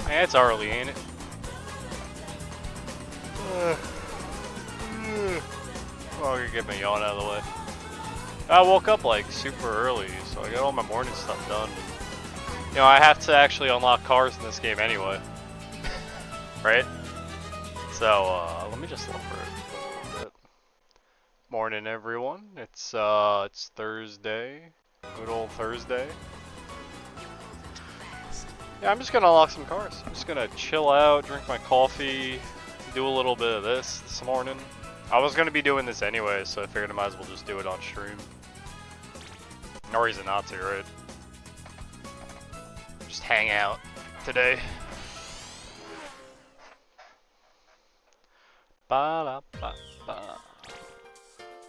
Man, it's early, ain't it? Oh, I'm gonna get my yawn out of the way. I woke up like super early, so I got all my morning stuff done. You know, I have to actually unlock cars in this game anyway. Right? So, let me just look for it a little bit. Morning, everyone. It's Thursday. Good old Thursday. Yeah, I'm just gonna unlock some cars. I'm just gonna chill out, drink my coffee, do a little bit of this morning. I was gonna be doing this anyway, so I figured I might as well just do it on stream. No reason not to, right? Just hang out today. Ba-da-ba-ba.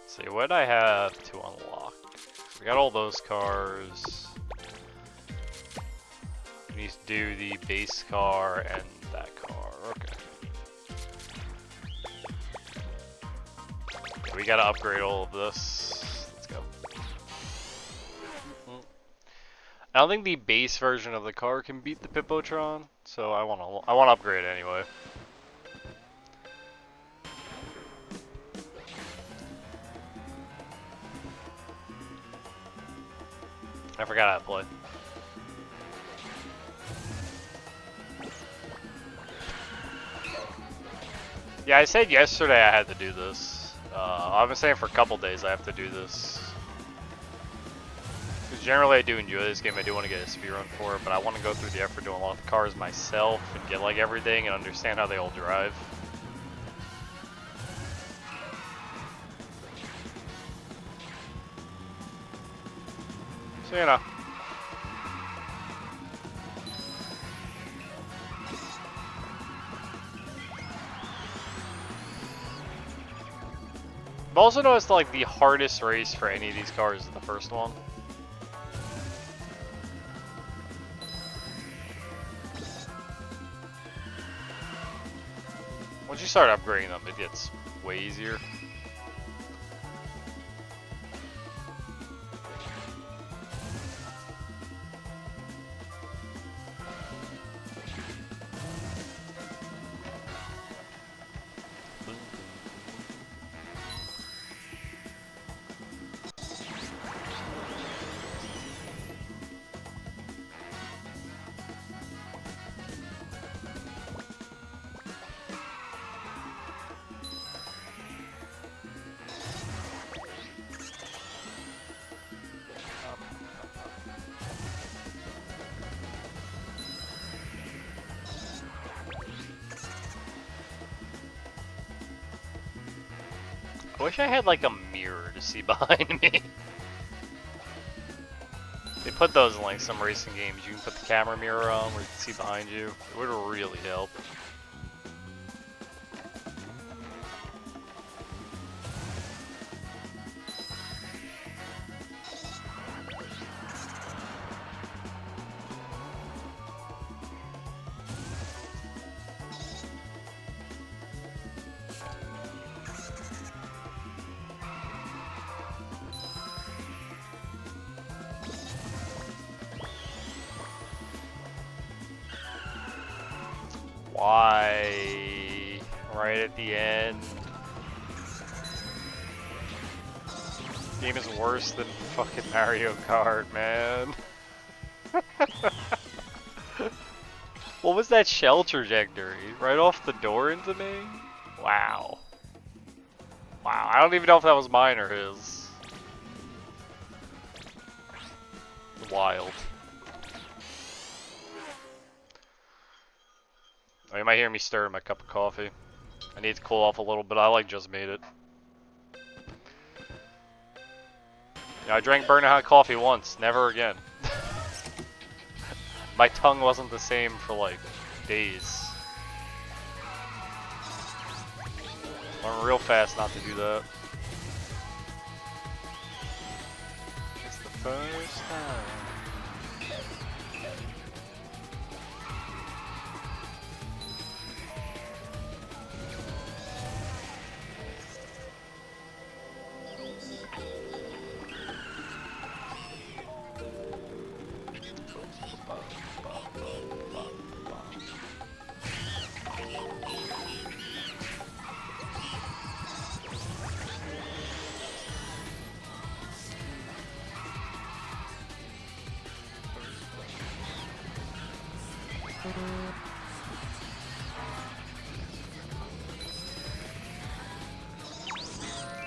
See what I have to unlock. We got all those cars. We need to do the base car and that car. Okay. Yeah, we gotta upgrade all of this. Let's go. I don't think the base version of the car can beat the Pipo-tron, so I wanna upgrade it anyway. I forgot how to play. Yeah, I said yesterday I had to do this. I've been saying for a couple days I have to do this. Because generally I do enjoy this game, I do want to get a speedrun for it, but I want to go through the effort to unlock the cars myself and get like everything and understand how they all drive. So, you know. I've also noticed like the hardest race for any of these cars is the first one. Once you start upgrading them, it gets way easier. I wish I had like a mirror to see behind me. They put those in like some racing games. You can put the camera mirror on where you can see behind you. It would really help. Why? Right at the end. This game is worse than fucking Mario Kart, man. What was that shell trajectory? Right off the door into me? Wow. Wow, I don't even know if that was mine or his. Wild. Oh, you might hear me stirring my cup of coffee. I need to cool off a little bit. I like just made it. Yeah, I drank burning hot coffee once, never again. My tongue wasn't the same for like days. Learn real fast not to do that. It's the first time.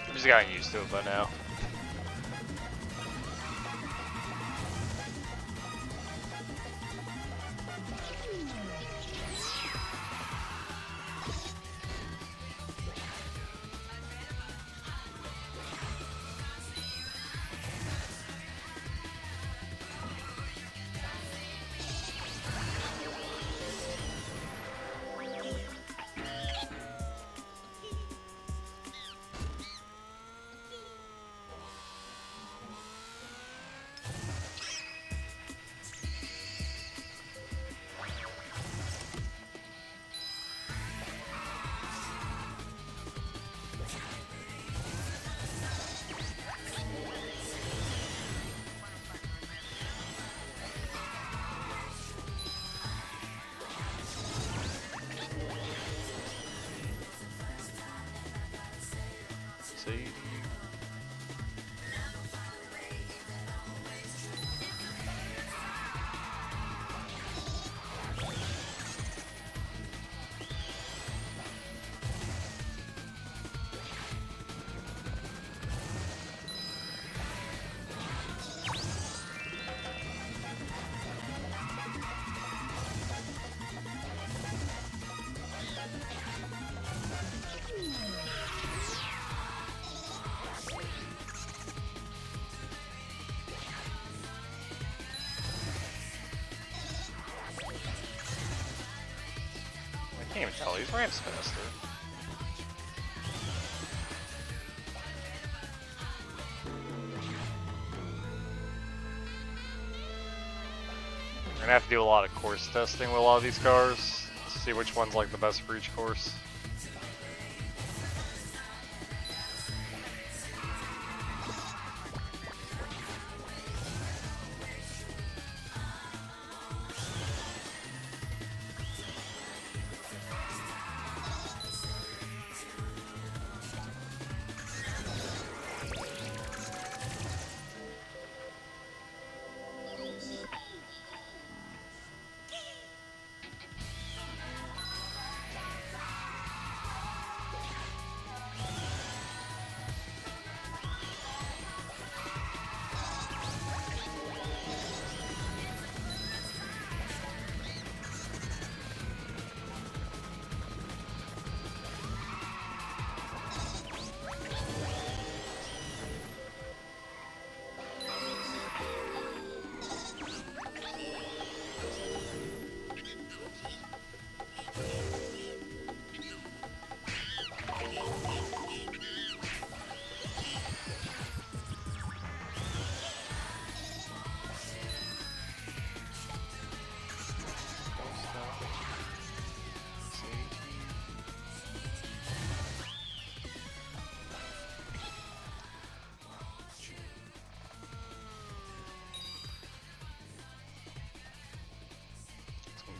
I've just gotten used to it by now. See? I can't even tell, these ramps faster. We're gonna have to do a lot of course testing with a lot of these cars to see which one's like the best for each course.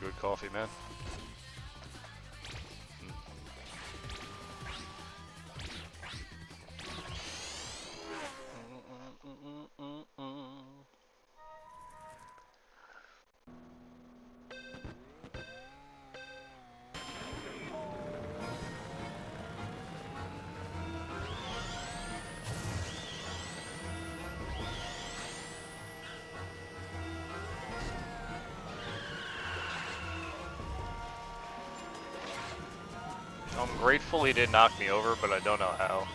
Good coffee, man. I'm grateful he did knock me over, but I don't know how.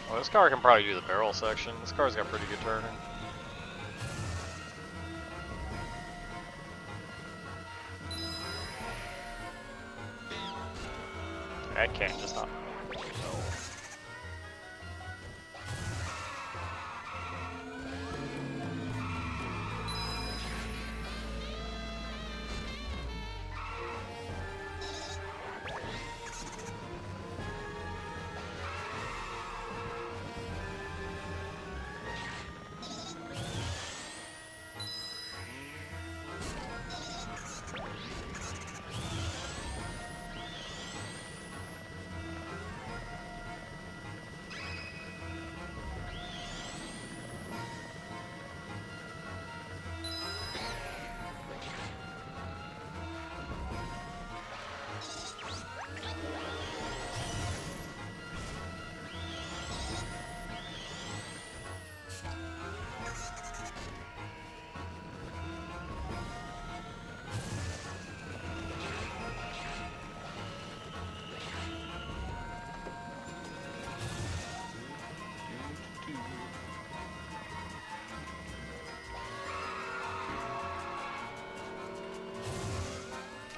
Well, this car can probably do the barrel section. This car's got pretty good turning. I can't just not.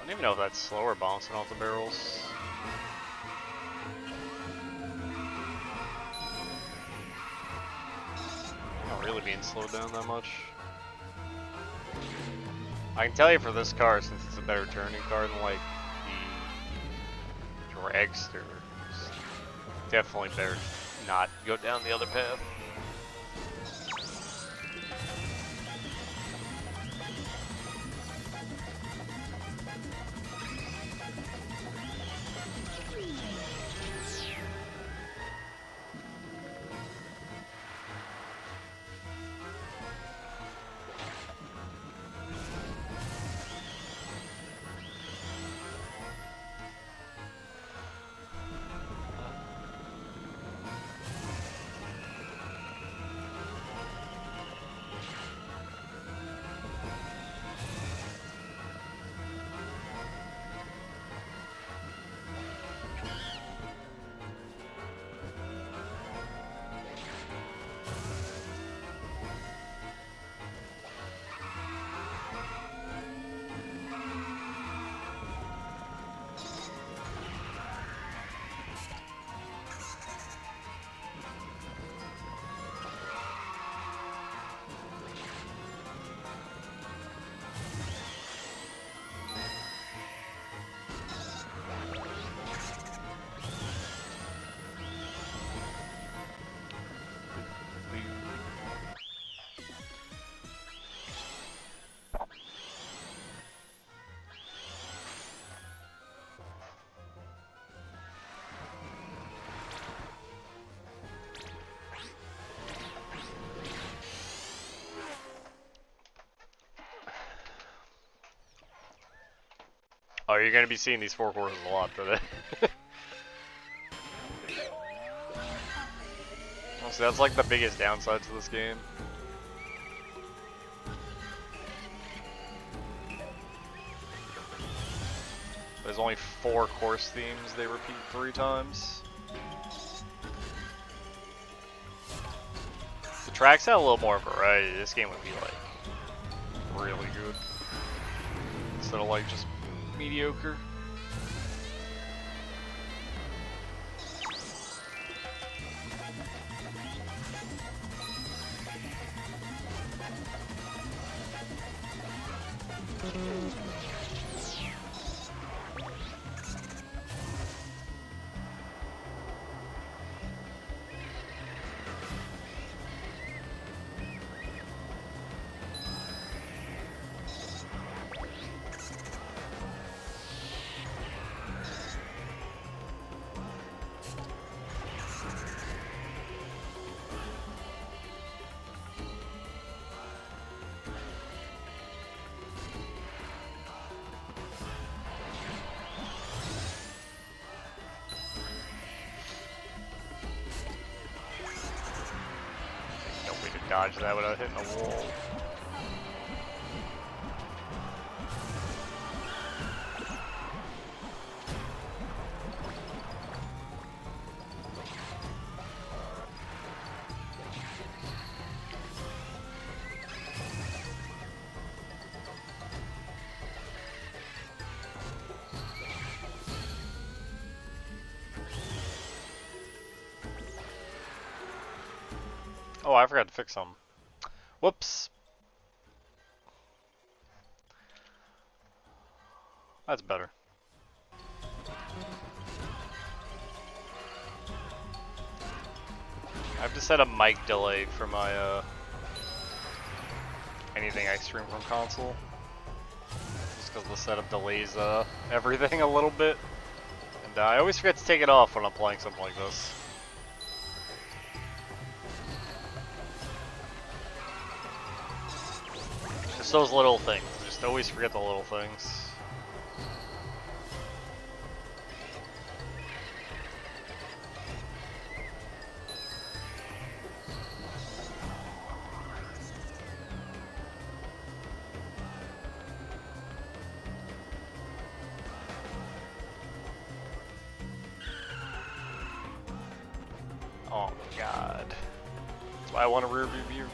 don't even know if that's slower bouncing off the barrels. Not really being slowed down that much. I can tell you for this car, since it's a better turning car than like the Dragster, it's definitely better not go down the other path. Oh, you're gonna be seeing these four courses a lot today. So that's like the biggest downside to this game. There's only 4 course themes they repeat 3 times. If the tracks had a little more variety, this game would be like really good. Instead of like just mediocre. Dodge that without hitting a wall. Oh, I forgot to fix some. Whoops. That's better. I have to set a mic delay for my anything I stream from console. Just because the setup delays everything a little bit. And I always forget to take it off when I'm playing something like this. Just those little things. Just always forget the little things. Oh my god. That's why I want a rear view view.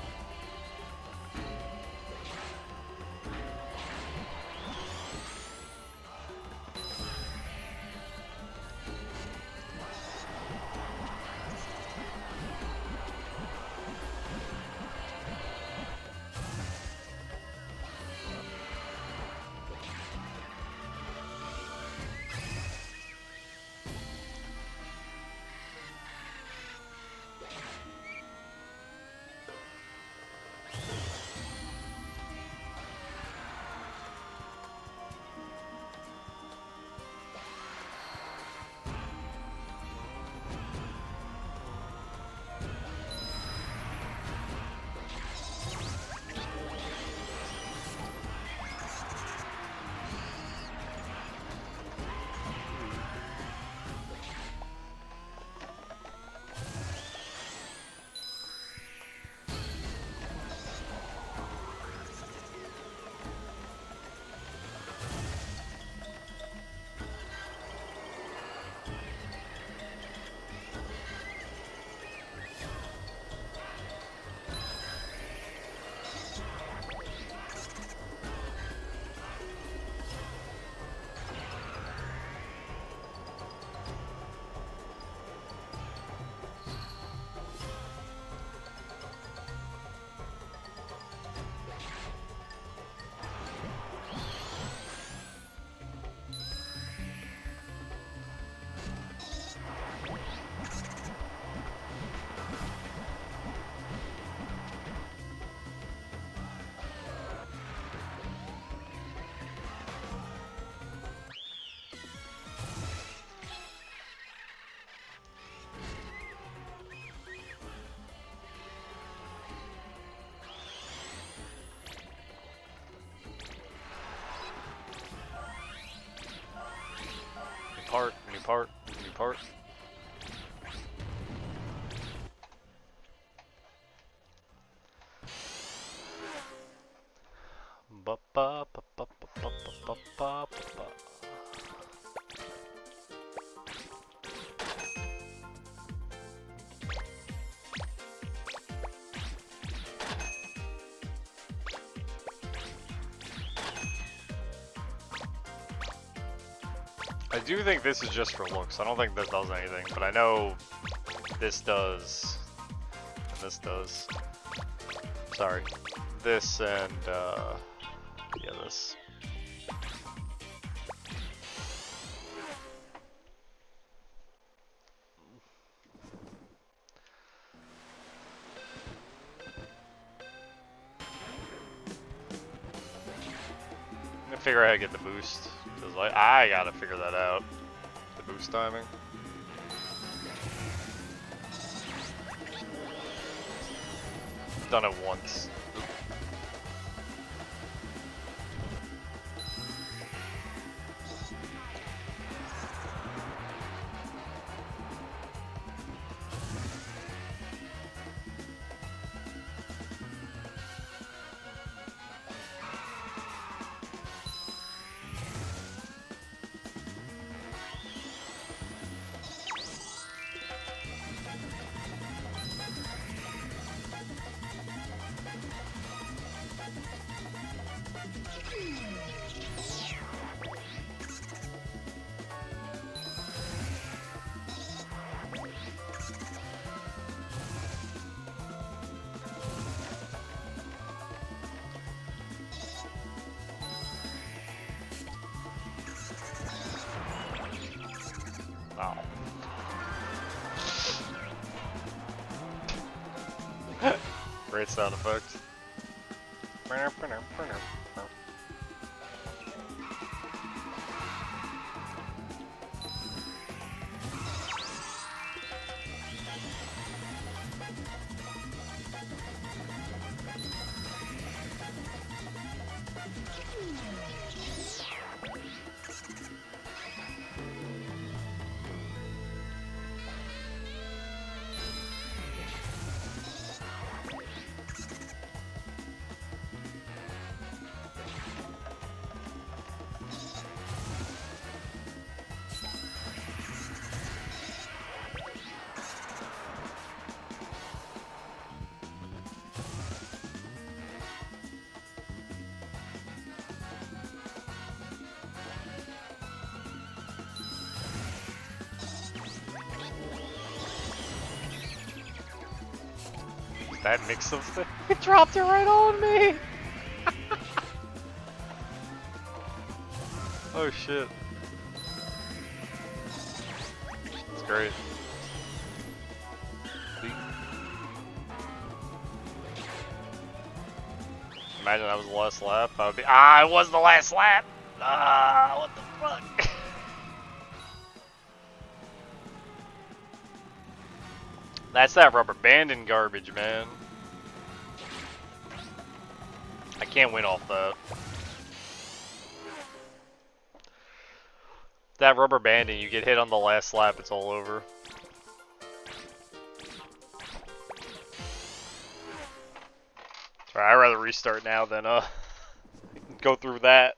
part. New part. Ba ba ba ba ba ba ba ba ba. I do think this is just for looks. I don't think this does anything, but I know this does. And this does. Sorry. This and, yeah, this. I'm gonna figure out how to get the boost. Cause like, I gotta figure that out. The boost timing. Done it once. Wow. Great sound effect. That mix of things. It dropped it right on me! Oh shit. That's great. Imagine that was the last lap. I would be. Ah, it was the last lap! Ah, what the fuck? That's that rubber banding garbage, man. I can't win off that. That rubber banding, you get hit on the last lap, it's all over. Sorry, I'd rather restart now than go through that.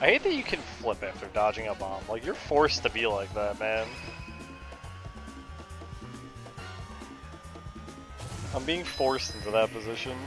I hate that you can flip after dodging a bomb. Like, you're forced to be like that, man. I'm being forced into that position.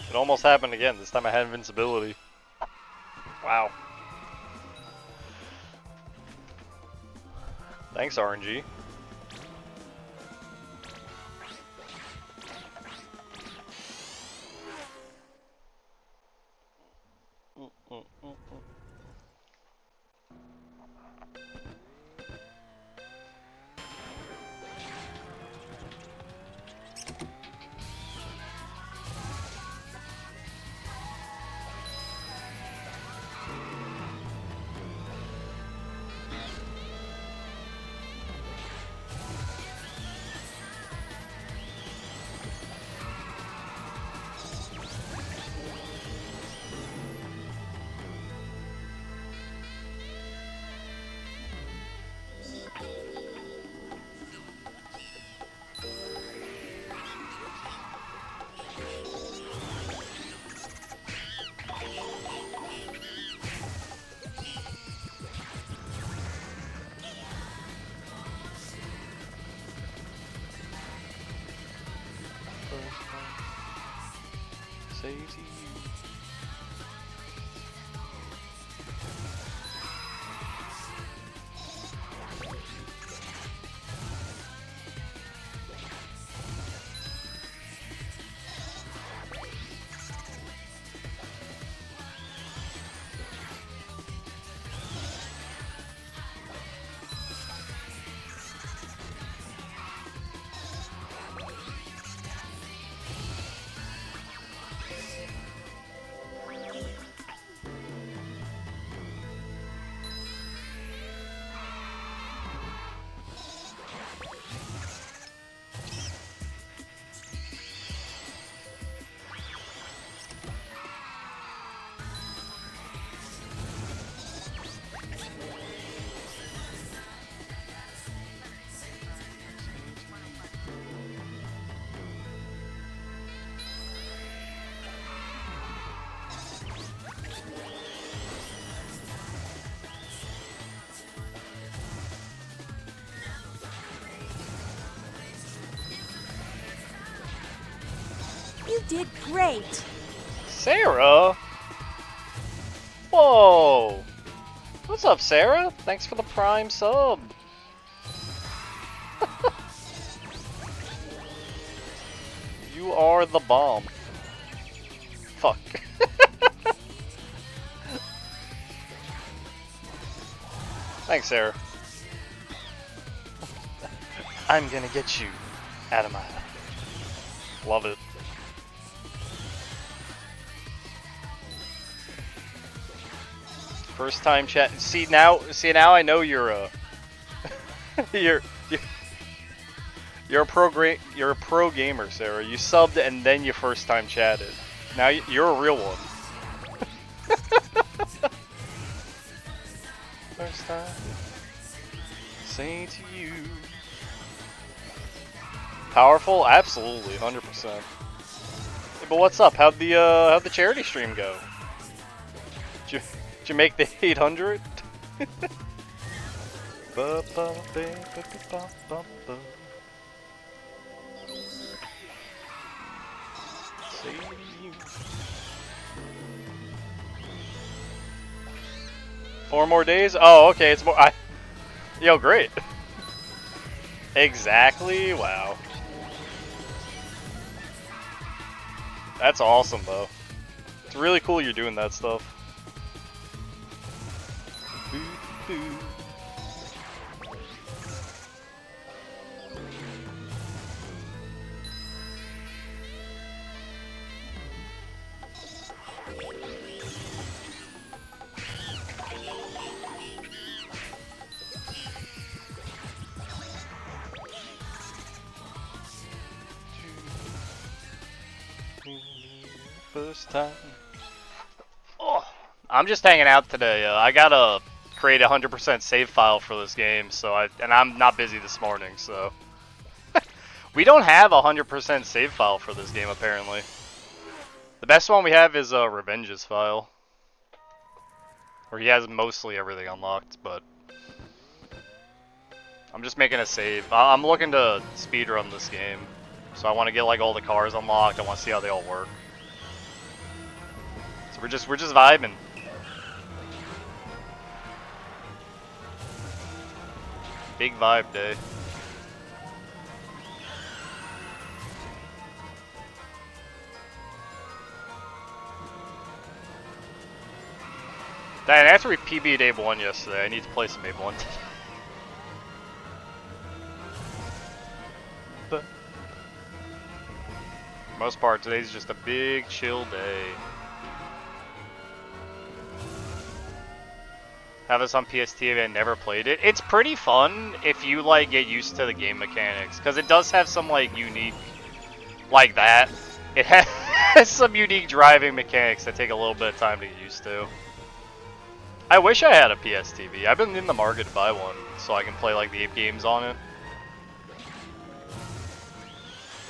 It almost happened again. This time I had invincibility. Wow. Thanks, RNG. Say to you. You did great. Sarah? Whoa! What's up, Sarah? Thanks for the prime sub. You are the bomb. Fuck. Thanks, Sarah. I'm gonna get you out of my... Love it. First time chat. See now I know you're you're a pro gamer, Sarah. You subbed and then you first time chatted. Now you're a real one. First time saying to you. Powerful? Absolutely, 100%. Hey, but what's up? How'd the charity stream go? Did you make the 800? Four more days? Oh, okay. It's more. Yo, great. Exactly. Wow. That's awesome, though. It's really cool you're doing that stuff. first time. Oh, I'm just hanging out today. I gotta create a 100% save file for this game, and I'm not busy this morning, so we don't have a 100% save file for this game apparently. The best one we have is a Revenge's file, where he has mostly everything unlocked, but I'm just making a save. I'm looking to speedrun this game, so I want to get like all the cars unlocked. I want to see how they all work. So we're just vibing. Big vibe day. Dan, after we PB'd Abe 1 yesterday, I need to play some Abe 1 today. But for the most part, today's just a big chill day. Have this on PS2, I never played it. It's pretty fun if you like get used to the game mechanics, because it does have some like unique, like that. It has some unique driving mechanics that take a little bit of time to get used to. I wish I had a PS TV. I've been in the market to buy one so I can play like the Ape games on it.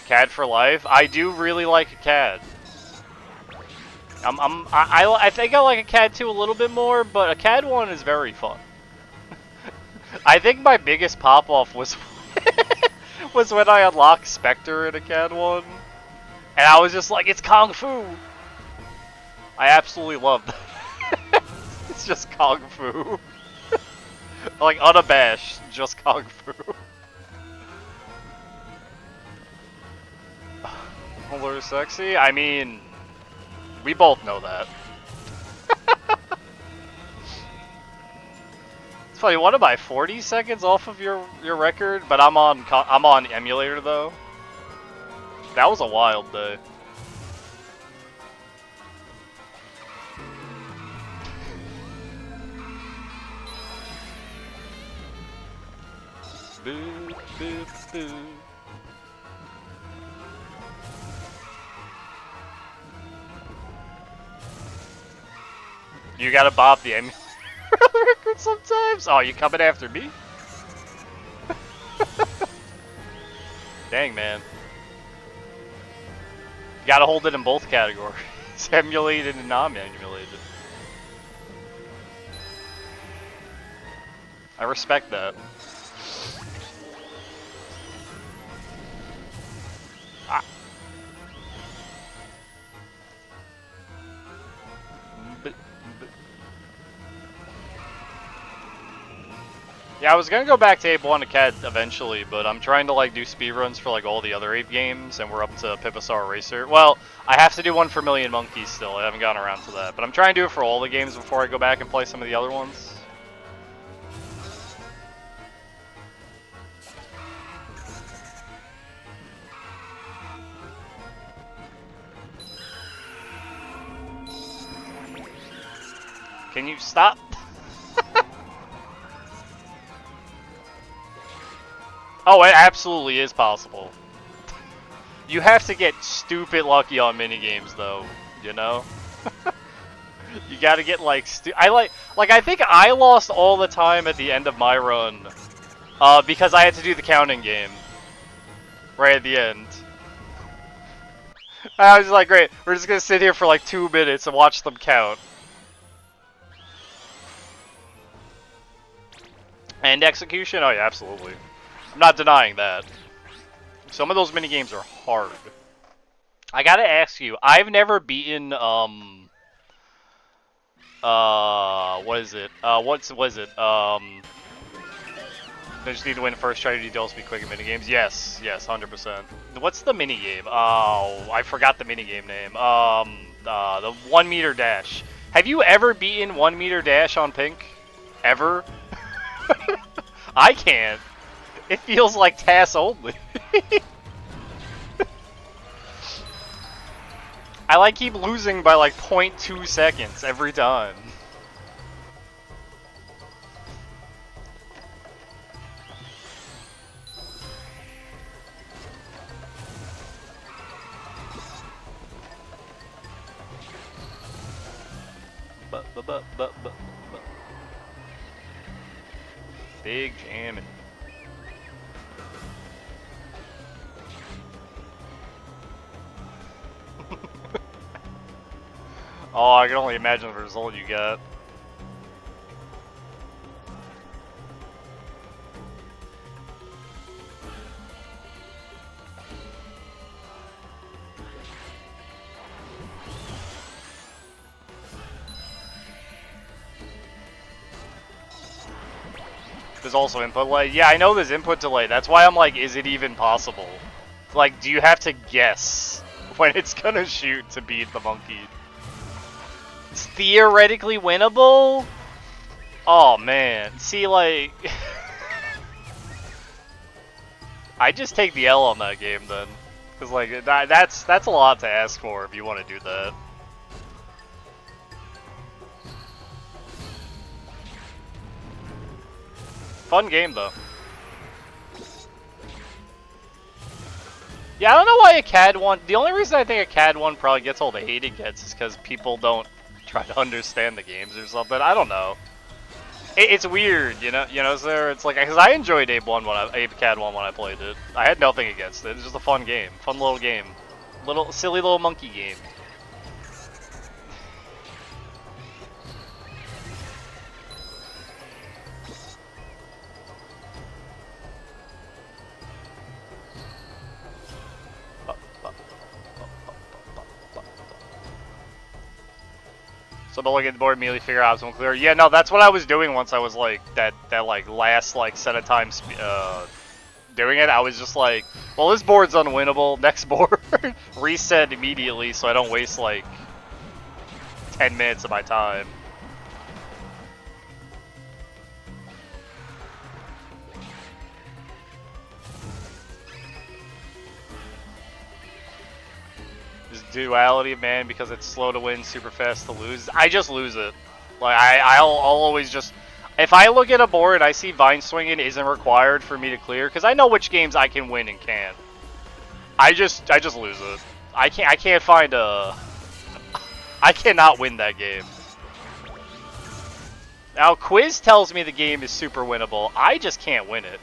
CAD for life. I do really like a CAD. I think I like a CAD 2 a little bit more, but a CAD 1 is very fun. I think my biggest pop off was was when I unlocked Spectre in a CAD 1, and I was just like, it's Kung Fu. I absolutely love that. It's just Kung Fu. Like, unabashed, just Kung Fu. Older sexy? I mean, we both know that. It's funny, what am I, 40 seconds off of your record? But I'm on emulator though. That was a wild day. Boo, boo, boo. You gotta bop the emulator record sometimes? Oh, you coming after me? Dang, man. You gotta hold it in both categories. Emulated and non-emulated. I respect that. Yeah, I was gonna go back to Ape 1 to CAD eventually, but I'm trying to like do speedruns for like all the other Ape games, and we're up to Pipo Saru Racer. Well, I have to do one for Million Monkeys still. I haven't gotten around to that, but I'm trying to do it for all the games before I go back and play some of the other ones. Can you stop? Oh, it absolutely is possible. You have to get stupid lucky on minigames, though, you know? You gotta get, like, I think I lost all the time at the end of my run, because I had to do the counting game. Right at the end. I was like, great, we're just gonna sit here for, like, 2 minutes and watch them count. And execution? Oh yeah, absolutely. I'm not denying that. Some of those minigames are hard. I gotta ask you, I've never beaten, what is it? I just need to win first, try to do details, be quick in minigames. Yes, 100%. What's the minigame? Oh, I forgot the minigame name. The 1 meter dash. Have you ever beaten 1 meter dash on pink? Ever? I can't. It feels like TAS only. I like keep losing by like 0.2 seconds every time. Big jamming. Oh, I can only imagine the result you got. There's also input delay. Yeah, I know there's input delay. That's why I'm like, is it even possible? Like, do you have to guess when it's gonna shoot to beat the monkey? It's theoretically winnable? Oh man. See, like... I just take the L on that game then. Because like, that's a lot to ask for if you want to do that. Fun game though. Yeah, I don't know why a CAD one. The only reason I think a CAD one probably gets all the hate it gets is because people don't try to understand the games or something. I don't know. It's weird, you know. You know, so it's like because I enjoyed Abe CAD one when I played it. I had nothing against it. It's just a fun game, fun little game, silly little monkey game. So they'll look at the board immediately figure out optimal clear. Yeah, no, that's what I was doing once I was like that like last like set of times doing it. I was just like, well, this board's unwinnable. Next board, reset immediately so I don't waste like 10 minutes of my time. Duality of man because it's slow to win, super fast to lose. I just lose it. Like I'll always just if I look at a board and I see vine swinging isn't required for me to clear because I know which games I can win and can't. I just lose it. I can't find a. I cannot win that game. Now Quiz tells me the game is super winnable. I just can't win it.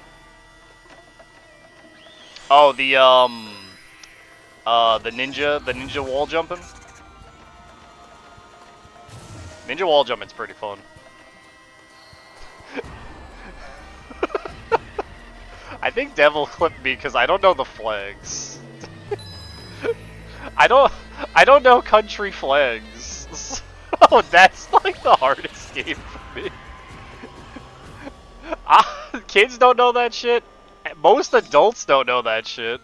Oh, the ninja wall jumping. Ninja wall jumping's pretty fun. I think Devil clipped me because I don't know the flags. I don't know country flags. Oh, that's like the hardest game for me. Kids don't know that shit. Most adults don't know that shit.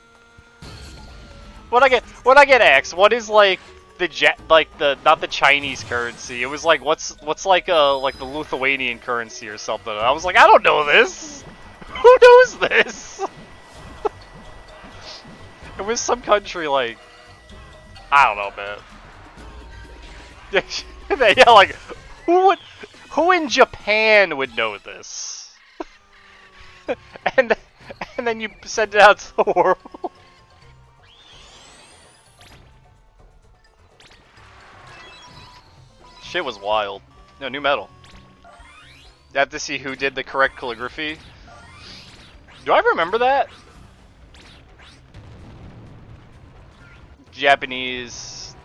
When I get asked, what is like the not the Chinese currency? It was like what's like the Lithuanian currency or something. And I was like, I don't know this. Who knows this? It was some country like I don't know, man. Yeah, like who in Japan would know this? and then you send it out to the world. Shit was wild. No, new metal. You have to see who did the correct calligraphy. Do I remember that? Japanese.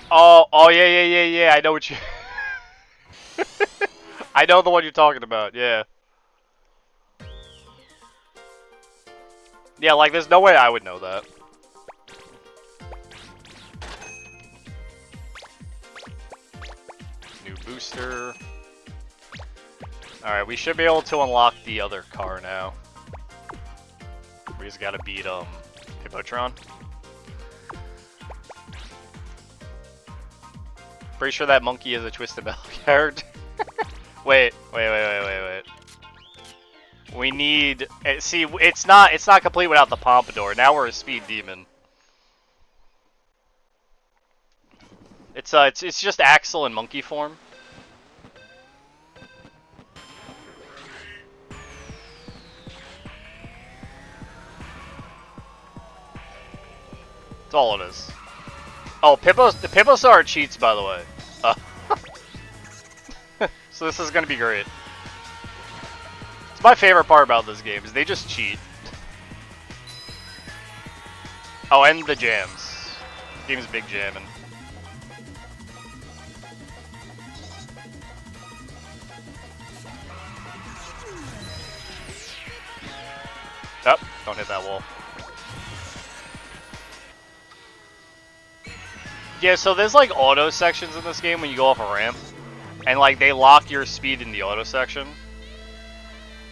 Oh yeah. I know what you. I know the one you're talking about. Yeah. Yeah, like there's no way I would know that. New booster. Alright, we should be able to unlock the other car now. We just gotta beat Hippotron. Pretty sure that monkey is a Twisted Metal character. Wait. We need. See, it's not complete without the Pompadour. Now we're a speed demon. It's just Axel in monkey form. That's all it is. Oh, the Pipo are cheats, by the way. So this is gonna be great. It's my favorite part about this game is they just cheat. Oh, and the jams. Game's big jamming. Oh, don't hit that wall. Yeah, so there's like auto sections in this game when you go off a ramp. And like they lock your speed in the auto section.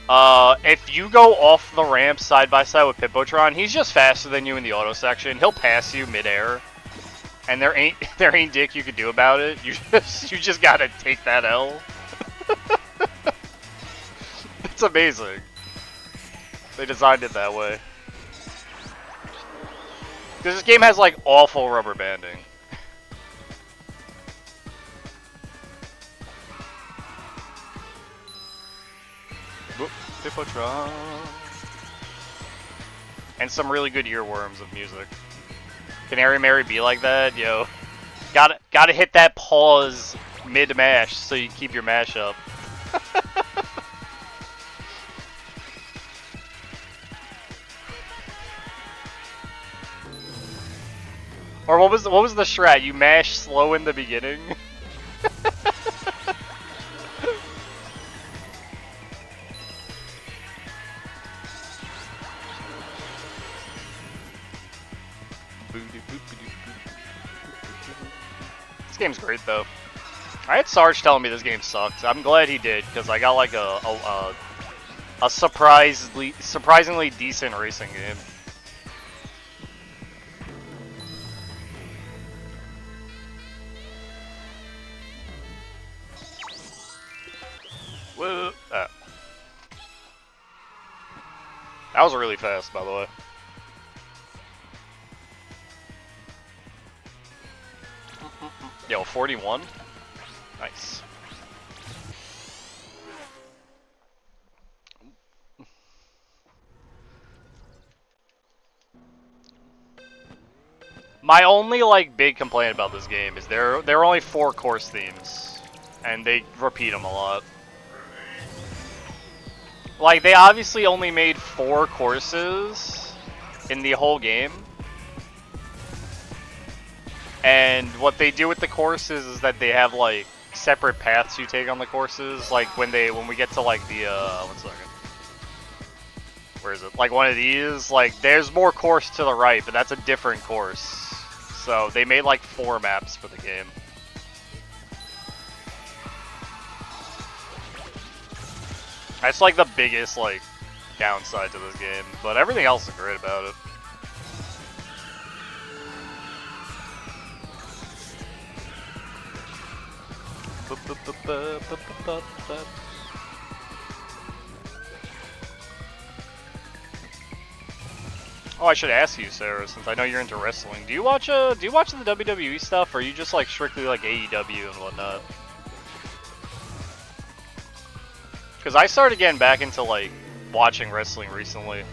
If you go off the ramp side by side with Pippotron, he's just faster than you in the auto section. He'll pass you midair. And there ain't dick you can do about it. You just gotta take that L. It's amazing. They designed it that way. Because this game has like awful rubber banding. Whoop, Pippotron. And some really good earworms of music. Canary Mary be like that? Yo. Gotta hit that pause mid-mash so you keep your mash up. Or what was the strat? You mash slow in the beginning? This game's great though. I had Sarge telling me this game sucked. I'm glad he did because I got like a surprisingly decent racing game. Whoa. Ah. That was really fast, by the way. Yo, 41? Nice. My only like big complaint about this game is there are only 4 course themes, and they repeat them a lot. Like they obviously only made 4 courses in the whole game, and what they do with the courses is that they have like separate paths you take on the courses. Like when we get to like the 1 second. Where is it? Like one of these, like there's more course to the right, but that's a different course. So they made like 4 maps for the game. That's like the biggest like downside to this game, but everything else is great about it. Oh, I should ask you, Sarah, since I know you're into wrestling. Do you watch the WWE stuff, or are you just like strictly like AEW and whatnot? Because I started getting back into like watching wrestling recently,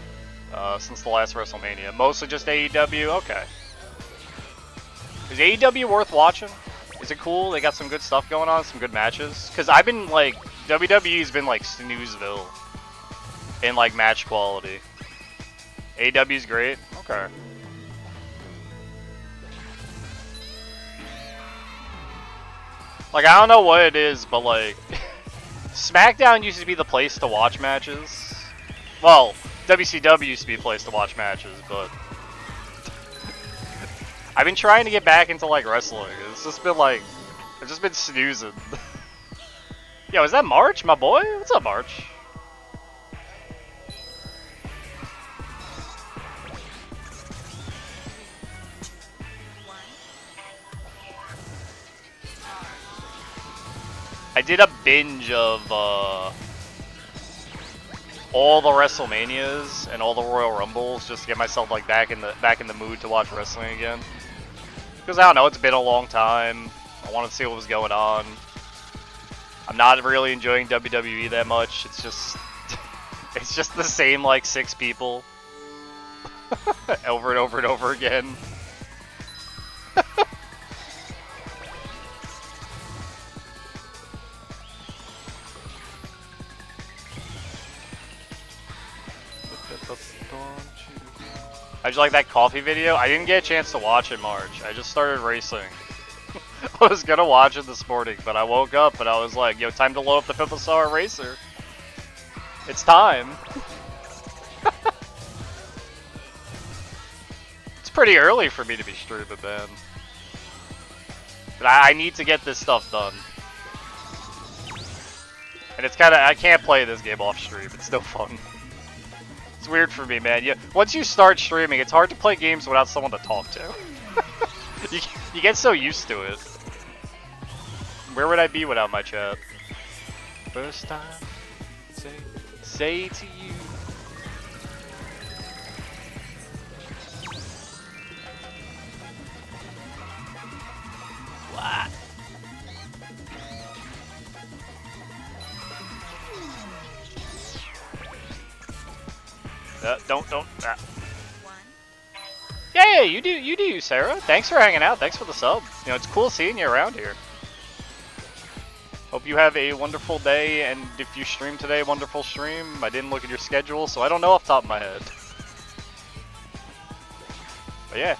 since the last WrestleMania. Mostly just AEW. Okay. Is AEW worth watching? Is it cool? They got some good stuff going on, some good matches. Because I've been like WWE's been like snoozeville in like match quality. AEW's great. Okay. Like I don't know what it is, but like SmackDown used to be the place to watch matches. Well, WCW used to be the place to watch matches, but I've been trying to get back into like wrestling. It's just been like I've just been snoozing. Yo, is that March, my boy? What's up, March? I did a binge of all the WrestleManias and all the Royal Rumbles just to get myself like back in the mood to watch wrestling again. Because I don't know, it's been a long time. I wanted to see what was going on. I'm not really enjoying WWE that much. It's just the same like 6 people over and over and over again. How'd you like that coffee video? I didn't get a chance to watch it, March. I just started racing. I was gonna watch it this morning, but I woke up and I was like, yo, time to load up the Pipo Racer. It's time. It's pretty early for me to be streaming, man. But I need to get this stuff done. And it's kinda, I can't play this game off stream, it's no fun. It's weird for me, man. Once you start streaming, it's hard to play games without someone to talk to. you get so used to it. Where would I be without my chat? First time, say to you. What? Don't. Yeah, you do, Sarah. Thanks for hanging out. Thanks for the sub. You know, it's cool seeing you around here. Hope you have a wonderful day, and if you stream today, wonderful stream. I didn't look at your schedule, so I don't know off the top of my head. But yeah,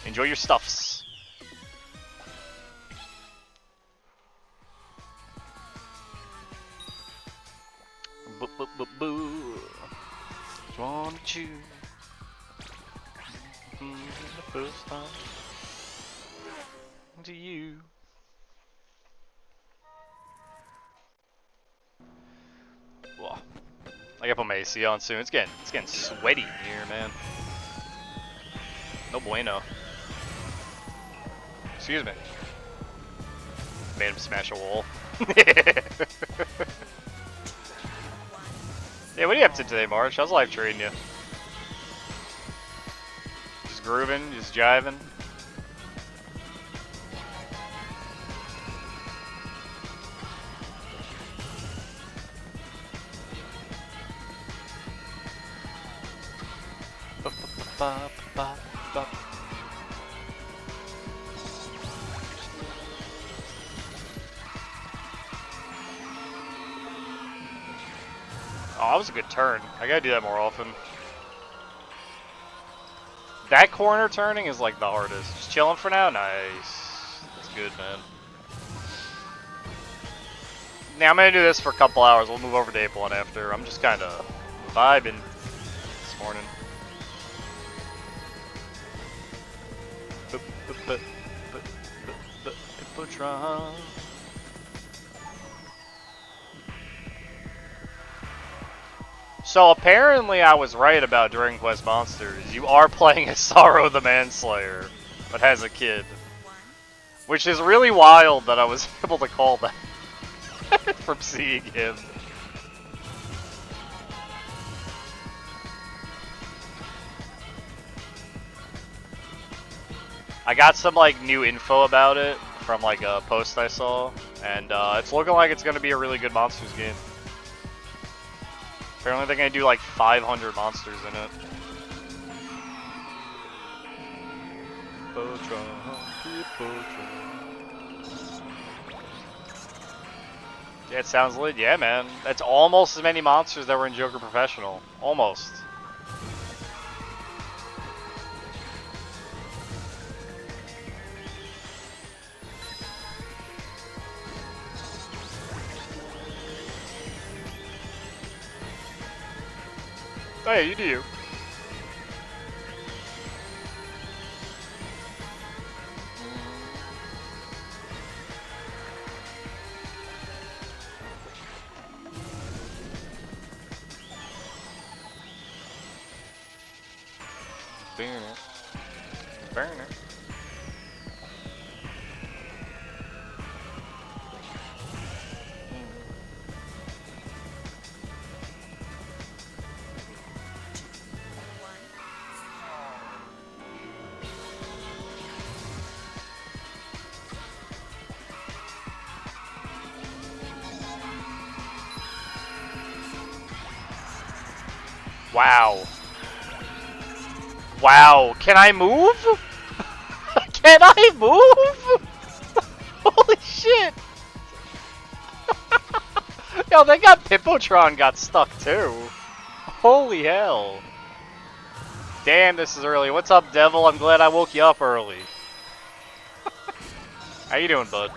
enjoy your stuffs. What's wrong with you? The first time to you. Whoa. I gotta put my AC on soon. It's getting sweaty in here, man. No bueno. Excuse me. Made him smash a wall. Yeah, what are you up to today, March? How's life treating you? Just grooving, just jiving. Oh, that was a good turn. I gotta do that more often. That corner turning is like the hardest. Just chilling for now? Nice. That's good, man. Now I'm gonna do this for a couple hours. We'll move over to April after. I'm just kinda vibing this morning. Pipotron. So apparently I was right about Dragon Quest Monsters. You are playing as Saru the Manslayer, but has a kid. Which is really wild that I was able to call that from seeing him. I got some like new info about it from like a post I saw, and it's looking like it's gonna be a really good Monsters game. Apparently they're gonna do like 500 monsters in it. Yeah, it sounds lit. Yeah, man. That's almost as many monsters that were in Joker Professional. Almost. Oh yeah, you do. Burn it. Burn it. Wow. Wow, can I move? Can I move? Holy shit. Yo, they got Pipotron got stuck too. Holy hell. Damn, this is early. What's up, Devil? I'm glad I woke you up early. How you doing, bud?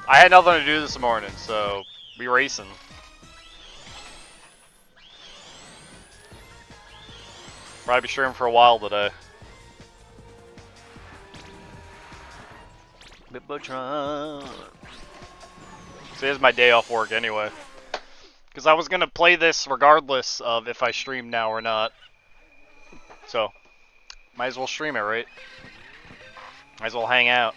I had nothing to do this morning, so we racing. Probably be streaming for a while today. So here's my day off work anyway. Because I was going to play this regardless of if I stream now or not. So, might as well stream it, right? Might as well hang out.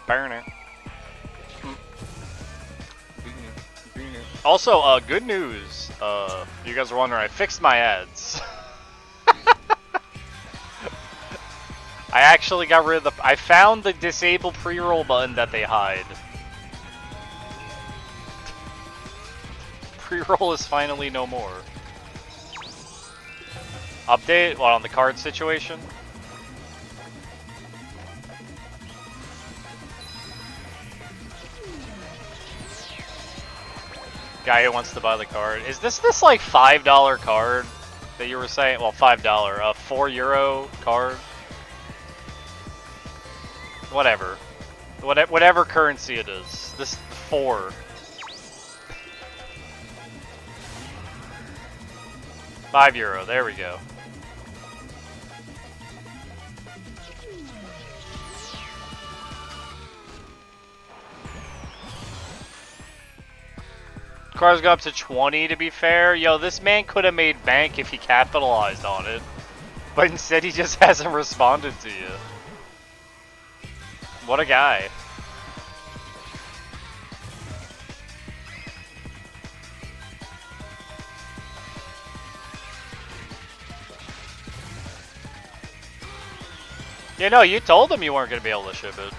Burn it. Also, good news. You guys are wondering, I fixed my ads. I actually got rid of the... I found the disable pre-roll button that they hide. Pre-roll is finally no more. Update? What, on the card situation? Guy who wants to buy the card. Is this like $5 card that you were saying? Well, $5. A €4 card? Whatever. Whatever currency it is. This 4. €5. There we go. Cars go up to 20 to be fair. Yo, this man could have made bank if he capitalized on it. But instead he just hasn't responded to you. What a guy. Yeah, no, you told him you weren't going to be able to ship it.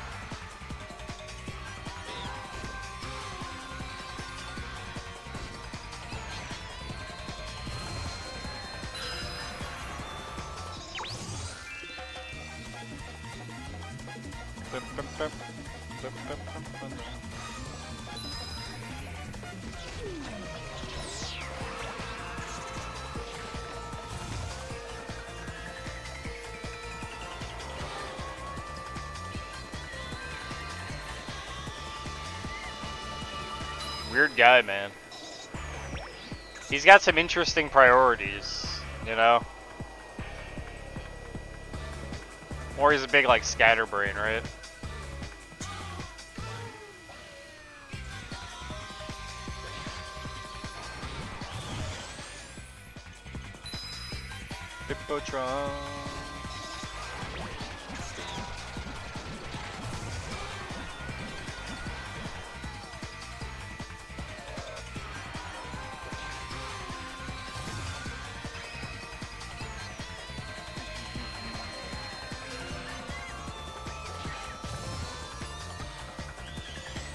Weird guy, man. He's got some interesting priorities, you know? Or he's a big, like, scatterbrain, right? Pipo.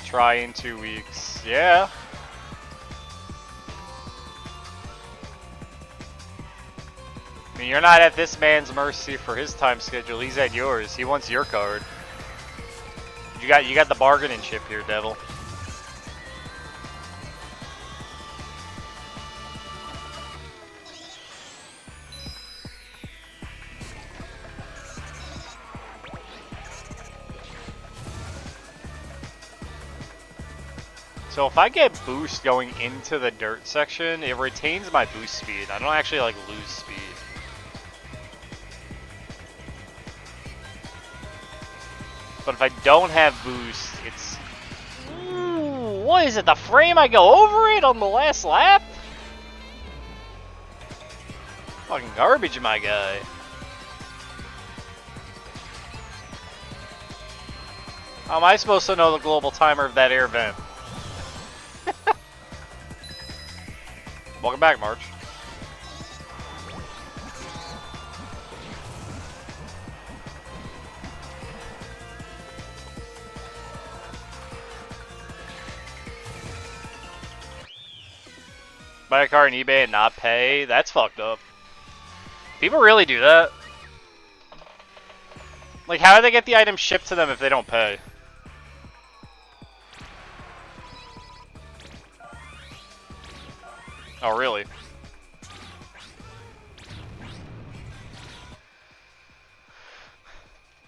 Try in 2 weeks. Yeah. I mean, you're not at this man's mercy for his time schedule. He's at yours. He wants your card. You got the bargaining chip here, Devil. So if I get boost going into the dirt section, it retains my boost speed. I don't actually like lose speed. But if I don't have boost, it's... Ooh, what is it, the frame I go over it on the last lap? Fucking garbage, my guy. How am I supposed to know the global timer of that air vent? Welcome back, March. Buy a car on eBay and not pay? That's fucked up. People really do that. Like, how do they get the item shipped to them if they don't pay? Oh, really?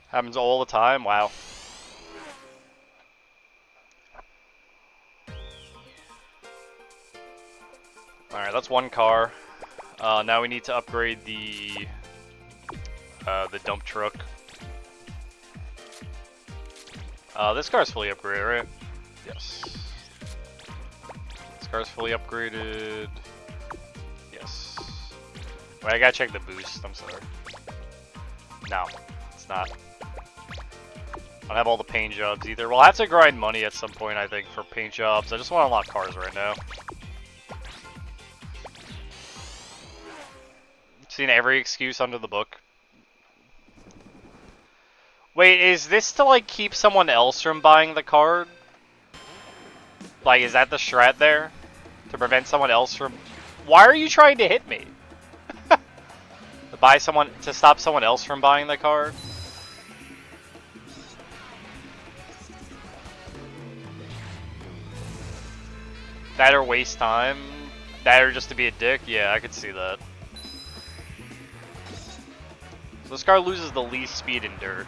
Happens all the time? Wow. Alright, that's one car. Now we need to upgrade the dump truck. This car's fully upgraded, right? Yes. This car's fully upgraded. Yes. Wait, I gotta check the boost. I'm sorry. No, it's not. I don't have all the paint jobs either. We'll have to grind money at some point, I think, for paint jobs. I just want to unlock cars right now. Seen every excuse under the book. Wait, is this to, like, keep someone else from buying the card? Like, is that the strat there? To prevent someone else from... Why are you trying to hit me? To stop someone else from buying the card? That or waste time? That or just to be a dick? Yeah, I could see that. So this car loses the least speed in dirt.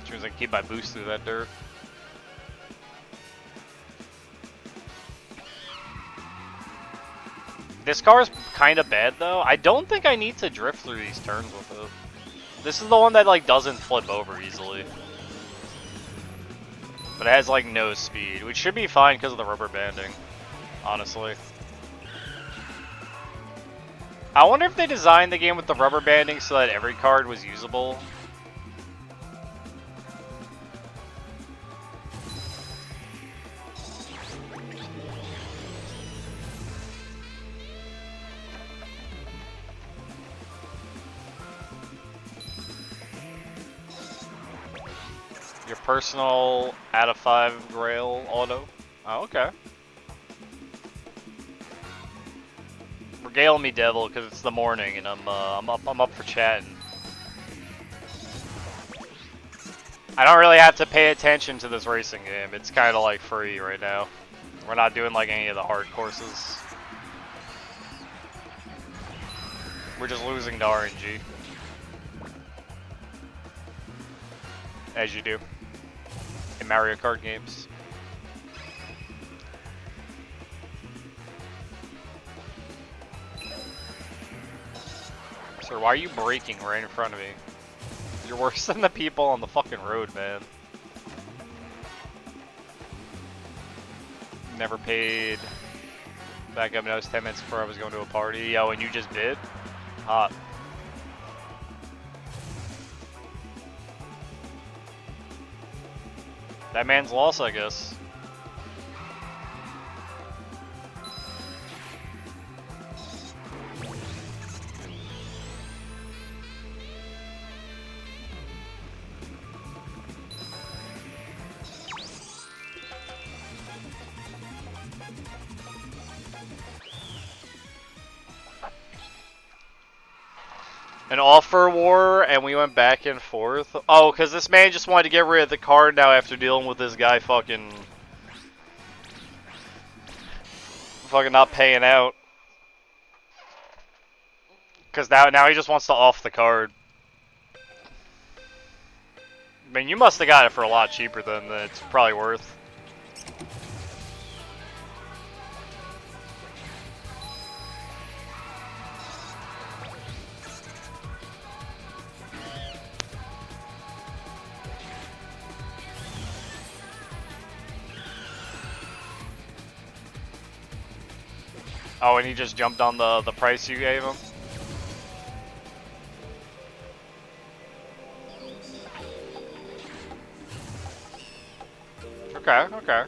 Which means I can keep my boost through that dirt. This car is kind of bad though. I don't think I need to drift through these turns with it. This is the one that like doesn't flip over easily. But it has like no speed, which should be fine because of the rubber banding, honestly. I wonder if they designed the game with the rubber banding so that every card was usable. Your personal out of 5 grail auto. Oh, okay. Regale me, devil, because it's the morning and I'm up for chatting. I don't really have to pay attention to this racing game. It's kind of like free right now. We're not doing like any of the hard courses. We're just losing to RNG. As you do. In Mario Kart games. Sir, why are you braking right in front of me? You're worse than the people on the fucking road, man. Never paid. Back up, and I was 10 minutes before I was going to a party. Oh, and you just bid? Hot. That man's loss, I guess. An offer war, and we went back and forth. Oh, because this man just wanted to get rid of the card now after dealing with this guy fucking not paying out. Because now he just wants to off the card. I mean, you must have got it for a lot cheaper than it's probably worth. Oh, and he just jumped on the price you gave him? Okay, okay.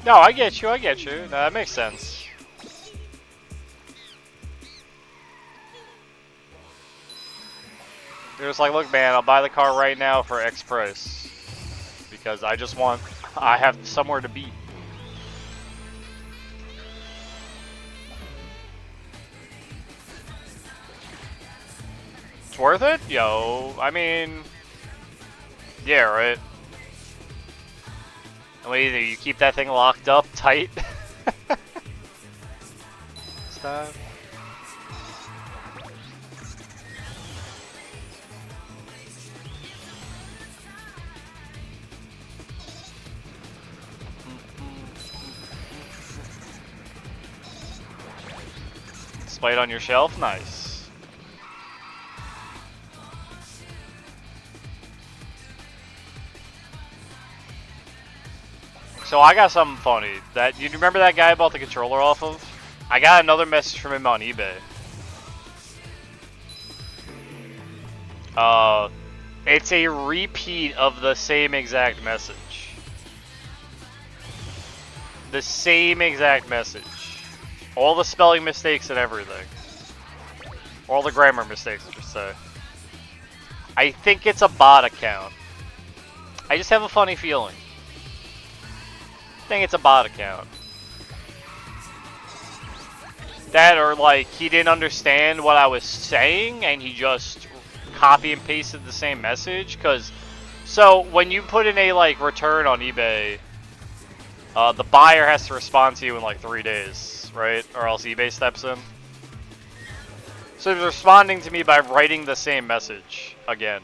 No, I get you, I get you. No, that makes sense. They're just like, look man, I'll buy the car right now for X price. Because I have somewhere to be. It's worth it? Yo, I mean... Yeah, right? Well, either you keep that thing locked up tight. Stop. Display it on your shelf? Nice. So I got something funny. You remember that guy I bought the controller off of? I got another message from him on eBay. It's a repeat of the same exact message. The same exact message. All the spelling mistakes and everything. All the grammar mistakes, I should say. I think it's a bot account. I just have a funny feeling. I think it's a bot account. That or like he didn't understand what I was saying and he just copy and pasted the same message. So when you put in a like return on eBay, the buyer has to respond to you in like 3 days, right? Or else eBay steps in. So he's responding to me by writing the same message again.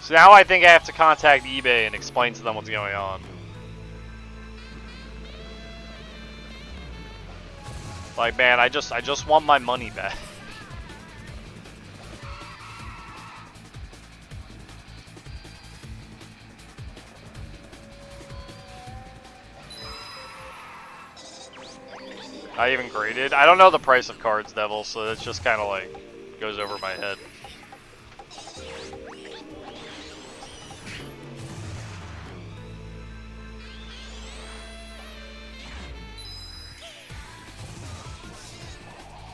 So now I think I have to contact eBay and explain to them what's going on. Like, man, I just want my money back. I even graded. I don't know the price of cards, Devil, so it's just kind of like goes over my head.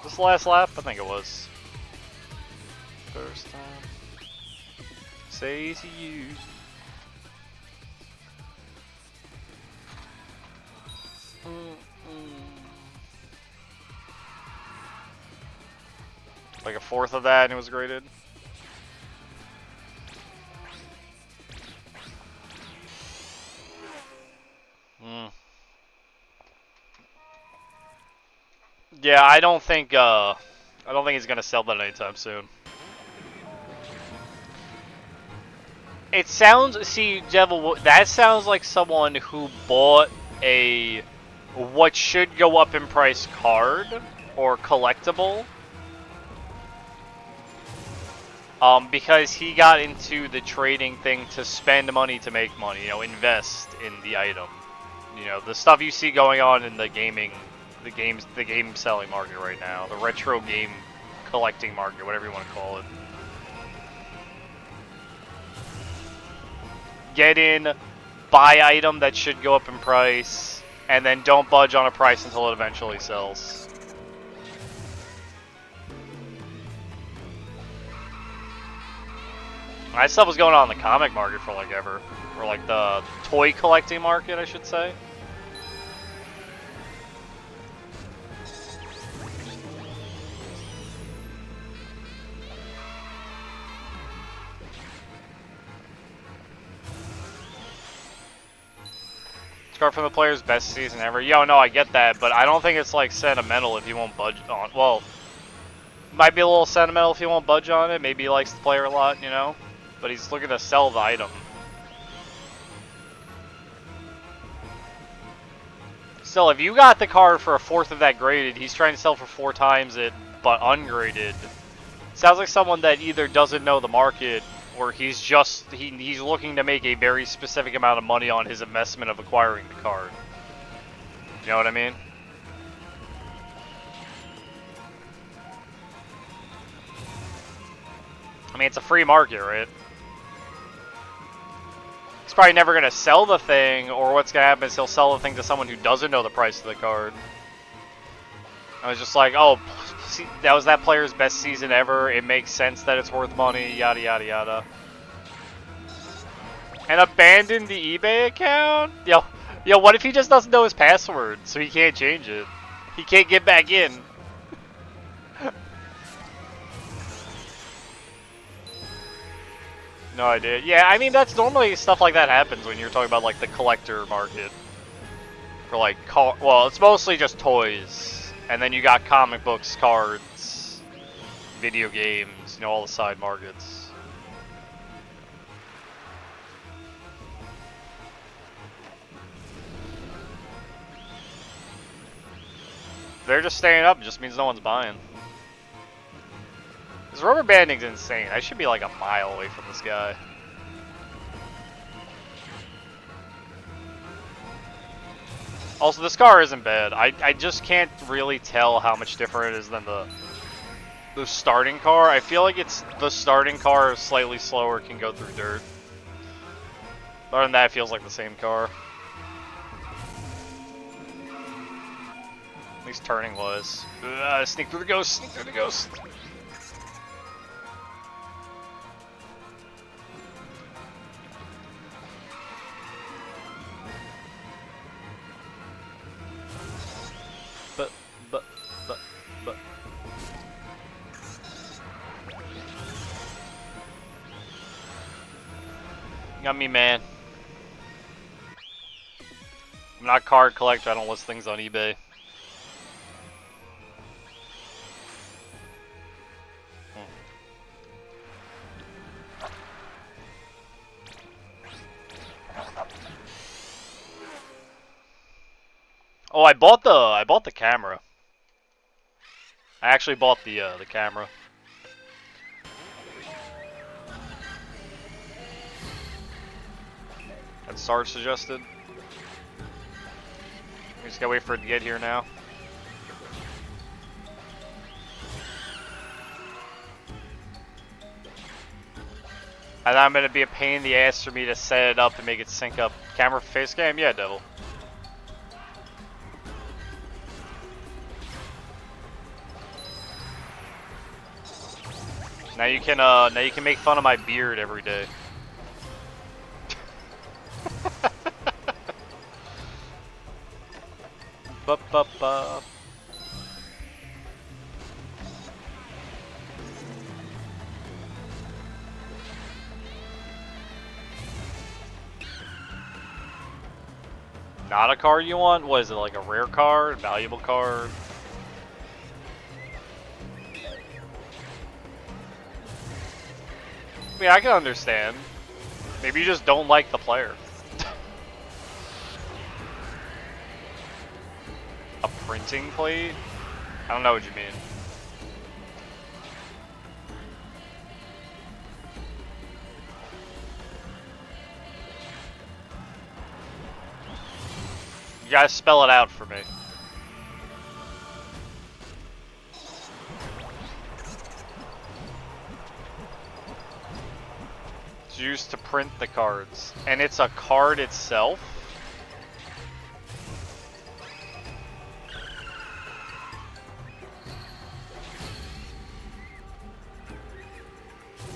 This the last lap? I think it was. First time. Say to you. Like a fourth of that and it was graded. Yeah, I don't think he's gonna sell that anytime soon. It sounds, see, Devil, that sounds like someone who bought a what should go up in price card or collectible. Because he got into the trading thing to spend money to make money, you know, invest in the item. You know, the stuff you see going on in the game selling market right now, the retro game collecting market, whatever you want to call it. Get in, buy item that should go up in price, and then don't budge on a price until it eventually sells. That stuff was going on in the comic market for like ever. Or like the toy collecting market, I should say. Score from the player's best season ever. Yo, no, I get that, but I don't think it's like sentimental if you won't budge on. Well, might be a little sentimental if you won't budge on it. Maybe he likes the player a lot, you know? But he's looking to sell the item. Still, if you got the card for a fourth of that graded, he's trying to sell for 4 times it, but ungraded. Sounds like someone that either doesn't know the market, or he's just, he's looking to make a very specific amount of money on his investment of acquiring the card. You know what I mean? I mean, it's a free market, right? He's probably never going to sell the thing, or what's going to happen is he'll sell the thing to someone who doesn't know the price of the card. I was just like, oh, see, that was that player's best season ever. It makes sense that it's worth money, yada, yada, yada. And abandon the eBay account? Yo, what if he just doesn't know his password, so he can't change it? He can't get back in. No idea. Yeah, I mean, that's normally stuff like that happens when you're talking about, like, the collector market. For, like, well, it's mostly just toys. And then you got comic books, cards, video games, you know, all the side markets. They're just staying up, it just means no one's buying. This rubber banding's insane. I should be like a mile away from this guy. Also, this car isn't bad. I just can't really tell how much different it is than the starting car. I feel like it's the starting car is slightly slower, can go through dirt. Other than that, it feels like the same car. At least turning was. Sneak through the ghost, sneak through the ghost. But. You got me, man. I'm not a card collector, I don't list things on eBay. Oh, I bought the camera. I actually bought the camera. That Saru suggested. We just gotta wait for it to get here now. And I'm gonna be a pain in the ass for me to set it up and make it sync up. Camera for face cam? Yeah, devil. Now you can make fun of my beard every day. Ba. Not a card you want? What is it, like a rare card? Valuable card? I mean, I can understand. Maybe you just don't like the player. A printing plate? I don't know what you mean. You gotta spell it out for me. It's used to print the cards. And it's a card itself?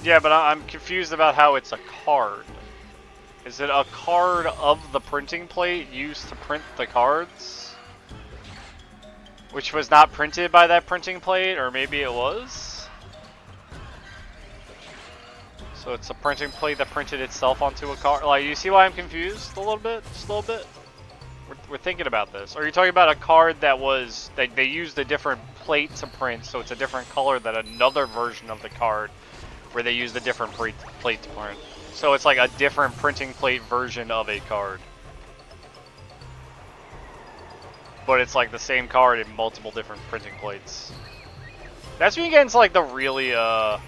Yeah, but I'm confused about how it's a card. Is it a card of the printing plate used to print the cards? Which was not printed by that printing plate, or maybe it was? So it's a printing plate that printed itself onto a card. Like, you see why I'm confused a little bit? Just a little bit? We're thinking about this. Or are you talking about a card that was, they used a different plate to print, so it's a different color than another version of the card where they used a different plate to print? So it's like a different printing plate version of a card. But it's like the same card in multiple different printing plates. That's when you get into like the really, in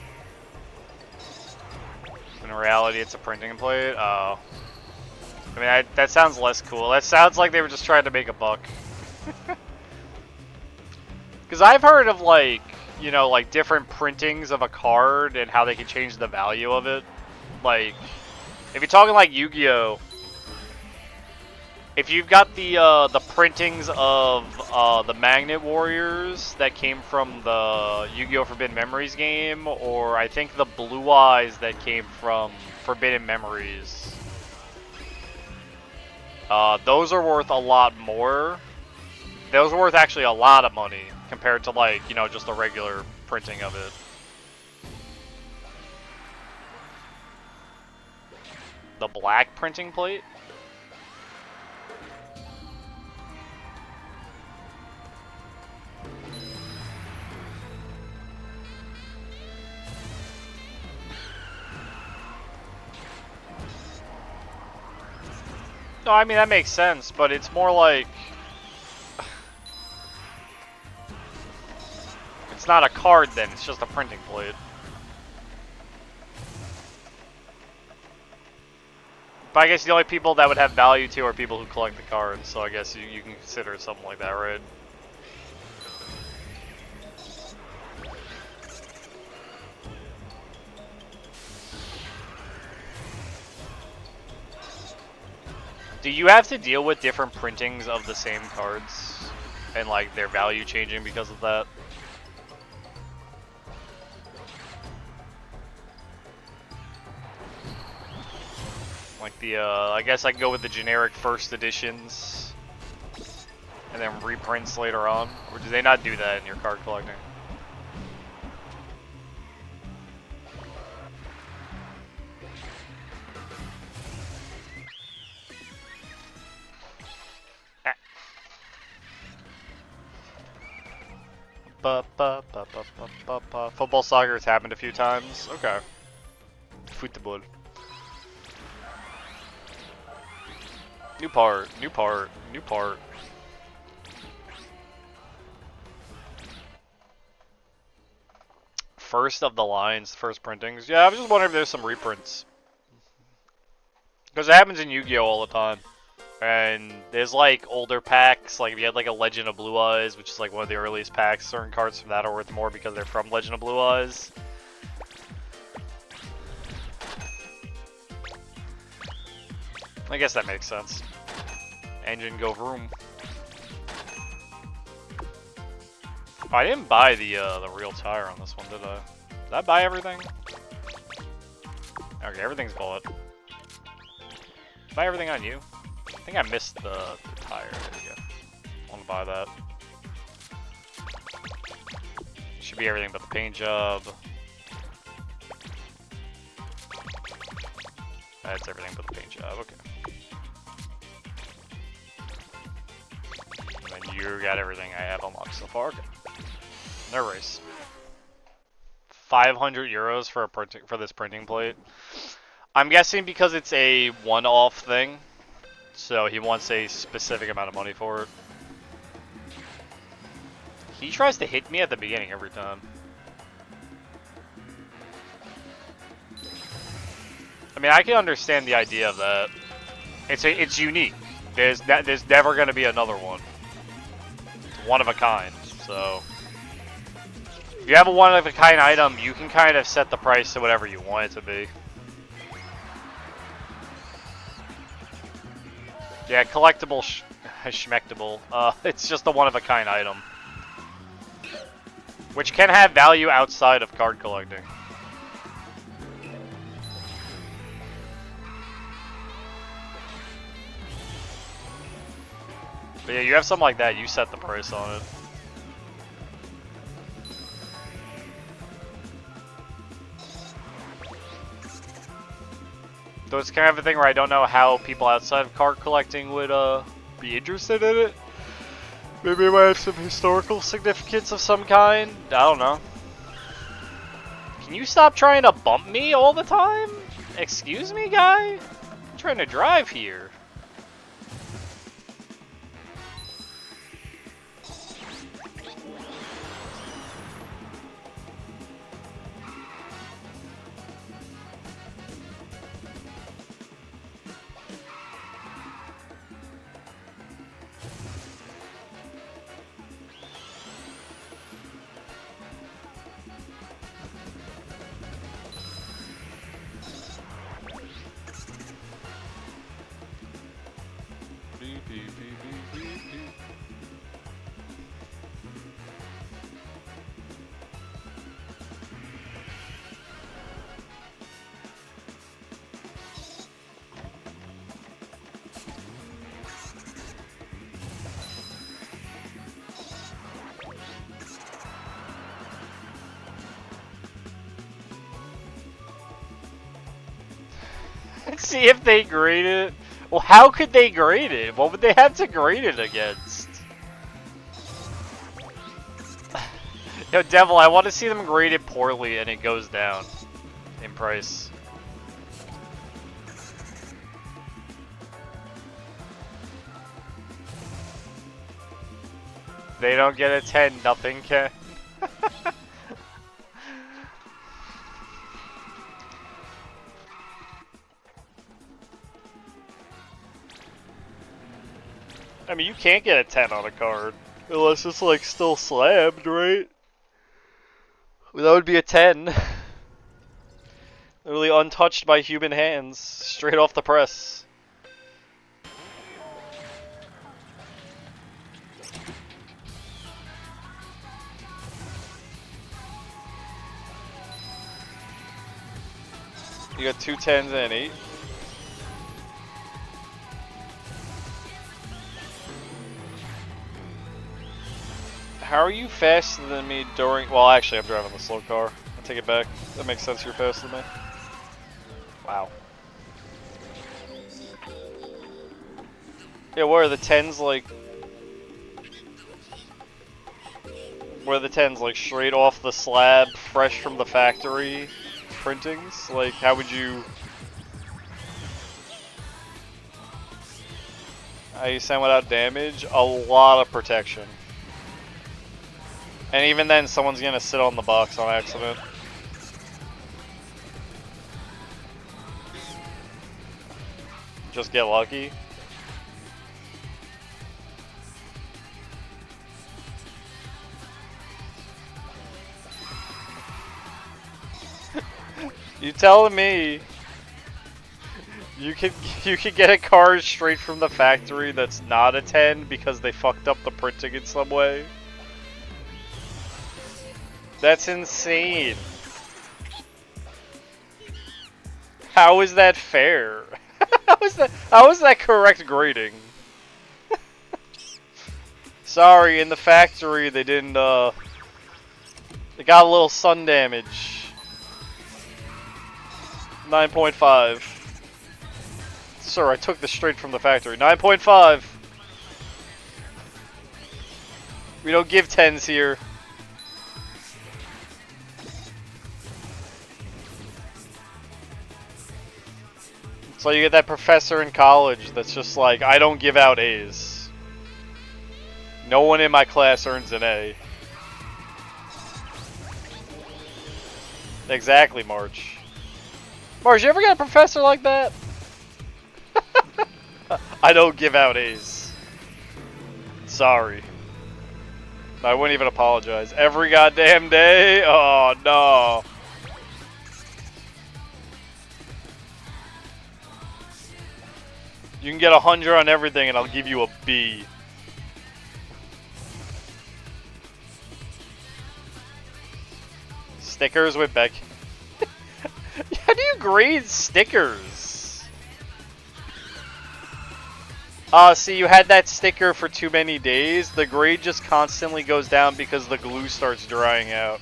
reality it's a printing plate? Oh. I mean, that sounds less cool. That sounds like they were just trying to make a buck. Because I've heard of like, you know, like different printings of a card and how they can change the value of it. Like, if you're talking like Yu-Gi-Oh, if you've got the printings of the Magnet Warriors that came from the Yu-Gi-Oh! Forbidden Memories game, or I think the Blue Eyes that came from Forbidden Memories, those are worth a lot more. Those are worth actually a lot of money compared to, like, you know, just a regular printing of it. The black printing plate? No, I mean, that makes sense, but it's more like... It's not a card then, it's just a printing plate. But I guess the only people that would have value to are people who collect the cards, so I guess you can consider it something like that, right? Do you have to deal with different printings of the same cards? And like their value changing because of that? Like the, I guess I can go with the generic first editions and then reprints later on? Or do they not do that in your card collecting? Football, soccer, it's happened a few times. Okay. Football. New part, new part, new part. First of the lines, first printings. Yeah, I was just wondering if there's some reprints. Because it happens in Yu-Gi-Oh! All the time. And there's like older packs, like if you had like a Legend of Blue Eyes, which is like one of the earliest packs, certain cards from that are worth more because they're from Legend of Blue Eyes. I guess that makes sense. Engine go vroom. Oh, I didn't buy the real tire on this one, did I? Did I buy everything? Okay, everything's bought. Buy everything on you? I think I missed the tire. There we go. I want to buy that. Should be everything but the paint job. That's everything but the paint job. Okay. And then you got everything I have unlocked so far. Okay. No race. 500 euros for this printing plate. I'm guessing because it's a one-off thing, so he wants a specific amount of money for it. He tries to hit me at the beginning every time. I mean, I can understand the idea of that. It's unique. There's never going to be another one. It's one of a kind. So if you have a one of a kind item, you can kind of set the price to whatever you want it to be. Yeah, collectible, schmectable. It's just a one of a kind item, which can have value outside of card collecting. But yeah, you have something like that, you set the price on it. So it's kind of a thing where I don't know how people outside of card collecting would be interested in it. Maybe it might have some historical significance of some kind. I don't know. Can you stop trying to bump me all the time? Excuse me, guy? I'm trying to drive here. See if they grade it. Well, how could they grade it? What would they have to grade it against? Yo, Devil, I want to see them grade it poorly and it goes down in price. They don't get a 10, nothing can. I mean, you can't get a 10 on a card. Unless it's, like, still slabbed, right? That would be a 10. Literally untouched by human hands. Straight off the press. You got 2 10s and an 8. How are you faster than me during... Well, actually, I'm driving the slow car. I take it back. That makes sense, you're faster than me. Wow. Yeah, where are the 10s, like... Where are the 10s, like, straight off the slab, fresh from the factory printings? Like, how would you... How you send without damage? A lot of protection. And even then, someone's gonna sit on the box on accident. Just get lucky. You telling me you could get a card straight from the factory that's not a 10 because they fucked up the printing in some way? That's insane. How is that fair? How is that correct grading? Sorry, in the factory they didn't they got a little sun damage. 9.5. Sir, I took this straight from the factory. 9.5. We don't give 10s here. So you get that professor in college that's just like, I don't give out A's. No one in my class earns an A. Exactly, March. March, you ever got a professor like that? I don't give out A's. Sorry. I wouldn't even apologize. Every goddamn day? Oh, no. You can get 100 on everything and I'll give you a B. Stickers with Beck. How do you grade stickers? See, you had that sticker for too many days. The grade just constantly goes down because the glue starts drying out.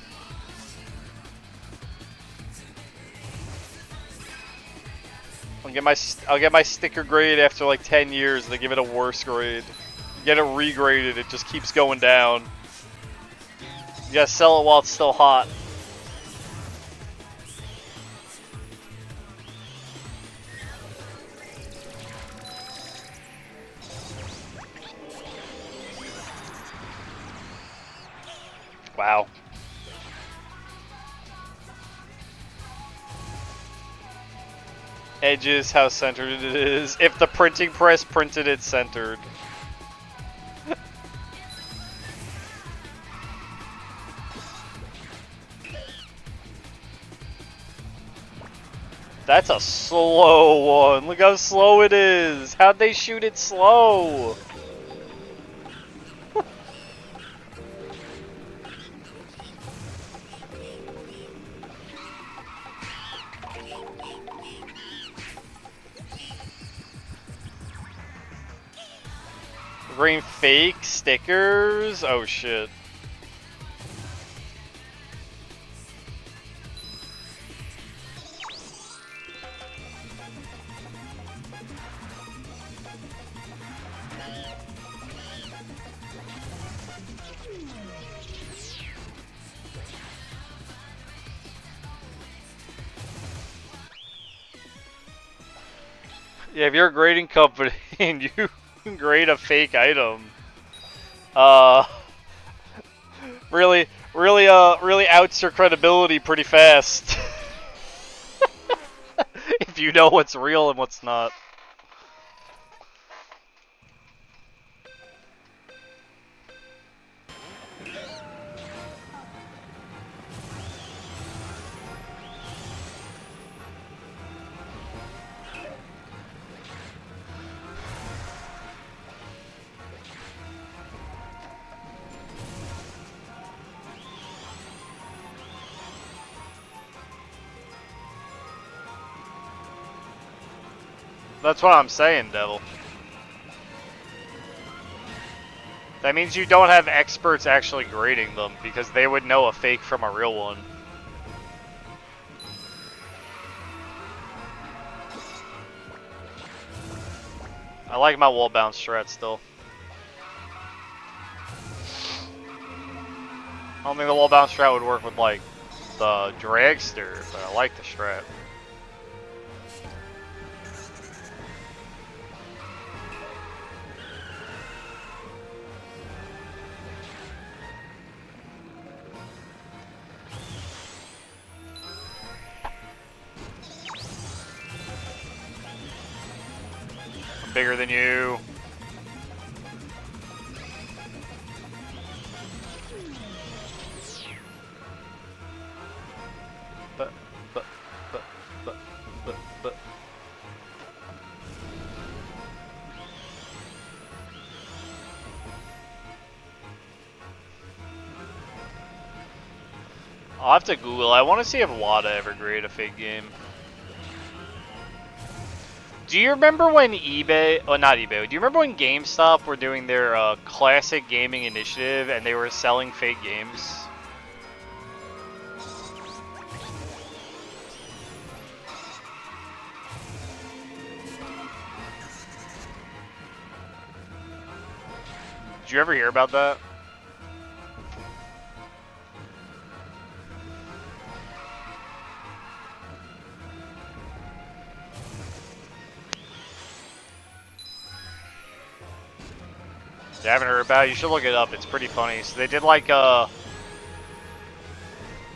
I'll get my sticker grade after like 10 years. They give it a worse grade. You get it regraded, it just keeps going down. You gotta sell it while it's still hot. Wow. Edges, how centered it is. If the printing press printed it centered. That's a slow one. Look how slow it is. How'd they shoot it slow? Green fake stickers? Oh shit. Yeah, if you're a grading company and you grade a fake item, uh, really outs your credibility pretty fast. If you know what's real and what's not. That's what I'm saying, Devil. That means you don't have experts actually grading them, because they would know a fake from a real one. I like my wall bounce strat still. I don't think the wall bounce strat would work with like the dragster, but I like the strat. I'm bigger than you. But. I'll have to Google. I want to see if WADA ever graded a fake game. Do you remember when eBay, oh not eBay, do you remember when GameStop were doing their classic gaming initiative and they were selling fake games? Did you ever hear about that? You haven't heard about it? You should look it up. It's pretty funny. So they did like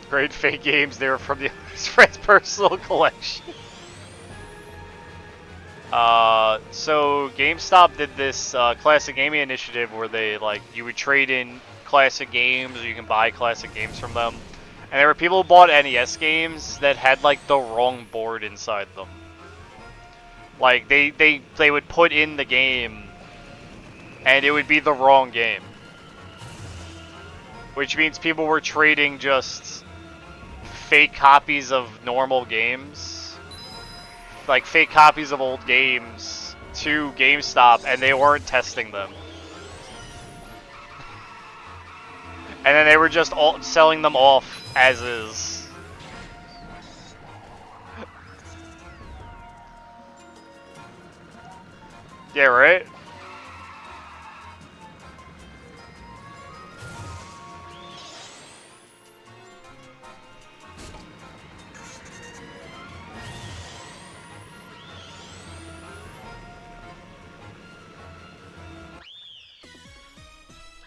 great fake games. They were from the his friend's personal collection. So GameStop did this classic gaming initiative where they like you would trade in classic games, or you can buy classic games from them. And there were people who bought NES games that had like the wrong board inside them. Like they would put in the game and it would be the wrong game. Which means people were trading just fake copies of normal games. Like fake copies of old games to GameStop, and they weren't testing them. And then they were just all selling them off as is. Yeah, right?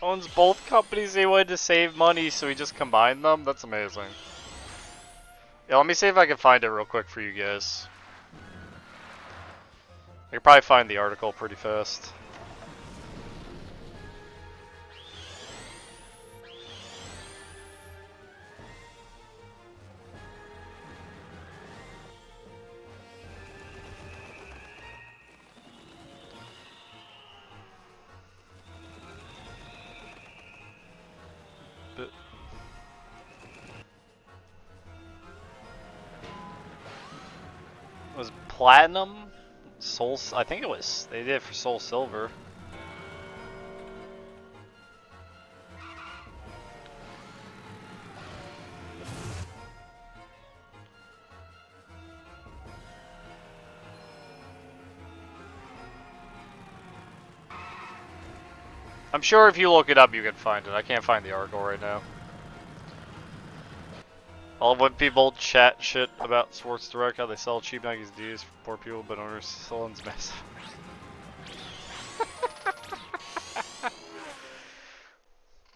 Owns both companies. They wanted to save money, so he just combined them. That's amazing. Yeah, let me see if I can find it real quick for you guys. I can probably find the article pretty fast. Was Platinum? Soul, I think it was. They did it for Soul Silver. I'm sure if you look it up, you can find it. I can't find the article right now. All of when people chat shit about Sports Direct, how they sell cheap Nikes D's for poor people, but owners sell them massive.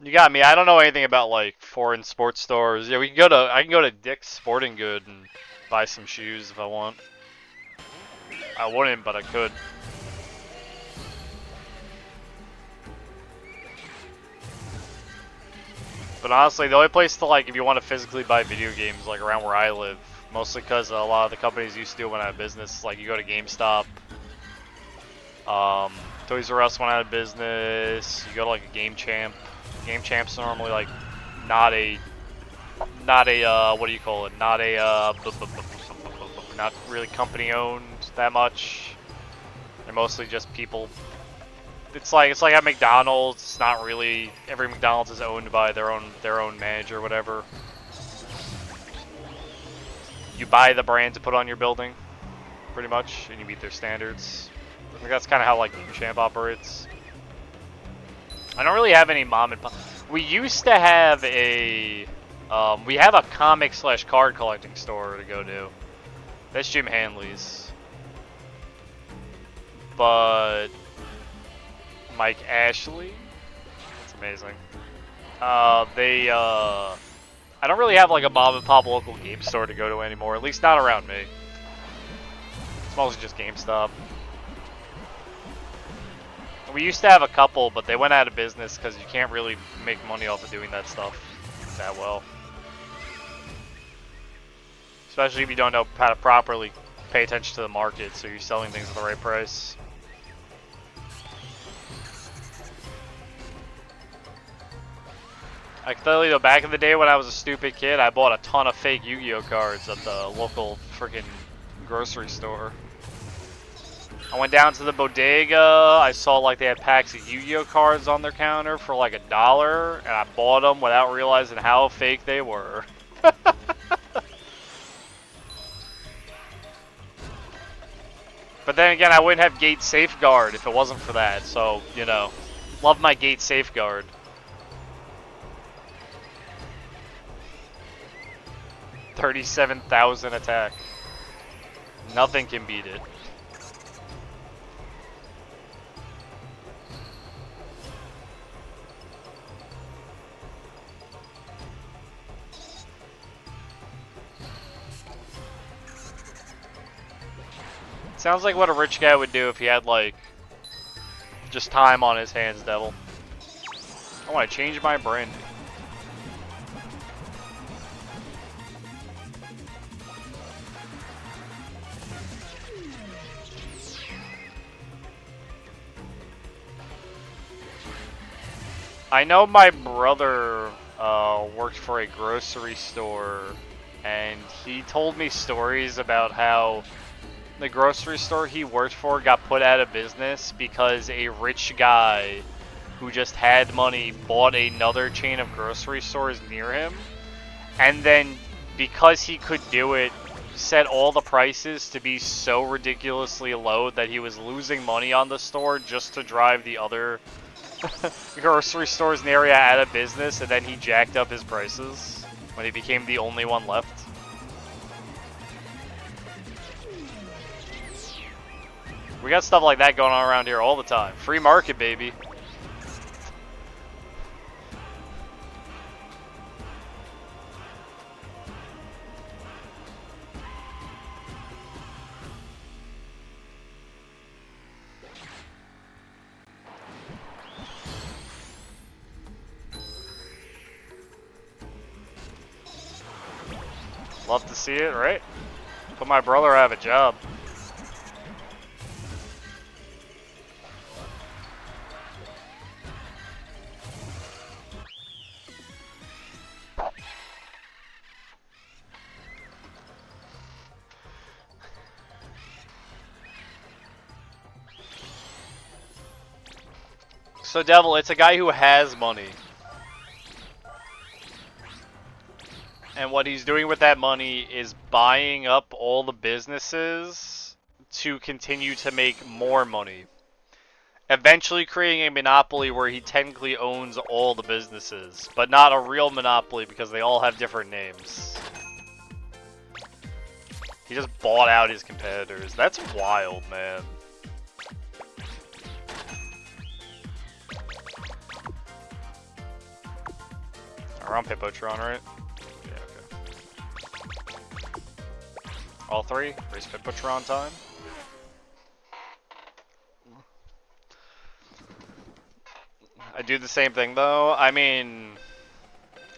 You got me. I don't know anything about like foreign sports stores. Yeah, I can go to Dick's Sporting Good and buy some shoes if I want. I wouldn't, but I could. But honestly, the only place to like, if you want to physically buy video games, like around where I live, mostly because a lot of the companies used to do when out of business, like you go to GameStop, Toys R Us went out of business. You go to like a Game Champ. Game Champ's normally like not a what do you call it? Not a not really company owned that much. They're mostly just people. It's like at McDonald's. It's not really every McDonald's is owned by their own manager or whatever. You buy the brand to put on your building, pretty much, and you meet their standards. I think that's kind of how like Game Champ operates. I don't really have any mom and pop. We used to have a we have a comic / card collecting store to go to. That's Jim Hanley's. But Mike Ashley, that's amazing. I don't really have like a mom and pop local game store to go to anymore. At least not around me. It's mostly just GameStop. We used to have a couple, but they went out of business because you can't really make money off of doing that stuff that well. Especially if you don't know how to properly pay attention to the market, so you're selling things at the right price. I can tell you though, back in the day when I was a stupid kid, I bought a ton of fake Yu-Gi-Oh cards at the local freaking grocery store. I went down to the bodega, I saw like they had packs of Yu-Gi-Oh cards on their counter for like $1, and I bought them without realizing how fake they were. But then again, I wouldn't have Gate Safeguard if it wasn't for that, so, you know, love my Gate Safeguard. $37,000 attack. Nothing can beat it. Sounds like what a rich guy would do if he had, like, just time on his hands, Devil. I want to change my branding. I know my brother worked for a grocery store, and he told me stories about how the grocery store he worked for got put out of business because a rich guy who just had money bought another chain of grocery stores near him, and then because he could do it, set all the prices to be so ridiculously low that he was losing money on the store just to drive the other grocery stores in the area out of business, and then he jacked up his prices when he became the only one left. We got stuff like that going on around here all the time. Free market, baby. Love to see it, right? Put my brother out of a job. So Devil, it's a guy who has money. And what he's doing with that money is buying up all the businesses to continue to make more money. Eventually creating a monopoly where he technically owns all the businesses, but not a real monopoly because they all have different names. He just bought out his competitors. That's wild, man. We're on Pippotron, right? Yeah, okay. All three? Race Pippotron time? I do the same thing though. I mean,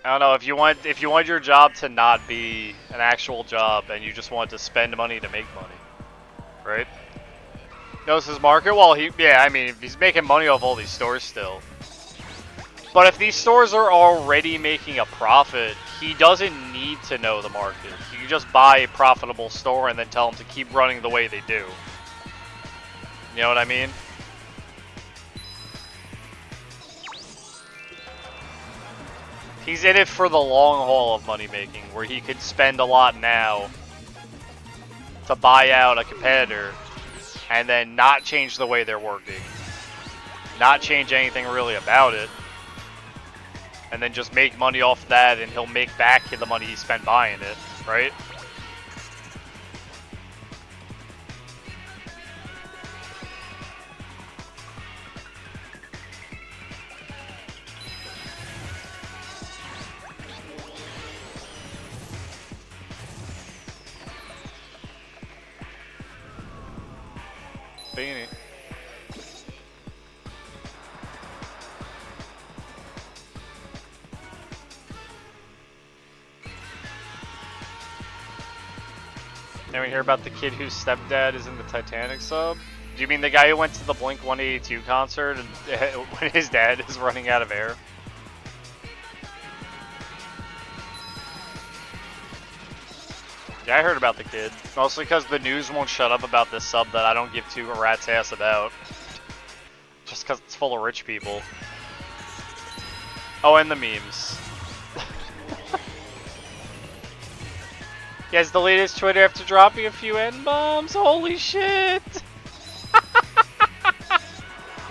I don't know, if you want your job to not be an actual job and you just want to spend money to make money, right? Knows his market? Well, yeah, I mean, he's making money off all these stores still. But if these stores are already making a profit, he doesn't need to know the market. He can just buy a profitable store and then tell them to keep running the way they do. You know what I mean? He's in it for the long haul of money making, where he could spend a lot now to buy out a competitor and then not change the way they're working. Not change anything really about it. And then just make money off that, and he'll make back the money he spent buying it, right? Beanie. Now we hear about the kid whose stepdad is in the Titanic sub? Do you mean the guy who went to the Blink-182 concert and when his dad is running out of air? Yeah, I heard about the kid. Mostly because the news won't shut up about this sub that I don't give two rats ass about. Just because it's full of rich people. Oh, and the memes. He has deleted his Twitter after dropping a few N-bombs. Holy shit!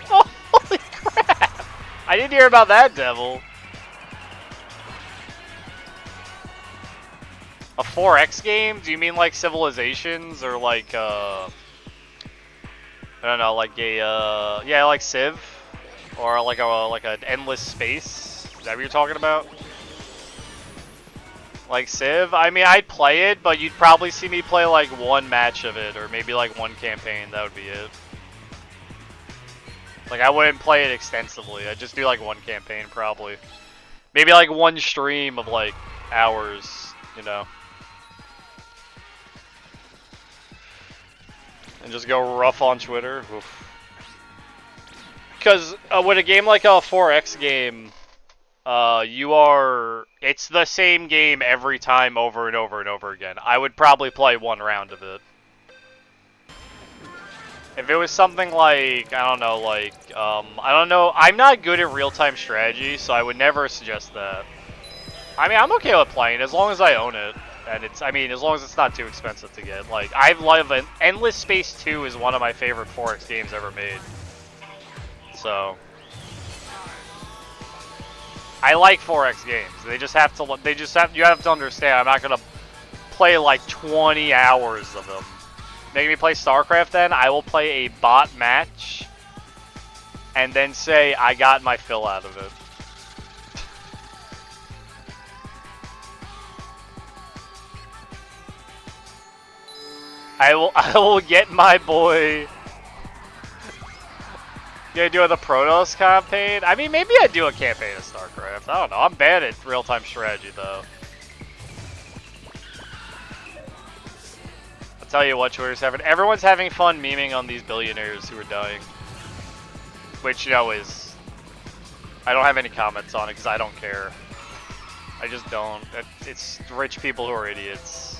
Holy crap! I didn't hear about that, devil. A 4X game? Do you mean like Civilizations or like I don't know, like a yeah, like Civ, or like an endless space? Is that what you're talking about? Like Civ? I mean, I'd play it, but you'd probably see me play like one match of it, or maybe like one campaign. That would be it. Like, I wouldn't play it extensively. I'd just do like one campaign, probably. Maybe like one stream of like hours, you know. And just go rough on Twitter. Oof. Because with a game like a 4X game, it's the same game every time over and over and over again. I would probably play one round of it. If it was something like, I don't know, I'm not good at real-time strategy, so I would never suggest that. I mean, I'm okay with playing as long as I own it. And as long as it's not too expensive to get. Like, I love it. Endless Space 2 is one of my favorite 4X games ever made. So, I like 4X games. You have to understand, I'm not gonna play like 20 hours of them. Make me play StarCraft then, I will play a bot match, and then say I got my fill out of it. I will get my boy. Gonna do the Protoss campaign? I mean, maybe I'd do a campaign of StarCraft. I don't know. I'm bad at real-time strategy, though. I'll tell you what, Twitter's having. Everyone's having fun memeing on these billionaires who are dying. Which, you know, is... I don't have any comments on it because I don't care. I just don't. It's rich people who are idiots.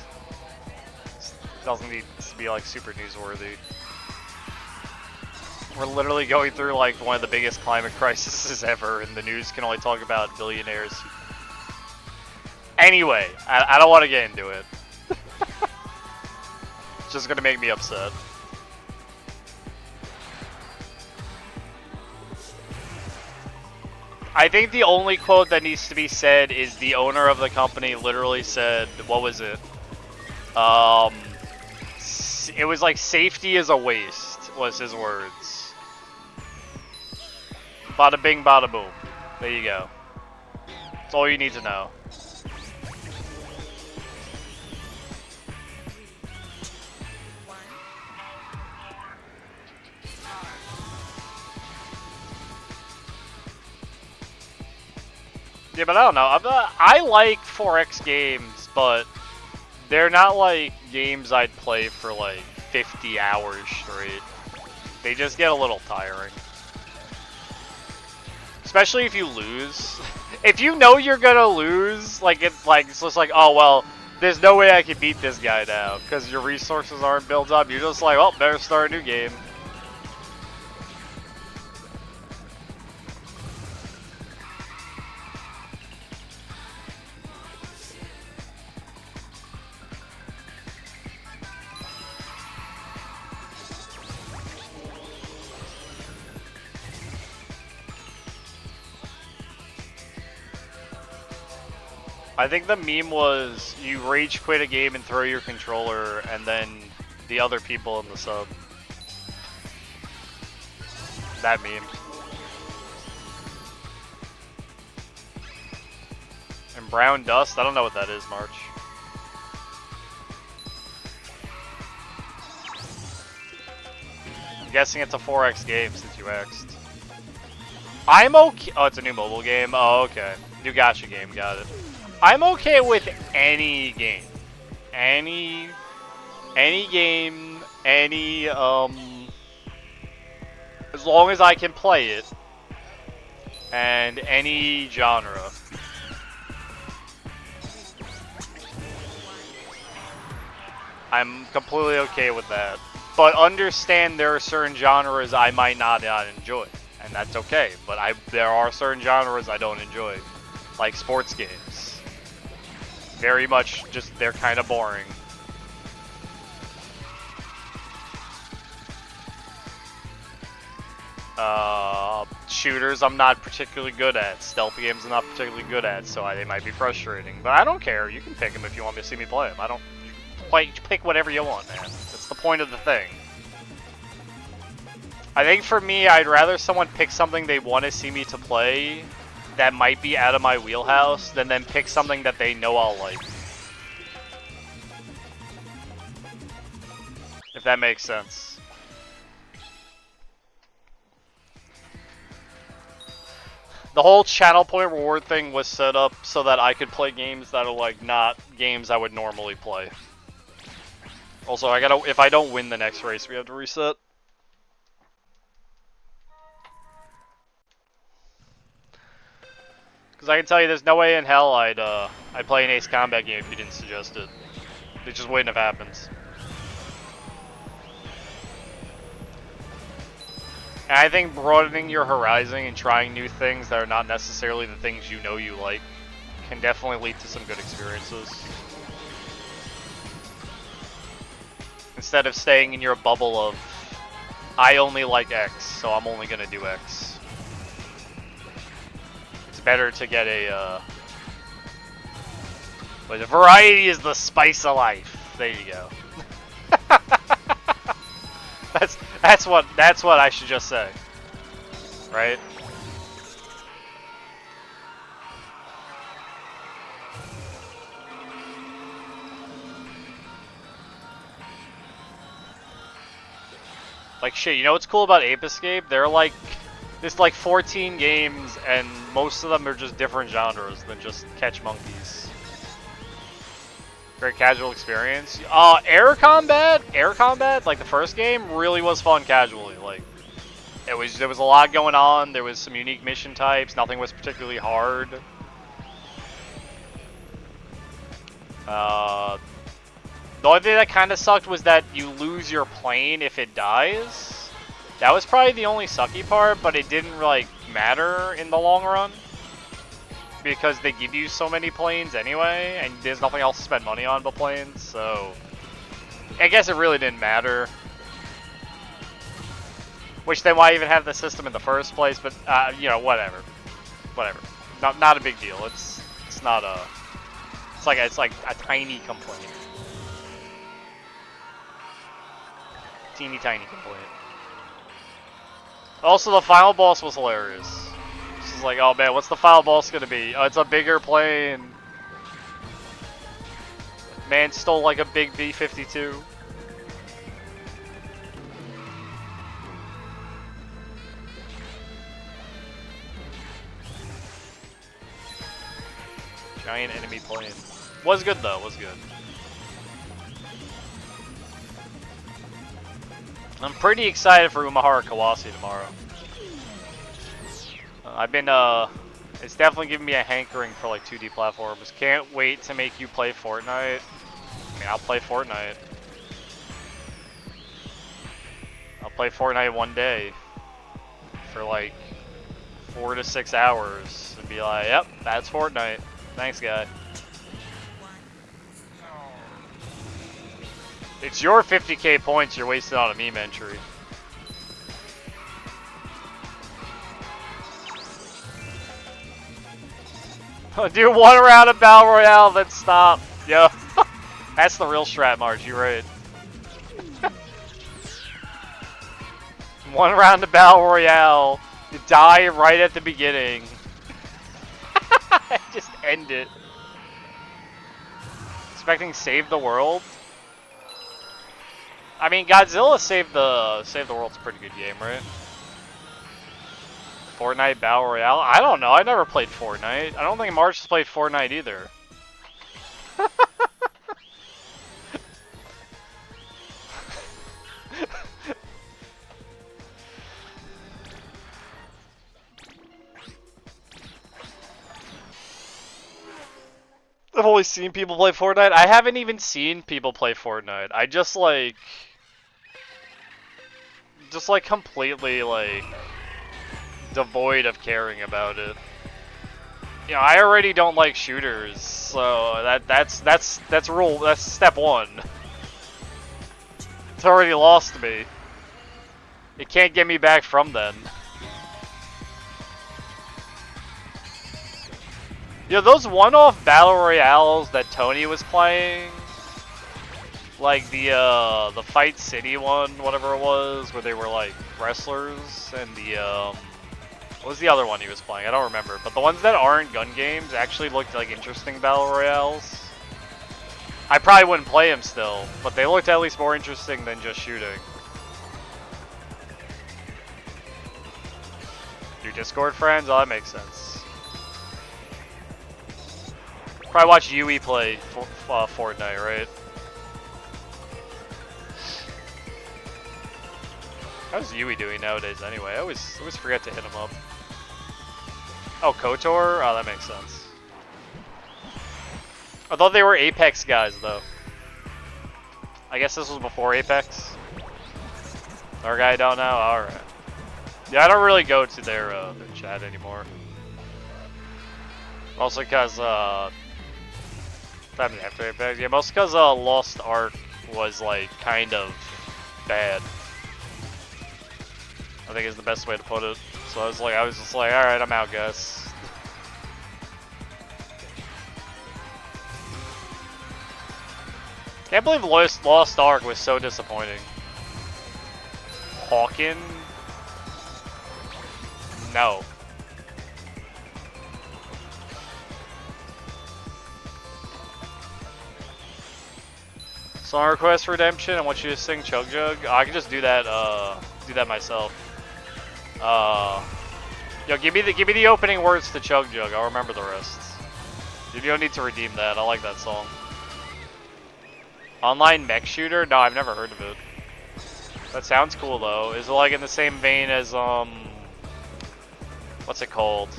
It doesn't need to be, like, super newsworthy. We're literally going through like one of the biggest climate crises ever, and the news can only talk about billionaires. Anyway, I don't want to get into it. It's just gonna make me upset. I think the only quote that needs to be said is the owner of the company literally said, what was it? It was like safety is a waste, was his words. Bada bing, bada boom. There you go. That's all you need to know. Yeah, but I don't know. I like 4X games, but they're not like games I'd play for like 50 hours straight. They just get a little tiring. Especially if you lose. If you know you're gonna lose, it's just like, oh well, there's no way I can beat this guy now because your resources aren't built up. You're just like, oh, better start a new game. I think the meme was you rage quit a game and throw your controller and then the other people in the sub. That meme. And brown dust? I don't know what that is, March. I'm guessing it's a 4X game since you X'd. I'm okay. Oh, it's a new mobile game? Oh, okay. New gacha game, got it. I'm okay with any game. Any game, as long as I can play it. And any genre. I'm completely okay with that. But understand there are certain genres I might not enjoy. And that's okay. But there are certain genres I don't enjoy. Like sports games. Very much just, they're kind of boring. Shooters I'm not particularly good at. Stealth games I'm not particularly good at, so they might be frustrating. But I don't care. You can pick them if you want me to see me play them. I don't... Pick whatever you want, man. That's the point of the thing. I think for me, I'd rather someone pick something they want to see me to play that might be out of my wheelhouse than then pick something that they know I'll like. If that makes sense. The whole channel point reward thing was set up so that I could play games that are like not games I would normally play. Also, if I don't win the next race, we have to reset. Because I can tell you there's no way in hell I'd play an Ace Combat game if you didn't suggest it. It just wouldn't have happened. And I think broadening your horizon and trying new things that are not necessarily the things you know you like can definitely lead to some good experiences. Instead of staying in your bubble of, I only like X, so I'm only gonna do X. It's better to get a, but the variety is the spice of life. There you go. That's what I should just say, right? Like shit, you know what's cool about Ape Escape? They're like, there's like 14 games and most of them are just different genres than just catch monkeys. Great casual experience. Air Combat, like the first game, really was fun casually. Like, there was a lot going on. There was some unique mission types. Nothing was particularly hard. The only thing that kind of sucked was that you lose your plane if it dies. That was probably the only sucky part, but it didn't like matter in the long run. Because they give you so many planes anyway, and there's nothing else to spend money on but planes, so... I guess it really didn't matter. Which then why even have the system in the first place, but, you know, whatever. whatever. Not a big deal. It's not a. It's like a tiny complaint. Teeny tiny complaint. Also, the final boss was hilarious. This is like, oh man, what's the final boss gonna be? Oh, it's a bigger plane. Man stole like a big B-52. Giant enemy plane. Was good though, was good. I'm pretty excited for Umahara Kawase tomorrow. I've been, it's definitely giving me a hankering for like 2D platforms. Can't wait to make you play Fortnite. I mean, I'll play Fortnite. I'll play Fortnite one day for like 4 to 6 hours and be like, yep, that's Fortnite. Thanks, guy. It's your 50k points you're wasting on a meme entry. Do one round of Battle Royale, then stop. Yo. That's the real strat, Marge, you're right. One round of Battle Royale, you die right at the beginning. Just end it. Expecting Save the World? I mean, Godzilla Save the World's a pretty good game, right? Fortnite Battle Royale? I don't know. I never played Fortnite. I don't think March has played Fortnite either. I've only seen people play Fortnite. I haven't even seen people play Fortnite. I just like completely like devoid of caring about it. You know, I already don't like shooters, so that's step one. It's already lost me. It can't get me back from then. You know, those one-off battle royales that Tony was playing, like the Fight City one, whatever it was, where they were like wrestlers, and the what was the other one he was playing? I don't remember. But the ones that aren't gun games actually looked like interesting battle royales. I probably wouldn't play them still, but they looked at least more interesting than just shooting. Your Discord friends? Oh, that makes sense. Probably watch Yui play Fortnite, right? How's Yui doing nowadays anyway? I always forget to hit him up. Oh, KOTOR? Oh, that makes sense. I thought they were Apex guys, though. I guess this was before Apex. Our guy don't know? Alright. Yeah, I don't really go to their chat anymore. Mostly because, after Apex. Yeah, mostly because Lost Ark was, like, kind of bad. I think is the best way to put it. So I was just like, alright, I'm out, guys. Can't believe Lost Ark was so disappointing. Hawken? No. Song request redemption. I want you to sing Chug Jug. Oh, I can just do that myself. Yo, give me the opening words to Chug Jug. I'll remember the rest. You don't need to redeem that. I like that song. Online mech shooter? No, I've never heard of it. That sounds cool though. Is it like in the same vein as what's it called?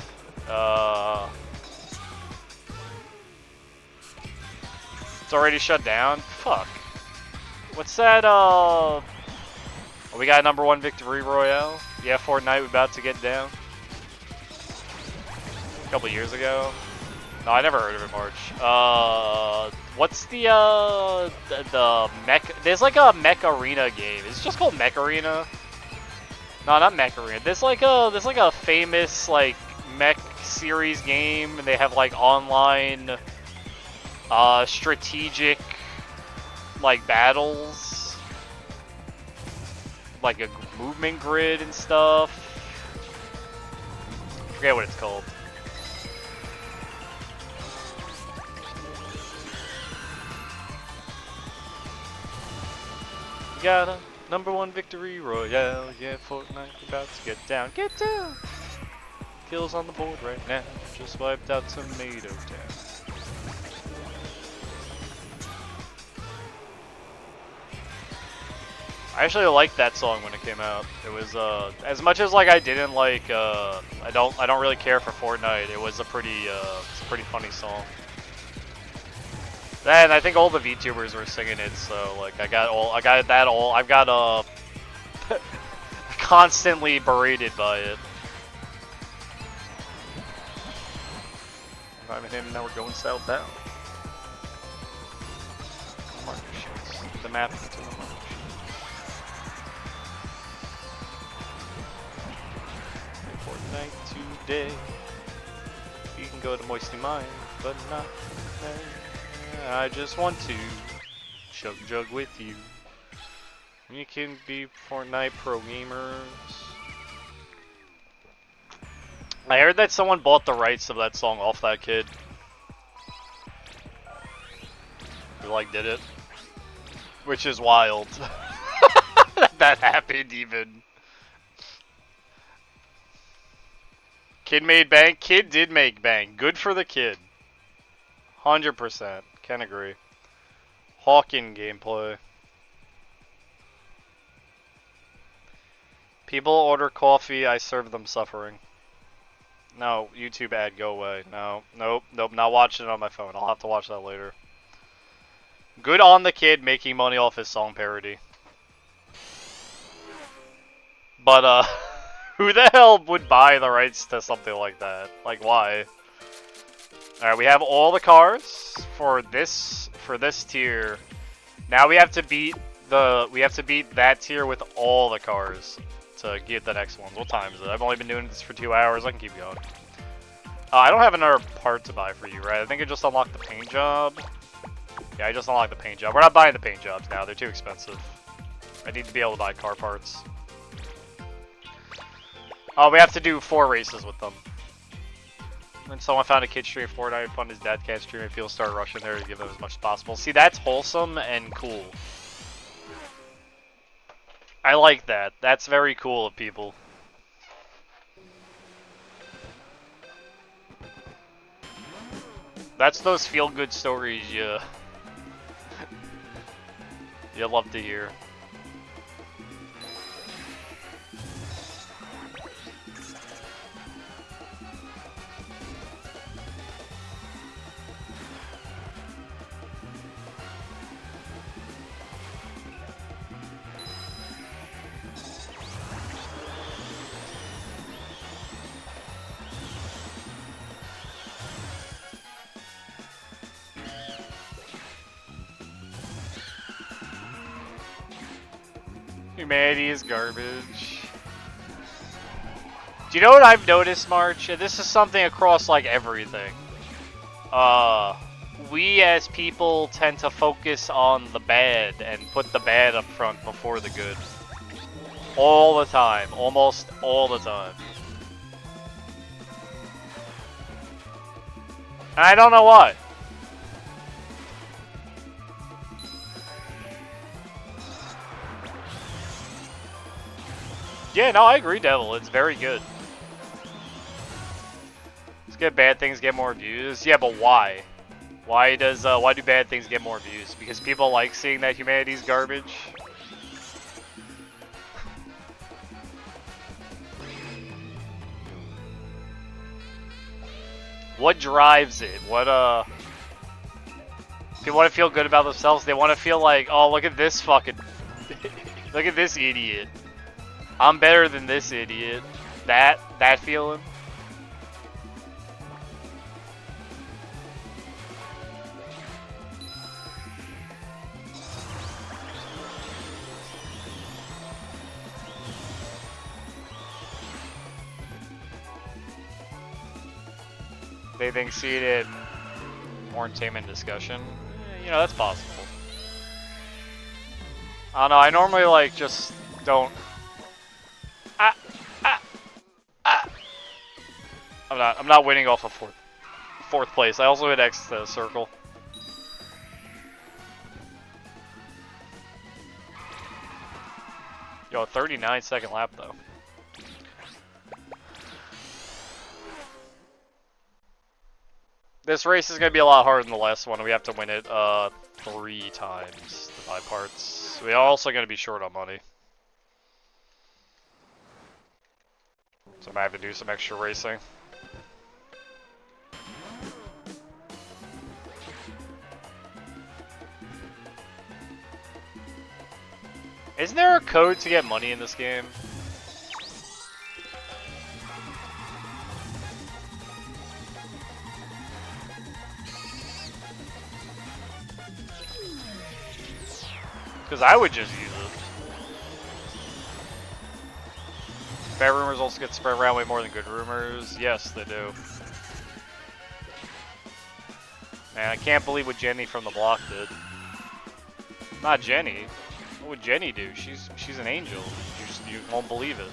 It's already shut down? Fuck. What's that, oh, we got a #1 victory royale? Yeah, Fortnite, we about to get down. A couple years ago. No, I never heard of it, March. What's the mech? There's like a mech arena game. Is it just called Mech Arena? No, not Mech Arena. There's like a famous like mech series game, and they have like online strategic like battles, like a movement grid and stuff. I forget what it's called. Got a #1 victory royale, yeah, Fortnite about to get down, get down! Kills on the board right now, just wiped out Tomato Town. I actually liked that song when it came out. It was, as much as like I didn't like, I don't really care for Fortnite, it was a pretty funny song. And I think all the VTubers were singing it, so like I've got constantly berated by it. I'm him, now we're going southbound. Marker sheets. The map to the marker sheet. Fortnite today. You can go to Moisty Mine, but not there. I just want to chug jug with you. You can be Fortnite pro gamers. I heard that someone bought the rights of that song off that kid. Who like did it. Which is wild. That happened even. Kid made bank? Kid did make bank. Good for the kid. 100%. Can agree. Hawking gameplay. People order coffee, I serve them suffering. No, YouTube ad, go away. No, nope, not watching it on my phone. I'll have to watch that later. Good on the kid making money off his song parody. But, who the hell would buy the rights to something like that? Like, why? Alright, we have all the cars for this tier. Now we have to beat that tier with all the cars to get the next ones. What time is it? I've only been doing this for 2 hours. I can keep going. I don't have another part to buy for you, right? I think I just unlocked the paint job. Yeah, I just unlocked the paint job. We're not buying the paint jobs now. They're too expensive. I need to be able to buy car parts. Oh, we have to do 4 races with them. When someone found a kid stream Fortnite fun, his dad can't stream it, people start rushing there to give them as much as possible. See, that's wholesome and cool. I like that. That's very cool of people. That's those feel-good stories you love to hear. Humanity is garbage. Do you know what I've noticed, March? And this is something across like everything. We as people tend to focus on the bad and put the bad up front before the good. All the time. Almost all the time. And I don't know why. Yeah, no, I agree, Devil. It's very good. Let's get bad things get more views. Yeah, but why? Why do bad things get more views? Because people like seeing that humanity's garbage? What drives it? What, people want to feel good about themselves. They want to feel like, oh, look at this fucking... look at this idiot. I'm better than this idiot. That feeling. they think seated more entertainment discussion. You know, that's possible. I don't know, I normally like just don't I'm not winning off of fourth place. I also hit X to the circle. Yo, 39-second lap though. This race is gonna be a lot harder than the last one. We have to win it 3 times to buy parts. We are also gonna be short on money. So I might have to do some extra racing. Isn't there a code to get money in this game? Because I would just use it. Bad rumors also get spread around way more than good rumors. Yes, they do. Man, I can't believe what Jenny from the block did. Not Jenny. What would Jenny do? She's an angel. You won't believe it.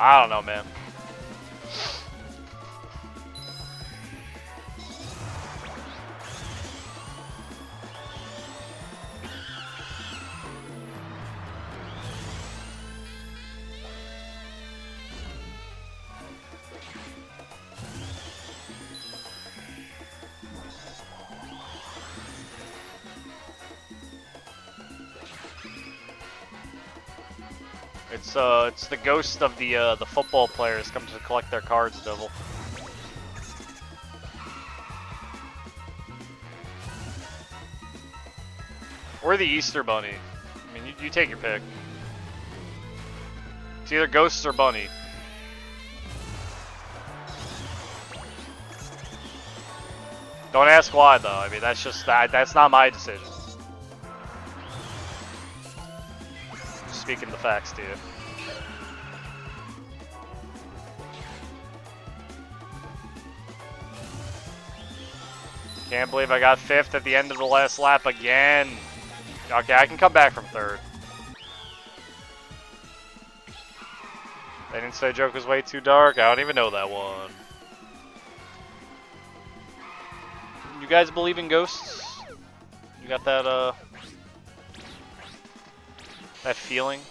I don't know, man. It's the ghost of the football players come to collect their cards, Devil. Or the Easter Bunny. I mean, you take your pick. It's either ghosts or bunny. Don't ask why though. I mean, that's just that's not my decision. Just speaking the facts to you. Can't believe I got 5th at the end of the last lap again. Okay, I can come back from 3rd. They didn't say joke was way too dark. I don't even know that one. You guys believe in ghosts? You got that that feeling?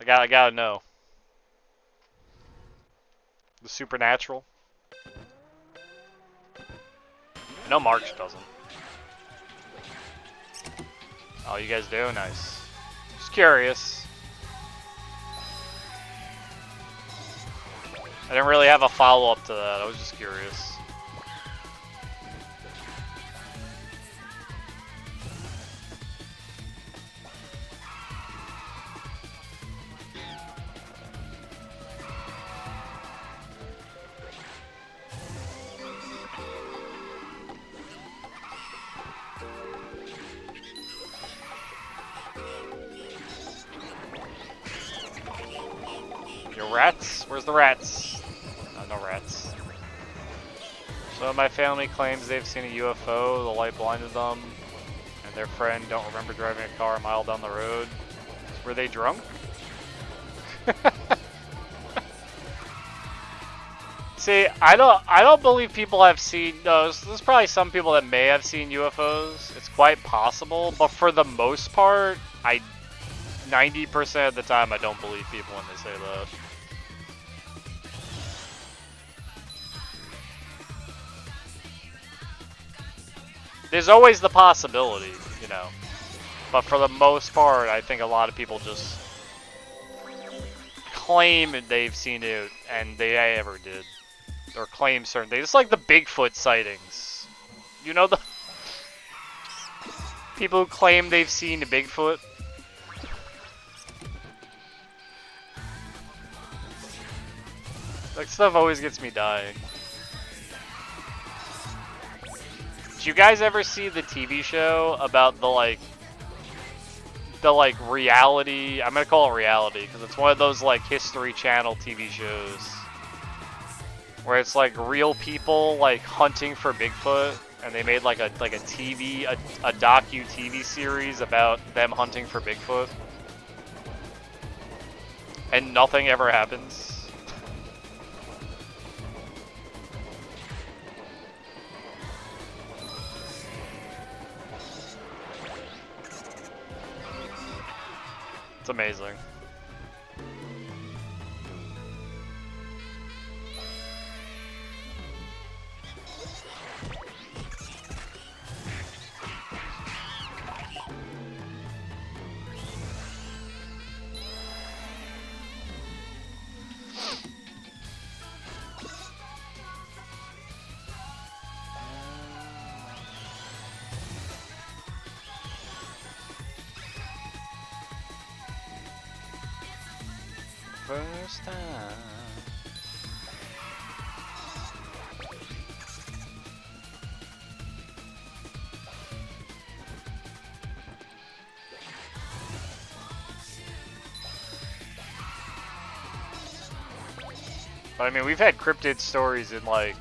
I gotta know. The supernatural. No, March doesn't. Oh, you guys do? Nice. Just curious. I didn't really have a follow-up to that. I was just curious. Rats? Where's the rats? No rats. So my family claims they've seen a UFO, the light blinded them, and their friend don't remember driving a car a mile down the road. Were they drunk? See, I don't believe people have seen, no, there's probably some people that may have seen UFOs. It's quite possible, but for the most part, 90% of the time I don't believe people when they say that. There's always the possibility, you know. But for the most part, I think a lot of people just claim they've seen it, and they ever did. Or claim certain things. It's like the Bigfoot sightings. You know the people who claim they've seen a Bigfoot? That stuff always gets me dying. Did you guys ever see the TV show about the reality, I'm gonna call it reality, because it's one of those like History Channel TV shows where it's like real people like hunting for Bigfoot, and they made like a docu TV series about them hunting for Bigfoot, and nothing ever happens. It's amazing. First time. But I mean, we've had cryptid stories in like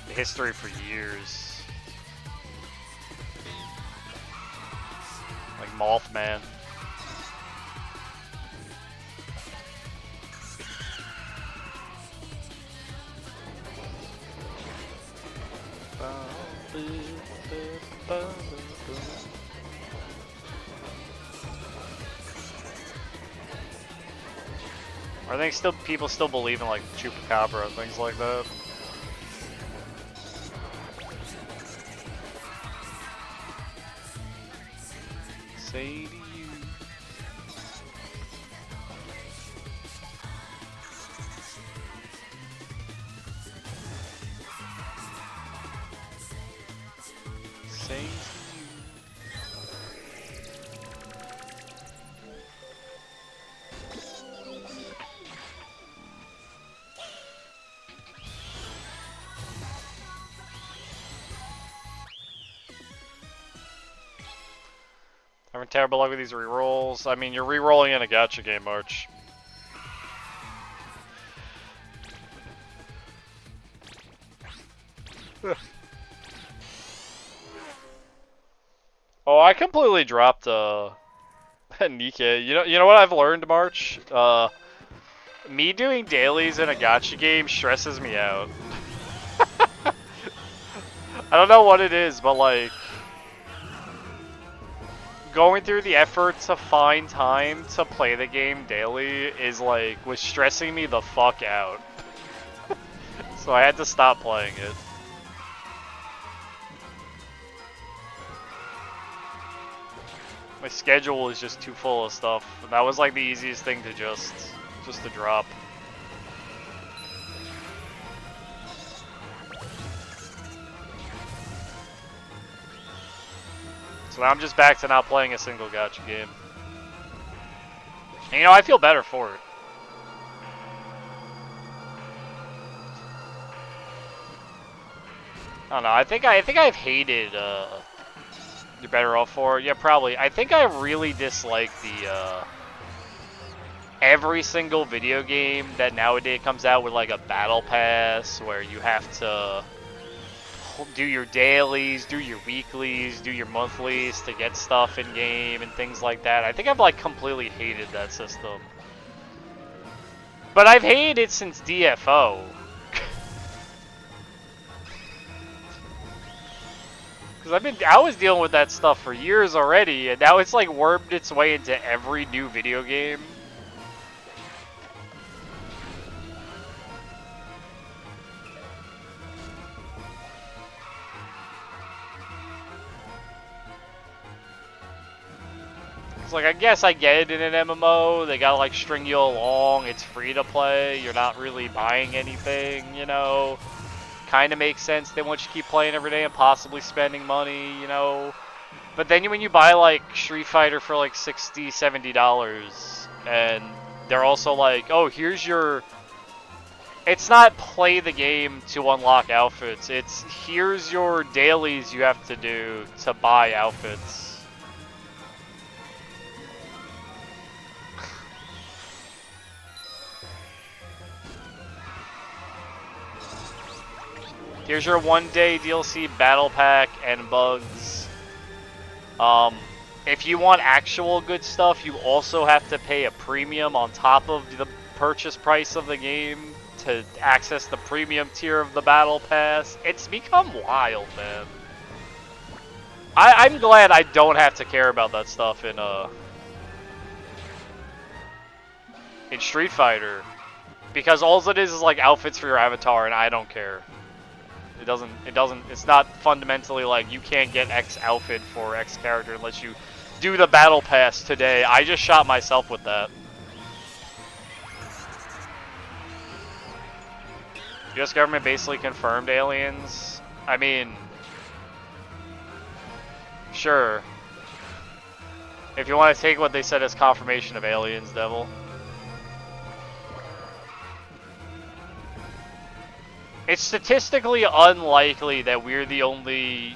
history for years. Like Mothman. I think people still believe in like chupacabra and things like that. Say to you. Say to you. Having terrible luck with these rerolls. I mean, you're rerolling in a gacha game, March. Oh, I completely dropped Nikkei. You know what I've learned, March? Me doing dailies in a gacha game stresses me out. I don't know what it is, but like going through the effort to find time to play the game daily was stressing me the fuck out. So I had to stop playing it. My schedule is just too full of stuff. And that was like the easiest thing to just to drop. So now I'm just back to not playing a single gacha game. And you know, I feel better for it. I don't know, I think I've hated You're Better Off for it. Yeah, probably. I think I really dislike the every single video game that nowadays comes out with like a battle pass where you have to do your dailies, do your weeklies, do your monthlies to get stuff in game and things like that. I think I've like completely hated that system. But I've hated it since DFO. Because I was dealing with that stuff for years already, and now it's like wormed its way into every new video game. It's like, I guess I get it in an MMO, they gotta like string you along, it's free to play, you're not really buying anything, you know. Kinda makes sense, they want you to keep playing every day and possibly spending money, you know. But then when you buy like Street Fighter for like $60, $70, and they're also like, oh, here's your It's not play the game to unlock outfits. It's here's your dailies you have to do to buy outfits. Here's your 1-day DLC battle pack and bugs. If you want actual good stuff, you also have to pay a premium on top of the purchase price of the game to access the premium tier of the battle pass. It's become wild, man. I'm glad I don't have to care about that stuff in Street Fighter, because all it is like outfits for your avatar, and I don't care. It's not fundamentally like you can't get X outfit for X character unless you do the battle pass today. I just shot myself with that. US government basically confirmed aliens. I mean, sure. If you want to take what they said as confirmation of aliens, Devil. It's statistically unlikely that we're the only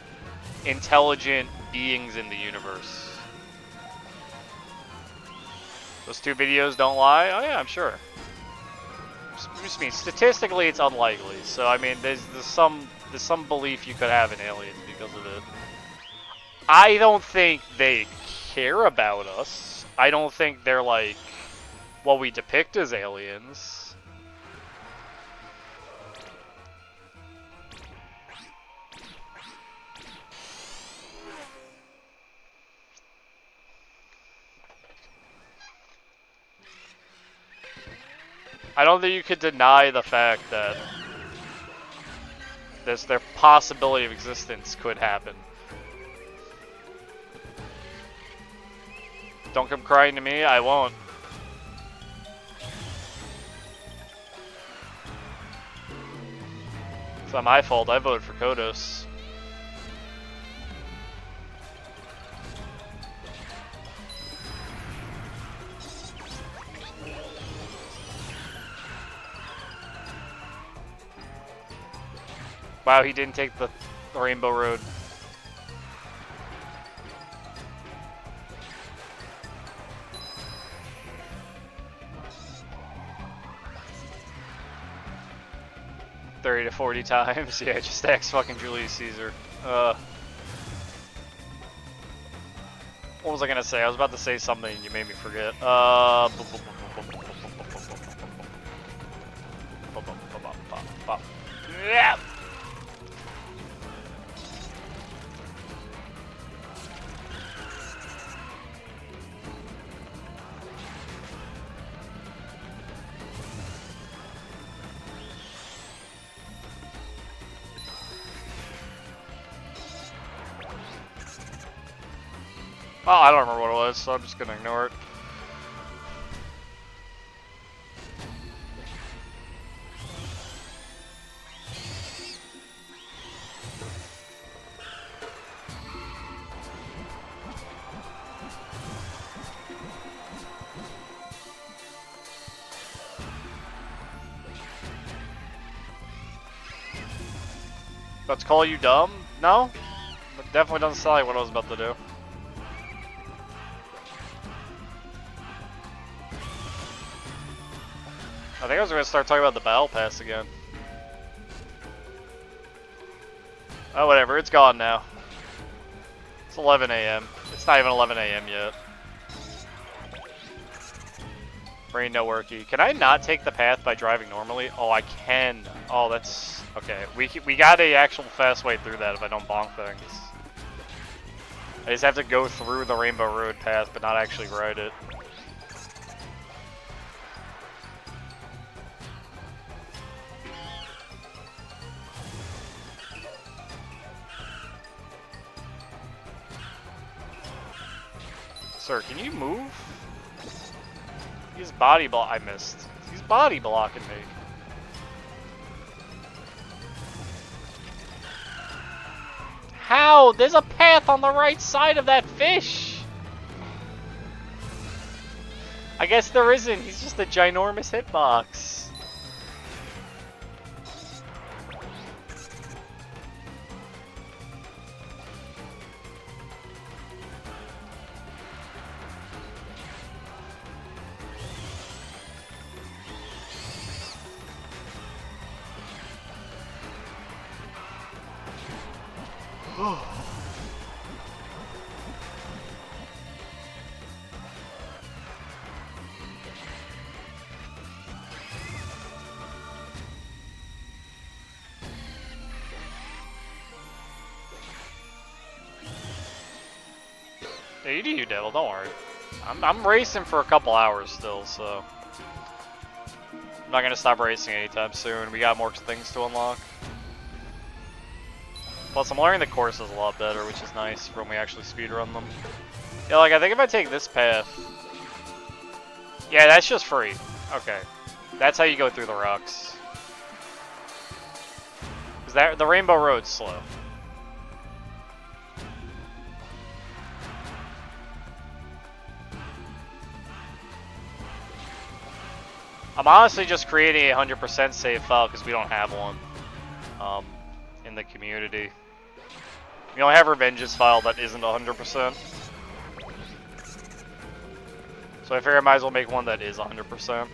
intelligent beings in the universe. Those 2 videos don't lie? Oh yeah, I'm sure. Just mean statistically it's unlikely. So I mean there's some belief you could have in aliens because of it. I don't think they care about us. I don't think they're like what we depict as aliens. I don't think you could deny the fact that their possibility of existence could happen. Don't come crying to me, I won't. It's not my fault, I voted for Kodos. Wow, he didn't take the Rainbow Road. $30 to 40 times. Yeah, just X fucking Julius Caesar. What was I gonna say? I was about to say something and you made me forget. Yeah. Oh, I don't remember what it was, so I'm just gonna ignore it. About to call you dumb? No? It definitely doesn't sound like what I was about to do. I think I was going to start talking about the Battle Pass again. Oh, whatever. It's gone now. It's 11 a.m. It's not even 11 a.m. yet. Brain no worky. Can I not take the path by driving normally? Oh, I can. Oh, that's... Okay. We got a actual fast way through that if I don't bonk things. I just have to go through the Rainbow Road path, but not actually ride it. Sir, can you move? He's body block. I missed. He's body blocking me. How? There's a path on the right side of that fish. I guess there isn't. He's just a ginormous hitbox. Yeah, you do you, Devil. Don't worry. I'm racing for a couple hours still, so I'm not gonna stop racing anytime soon. We got more things to unlock. Plus, I'm learning the courses a lot better, which is nice for when we actually speedrun them. Yeah, like I think if I take this path, yeah, that's just free. Okay, that's how you go through the rocks. Cause the Rainbow Road's slow. I'm honestly just creating a 100% save file because we don't have one in the community. We only have Revenge's file that isn't 100%. So I figure I might as well make one that is 100%.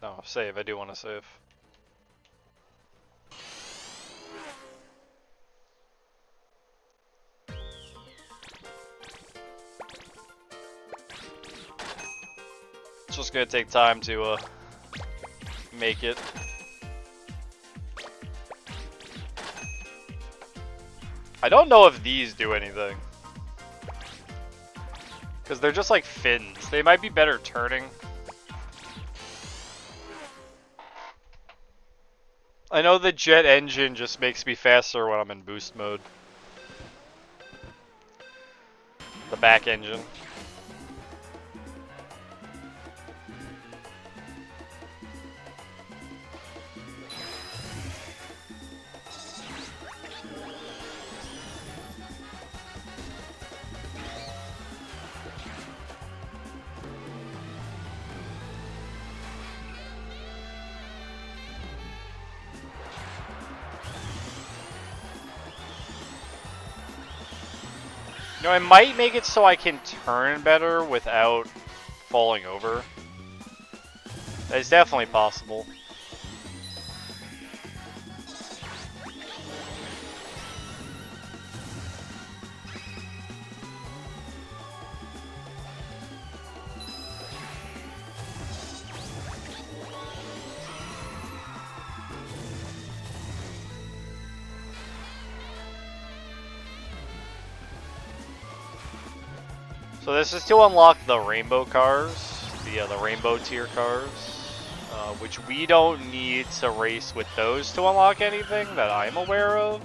No, save. I do want to save. It's just gonna take time to make it. I don't know if these do anything. Because they're just like fins. They might be better turning. I know the jet engine just makes me faster when I'm in boost mode. The back engine. You know, I might make it so I can turn better without falling over. That is definitely possible. So this is to unlock the rainbow cars, the rainbow tier cars, which we don't need to race with those to unlock anything that I'm aware of.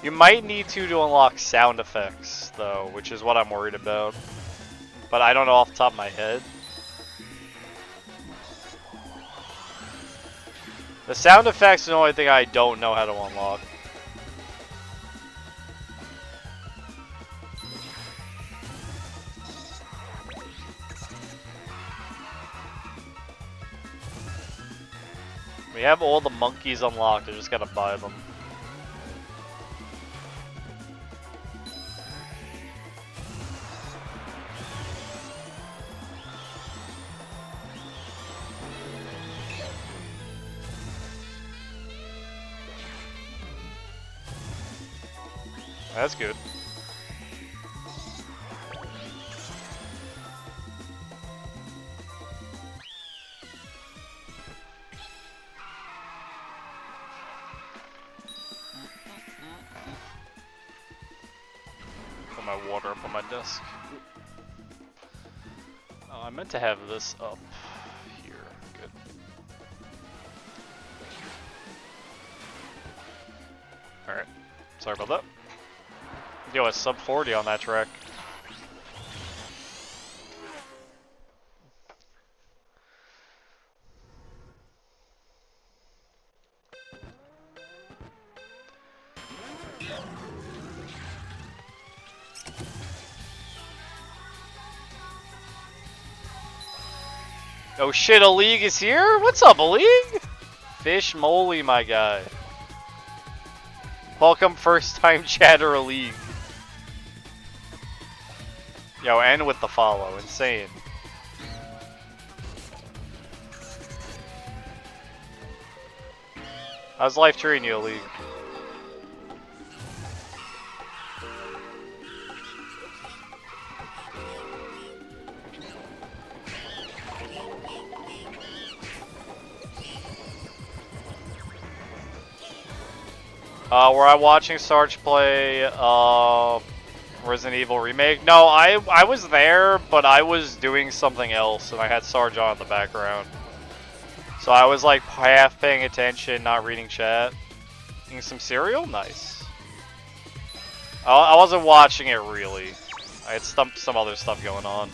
You might need to unlock sound effects though, which is what I'm worried about. But I don't know off the top of my head. The sound effects is the only thing I don't know how to unlock. We have all the monkeys unlocked, I just gotta buy them. That's good. my water up on my desk. Oh, I meant to have this up here. Good. Alright. Sorry about that. Yo, it's sub 40 on that track. Oh shit, a league is here? What's up, a league? Fish moly, my guy. Welcome first time chatter a league. Yo, and with the follow, insane. How's life treating you, a league? Were I watching Sarge play Resident Evil Remake? No, I was there, but I was doing something else, and I had Sarge on in the background. So I was like half paying attention, not reading chat. Eating some cereal? Nice. I wasn't watching it really. I had some other stuff going on.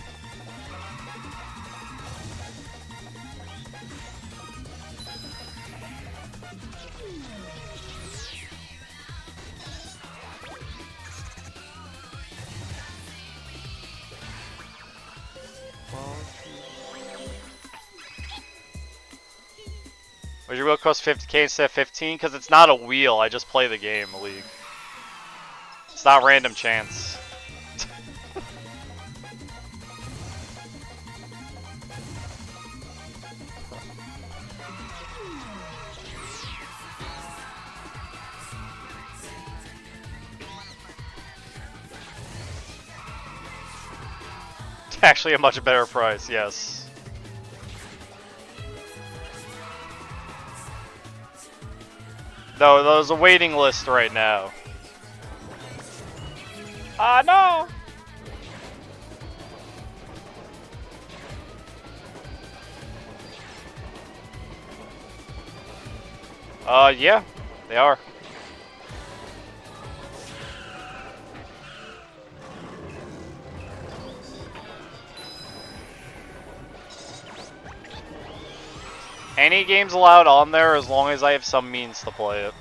Would your wheel cost 50k instead of 15? Because it's not a wheel, I just play the game, League. It's not random chance. Actually a much better price, yes. No, there's a waiting list right now. No! Yeah, they are. Any game's allowed on there as long as I have some means to play it.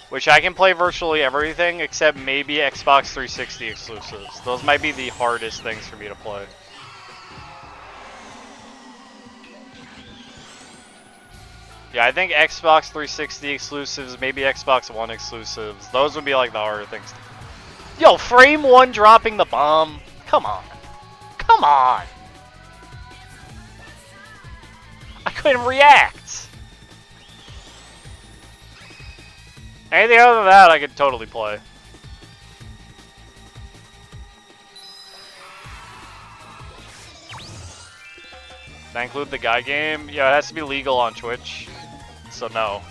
Which I can play virtually everything except maybe Xbox 360 exclusives. Those might be the hardest things for me to play. Yeah, I think Xbox 360 exclusives, maybe Xbox One exclusives. Those would be like the harder things. Yo, frame one dropping the bomb. Come on. Come on. I couldn't react. Anything other than that, I could totally play. Does that include the guy game? Yeah, it has to be legal on Twitch. So no.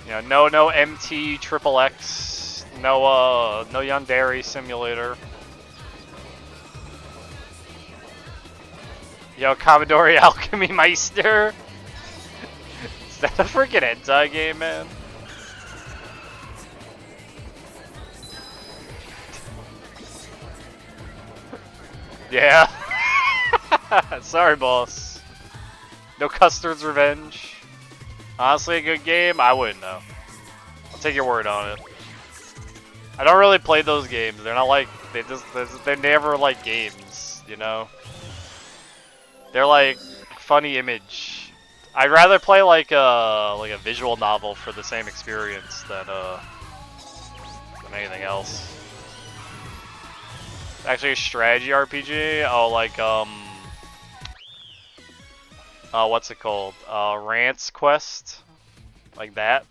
Yeah, no MT triple X, no Yandere simulator. Yo, Commodore Alchemy Meister. Is that a freaking hentai game, man? Yeah. Sorry, boss. No Custard's Revenge. Honestly, a good game? I wouldn't know. I'll take your word on it. I don't really play those games. They're not like they're never like games, you know. They're like funny image. I'd rather play like a visual novel for the same experience than anything else. Actually, a strategy RPG. Oh, like what's it called? Rant's Quest, like that.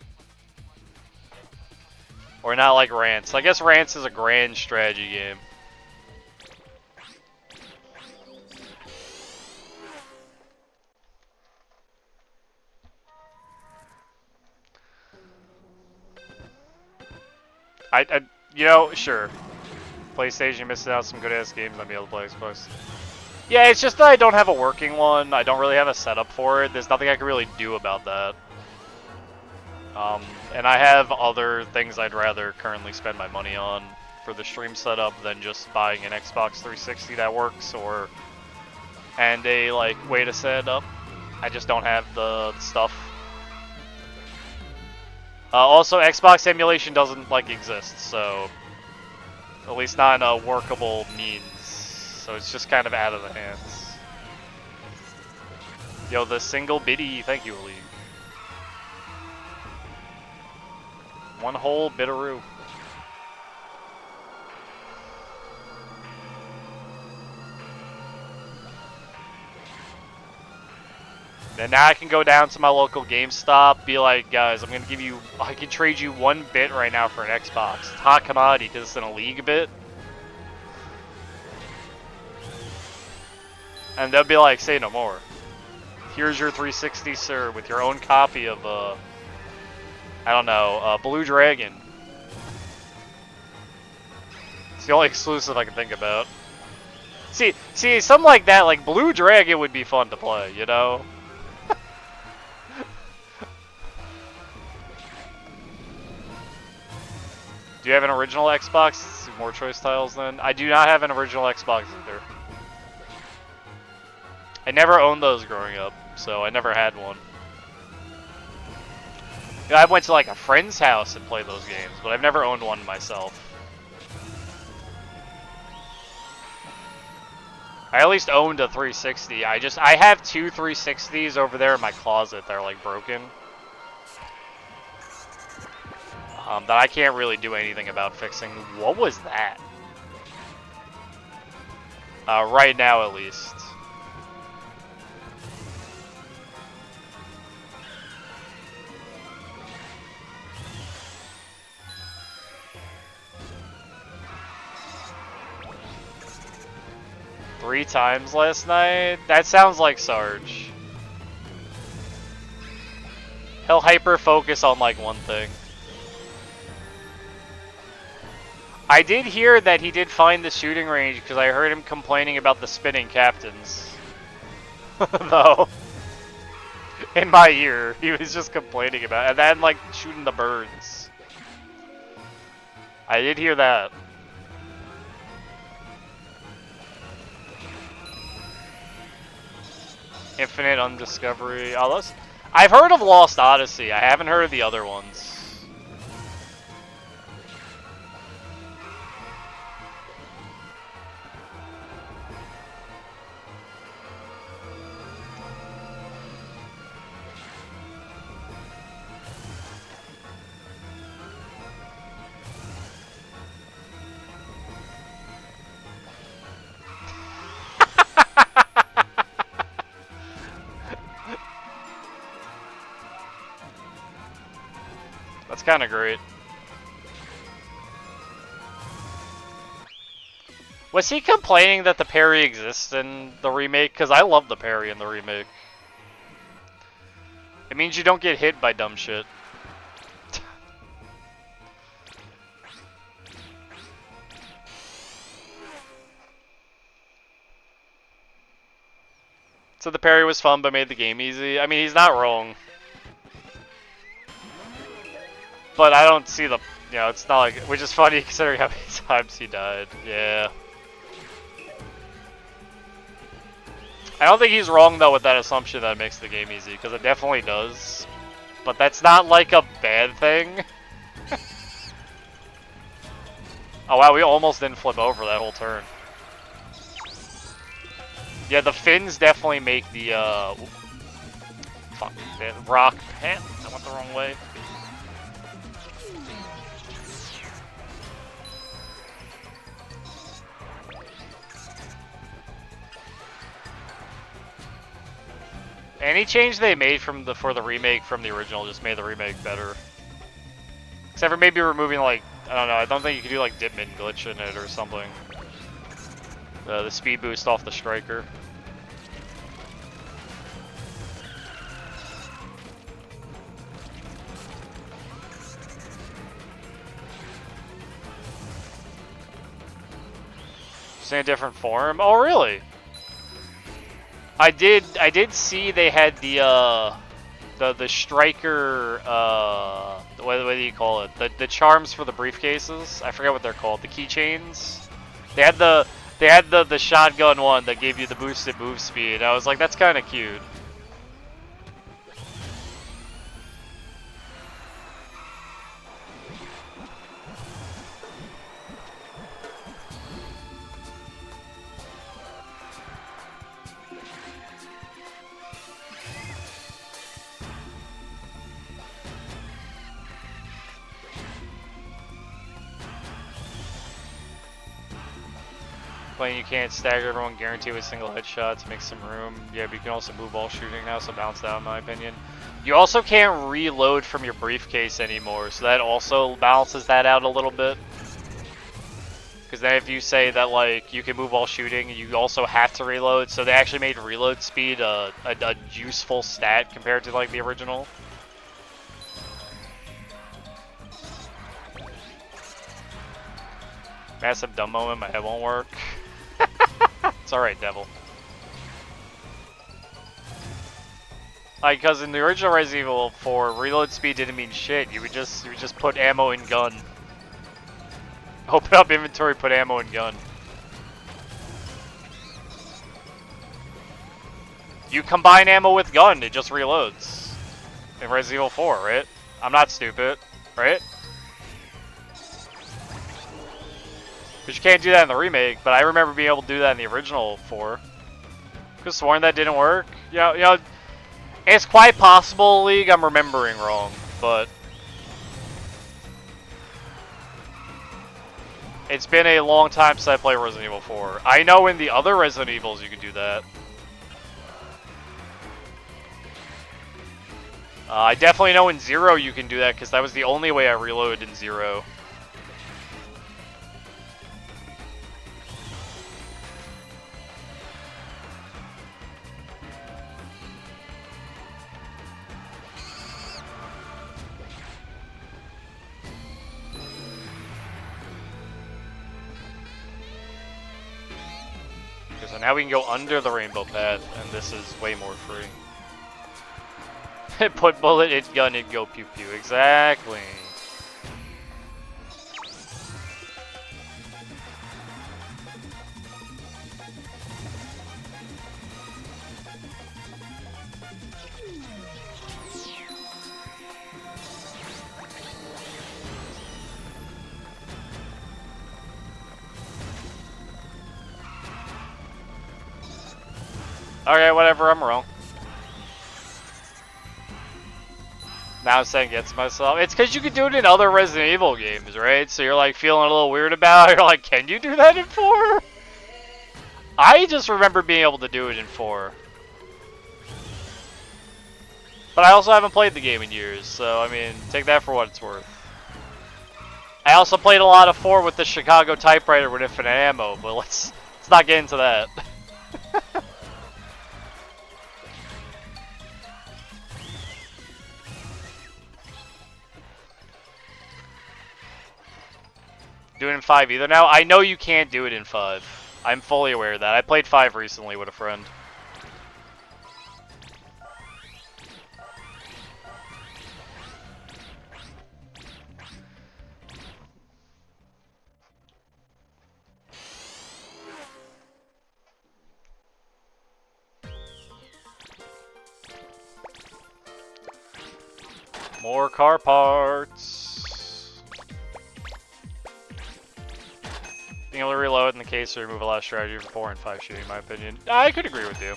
Or not like Rant's. I guess Rant's is a grand strategy game. You know, sure. PlayStation missing out some good ass games. I'll be able to play Xbox. Yeah, it's just that I don't have a working one. I don't really have a setup for it. There's nothing I can really do about that. And I have other things I'd rather currently spend my money on for the stream setup than just buying an Xbox 360 that works and a way to set it up. I just don't have the stuff. Also, Xbox emulation doesn't exist, so at least not in a workable means. So it's just kind of out of the hands. Yo, the single biddy, thank you, League. One whole bitteroo. And now I can go down to my local GameStop, be like, guys, I can trade you 1 bit right now for an Xbox. It's hot commodity because it's in a League bit. And they'll be like, say no more. Here's your 360, sir, with your own copy of, I don't know, Blue Dragon. It's the only exclusive I can think about. See, something like that, like Blue Dragon would be fun to play, you know? Do you have an original Xbox? More choice tiles then? I do not have an original Xbox either. I never owned those growing up, so I never had one. You know, I went to a friend's house and played those games, but I've never owned one myself. I at least owned a 360. I have 2 360s over there in my closet that are broken. That I can't really do anything about fixing. What was that? Right now, at least. Three times last night? That sounds like Sarge. He'll hyper-focus on, one thing. I did hear that he did find the shooting range because I heard him complaining about the spinning captains. Though. In my ear, he was just complaining about it. And then, shooting the birds. I did hear that. Infinite Undiscovery. Oh, I've heard of Lost Odyssey. I haven't heard of the other ones. That's kind of great. Was he complaining that the parry exists in the remake? Because I love the parry in the remake. It means you don't get hit by dumb shit. So the parry was fun but made the game easy. I mean, he's not wrong. But I don't see the, it's not which is funny considering how many times he died. Yeah. I don't think he's wrong though with that assumption that it makes the game easy, because it definitely does. But that's not a bad thing. Oh wow, we almost didn't flip over that whole turn. Yeah, the fins definitely make the, fuck, the rock, I went the wrong way. Any change they made for the remake from the original just made the remake better. Except for maybe removing I don't know, I don't think you could do Dipman glitch in it or something. The speed boost off the striker. Just in a different form? Oh, really? I did see they had the striker, what do you call it? The charms for the briefcases. I forget what they're called. The keychains. They had the shotgun one that gave you the boosted move speed. I was like, that's kind of cute. Playing you can't stagger everyone, guarantee with single headshot to make some room. Yeah, but you can also move while shooting now, so balance out in my opinion. You also can't reload from your briefcase anymore, so that also balances that out a little bit. Because then if you say that like you can move while shooting, you also have to reload, so they actually made reload speed a useful stat compared to like the original. Massive dumb moment, my head won't work. It's alright, Devil. Like, cause in the original Resident Evil 4, reload speed didn't mean shit. You would just put ammo in gun. Open up inventory, put ammo in gun. You combine ammo with gun, it just reloads. In Resident Evil 4, right? I'm not stupid, right? Because you can't do that in the remake, but I remember being able to do that in the original 4. Could have sworn that didn't work. You know, it's quite possible, League, I'm remembering wrong, but it's been a long time since I played Resident Evil 4. I know in the other Resident Evils you could do that. I definitely know in Zero you can do that, because that was the only way I reloaded in Zero. So now we can go under the rainbow path, and this is way more free. Put bullet in gun and go pew pew. Exactly. Okay, whatever, I'm wrong. Now I'm saying against myself. It's because you can do it in other Resident Evil games, right? So you're like feeling a little weird about it. You're like, can you do that in 4? I just remember being able to do it in 4. But I also haven't played the game in years, so I mean, take that for what it's worth. I also played a lot of 4 with the Chicago typewriter with infinite ammo, but let's not get into that. Do it in 5 either now? I know you can't do it in 5. I'm fully aware of that. I played 5 recently with a friend. More car parts. Being able to reload in the case to remove a lot of strategy for 4 and 5 shooting, in my opinion. I could agree with you.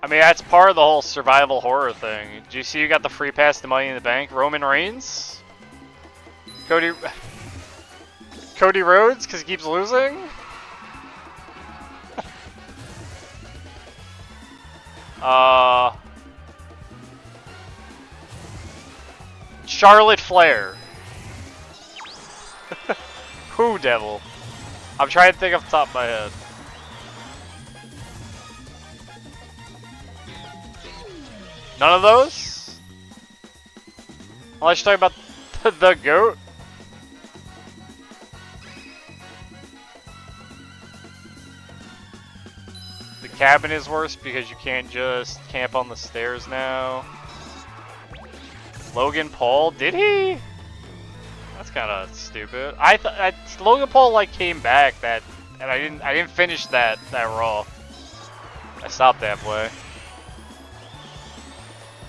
I mean, that's part of the whole survival horror thing. Do you see you got the free pass to Money in the Bank? Roman Reigns? Cody Rhodes, because he keeps losing? Charlotte Flair. Who, Devil? I'm trying to think off the top of my head. None of those? Unless you're talking about the goat. The cabin is worse because you can't just camp on the stairs now. Logan Paul, did he? That's kind of stupid. I thought Logan Paul like came back and I didn't finish that Raw. I stopped halfway.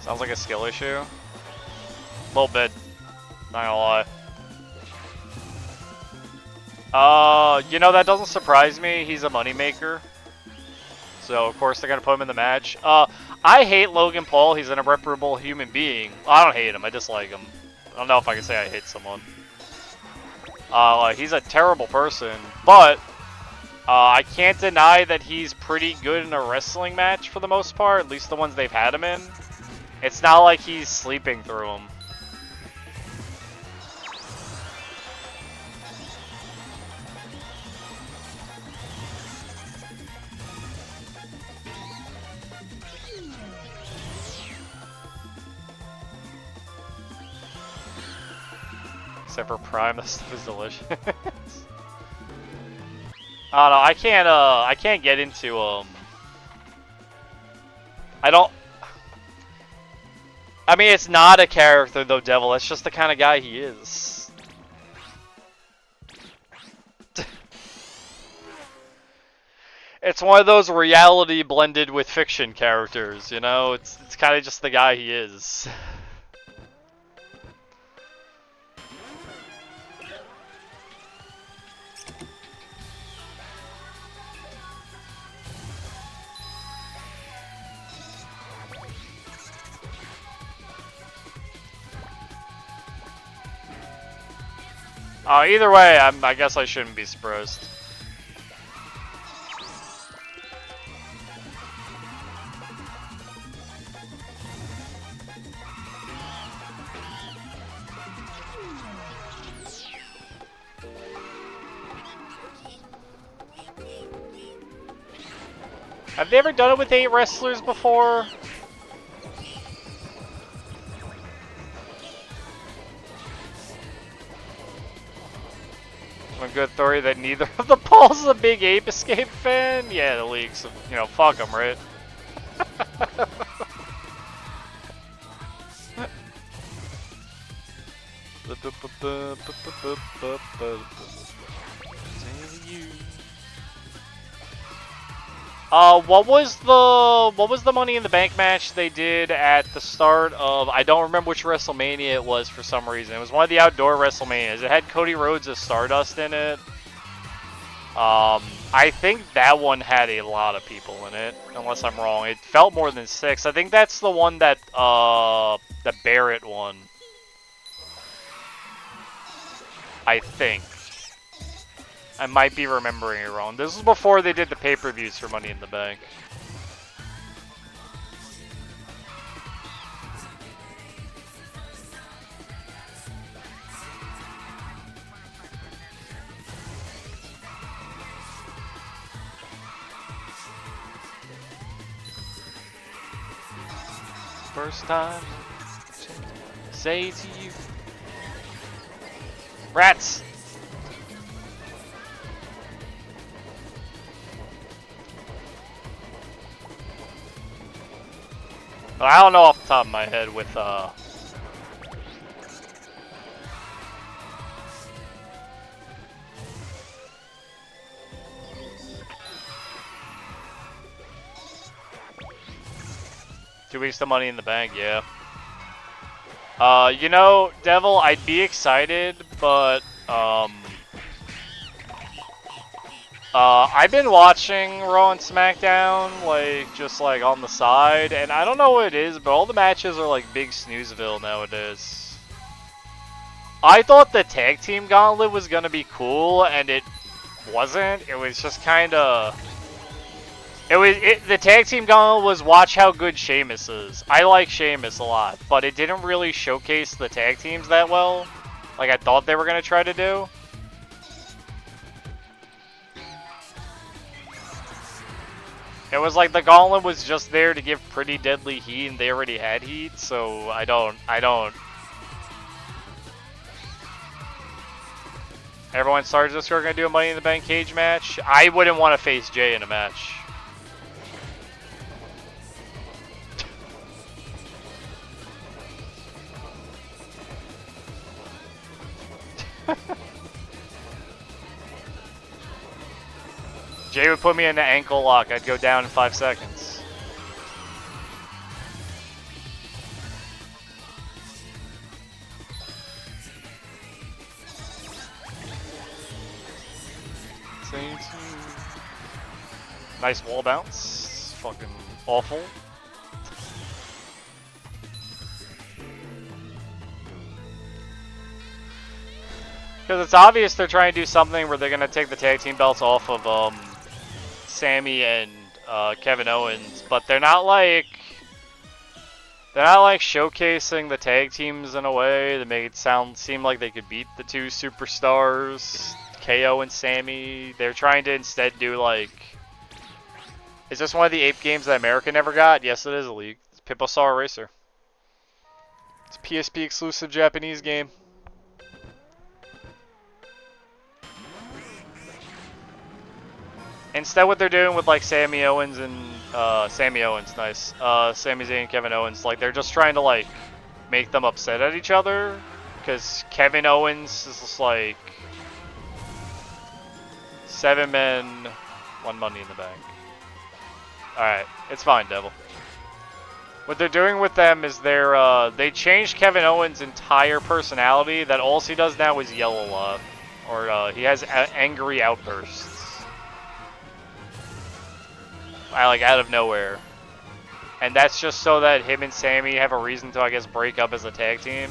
Sounds like a skill issue. A little bit. Not gonna lie. You know, that doesn't surprise me. He's a moneymaker. So, of course, they're gonna put him in the match. I hate Logan Paul. He's an irreparable human being. Well, I don't hate him. I dislike him. I don't know if I can say I hate someone. He's a terrible person. But, I can't deny that he's pretty good in a wrestling match for the most part. At least the ones they've had him in. It's not like he's sleeping through them. Except for Prime, that stuff is delicious. I don't know, I can't get into, I mean, it's not a character, though, Devil. That's just the kind of guy he is. It's one of those reality blended with fiction characters, you know? It's kind of just the guy he is. Either way, I guess I shouldn't be surprised. Have they ever done it with 8 wrestlers before? One good theory that neither of the Pauls is a big Ape Escape fan? Yeah, the league's, you know, fuck them, right? What was the Money in the Bank match they did at the start of, I don't remember which WrestleMania it was for some reason. It was one of the outdoor WrestleManias. It had Cody Rhodes as Stardust in it. I think that one had a lot of people in it, unless I'm wrong. It felt more than 6. I think that's the one that the Barrett won. I think. I might be remembering it wrong. This was before they did the pay-per-views for Money in the Bank. First time, say to you, rats. I don't know off the top of my head with 2 weeks to Money in the Bank, yeah. You know, Devil, I'd be excited, but I've been watching Raw and SmackDown, like, just, like, on the side, and I don't know what it is, but all the matches are, like, big snoozeville nowadays. I thought the Tag Team Gauntlet was gonna be cool, and it wasn't. It was just kinda... The Tag Team Gauntlet was watch how good Sheamus is. I like Sheamus a lot, but it didn't really showcase the tag teams that well, like I thought they were gonna try to do. It was like the gauntlet was just there to give pretty deadly heat, and they already had heat, so I don't. Everyone starts this. We're gonna do a Money in the Bank cage match. I wouldn't want to face Jay in a match. Jay would put me in the ankle lock. I'd go down in 5 seconds. Nice wall bounce. Fucking awful. Because it's obvious they're trying to do something where they're going to take the tag team belts off of Sammy and Kevin Owens, but they're not like showcasing the tag teams in a way that make it seem like they could beat the two superstars, KO and Sammy. They're trying to instead do like, is this one of the Ape games that America never got? Yes, it is a league. It's Pipo Saru Racer. It's a PSP exclusive Japanese game. Instead, what they're doing with like Sami Owens and Sami Owens, nice. Sami Zayn and Kevin Owens, like they're just trying to like make them upset at each other, because Kevin Owens is just like 7 men, 1 Money in the Bank. All right, it's fine, Devil. What they're doing with them is they changed Kevin Owens' entire personality. That all he does now is yell a lot, or he has angry outbursts. Like out of nowhere, and that's just so that him and Sammy have a reason to, I guess, break up as a tag team.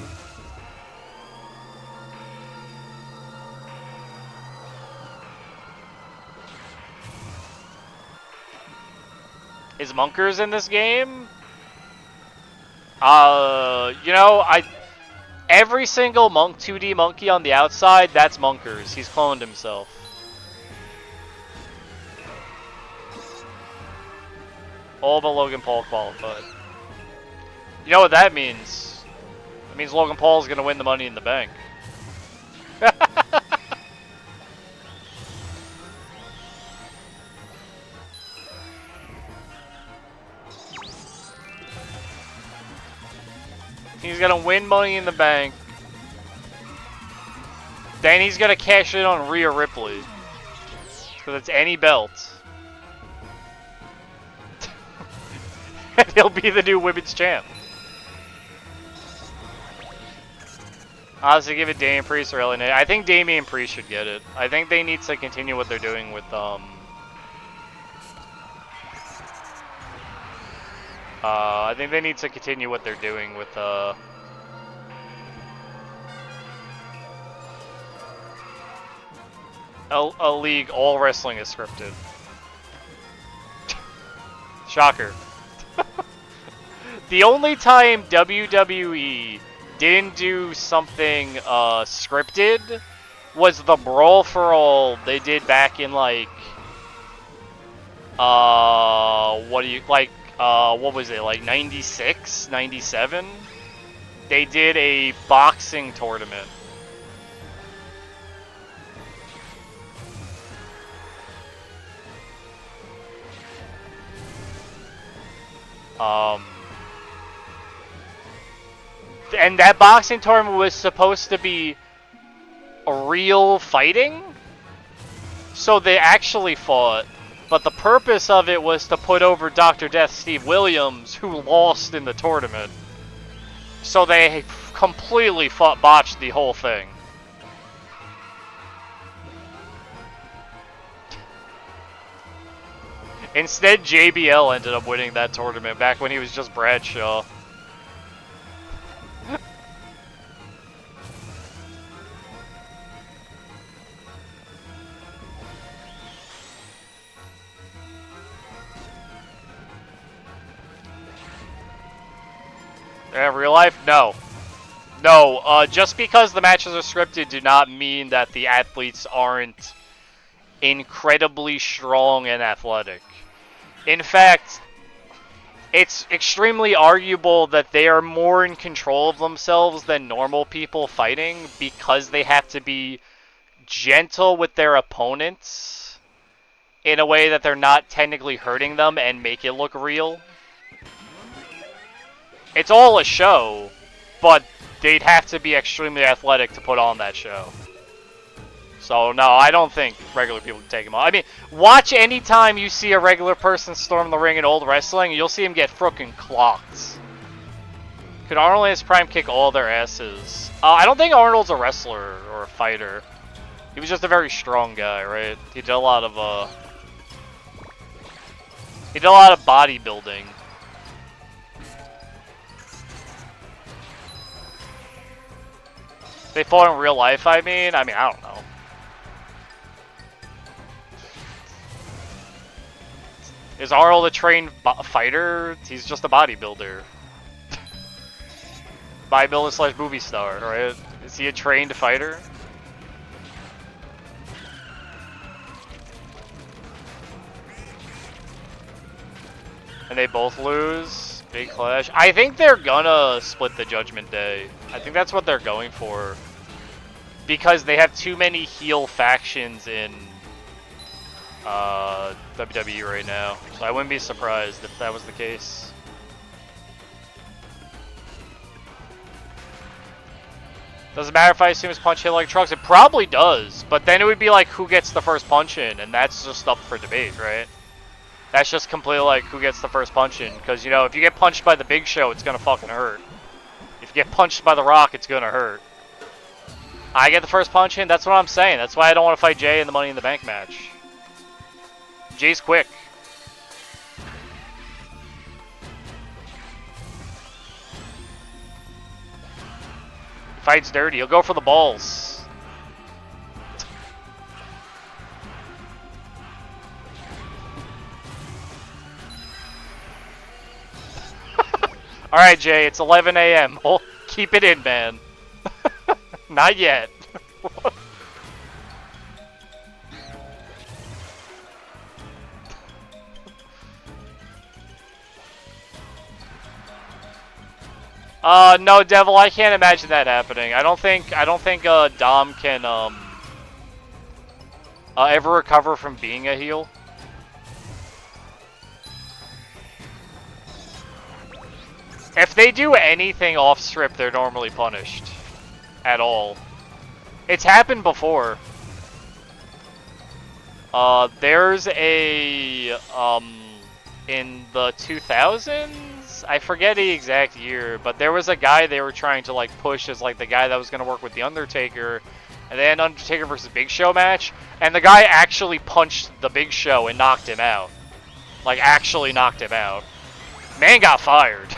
Is Monkers in this game? You know, every single 2D monkey on the outside, that's Monkers. He's cloned himself. All but Logan Paul qualified. You know what that means? It means Logan Paul's gonna win the Money in the Bank. He's gonna win Money in the Bank. Then he's gonna cash in on Rhea Ripley. Because it's any belt. And he'll be the new women's champ. Honestly, give it Damian Priest or LA Knight. I think Damian Priest should get it. I think they need to continue what they're doing with I think they need to continue what they're doing with a league. All wrestling is scripted. Shocker. The only time WWE didn't do something scripted was the Brawl for All they did back in like what was it, like 96, 97? They did a boxing tournament. And that boxing tournament was supposed to be a real fighting, so they actually fought, but the purpose of it was to put over Dr. Death Steve Williams, who lost in the tournament. So they completely botched the whole thing. Instead, JBL ended up winning that tournament back when he was just Bradshaw. Real life? No. No, just because the matches are scripted do not mean that the athletes aren't incredibly strong and athletic. In fact, it's extremely arguable that they are more in control of themselves than normal people fighting because they have to be gentle with their opponents in a way that they're not technically hurting them and make it look real. It's all a show, but they'd have to be extremely athletic to put on that show. So, no, I don't think regular people can take him on. I mean, watch any time you see a regular person storm the ring in old wrestling, you'll see him get frickin' clocked. Could Arnold and his prime kick all their asses? I don't think Arnold's a wrestler or a fighter. He was just a very strong guy, right? He did a lot of bodybuilding. They fought in real life, I mean, I don't know. Is Arnold a trained fighter? He's just a bodybuilder. Bodybuilder slash movie star, right? Is he a trained fighter? And they both lose. Big clash. I think they're gonna split the Judgment Day. I think that's what they're going for. Because they have too many heel factions in WWE right now. So I wouldn't be surprised if that was the case. Doesn't matter if I assume his punch hit like trucks. It probably does. But then it would be like who gets the first punch in. And that's just up for debate, right? That's just completely like who gets the first punch in. Because, you know, if you get punched by the Big Show, it's going to fucking hurt. If you get punched by The Rock, it's going to hurt. I get the first punch in. That's what I'm saying. That's why I don't want to fight Jay in the Money in the Bank match. Jay's quick. He fights dirty. He'll go for the balls. Alright, Jay. It's 11 a.m. Oh, keep it in, man. Not yet. No, Devil, I can't imagine that happening. I don't think Dom can ever recover from being a heel. If they do anything off strip, they're normally punished. At all. It's happened before. There's a in the 2000s, I forget the exact year, but there was a guy they were trying to like push as like the guy that was going to work with the Undertaker, and then Undertaker versus Big Show match, and the guy actually punched the Big Show and knocked him out. Like actually knocked him out. Man got fired.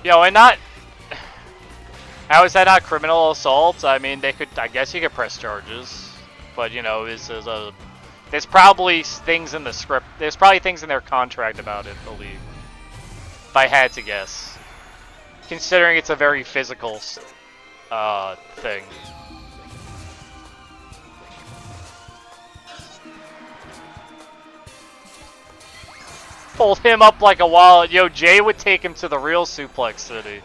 Yo, and not... How is that not criminal assault? I mean, they could... I guess you could press charges. But, you know, there's probably things in the script... There's probably things in their contract about it, the league. If I had to guess. Considering it's a very physical thing. Pulled him up like a wallet. Yo, Jay would take him to the real Suplex City.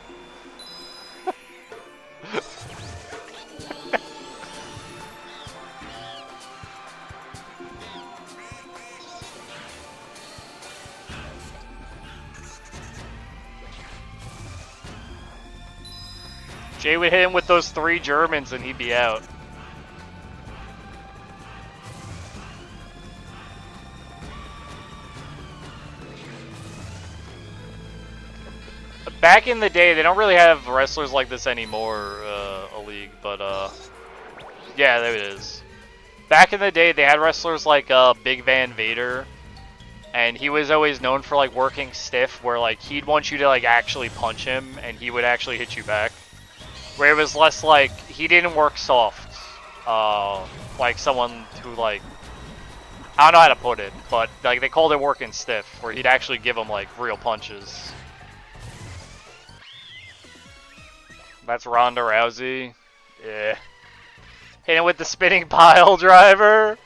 Jay would hit him with those 3 Germans and he'd be out. Back in the day, they don't really have wrestlers like this anymore, a league, but, yeah, there it is. Back in the day, they had wrestlers like, Big Van Vader, and he was always known for, like, working stiff, where, like, he'd want you to, like, actually punch him, and he would actually hit you back. Where it was less, like, he didn't work soft, like someone who, like, I don't know how to put it, but like they called it working stiff, where he'd actually give him like real punches. That's Ronda Rousey. Yeah. Hitting with the spinning pile driver.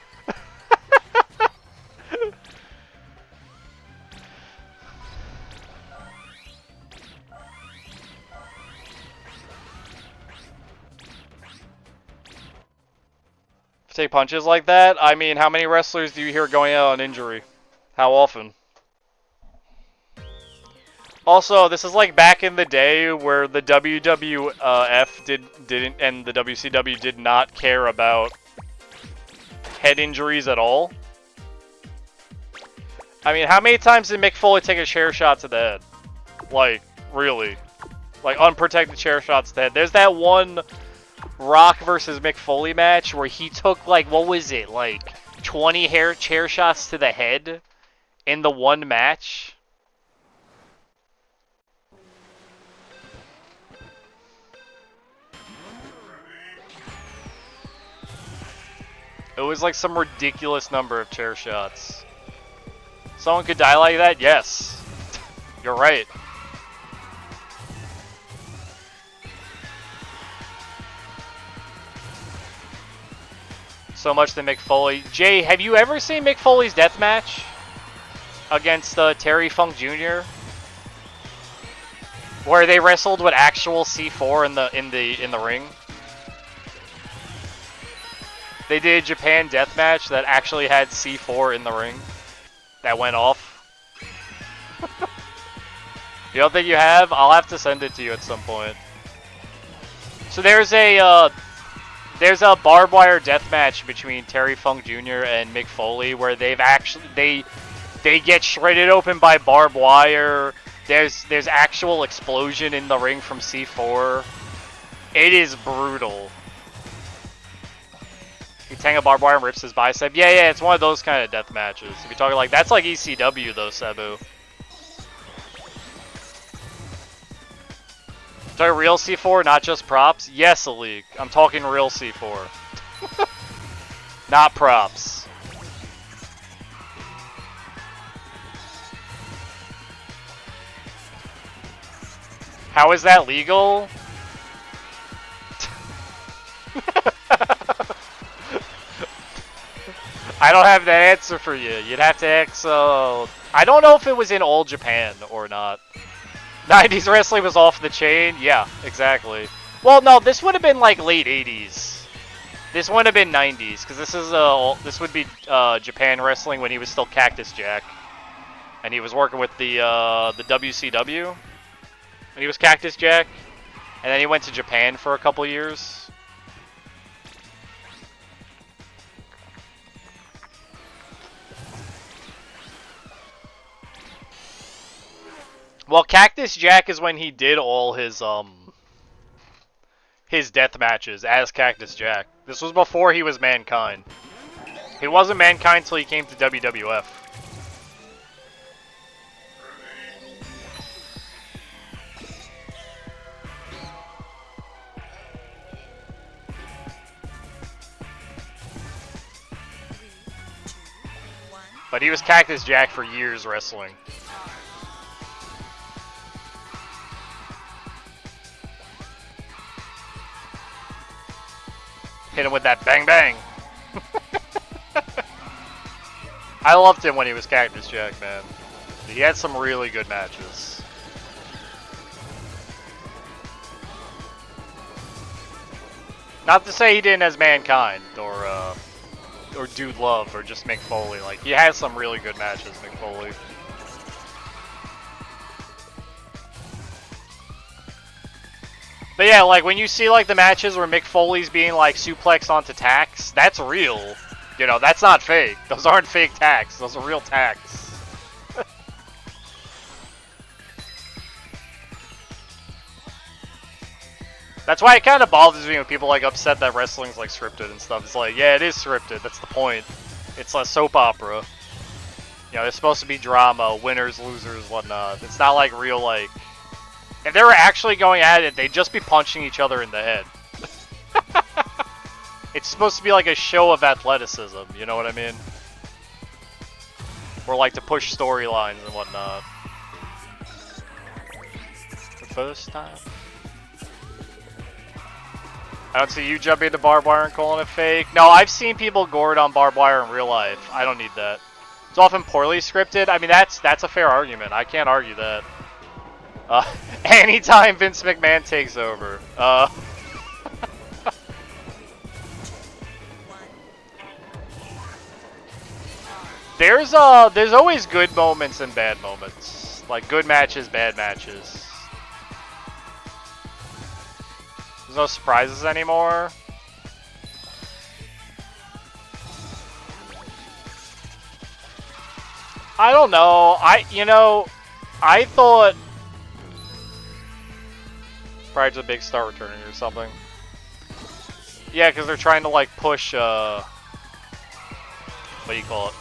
Take punches like that? I mean, how many wrestlers do you hear going out on injury? How often? Also, this is like back in the day where the WWF didn't and the WCW did not care about head injuries at all. I mean, how many times did Mick Foley take a chair shot to the head? Like, really? Like, unprotected chair shots to the head. There's that one Rock versus Mick Foley match where he took, like, what was it? Like, 20 chair shots to the head in the one match? It was like some ridiculous number of chair shots. Someone could die like that? Yes. You're right. So much to Mick Foley. Jay, have you ever seen Mick Foley's death match against Terry Funk Jr.? Where they wrestled with actual C4 in the ring? They did a Japan death match that actually had C4 in the ring. That went off. You don't think you have? I'll have to send it to you at some point. So there's a barbed wire death match between Terry Funk Jr. and Mick Foley where they've actually they get shredded open by barbed wire. There's actual explosion in the ring from C4. It is brutal. He tang a barbed wire and rips his bicep. Yeah, it's one of those kind of death matches. If you're talking like, that's like ECW though, Sabu. Talking real C4, not just props? Yes, Alik. I'm talking real C4. Not props. How is that legal? I don't have that answer for you. You'd have to ask, I don't know if it was in all Japan or not. 90s wrestling was off the chain? Yeah, exactly. Well, no, this would have been like late 80s. This wouldn't have been 90s, because this would be Japan wrestling when he was still Cactus Jack. And he was working with the WCW when he was Cactus Jack. And then he went to Japan for a couple years. Well, Cactus Jack is when he did all his death matches as Cactus Jack. This was before he was Mankind. He wasn't Mankind until he came to WWF. But he was Cactus Jack for years wrestling. Hit him with that bang bang. I loved him when he was Cactus Jack, man. He had some really good matches. Not to say he didn't as Mankind or Dude Love or just Mick Foley. Like, he has some really good matches, Mick Foley. But yeah, like when you see like the matches where Mick Foley's being like suplexed onto tacks, that's real. You know, that's not fake. Those aren't fake tacks. Those are real tacks. That's why it kind of bothers me when people like upset that wrestling's like scripted and stuff. It's like, yeah, it is scripted. That's the point. It's a soap opera. You know, there's supposed to be drama, winners, losers, whatnot. It's not like real like. If they were actually going at it, they'd just be punching each other in the head. It's supposed to be like a show of athleticism, you know what I mean? or like to push storylines and whatnot. The first time. I don't see you jumping into barbed wire and calling it fake. No, I've seen people gored on barbed wire in real life. I don't need that. It's often poorly scripted. I mean, that's a fair argument. I can't argue that. Anytime Vince McMahon takes over. There's always good moments and bad moments. Like good matches, bad matches. There's no surprises anymore. I don't know. I thought Pride's a big star returning or something. Yeah, because they're trying to like push what do you call it?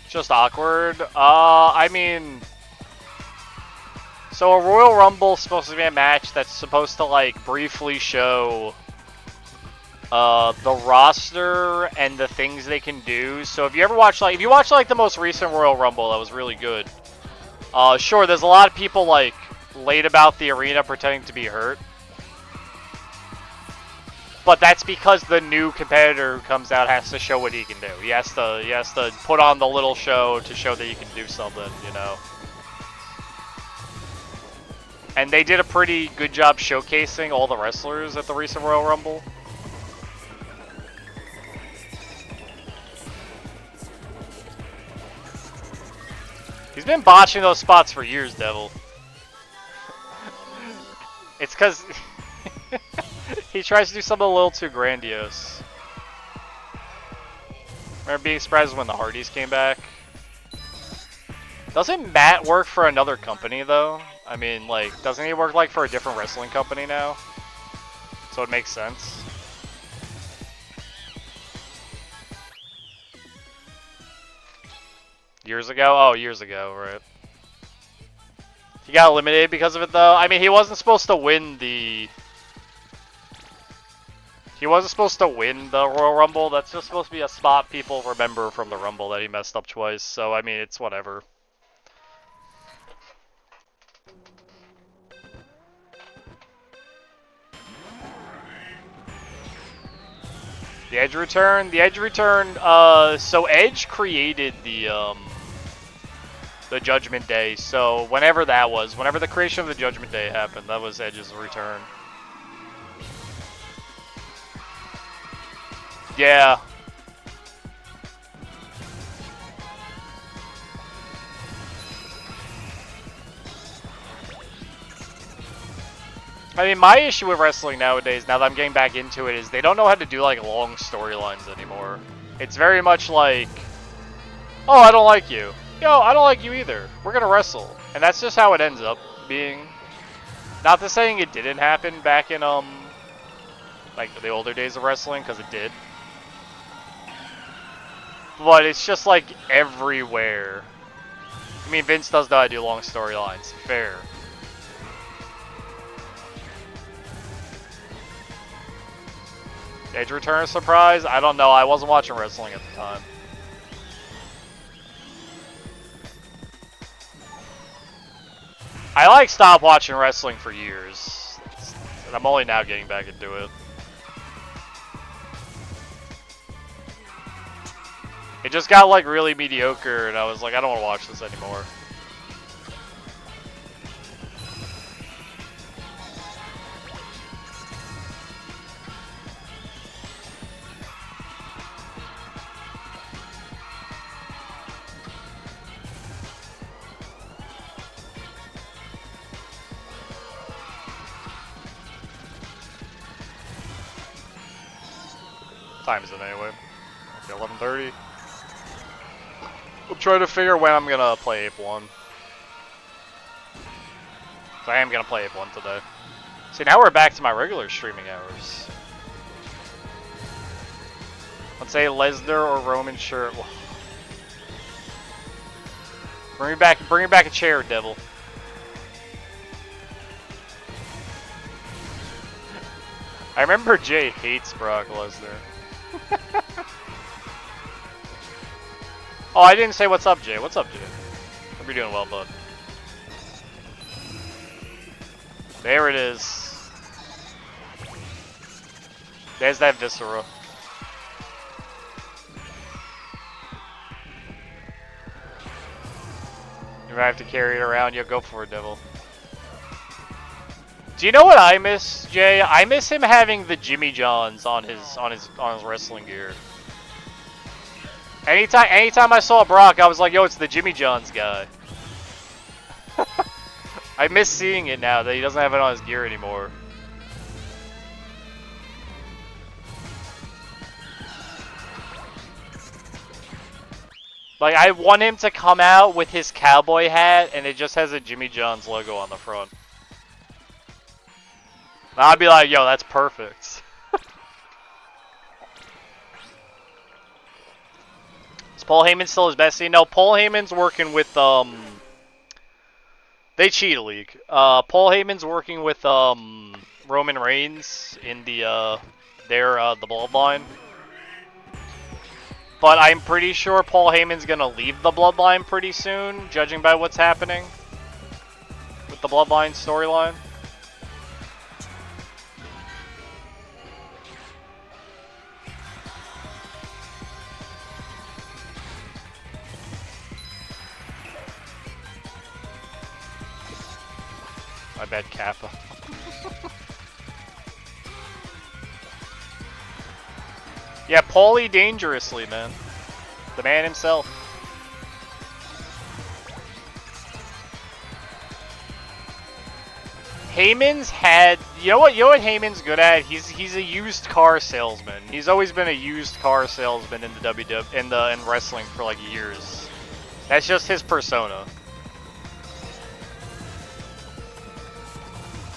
Just awkward. I mean, so a Royal Rumble is supposed to be a match that's supposed to like briefly show the roster and the things they can do. So if you ever watch if you watch the most recent Royal Rumble, that was really good. Sure, there's a lot of people like late about the arena pretending to be hurt. But that's because the new competitor who comes out has to show what he can do. He has to put on the little show to show that he can do something, you know. And they did a pretty good job showcasing all the wrestlers at the recent Royal Rumble. He's been botching those spots for years, Devil. It's because he tries to do something a little too grandiose. Remember being surprised when the Hardys came back? Doesn't Matt work for another company, though? I mean, like, doesn't he work, like, for a different wrestling company now? So it makes sense. Years ago? Oh, years ago, right. He got eliminated because of it, though. I mean, he wasn't supposed to win the... He wasn't supposed to win the Royal Rumble. That's just supposed to be a spot people remember from the Rumble that he messed up twice. So, I mean, it's whatever. The Edge return? The Edge return, so Edge created the Judgment Day. So, whenever that was, whenever the creation of the Judgment Day happened, that was Edge's return. Yeah. I mean, my issue with wrestling nowadays, now that I'm getting back into it, is they don't know how to do, like, long storylines anymore. It's very much like, oh, I don't like you. Yo, I don't like you either. We're gonna wrestle. And that's just how it ends up being. Not to saying it didn't happen back in, like, the older days of wrestling, because it did. But it's just, like, everywhere. I mean, Vince does know how to do long storylines. Fair. Edge return surprise? I don't know. I wasn't watching wrestling at the time. I like stopped watching wrestling for years. And I'm only now getting back into it. It just got like really mediocre and I was like, I don't want to watch this anymore. Time is it anyway? Okay, 11:30. I'm trying to figure when I'm gonna play Ape 1. So I am gonna play Ape 1 today. See, now we're back to my regular streaming hours. Let's say Lesnar or Roman shirt. Bring me back a chair, Devil. I remember Jay hates Brock Lesnar. Oh, I didn't say what's up, Jay. What's up, Jay? Hope you're doing well, bud. There it is. There's that Viscera. If I have to carry it around, you'll go for it, Devil. Do you know what I miss, Jay? I miss him having the Jimmy Johns on his wrestling gear. Anytime I saw Brock, I was like, yo, it's the Jimmy Johns guy. I miss seeing it now that he doesn't have it on his gear anymore. Like, I want him to come out with his cowboy hat and it just has a Jimmy Johns logo on the front. And I'd be like, yo, that's perfect. Is Paul Heyman still his bestie? No, Paul Heyman's working with, they cheat a league. Paul Heyman's working with, Roman Reigns in the Bloodline. But I'm pretty sure Paul Heyman's gonna leave the Bloodline pretty soon, judging by what's happening with the Bloodline storyline. I bet Kappa. Yeah, Paulie dangerously, man. The man himself. Heyman's had, you know what Heyman's good at? He's a used car salesman. He's always been a used car salesman in the WW in wrestling for like years. That's just his persona.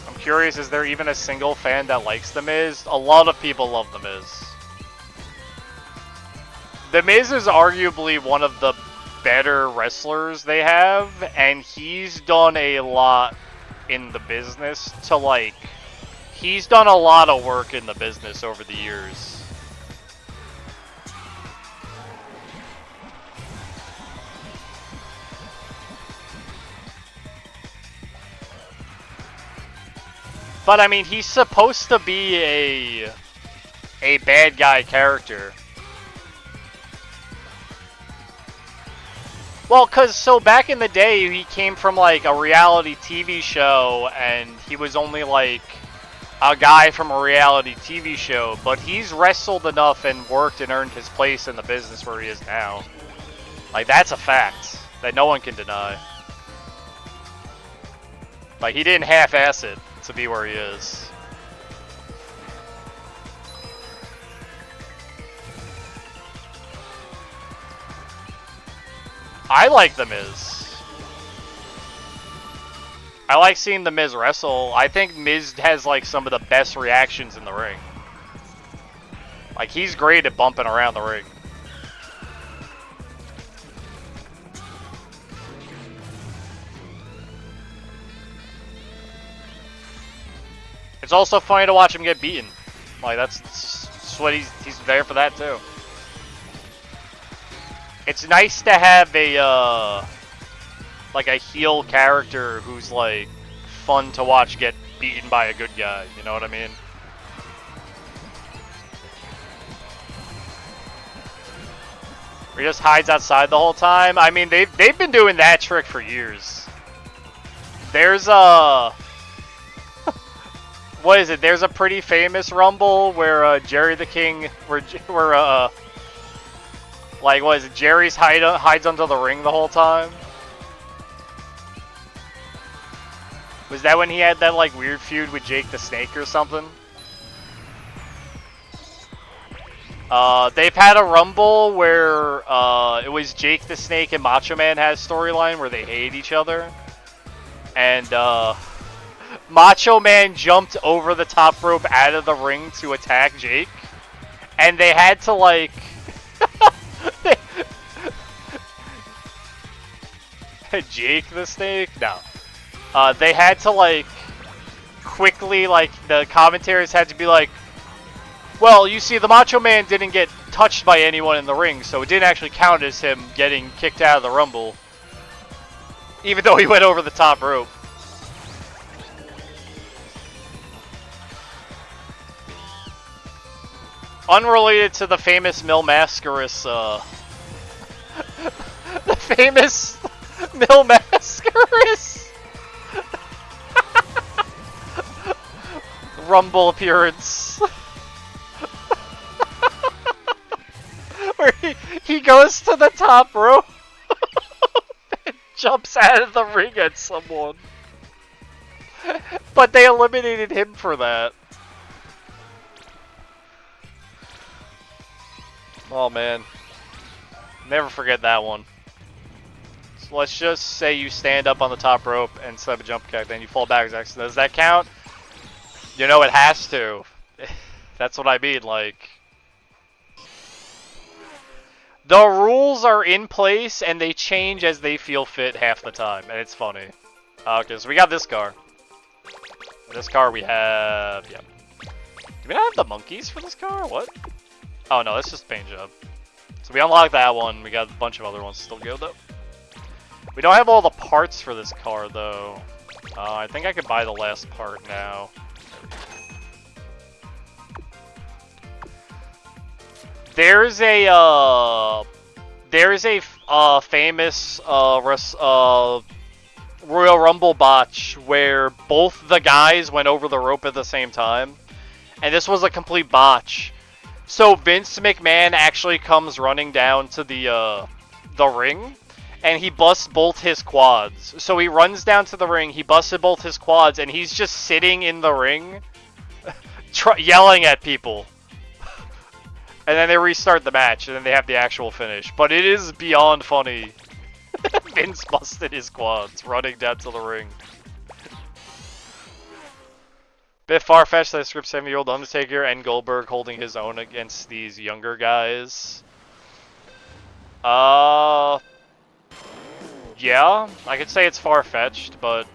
I'm curious, is there even a single fan that likes The Miz? A lot of people love The Miz. The Miz is arguably one of the better wrestlers they have, and he's done a lot in the business to, like, he's done a lot of work in the business over the years. But I mean, he's supposed to be a bad guy character. Well, so back in the day, he came from, like, a reality TV show, and he was only, like, a guy from a reality TV show, but he's wrestled enough and worked and earned his place in the business where he is now. Like, that's a fact that no one can deny. Like, he didn't half-ass it to be where he is. I like The Miz. I like seeing The Miz wrestle. I think Miz has, like, some of the best reactions in the ring. Like, he's great at bumping around the ring. It's also funny to watch him get beaten. Like, that's what he's there for that, too. It's nice to have a, like a heel character who's, like, fun to watch get beaten by a good guy, you know what I mean? Or he just hides outside the whole time. I mean, they've been doing that trick for years. There's a... what is it? There's a pretty famous Rumble where, Jerry the King... like, what is it? Jerry's hides under the ring the whole time? Was that when he had that, like, weird feud with Jake the Snake or something? They've had a Rumble where, it was Jake the Snake and Macho Man had a storyline where they hate each other. And, Macho Man jumped over the top rope out of the ring to attack Jake. And they had to, like... Jake the Snake? No. They had to, like, quickly, like, the commentators had to be like, Well, you see, the Macho Man didn't get touched by anyone in the ring, so it didn't actually count as him getting kicked out of the Rumble. Even though he went over the top rope. Unrelated to the famous Mil Mascaris, the famous Mil Mascaris Rumble appearance. Where he goes to the top rope and jumps out of the ring at someone. But they eliminated him for that. Oh man. Never forget that one. So let's just say you stand up on the top rope and set up a jump kick, then you fall backwards. Does that count? You know it has to. That's what I mean, like... The rules are in place and they change as they feel fit half the time, and it's funny. Okay, so we got this car. This car we have... yeah. Do we not have the monkeys for this car? What? Oh no, that's just paint job. So we unlocked that one. We got a bunch of other ones still go though. We don't have all the parts for this car though. I think I could buy the last part now. There's a famous Royal Rumble botch where both the guys went over the rope at the same time, and this was a complete botch. So Vince McMahon actually comes running down to the ring, and he busts both his quads. So he runs down to the ring, he busted both his quads, and he's just sitting in the ring, yelling at people. And then they restart the match, and then they have the actual finish. But it is beyond funny. Vince busted his quads running down to the ring. Bit far-fetched that script 70-year-old Undertaker and Goldberg holding his own against these younger guys. Yeah, I could say it's far-fetched, but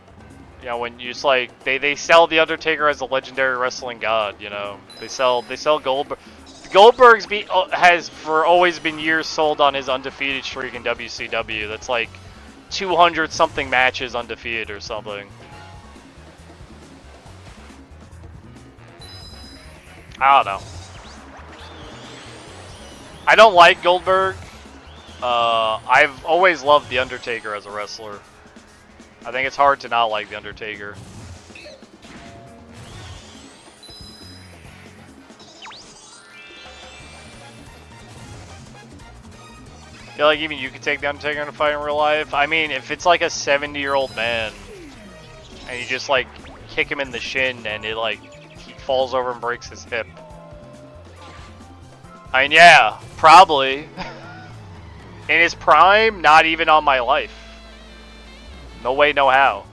you know, when you just like they sell the Undertaker as a legendary wrestling god, you know. They sell Goldberg. Goldberg's has for always been years sold on his undefeated streak in WCW. That's like 200 something matches undefeated or something. I don't know. I don't like Goldberg. I've always loved The Undertaker as a wrestler. I think it's hard to not like The Undertaker. I feel like even you could take The Undertaker in a fight in real life. I mean, if it's like a 70-year-old man, and you just like kick him in the shin and it like he falls over and breaks his hip. I mean, yeah, probably. In his prime, not even on my life. No way, no how.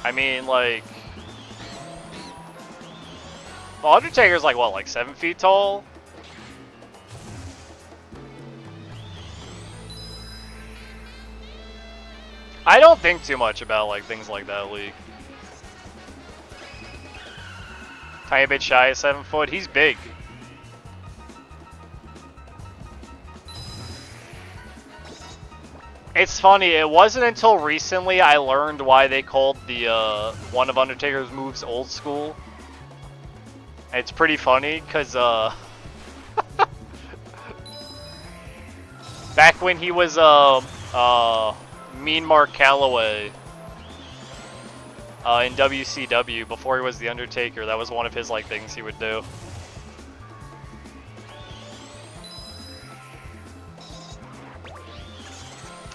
I mean, like... The Undertaker's like, what, like 7 feet tall? I don't think too much about like things like that, League. Tiny bit shy of 7 foot. He's big. It's funny, it wasn't until recently I learned why they called the one of Undertaker's moves old school. It's pretty funny, because back when he was Mean Mark Calloway in WCW, before he was the Undertaker, that was one of his like things he would do.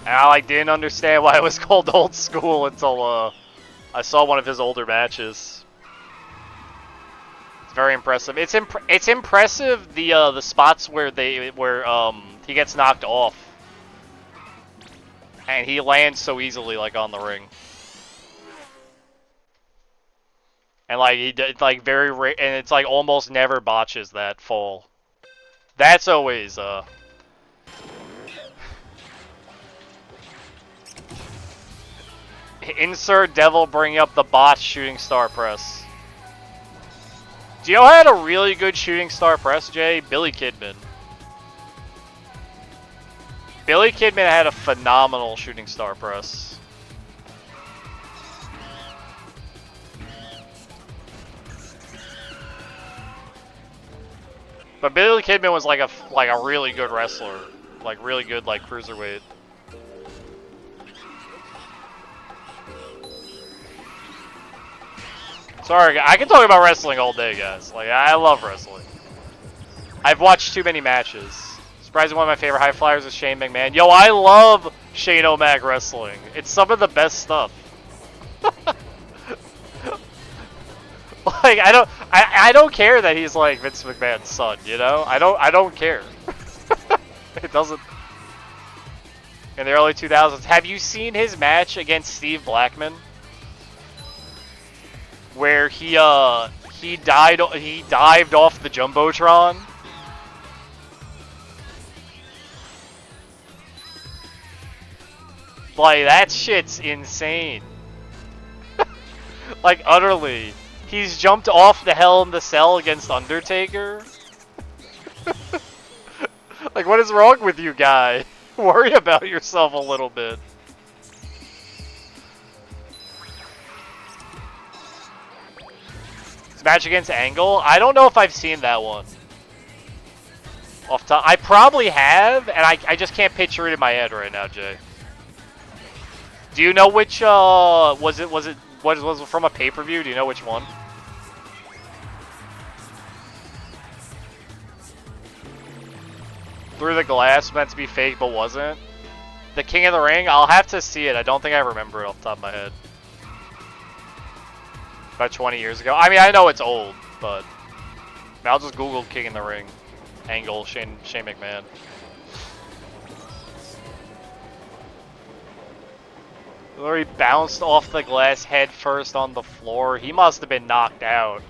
And I like didn't understand why it was called old school until I saw one of his older matches. It's very impressive. It's impressive the spots where he gets knocked off, and he lands so easily like on the ring. And like he did like very and it's like almost never botches that fall. That's always Insert devil bring up the botch shooting star press. Do you know who had a really good shooting star press, Jay? Billy Kidman. Billy Kidman had a phenomenal shooting star press. But Billy Kidman was like a really good wrestler, like really good like cruiserweight. Sorry, I can talk about wrestling all day, guys. Like, I love wrestling. I've watched too many matches. Surprisingly, one of my favorite high flyers is Shane McMahon. Yo, I love Shane O'Mac wrestling. It's some of the best stuff. Like, I don't care that he's like Vince McMahon's son, you know? I don't care. It doesn't. In the early 2000s, have you seen his match against Steve Blackman? Where he dived off the Jumbotron. Like, that shit's insane. Like, utterly. He's jumped off the Hell in the Cell against Undertaker. Like, what is wrong with you, guy? Worry about yourself a little bit. His match against Angle? I don't know if I've seen that one. Off top, I probably have, and I just can't picture it in my head right now, Jay. Do you know which was it from a pay-per-view? Do you know which one? Through the Glass meant to be fake but wasn't. The King of the Ring? I'll have to see it. I don't think I remember it off the top of my head. About 20 years ago. I mean, I know it's old, but I'll just Google King in the Ring. Angle, Shane McMahon. Where he bounced off the glass head first on the floor. He must have been knocked out.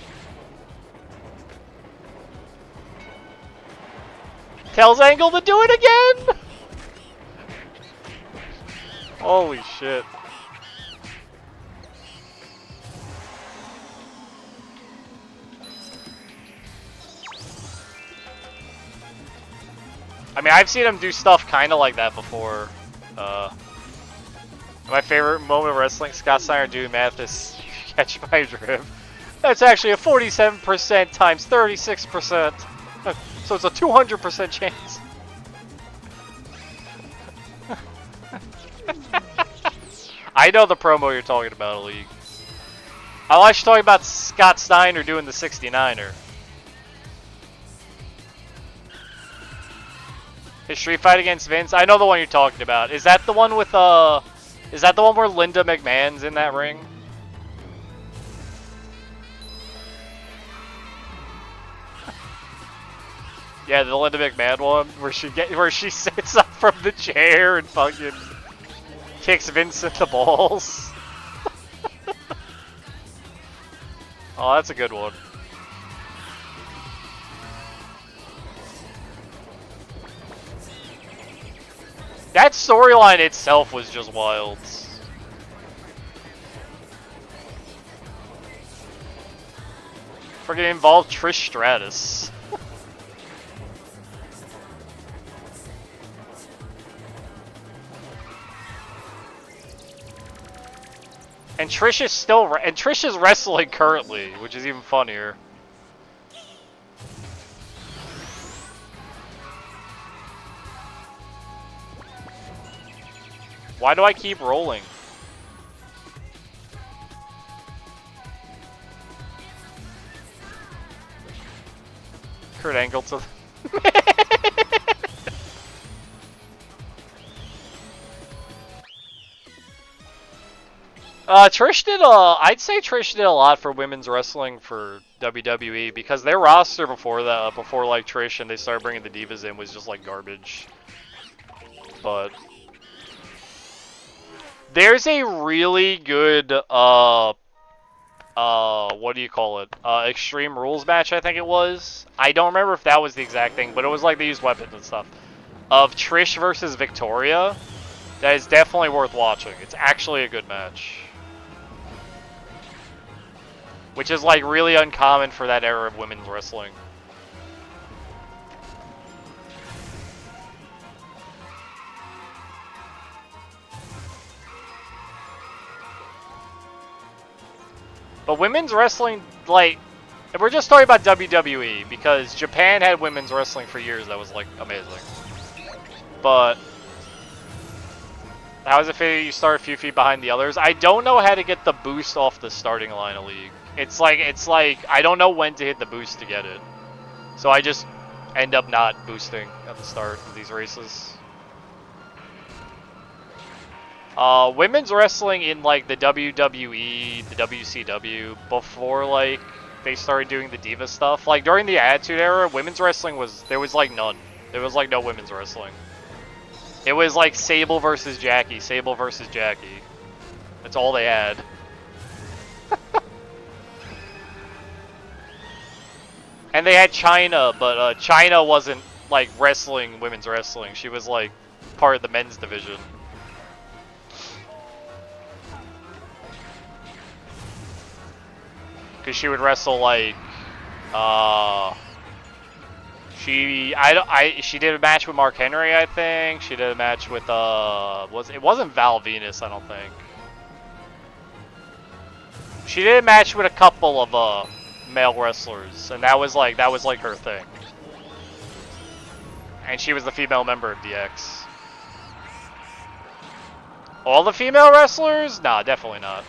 Tells Angle to do it again? Holy shit. I mean, I've seen him do stuff kind of like that before. My favorite moment of wrestling, Scott Steiner doing Mathis, catch my drift. That's actually a 47% times 36%. So it's a 200% chance. I know the promo you're talking about, League. I like you talking about Scott Steiner doing the 69er. His street fight against Vince. I know the one you're talking about. Is that the one with is that the one where Linda McMahon's in that ring? Yeah, the Linda McMahon one where she sits up from the chair and fucking kicks Vince in the balls. Oh, that's a good one. That storyline itself was just wild. Freaking involved Trish Stratus. And Trish is Trish is wrestling currently, which is even funnier. Why do I keep rolling? Kurt Angle to Trish did I'd say Trish did a lot for women's wrestling for WWE because their roster before that, before like Trish and they started bringing the divas in was just like garbage. But there's a really good what do you call it? Extreme Rules match, I think it was. I don't remember if that was the exact thing, but it was like they used weapons and stuff. Of Trish versus Victoria. That is definitely worth watching. It's actually a good match. which is like really uncommon for that era of women's wrestling. But women's wrestling, like, if we're just talking about WWE, because Japan had women's wrestling for years that was, like, amazing. But how does it feel you start a few feet behind the others? I don't know how to get the boost off the starting line of League. It's like, I don't know when to hit the boost to get it. So I just end up not boosting at the start of these races. Women's wrestling in, like, the WWE, the WCW, before, like, they started doing the Diva stuff. Like, during the Attitude Era, women's wrestling there was, like, none. There was, like, no women's wrestling. It was, like, Sable versus Jackie, Sable versus Jackie. That's all they had. And they had Chyna, but, Chyna wasn't, like, wrestling women's wrestling. She was, like, part of the men's division. Because she would wrestle like, she did a match with Mark Henry, I think. She did a match with it wasn't Val Venus, I don't think. She did a match with a couple of male wrestlers, and that was like her thing. And she was the female member of DX. All the female wrestlers? Nah, definitely not.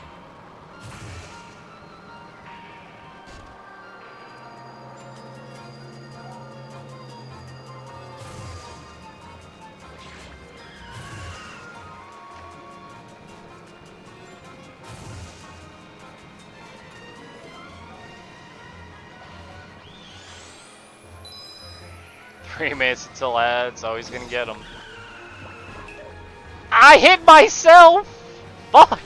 Three minutes until ads. Always gonna get them. I hit myself! Fuck!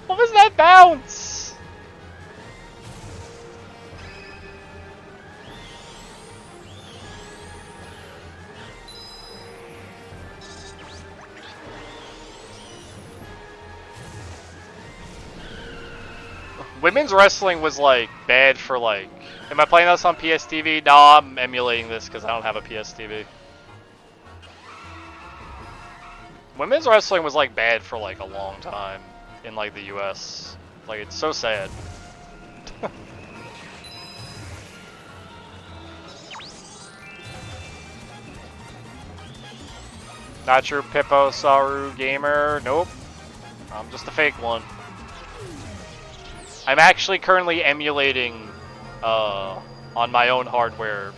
What was that bounce? Women's wrestling was like bad for like. Am I playing this on PS TV? No, I'm emulating this because I don't have a PS TV. Women's wrestling was like bad for like a long time in like the US. Like it's so sad. Not your Pipo Saru gamer. Nope. I'm just a fake one. I'm actually currently emulating on my own hardware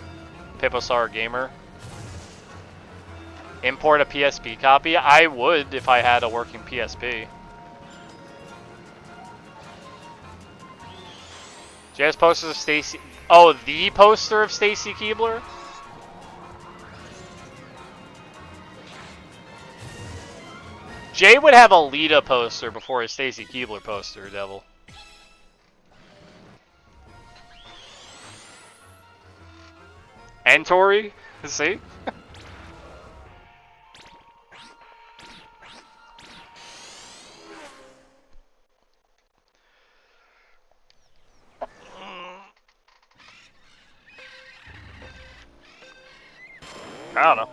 Pipo Saru gamer. Import a PSP copy? I would if I had a working PSP. Jazz posters of Stacy. Oh, the poster of Stacy Keibler? Jay would have a Lita poster before a Stacy Keibler poster, Devil. And Tori? See? I don't know.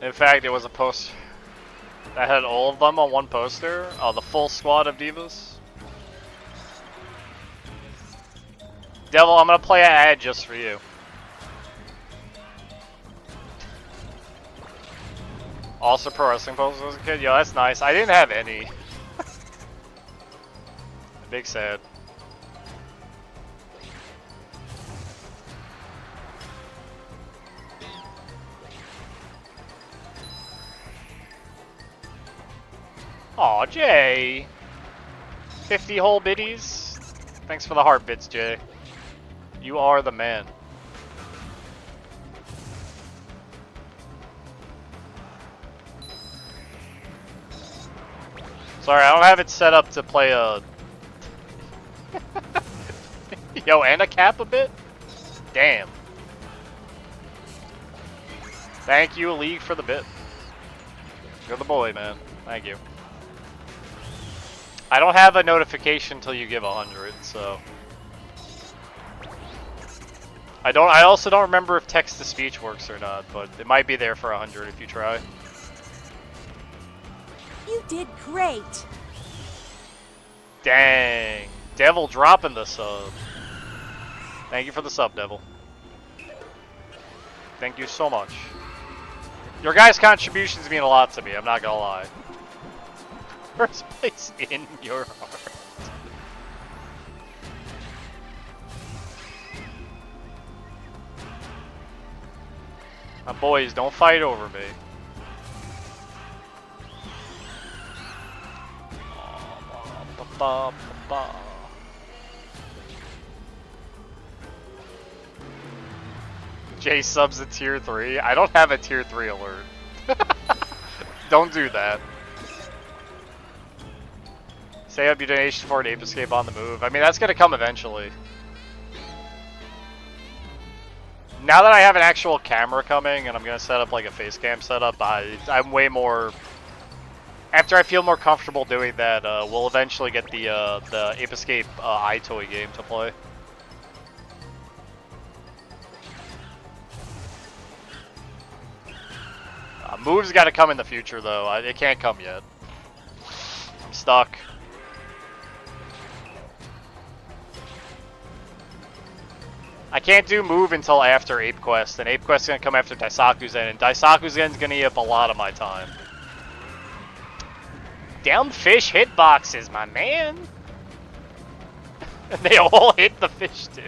In fact, it was a poster that had all of them on one poster. Oh, the full squad of divas. Devil, I'm gonna play an ad just for you. Also pro wrestling posters as a kid? Yo, that's nice. I didn't have any. Big sad. Aw, Jay. 50 whole biddies. Thanks for the heart bits, Jay. You are the man. Sorry, I don't have it set up to play a... Yo, and a cap a bit? Damn. Thank you, League, for the bit. You're the boy, man. Thank you. I don't have a notification until you give 100, so... I also don't remember if text-to-speech works or not, but it might be there for 100 if you try. You did great. Dang. Devil dropping the sub. Thank you for the sub, Devil. Thank you so much. Your guys' contributions mean a lot to me, I'm not gonna lie. First place in your heart. My boys, don't fight over me. J subs a tier 3. I don't have a tier 3 alert. Don't do that. Say up your donation for an Ape Escape on the move. I mean, that's gonna come eventually. Now that I have an actual camera coming and I'm gonna set up like a face cam setup, I'm way more... After I feel more comfortable doing that, we'll eventually get the Ape Escape iToy game to play. Moves gotta come in the future though, it can't come yet. I'm stuck. I can't do move until after Ape Quest, and Ape Quest is gonna come after Daisaku's End, and Daisaku's End is gonna eat up a lot of my time. Damn fish hitboxes, my man! They all hit the fish too.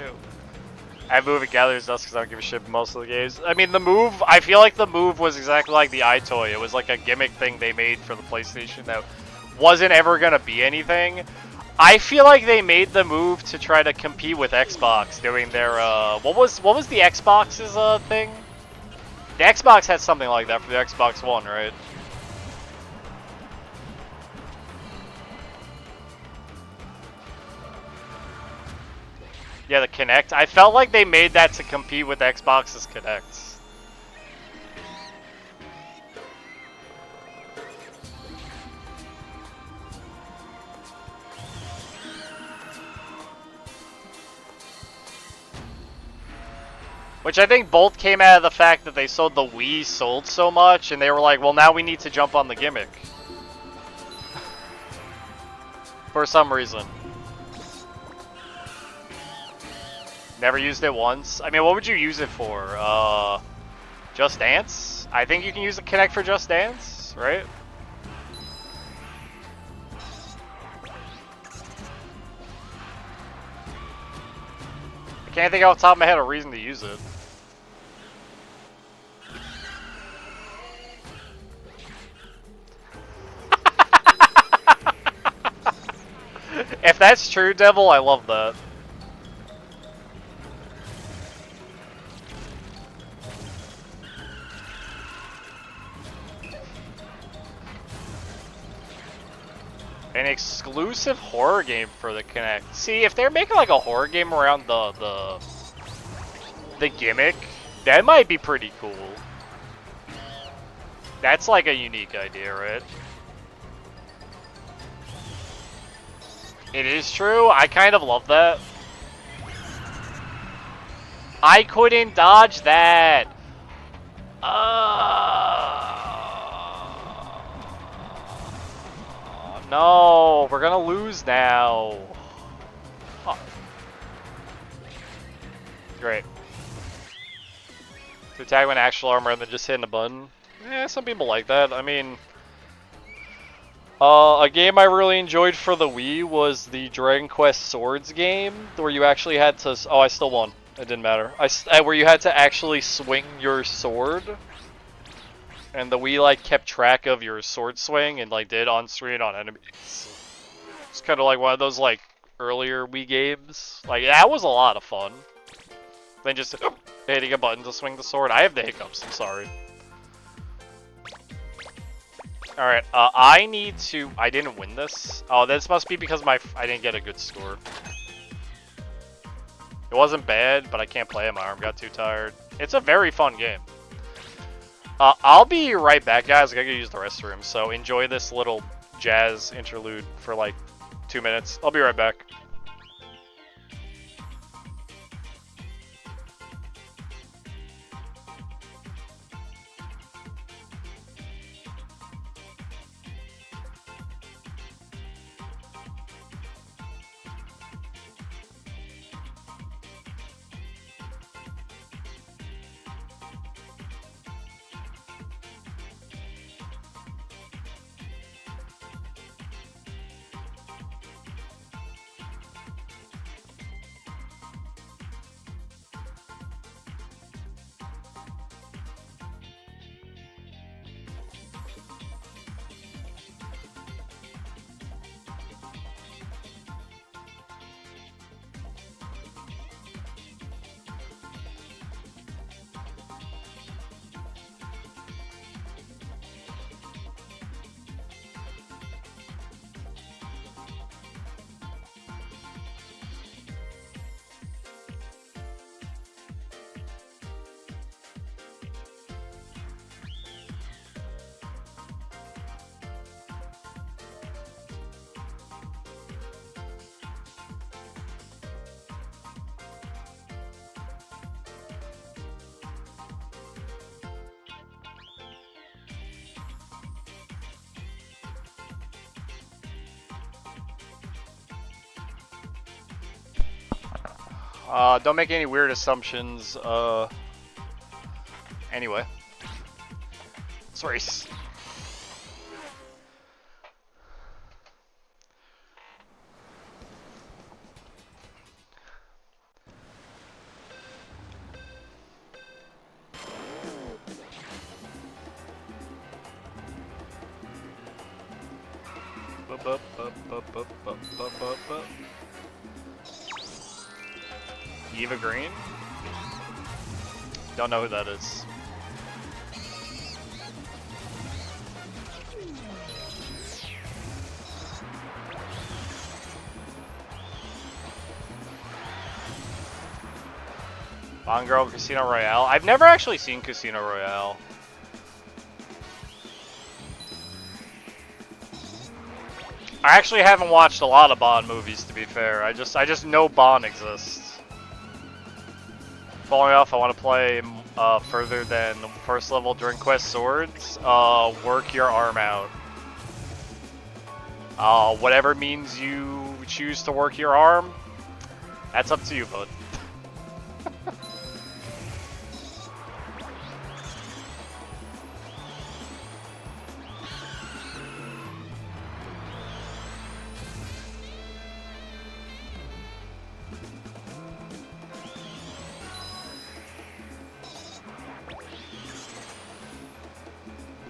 I move and gathers dust because I don't give a shit most of the games. I mean, the move, I feel like the move was exactly like the iToy. It was like a gimmick thing they made for the PlayStation that wasn't ever gonna be anything. I feel like they made the move to try to compete with Xbox doing their, what was the Xbox's, thing? The Xbox had something like that for the Xbox One, right? Yeah, the Kinect. I felt like they made that to compete with Xbox's Kinects. Which I think both came out of the fact that they sold the Wii sold so much, and they were like, well, now we need to jump on the gimmick. For some reason. Never used it once. I mean, what would you use it for? Just Dance? I think you can use the Kinect for Just Dance, right? I can't think off the top of my head a reason to use it. If that's true, Devil, I love that. An exclusive horror game for the Kinect. See, if they're making like a horror game around the gimmick, that might be pretty cool. That's like a unique idea, right? It is true. I kind of love that. I couldn't dodge that. No, we're gonna lose now. Oh. Great. To attack with actual armor and then just hitting a button. Yeah, some people like that. I mean, a game I really enjoyed for the Wii was the Dragon Quest Swords game, where you actually had to. Oh, I still won. It didn't matter. Where you had to actually swing your sword. And the Wii like kept track of your sword swing and like did on screen on enemies. It's kind of like one of those like earlier Wii games. Like that was a lot of fun. Then just hitting a button to swing the sword. I have the hiccups. I'm sorry. All right. I need to. I didn't win this. Oh, this must be because I didn't get a good score. It wasn't bad, but I can't play it. My arm got too tired. It's a very fun game. I'll be right back, guys. I gotta use the restroom, so enjoy this little jazz interlude for like 2 minutes. I'll be right back. Don't make any weird assumptions. Anyway. Let's race. Eva Green? Don't know who that is. Bond Girl Casino Royale. I've never actually seen Casino Royale. I actually haven't watched a lot of Bond movies, to be fair. I just know Bond exists. Following off, I want to play further than first level Dragon Quest Swords. Work your arm out. Whatever means you choose to work your arm, that's up to you, bud.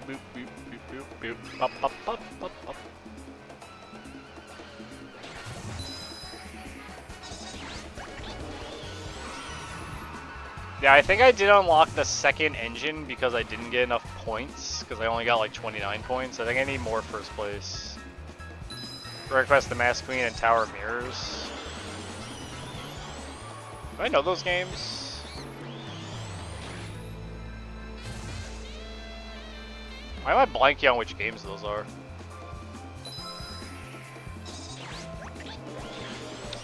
Boop, boop, boop, boop, boop. Bop, bop, bop, bop, bop. Yeah, I think I did unlock the second engine because I didn't get enough points, because I only got like 29 points. I think I need more first place. Request the Mask Queen and Tower of Mirrors. Do I know those games? Why am I blanking on which games those are?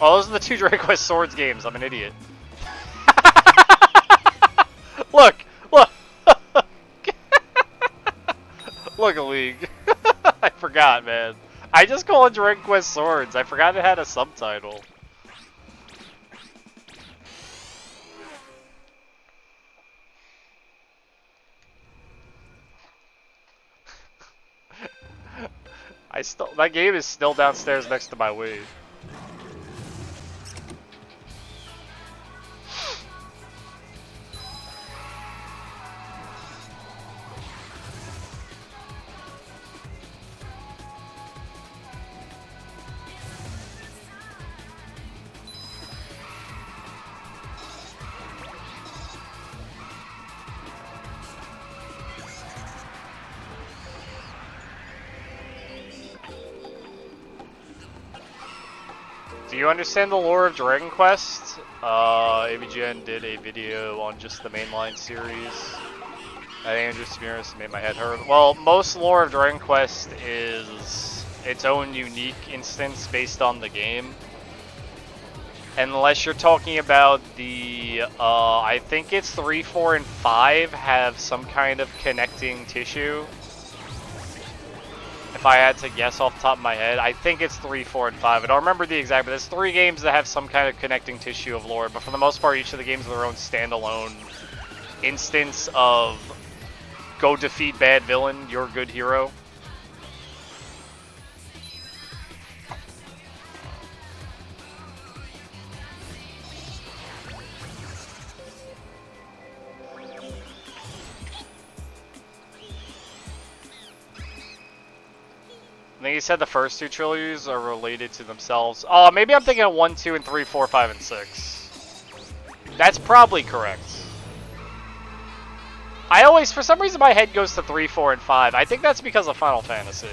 Oh, those are the two Dragon Quest Swords games. I'm an idiot. Look! Look! Look, League. I forgot, man. I just call it Dragon Quest Swords. I forgot it had a subtitle. That game is still downstairs next to my Wii. Do you understand the lore of Dragon Quest? ABGN did a video on just the mainline series. That Andrew Spears made my head hurt. Well, most lore of Dragon Quest is its own unique instance based on the game. Unless you're talking about the, I think it's 3, 4, and 5 have some kind of connecting tissue. If I had to guess off the top of my head, I think it's 3, 4, and 5. I don't remember the exact, but there's 3 games that have some kind of connecting tissue of lore. But for the most part, each of the games are their own standalone instance of go defeat bad villain, you're a good hero. I think he said the first 2 trilogies are related to themselves. Oh, maybe I'm thinking of 1, 2, and 3, 4, 5, and 6. That's probably correct. I always, for some reason, my head goes to 3, 4, and 5. I think that's because of Final Fantasy.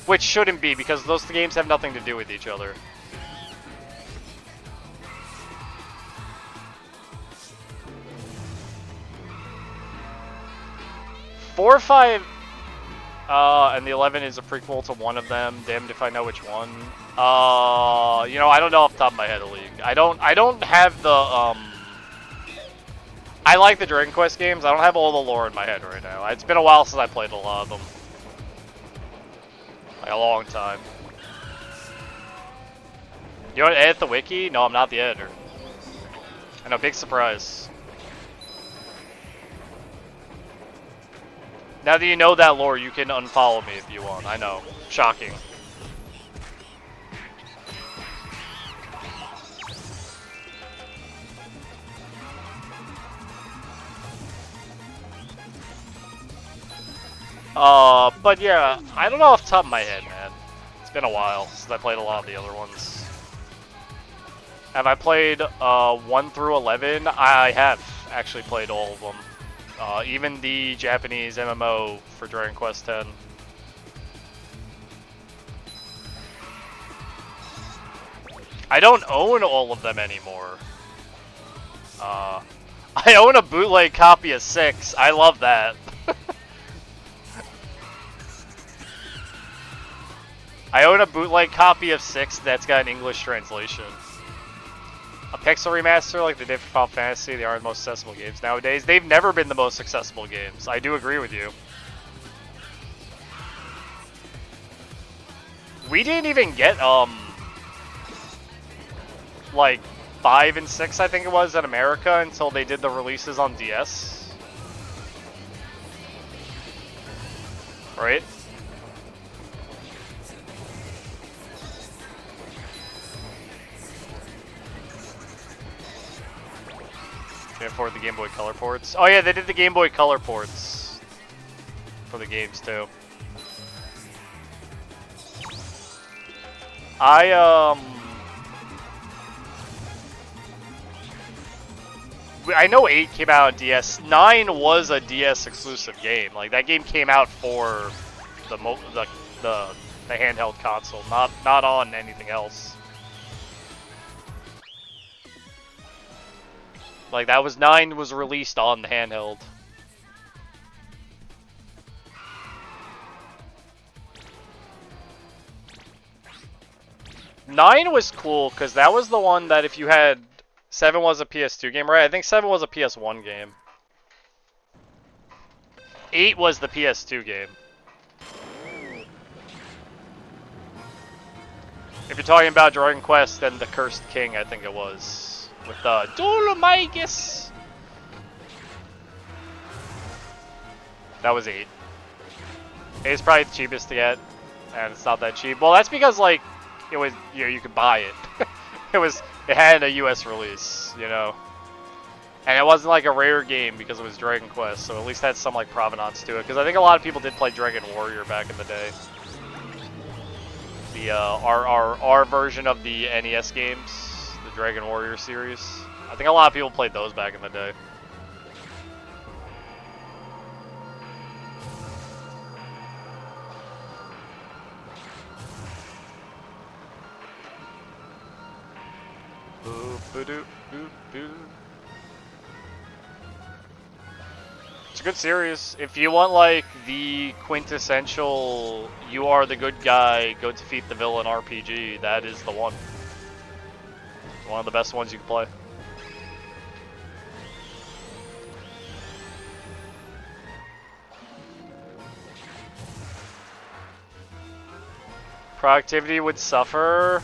Which shouldn't be, because those games have nothing to do with each other. Four, 5, and the 11 is a prequel to one of them. Damned if I know which one. You know, I don't know off the top of my head, a league. I don't have the, I like the Dragon Quest games. I don't have all the lore in my head right now. It's been a while since I played a lot of them. Like a long time. You want to edit the wiki? No, I'm not the editor. I know, big surprise. Now that you know that lore, you can unfollow me if you want. I know. Shocking. But yeah, I don't know off the top of my head, man. It's been a while since I played a lot of the other ones. Have I played 1 through 11? I have actually played all of them. Even the Japanese MMO for Dragon Quest X. I don't own all of them anymore. I own a bootleg copy of 6. I love that. I own a bootleg copy of 6 that's got an English translation. A pixel remaster like they did for Final Fantasy, they aren't the most accessible games nowadays. They've never been the most accessible games. I do agree with you. We didn't even get, like, 5 and 6, I think it was, in America until they did the releases on DS. Right? Can't afford the Game Boy Color ports. Oh yeah, they did the Game Boy Color ports for the games too. I know 8 came out on DS. 9 was a DS exclusive game. Like that game came out for the handheld console, not on anything else. Like that was 9 was released on the handheld. Nine was cool because that was the one that if you had 7 was a PS2 game, right? I think 7 was a PS1 game. 8 was the PS2 game. If you're talking about Dragon Quest, then the Cursed King, I think it was. With the Dolomigus. That was 8. 8 is probably the cheapest to get, and it's not that cheap. Well, that's because like it was, you know, you could buy it. it had a US release, you know. And it wasn't like a rare game because it was Dragon Quest, so at least had some like provenance to it. Because I think a lot of people did play Dragon Warrior back in the day. The our version of the NES games, the Dragon Warrior series. I think a lot of people played those back in the day. a good series. If you want like the quintessential, you are the good guy, go defeat the villain RPG, that is the one. It's one of the best ones you can play. Productivity would suffer.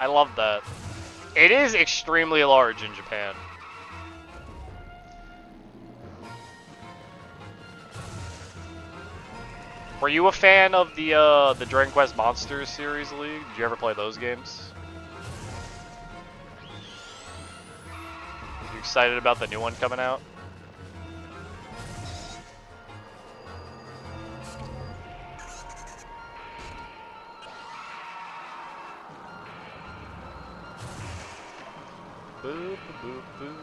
I love that. It is extremely large in Japan. Were you a fan of the Dragon Quest Monsters series league? Did you ever play those games? You excited about the new one coming out? Boop, boop, boop.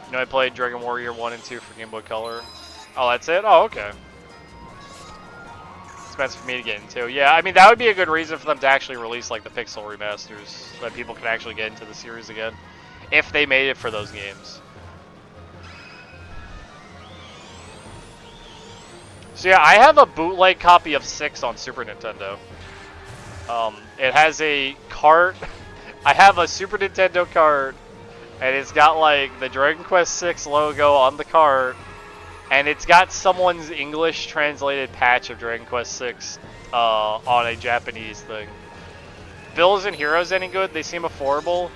You know, I played Dragon Warrior 1 and 2 for Game Boy Color. Oh, that's it? Oh, okay. Expensive for me to get into. Yeah, I mean, that would be a good reason for them to actually release, like, the pixel remasters, so that people can actually get into the series again, if they made it for those games. So yeah, I have a bootleg copy of 6 on Super Nintendo. It has a cart. I have a Super Nintendo cart, and it's got like the Dragon Quest VI logo on the cart, and it's got someone's English translated patch of Dragon Quest VI on a Japanese thing. Bills and Heroes any good? They seem affordable.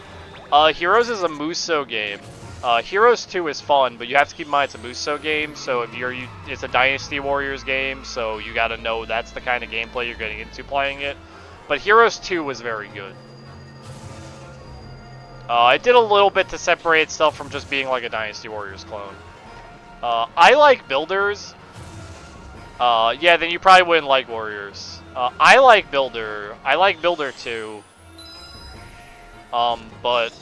Heroes is a Muso game. Heroes 2 is fun, but you have to keep in mind it's a Muso game, so if it's a Dynasty Warriors game, so you gotta know that's the kind of gameplay you're getting into playing it. But Heroes 2 was very good. It did a little bit to separate itself from just being like a Dynasty Warriors clone. I like builders. Yeah, then you probably wouldn't like Warriors. I like Builder. I like Builder 2. But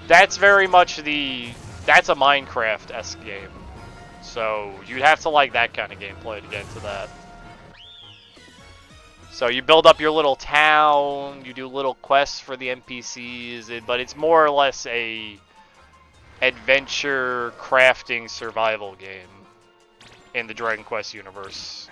that's very much that's a Minecraft-esque game. So you'd have to like that kind of gameplay to get into that. So you build up your little town, you do little quests for the NPCs, but it's more or less a adventure crafting survival game in the Dragon Quest universe.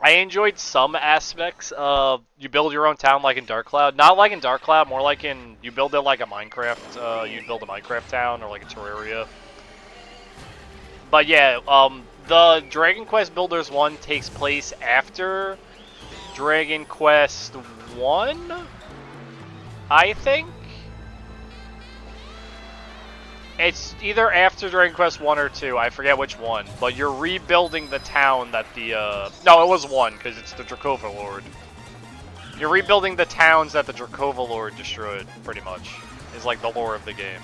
I enjoyed some aspects of you build your own town like in Dark Cloud. Not like in Dark Cloud, more like you build it like a Minecraft, you'd build a Minecraft town or like a Terraria. But yeah, the Dragon Quest Builders 1 takes place after Dragon Quest 1, I think? It's either after Dragon Quest 1 or 2, I forget which one, but you're rebuilding the town that no, it was 1, because it's the Drakova Lord. You're rebuilding the towns that the Drakova Lord destroyed, pretty much, is like the lore of the game.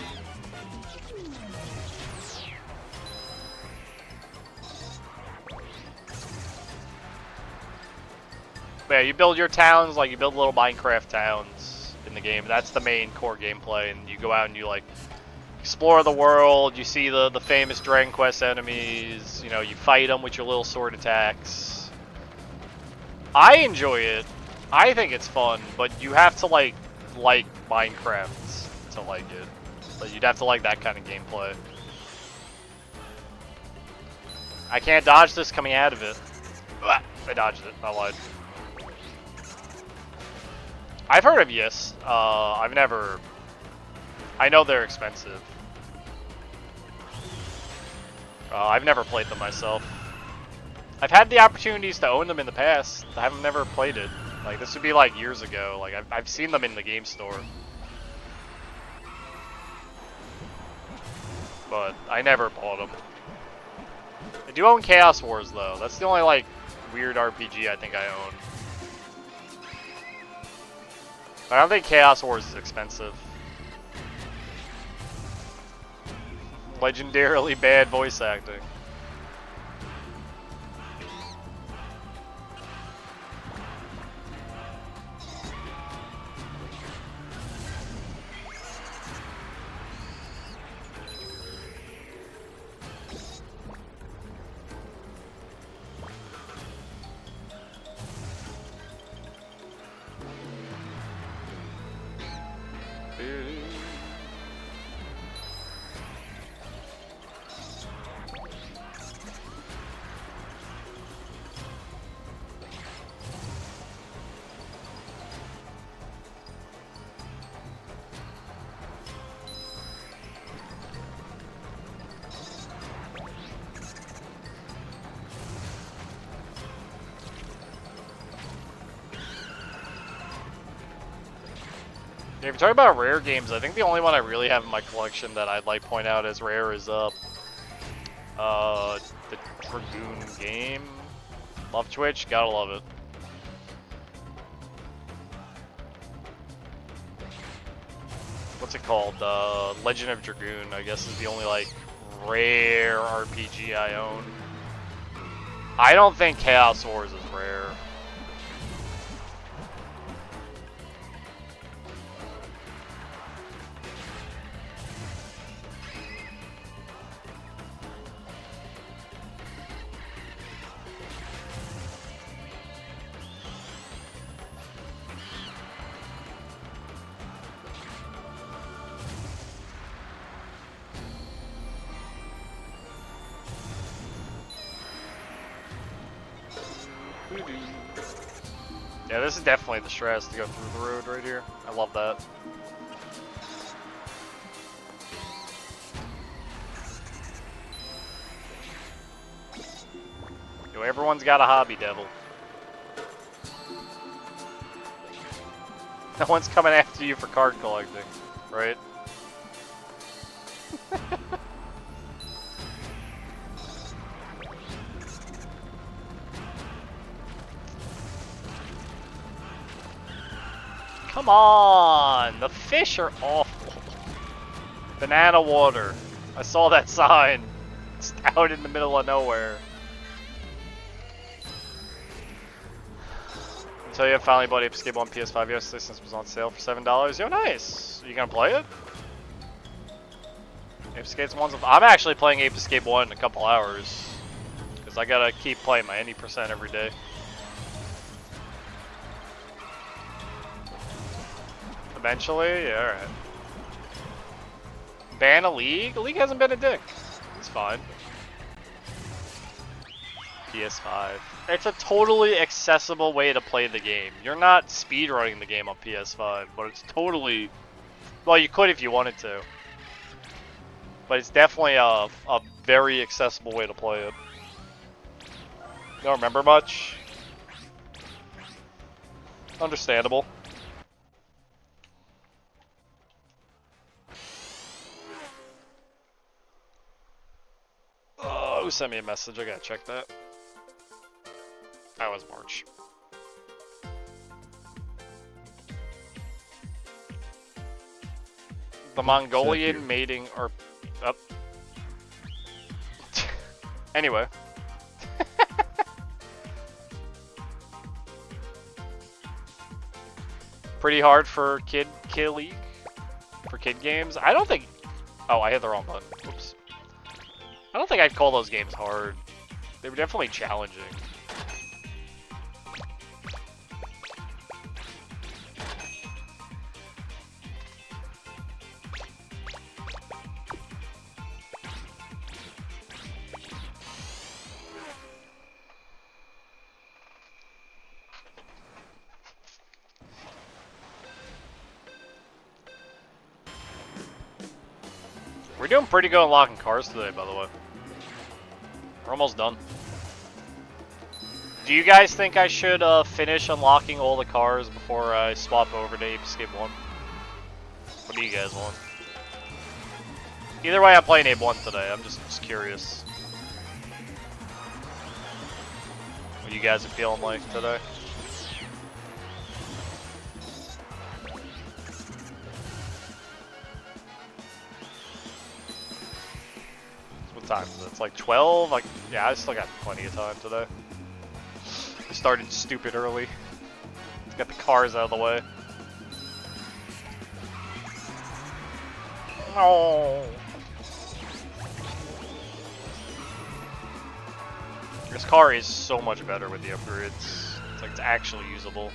Yeah, you build your towns like you build little Minecraft towns in the game. That's the main core gameplay, and you go out and you like explore the world. You see the famous Dragon Quest enemies. You know, you fight them with your little sword attacks. I enjoy it. I think it's fun, but you have to like Minecraft to like it. But you'd have to like that kind of gameplay. I can't dodge this coming out of it. I dodged it. I lied. I've heard of Yes. I've never... I know they're expensive. I've never played them myself. I've had the opportunities to own them in the past. I haven't never played it. Like, this would be like years ago. Like, I've seen them in the game store. But I never bought them. I do own Chaos Wars, though. That's the only, like, weird RPG I think I own. I don't think Chaos Wars is expensive. Legendarily bad voice acting. If you're talking about rare games, I think the only one I really have in my collection that I'd like point out as rare is the Dragoon game. Love Twitch, gotta love it. What's it called? Legend of Dragoon, I guess, is the only like rare RPG I own. I don't think Chaos Wars is rare. Yeah, this is definitely the stress to go through the road right here. I love that. Yo, everyone's got a hobby, devil. No one's coming after you for card collecting, right? Come on! The fish are awful. Banana water. I saw that sign. It's out in the middle of nowhere. Until you finally bought Ape Escape on PS5 yesterday since it was on sale for $7. Yo, nice! Are you gonna play it? Ape Escape 1's... I'm actually playing Ape Escape 1 in a couple hours. Because I gotta keep playing my 90% every day. Eventually? Yeah, alright. Ban a league? A league hasn't been a dick. It's fine. PS5. It's a totally accessible way to play the game. You're not speedrunning the game on PS5, but it's totally... Well, you could if you wanted to. But it's definitely a very accessible way to play it. You don't remember much? Understandable. Oh, who sent me a message? I gotta check that. That was March. The Mongolian mating or up. Anyway. Pretty hard for Kid League? For kid games? I don't think... Oh, I hit the wrong button. Oops. I don't think I'd call those games hard. They were definitely challenging. We're doing pretty good unlocking cars today, by the way. We're almost done. Do you guys think I should finish unlocking all the cars before I swap over to Ape Escape 1? What do you guys want? Either way, I'm playing Ape 1 today. I'm just curious. What you guys are feeling like today? Time is it? It's like 12. Like, yeah, I still got plenty of time today. I started stupid early. Got the cars out of the way. Oh. This car is so much better with the upgrades. It's like it's actually usable.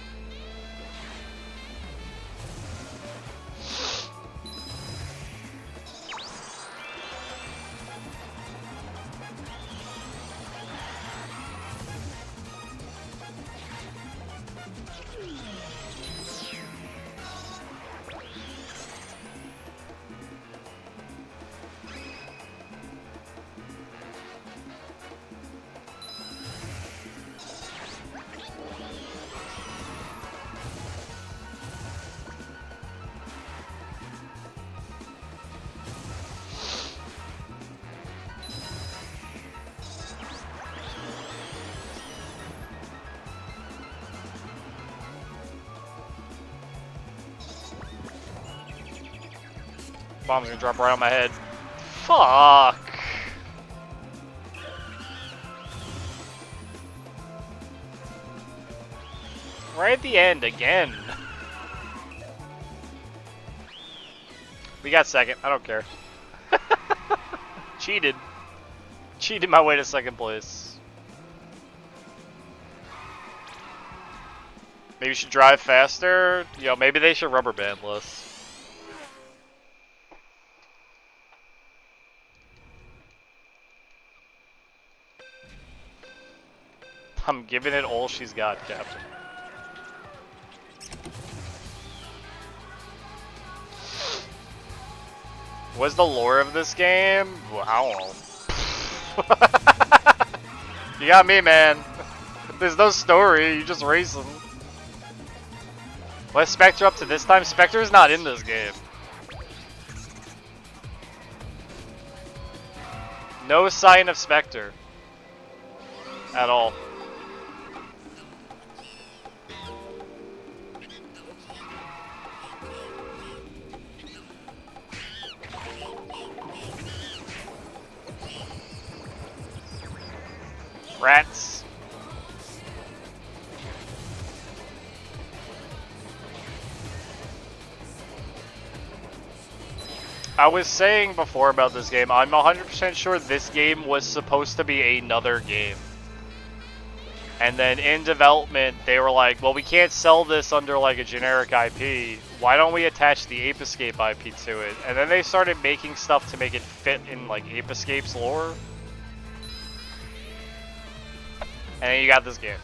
bomb's gonna drop right on my head. Fuck. Right at the end again. We got second. I don't care. Cheated. Cheated my way to second place. Maybe you should drive faster. You know, maybe they should rubber band less. I'm giving it all she's got, Captain. What's the lore of this game? Well, I don't know. You got me, man. There's no story, you just racing. What's Spectre up to this time? Spectre's not in this game. No sign of Spectre. At all. Rats. I was saying before about this game, I'm 100% sure this game was supposed to be another game. And then in development, they were like, well, we can't sell this under like a generic IP. Why don't we attach the Ape Escape IP to it? And then they started making stuff to make it fit in like Ape Escape's lore. And then you got this game.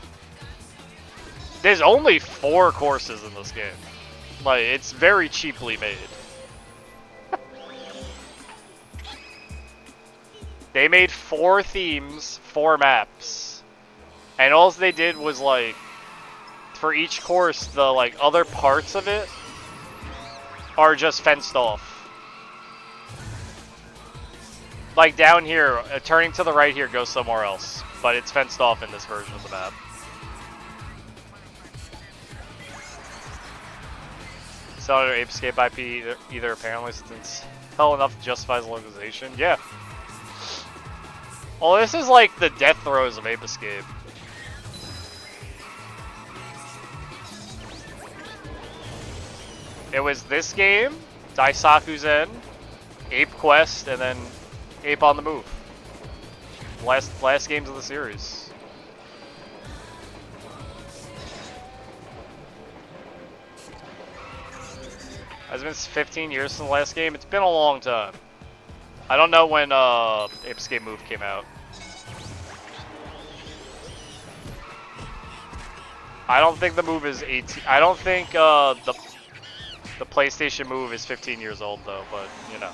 There's only 4 courses in this game. Like, it's very cheaply made. They made 4 themes, 4 maps. And all they did was, like, for each course, the, like, other parts of it are just fenced off. Like, down here, turning to the right here goes somewhere else. But it's fenced off in this version of the map. Selling Ape Escape IP either apparently since hell enough justifies localization. Yeah. Well, this is like the death throes of Ape Escape. It was this game, Daisaku Zen, Ape Quest, and then Ape on the Move. Last games of the series. Has it been 15 years since the last game? It's been a long time. I don't know when Ape Escape Move came out. I don't think the move is 18. I don't think the PlayStation Move is 15 years old though, but you know.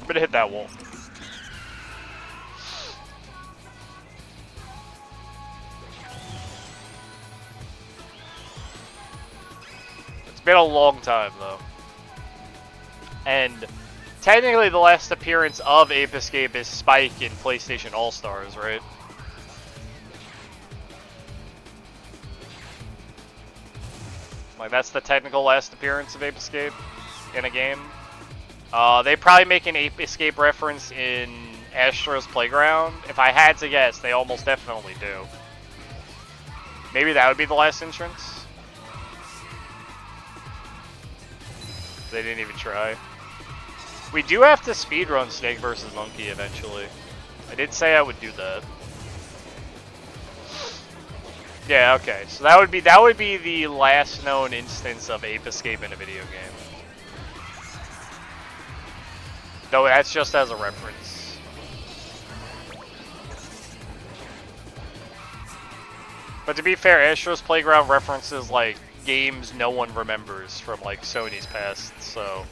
I'm gonna hit that wall. It's been a long time though. And technically the last appearance of Ape Escape is Spike in PlayStation All-Stars, right? Like, that's the technical last appearance of Ape Escape in a game. They probably make an Ape Escape reference in Astro's Playground. If I had to guess, they almost definitely do. Maybe that would be the last entrance. They didn't even try. We do have to speedrun Snake vs. Monkey eventually. I did say I would do that. Yeah, okay. So that would be the last known instance of Ape Escape in a video game. Though that's just as a reference. But to be fair, Astro's Playground references like games no one remembers from like Sony's past, so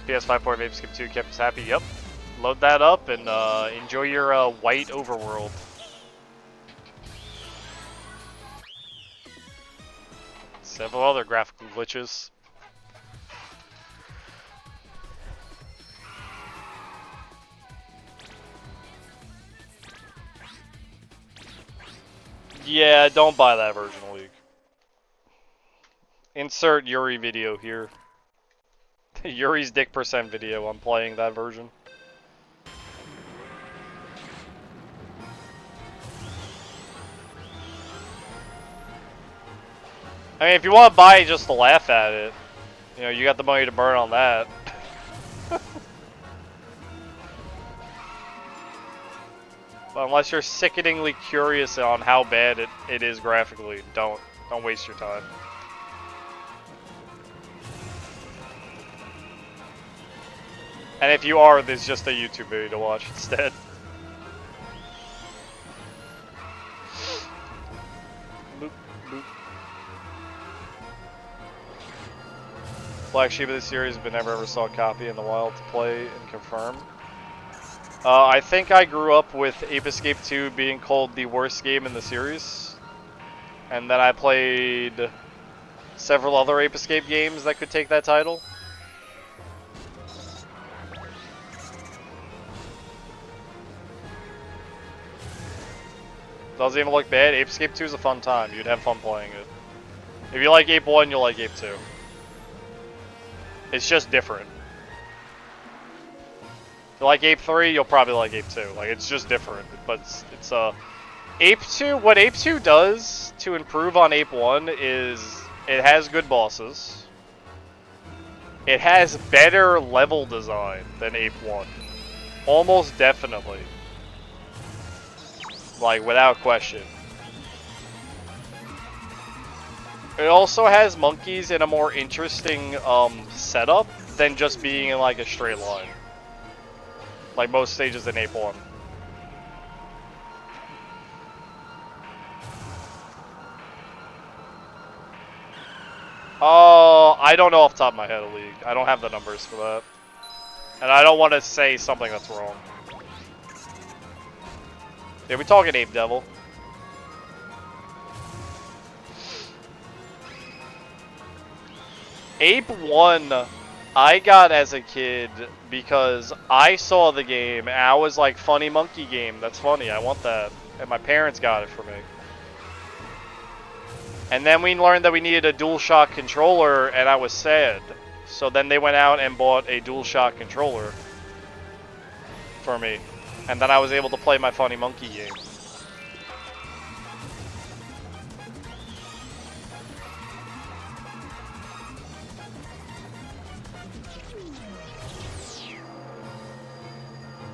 PS5 port of Ape Escape 2 kept us happy. Yep. Load that up and enjoy your white overworld. Several other graphical glitches. Yeah, don't buy that version of League. Insert Yuri video here. Yuri's dick percent video. I'm playing that version. I mean, if you want to buy it just to laugh at it, you know, you got the money to burn on that. But unless you're sickeningly curious on how bad it is graphically, don't waste your time. And if you are, there's just a YouTube video to watch instead. Boop, boop. Black sheep of the series, but never ever saw a copy in the wild to play and confirm. I think I grew up with Ape Escape 2 being called the worst game in the series. And then I played several other Ape Escape games that could take that title. Doesn't even look bad. Ape Escape 2 is a fun time. You'd have fun playing it. If you like Ape 1, you'll like Ape 2. It's just different. If you like Ape 3, you'll probably like Ape 2. Like, it's just different. But it's Ape 2, what Ape 2 does to improve on Ape 1 is it has good bosses. It has better level design than Ape 1. Almost definitely. Like, without question. It also has monkeys in a more interesting setup than just being in like a straight line. Like most stages in Ape 1. Oh, I don't know off the top of my head, League. I don't have the numbers for that. And I don't want to say something that's wrong. Yeah, we talking Ape Devil. Ape 1, I got as a kid because I saw the game and I was like, funny monkey game, that's funny, I want that. And my parents got it for me. And then we learned that we needed a DualShock controller and I was sad. So then they went out and bought a DualShock controller for me. And then I was able to play my funny monkey game.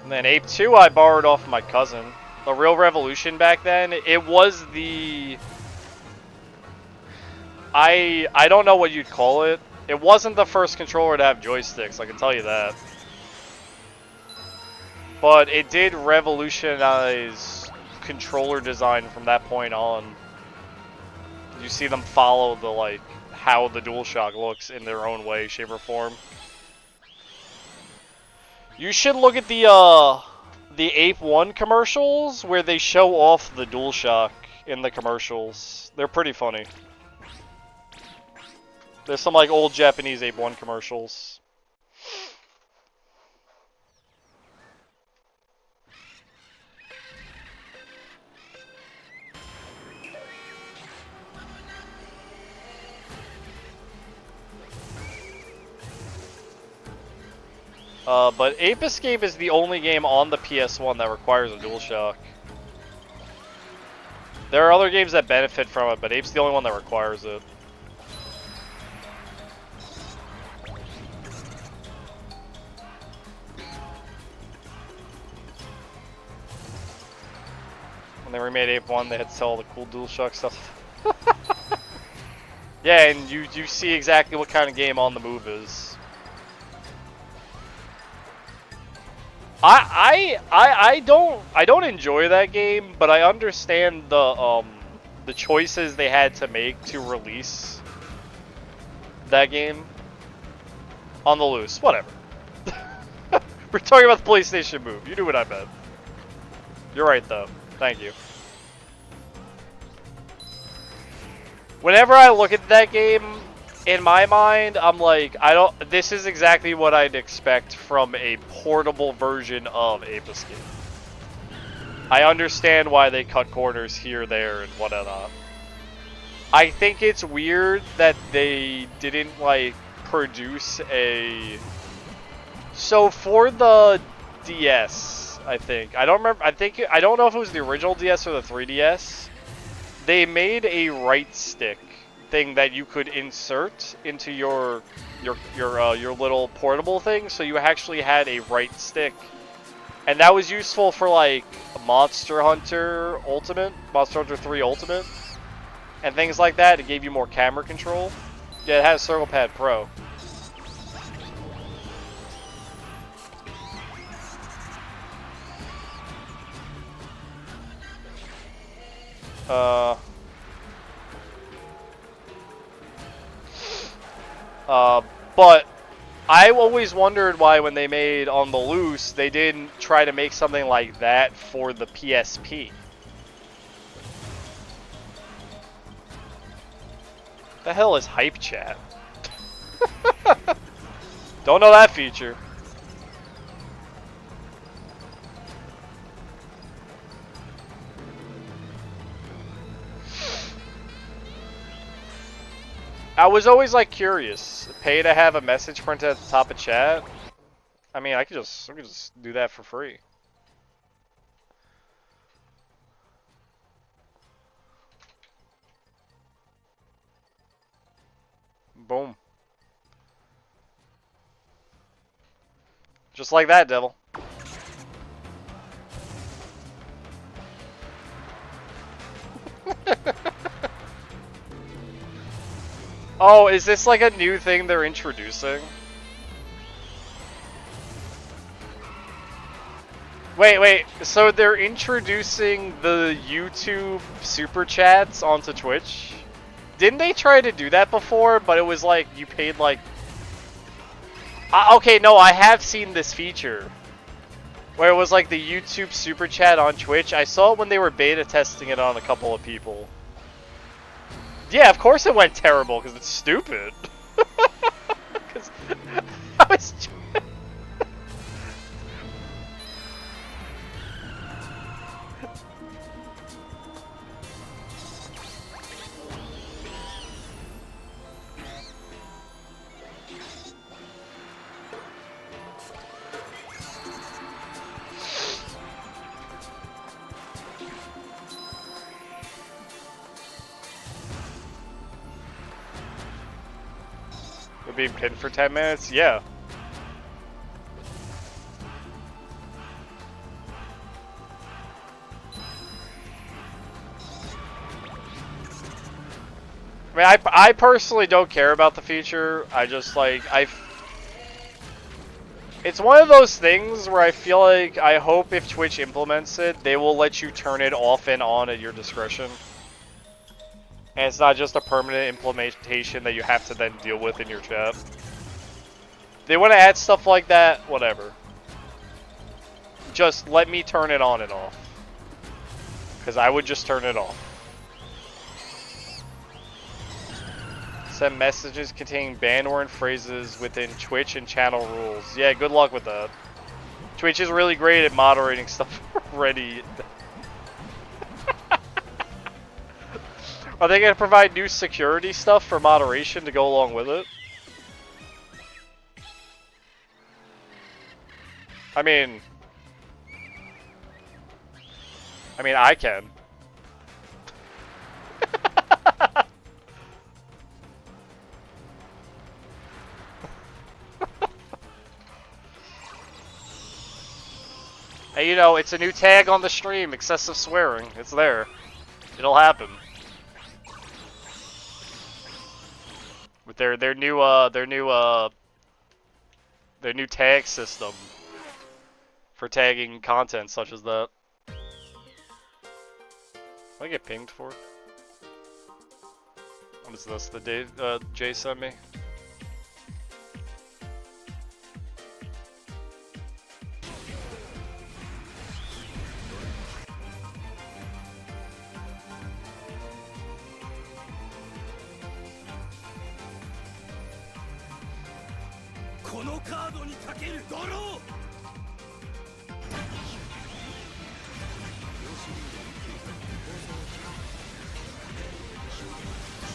And then Ape 2 I borrowed off my cousin. The Real Revolution back then, it was the... I don't know what you'd call it. It wasn't the first controller to have joysticks, I can tell you that. But it did revolutionize controller design from that point on. You see them follow the, like, how the DualShock looks in their own way, shape, or form. You should look at the Ape 1 commercials where they show off the DualShock in the commercials. They're pretty funny. There's some like old Japanese Ape 1 commercials. But Ape Escape is the only game on the PS1 that requires a DualShock. There are other games that benefit from it, but Ape's the only one that requires it. When they remade Ape 1, they had to sell all the cool DualShock stuff. Yeah, and you see exactly what kind of game On the Move is. I don't enjoy that game, but I understand the choices they had to make to release that game. On the loose, whatever. We're talking about the PlayStation Move. You knew what I meant. You're right though. Thank you. Whenever I look at that game, in my mind, I'm like, this is exactly what I'd expect from a portable version of Ape Escape. I understand why they cut corners here, there, and whatnot. I think it's weird that they didn't, like, produce a... So, for the DS, I think. I don't remember, I don't know if it was the original DS or the 3DS. They made a right stick thing that you could insert into your little portable thing, so you actually had a right stick. And that was useful for, like, Monster Hunter Ultimate, Monster Hunter 3 Ultimate, and things like that. It gave you more camera control. Yeah, it has Circle Pad Pro. But I always wondered why when they made On the Loose, they didn't try to make something like that for the PSP. The hell is Hype Chat? Don't know that feature. I was always like curious. Pay to have a message printed at the top of chat. I mean, I could just do that for free. Boom. Just like that, devil. Oh, is this like a new thing they're introducing? Wait, so they're introducing the YouTube Super Chats onto Twitch? Didn't they try to do that before, but it was like, you paid like... okay, no, I have seen this feature. Where it was like the YouTube Super Chat on Twitch. I saw it when they were beta testing it on a couple of people. Yeah, of course it went terrible, because it's stupid. Because I was... We're being pinned for 10 minutes? Yeah. I mean, I personally don't care about the feature. I just, like, it's one of those things where I feel like, I hope if Twitch implements it, they will let you turn it off and on at your discretion. And it's not just a permanent implementation that you have to then deal with in your chat. They want to add stuff like that, whatever. Just let me turn it on and off. Because I would just turn it off. Send messages containing banned word phrases within Twitch and channel rules. Yeah, good luck with that. Twitch is really great at moderating stuff already. Are they going to provide new security stuff for moderation to go along with it? I mean, I can. Hey, you know, it's a new tag on the stream, excessive swearing. It's there. It'll happen. With their new tag system for tagging content such as that. What I get pinged for? What is this? The Dave Jay sent me?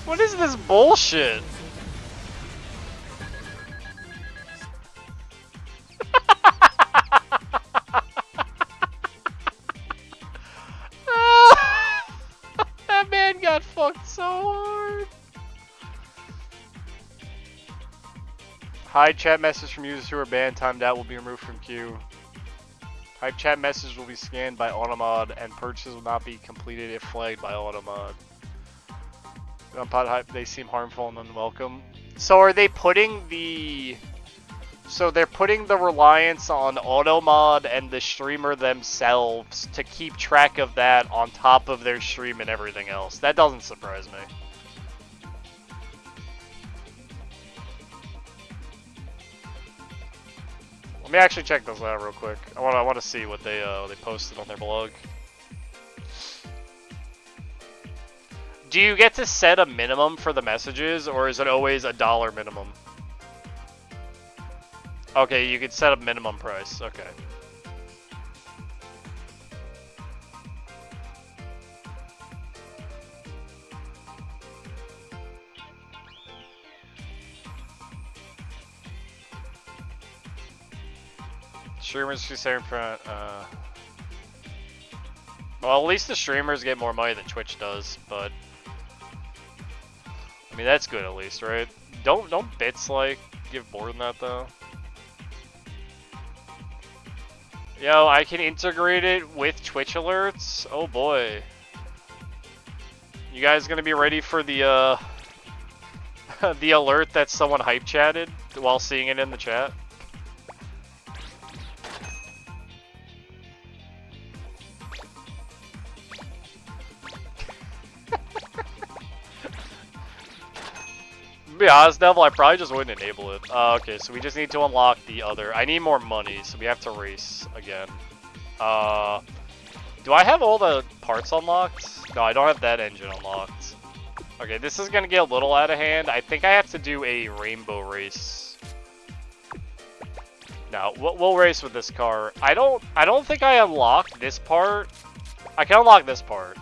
What is this bullshit? That man got fucked so hard. Hide chat message from users who are banned. Timed out will be removed from queue. Hide chat message will be scanned by Automod and purchases will not be completed if flagged by Automod. Pod hype, they seem harmful and unwelcome. So are they putting the... So they're putting the reliance on Automod and the streamer themselves to keep track of that on top of their stream and everything else. That doesn't surprise me. Let me actually check this out real quick. I want to see what they posted on their blog. Do you get to set a minimum for the messages, or is it always $1 minimum? Okay, you could set a minimum price. Okay. Streamers who say in front. Well, at least the streamers get more money than Twitch does, but I mean that's good at least, right? Don't bits like give more than that though? Yo, I can integrate it with Twitch alerts. Oh boy. You guys gonna be ready for the the alert that someone hype chatted while seeing it in the chat? To be honest, Devil, I probably just wouldn't enable it. Okay, so we just need to unlock the other. I need more money, so we have to race again. Do I have all the parts unlocked? No, I don't have that engine unlocked. Okay, this is gonna get a little out of hand. I think I have to do a rainbow race. No, we'll race with this car. I don't think I unlocked this part. I can unlock this part,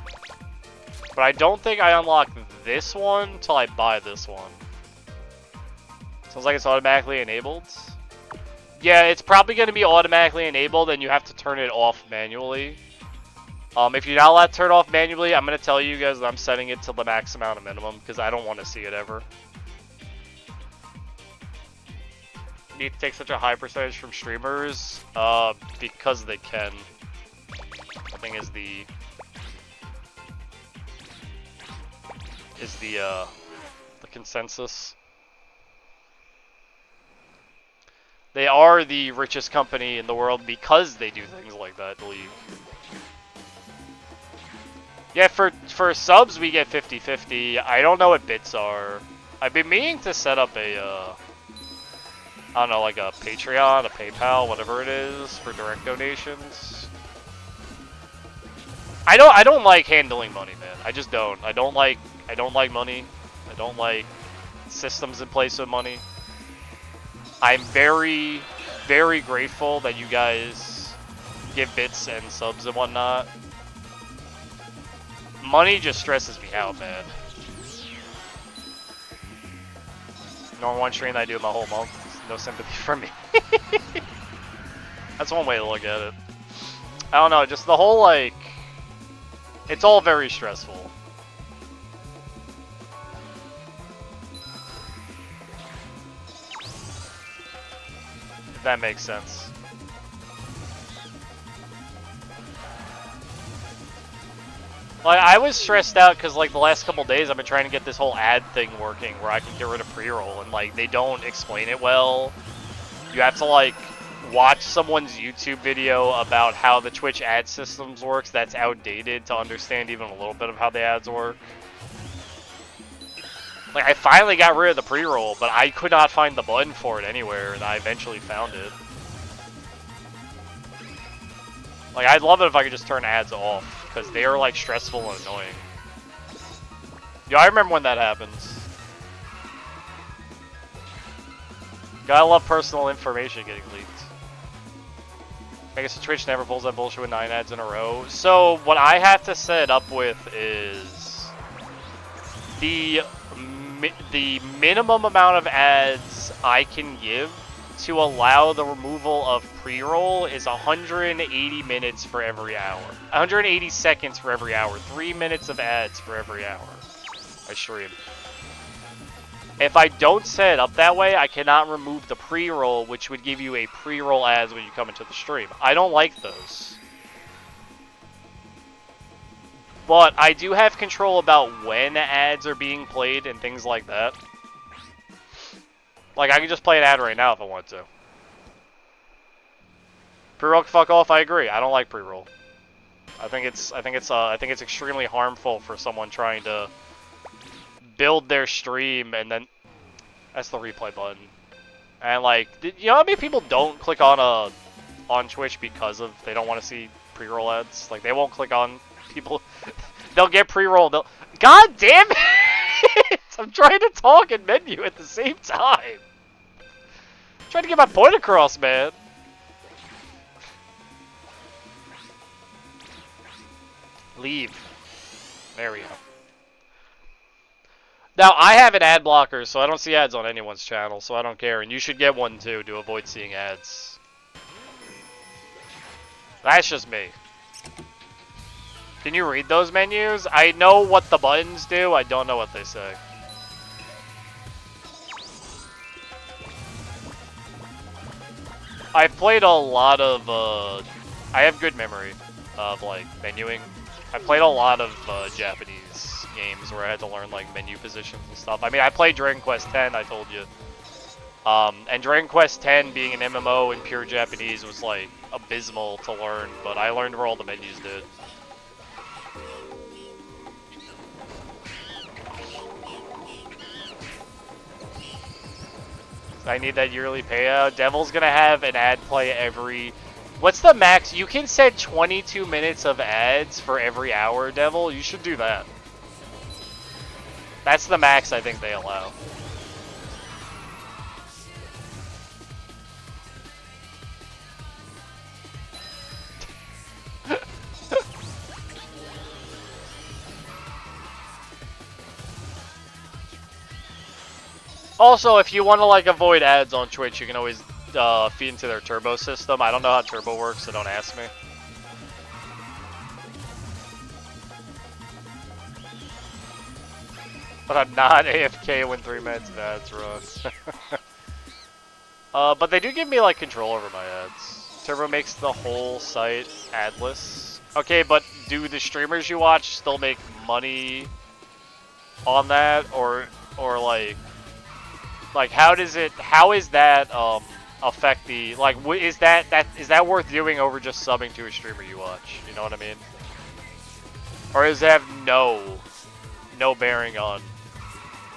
but I don't think I unlock this one till I buy this one. Sounds like it's automatically enabled. Yeah, it's probably going to be automatically enabled and you have to turn it off manually. If you're not allowed to turn it off manually, I'm going to tell you guys that I'm setting it to the max amount of minimum because I don't want to see it ever. Need to take such a high percentage from streamers? Because they can. I think is the consensus. They are the richest company in the world because they do things like that, I believe. Yeah, for subs we get 50-50. I don't know what bits are. I've been meaning to set up a, I don't know, like a Patreon, a PayPal, whatever it is, for direct donations. I don't like handling money, man. I just don't. I don't like money. I don't like systems in place with money. I'm very, very grateful that you guys give bits and subs and whatnot. Money just stresses me out, man. No one stream that I do my whole month. No sympathy for me. That's one way to look at it. I don't know, just the whole, like... It's all very stressful. If that makes sense. Like, I was stressed out because, like, the last couple days I've been trying to get this whole ad thing working where I can get rid of pre-roll, and, like, they don't explain it well. You have to, like, watch someone's YouTube video about how the Twitch ad systems works that's outdated to understand even a little bit of how the ads work. Like, I finally got rid of the pre-roll, but I could not find the button for it anywhere, and I eventually found it. Like, I'd love it if I could just turn ads off, because they are, like, stressful and annoying. Yeah, I remember when that happens. Gotta love personal information getting leaked. I guess Twitch never pulls that bullshit with 9 ads in a row. So, what I have to set it up with is... the minimum amount of ads I can give to allow the removal of pre-roll is 180 minutes for every hour. 180 seconds for every hour. 3 minutes of ads for every hour I stream. If I don't set it up that way, I cannot remove the pre-roll, which would give you a pre-roll ads when you come into the stream. I don't like those. But I do have control about when ads are being played and things like that. Like, I can just play an ad right now if I want to. Pre-roll can fuck off, I agree. I don't like pre-roll. I think it's extremely harmful for someone trying to build their stream and then that's the replay button. And like, you know how many people don't click on Twitch because of they don't want to see pre-roll ads? Like, they won't click on people. They'll get pre-roll. God damn it! I'm trying to talk and menu at the same time. I'm trying to get my point across, man. Leave. There we go. Now, I have an ad blocker, so I don't see ads on anyone's channel, so I don't care. And you should get one, too, to avoid seeing ads. That's just me. Can you read those menus? I know what the buttons do, I don't know what they say. I've played a lot of, I have good memory of, like, menuing. I played a lot of Japanese games where I had to learn, like, menu positions and stuff. I mean, I played Dragon Quest X, I told you. And Dragon Quest X being an MMO in pure Japanese was, like, abysmal to learn, but I learned where all the menus did. I need that yearly payout. Devil's gonna have an ad play every... What's the max? You can set 22 minutes of ads for every hour, Devil. You should do that. That's the max I think they allow. Also, if you want to like avoid ads on Twitch, you can always feed into their turbo system. I don't know how turbo works, so don't ask me. But I'm not AFK when 3 minutes of ads run. But they do give me like control over my ads. Turbo makes the whole site adless. Okay, but do the streamers you watch still make money on that, or like how is that affect the, like, is that worth doing over just subbing to a streamer you watch? You know what I mean? Or does it have no bearing on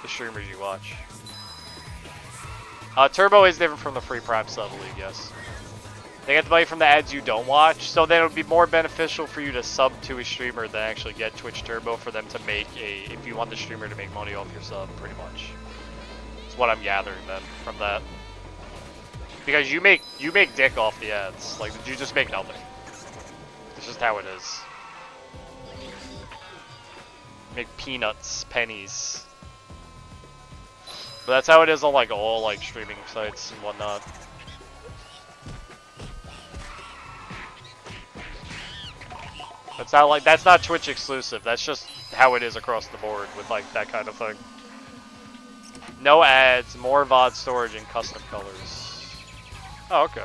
the streamers you watch? Turbo is different from the free Prime sub league, yes. They get the money from the ads you don't watch, so then it would be more beneficial for you to sub to a streamer than actually get Twitch Turbo for them to make if you want the streamer to make money off your sub, pretty much. That's what I'm gathering then from that. Because you make dick off the ads. Like, you just make nothing. It's just how it is. Make peanuts, pennies. But that's how it is on like all like streaming sites and whatnot. That's not Twitch exclusive. That's just how it is across the board with like that kind of thing. No ads, more VOD storage, and custom colors. Oh, okay.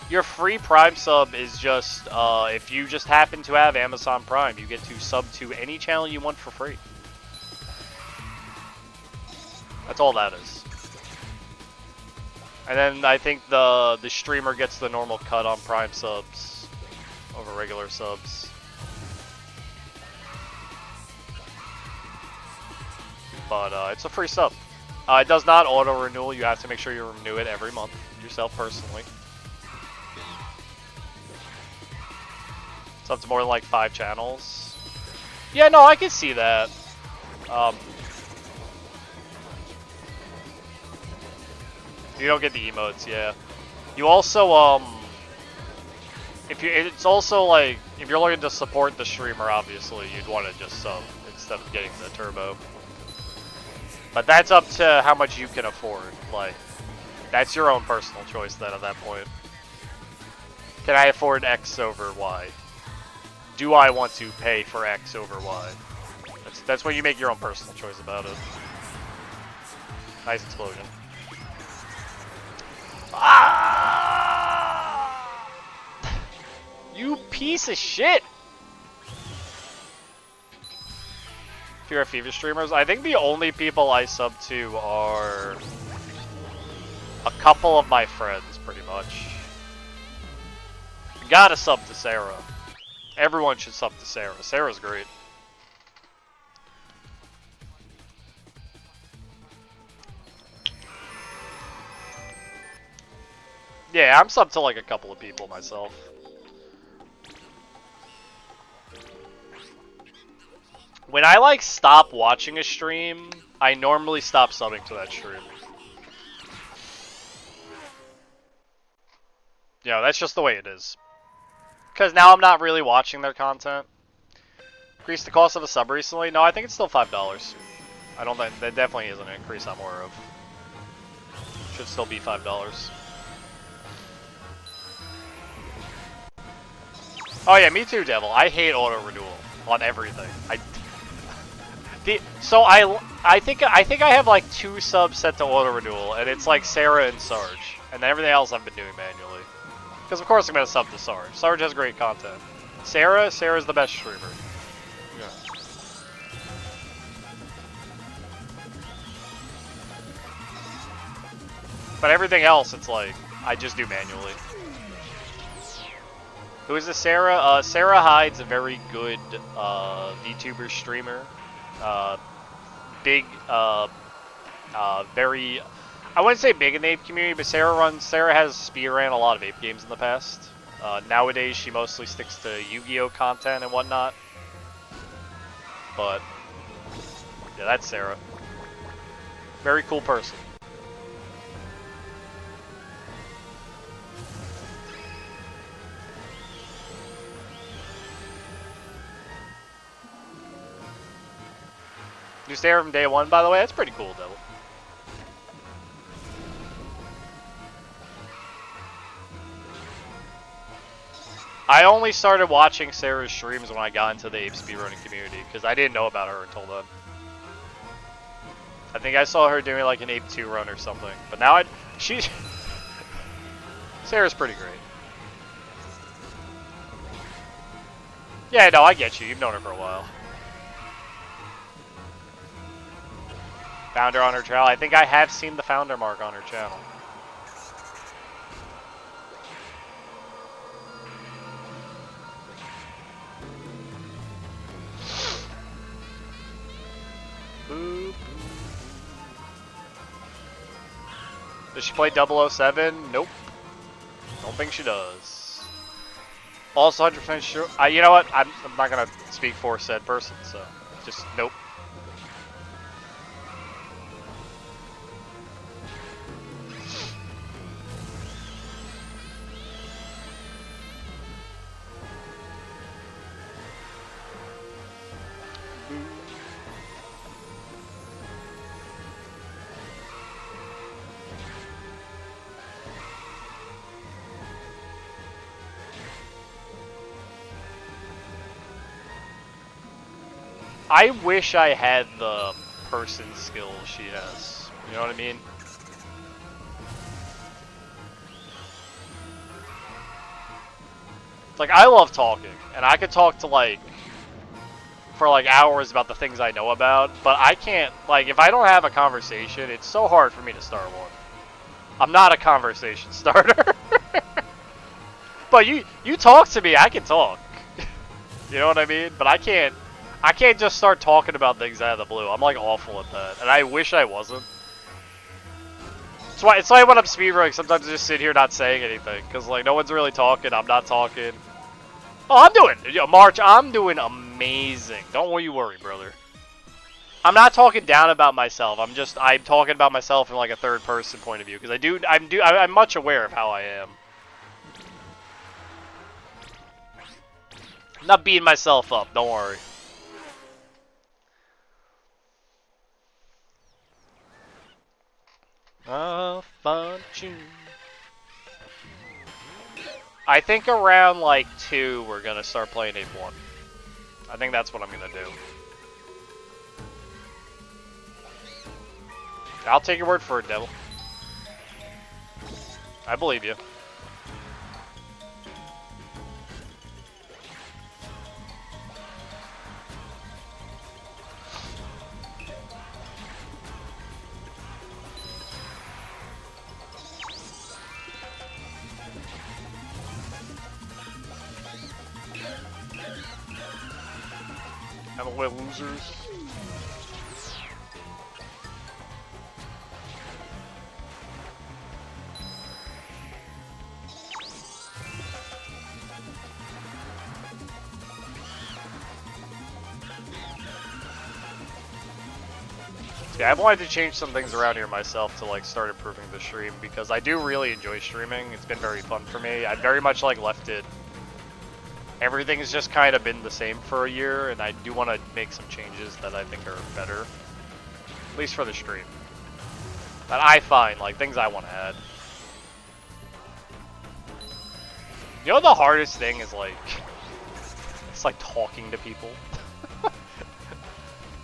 Your free Prime sub is just, if you just happen to have Amazon Prime, you get to sub to any channel you want for free. That's all that is. And then I think the streamer gets the normal cut on Prime subs over regular subs. But it's a free sub. It does not auto-renewal. You have to make sure you renew it every month yourself personally. So it's more than like 5 channels. Yeah, no, I can see that. You don't get the emotes, yeah. You also, it's also like, if you're looking to support the streamer, obviously, you'd want to just sub instead of getting the turbo. But that's up to how much you can afford. Like, that's your own personal choice then at that point. Can I afford X over Y? Do I want to pay for X over Y? That's when you make your own personal choice about it. Nice explosion. Ah! You piece of shit! Fear of Fever streamers, I think the only people I sub to are a couple of my friends, pretty much. You gotta sub to Sarah. Everyone should sub to Sarah. Sarah's great. Yeah, I'm sub to like a couple of people myself. When I like stop watching a stream, I normally stop subbing to that stream. Yeah, that's just the way it is. Because now I'm not really watching their content. Increased the cost of a sub recently? No, I think it's still $5. I don't think, that definitely isn't an increase I'm aware of. Should still be $5. Oh yeah, me too, Devil. I hate auto renewal on everything. I think I have like 2 subs set to auto renewal, and it's like Sarah and Sarge, and then everything else I've been doing manually. Because of course I'm gonna sub to Sarge. Sarge has great content. Sarah's the best streamer. Yeah. But everything else, it's like I just do manually. Who is this Sarah? Sarah Hyde's a very good VTuber streamer. Big, very, I wouldn't say big in the ape community, but Sarah has spearran a lot of ape games in the past. Nowadays she mostly sticks to Yu-Gi-Oh content and whatnot. But, yeah, that's Sarah. Very cool person. You stay here from day 1, by the way? That's pretty cool, Devil. I only started watching Sarah's streams when I got into the ape speedrunning community, because I didn't know about her until then. I think I saw her doing like an ape 2 run or something, but now Sarah's pretty great. Yeah, no, I get you. You've known her for a while. Found her on her channel. I think I have seen the founder mark on her channel. Boop. Does she play 007? Nope. Don't think she does. Also 100% sure. You know what? I'm not going to speak for said person, so just nope. I wish I had the person skills she has. You know what I mean? It's like, I love talking, and I could talk to like, for like hours about the things I know about, but I can't, like, if I don't have a conversation, it's so hard for me to start one. I'm not a conversation starter. But you talk to me, I can talk. You know what I mean? But I can't just start talking about things out of the blue. I'm like awful at that, and I wish I wasn't. It's why when I'm speedrunning, sometimes I just sit here not saying anything, because like no one's really talking, I'm not talking. Oh, March, I'm doing amazing. Don't you worry, brother. I'm not talking down about myself. I'm talking about myself from like a third person point of view, because I'm much aware of how I am. I'm not beating myself up, don't worry. Fortune. I think around like 2 we're gonna start playing Ape 1. I think that's what I'm gonna do. I'll take your word for it, Devil. I believe you. Have a way, losers. Yeah, I've wanted to change some things around here myself to like start improving the stream because I do really enjoy streaming. It's been very fun for me. I very much like left it. Everything's just kind of been the same for a year, and I do want to make some changes that I think are better, at least for the stream. That I find, like things I want to add. You know the hardest thing is like, it's like talking to people.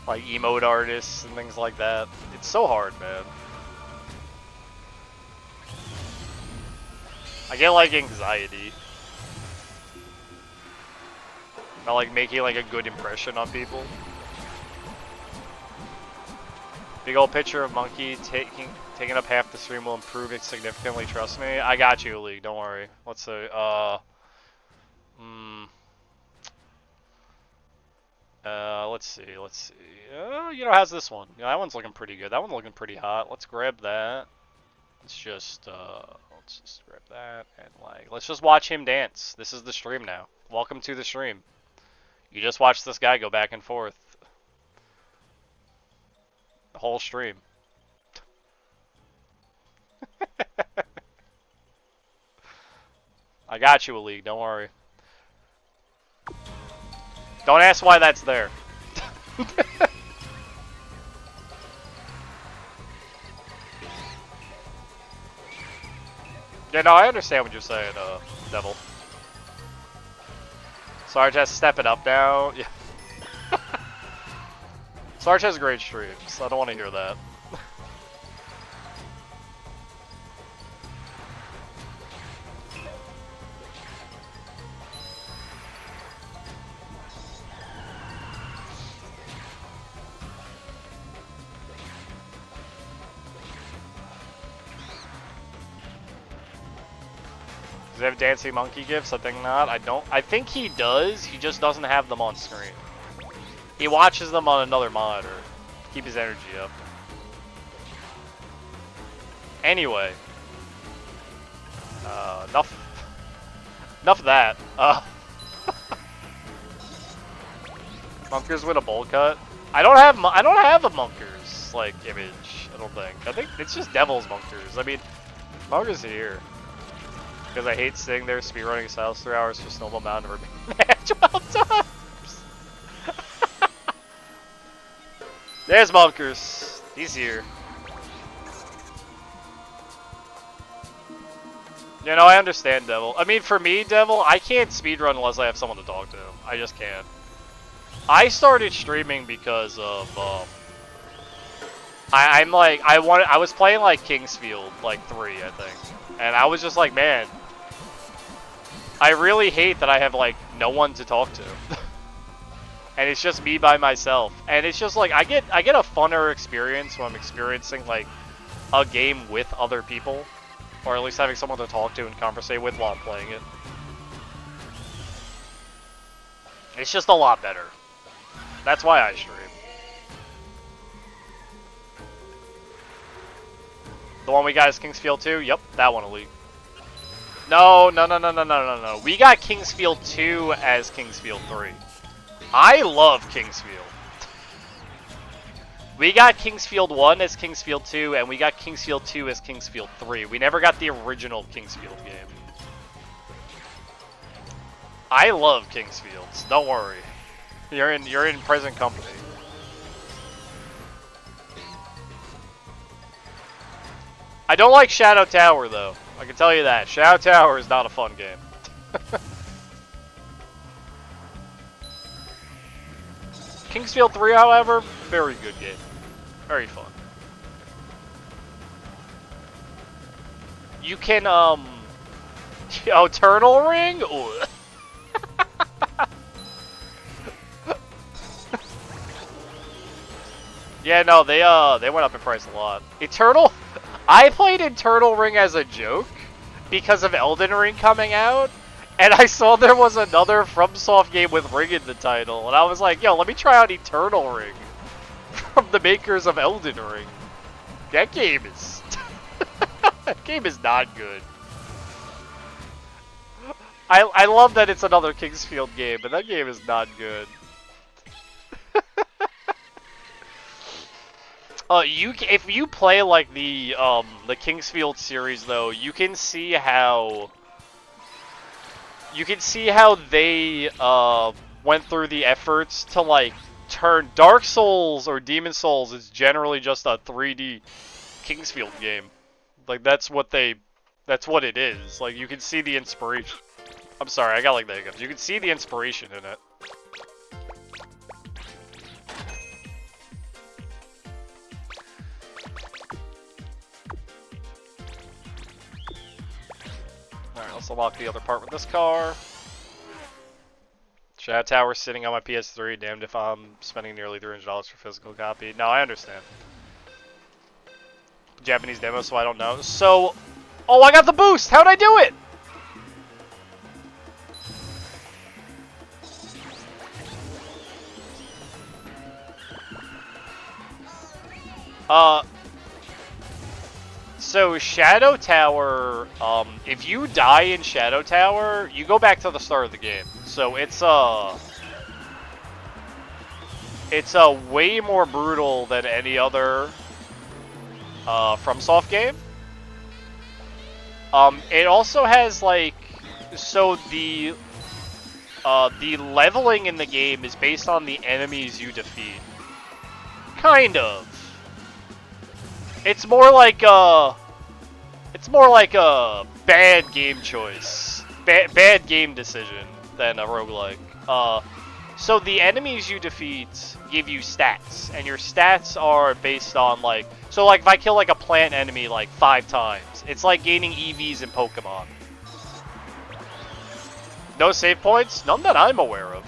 Like emote artists and things like that. It's so hard, man. I get like anxiety. About like making like a good impression on people. Big old picture of monkey taking up half the stream will improve it significantly, trust me. I got you, League, don't worry. Let's say, let's see. You know, how's this one? Yeah, that one's looking pretty good. That one's looking pretty hot. Let's grab that. Let's just grab that and like, let's just watch him dance. This is the stream now. Welcome to the stream. You just watch this guy go back and forth. The whole stream. I got you, a league. Don't worry. Don't ask why that's there. Yeah, no, I understand what you're saying, Devil. Sarge has to step it up now. Yeah. Sarge has great streams. I don't want to hear that. Does he have dancing monkey gifts? I think not. I think he does. He just doesn't have them on screen. He watches them on another monitor. Keep his energy up. Anyway. Enough of that. Monkers with a bowl cut. I don't have a Monkers like image. I don't think. I think it's just Devil's Monkers. I mean, Monkers here. Because I hate sitting there speedrunning styles 3 hours for Snowball Mountain or match 12 times. There's Monkers. He's here. You know, I understand Devil. I mean, for me, Devil, I can't speedrun unless I have someone to talk to. I just can't. I started streaming because of, I was playing like Kingsfield, like 3, I think. And I was just like, man, I really hate that I have like no one to talk to. And it's just me by myself. And it's just like I get a funner experience when I'm experiencing like a game with other people. Or at least having someone to talk to and conversate with while I'm playing it. It's just a lot better. That's why I stream. The one we got is Kingsfield 2? Yep, that one, Elite. No. We got Kingsfield 2 as Kingsfield 3. I love Kingsfield. We got Kingsfield 1 as Kingsfield 2, and we got Kingsfield 2 as Kingsfield 3. We never got the original Kingsfield game. I love Kingsfields. Don't worry. You're in present company. I don't like Shadow Tower though. I can tell you that. Shadow Tower is not a fun game. Kingsfield 3, however, very good game. Very fun. You can, oh, Turtle Ring? Ooh. Yeah, no, they went up in price a lot. Eternal? I played Eternal Ring as a joke because of Elden Ring coming out, and I saw there was another FromSoft game with Ring in the title, and I was like, yo, let me try out Eternal Ring from the makers of Elden Ring. That game is... that game is not good. I love that it's another Kingsfield game, but that game is not good. If you play like the Kingsfield series though, you can see how they went through the efforts to like turn Dark Souls or Demon Souls is generally just a 3D Kingsfield game. Like that's what it is. Like you can see the inspiration. I'm sorry, I got like the hiccups. You can see the inspiration in it. Alright, let's unlock the other part with this car. Shadow Tower sitting on my PS3. Damned if I'm spending nearly $300 for physical copy. No, I understand. Japanese demo, so I don't know. So, oh, I got the boost! How'd I do it? So Shadow Tower, if you die in Shadow Tower, you go back to the start of the game. So it's way more brutal than any other FromSoft game. It also has like, so the leveling in the game is based on the enemies you defeat. Kind of. It's more like a bad game choice, bad game decision than a roguelike. So the enemies you defeat give you stats, and your stats are based on like, so like if I kill like a plant enemy like 5 times, it's like gaining EVs in Pokemon. No save points? None that I'm aware of.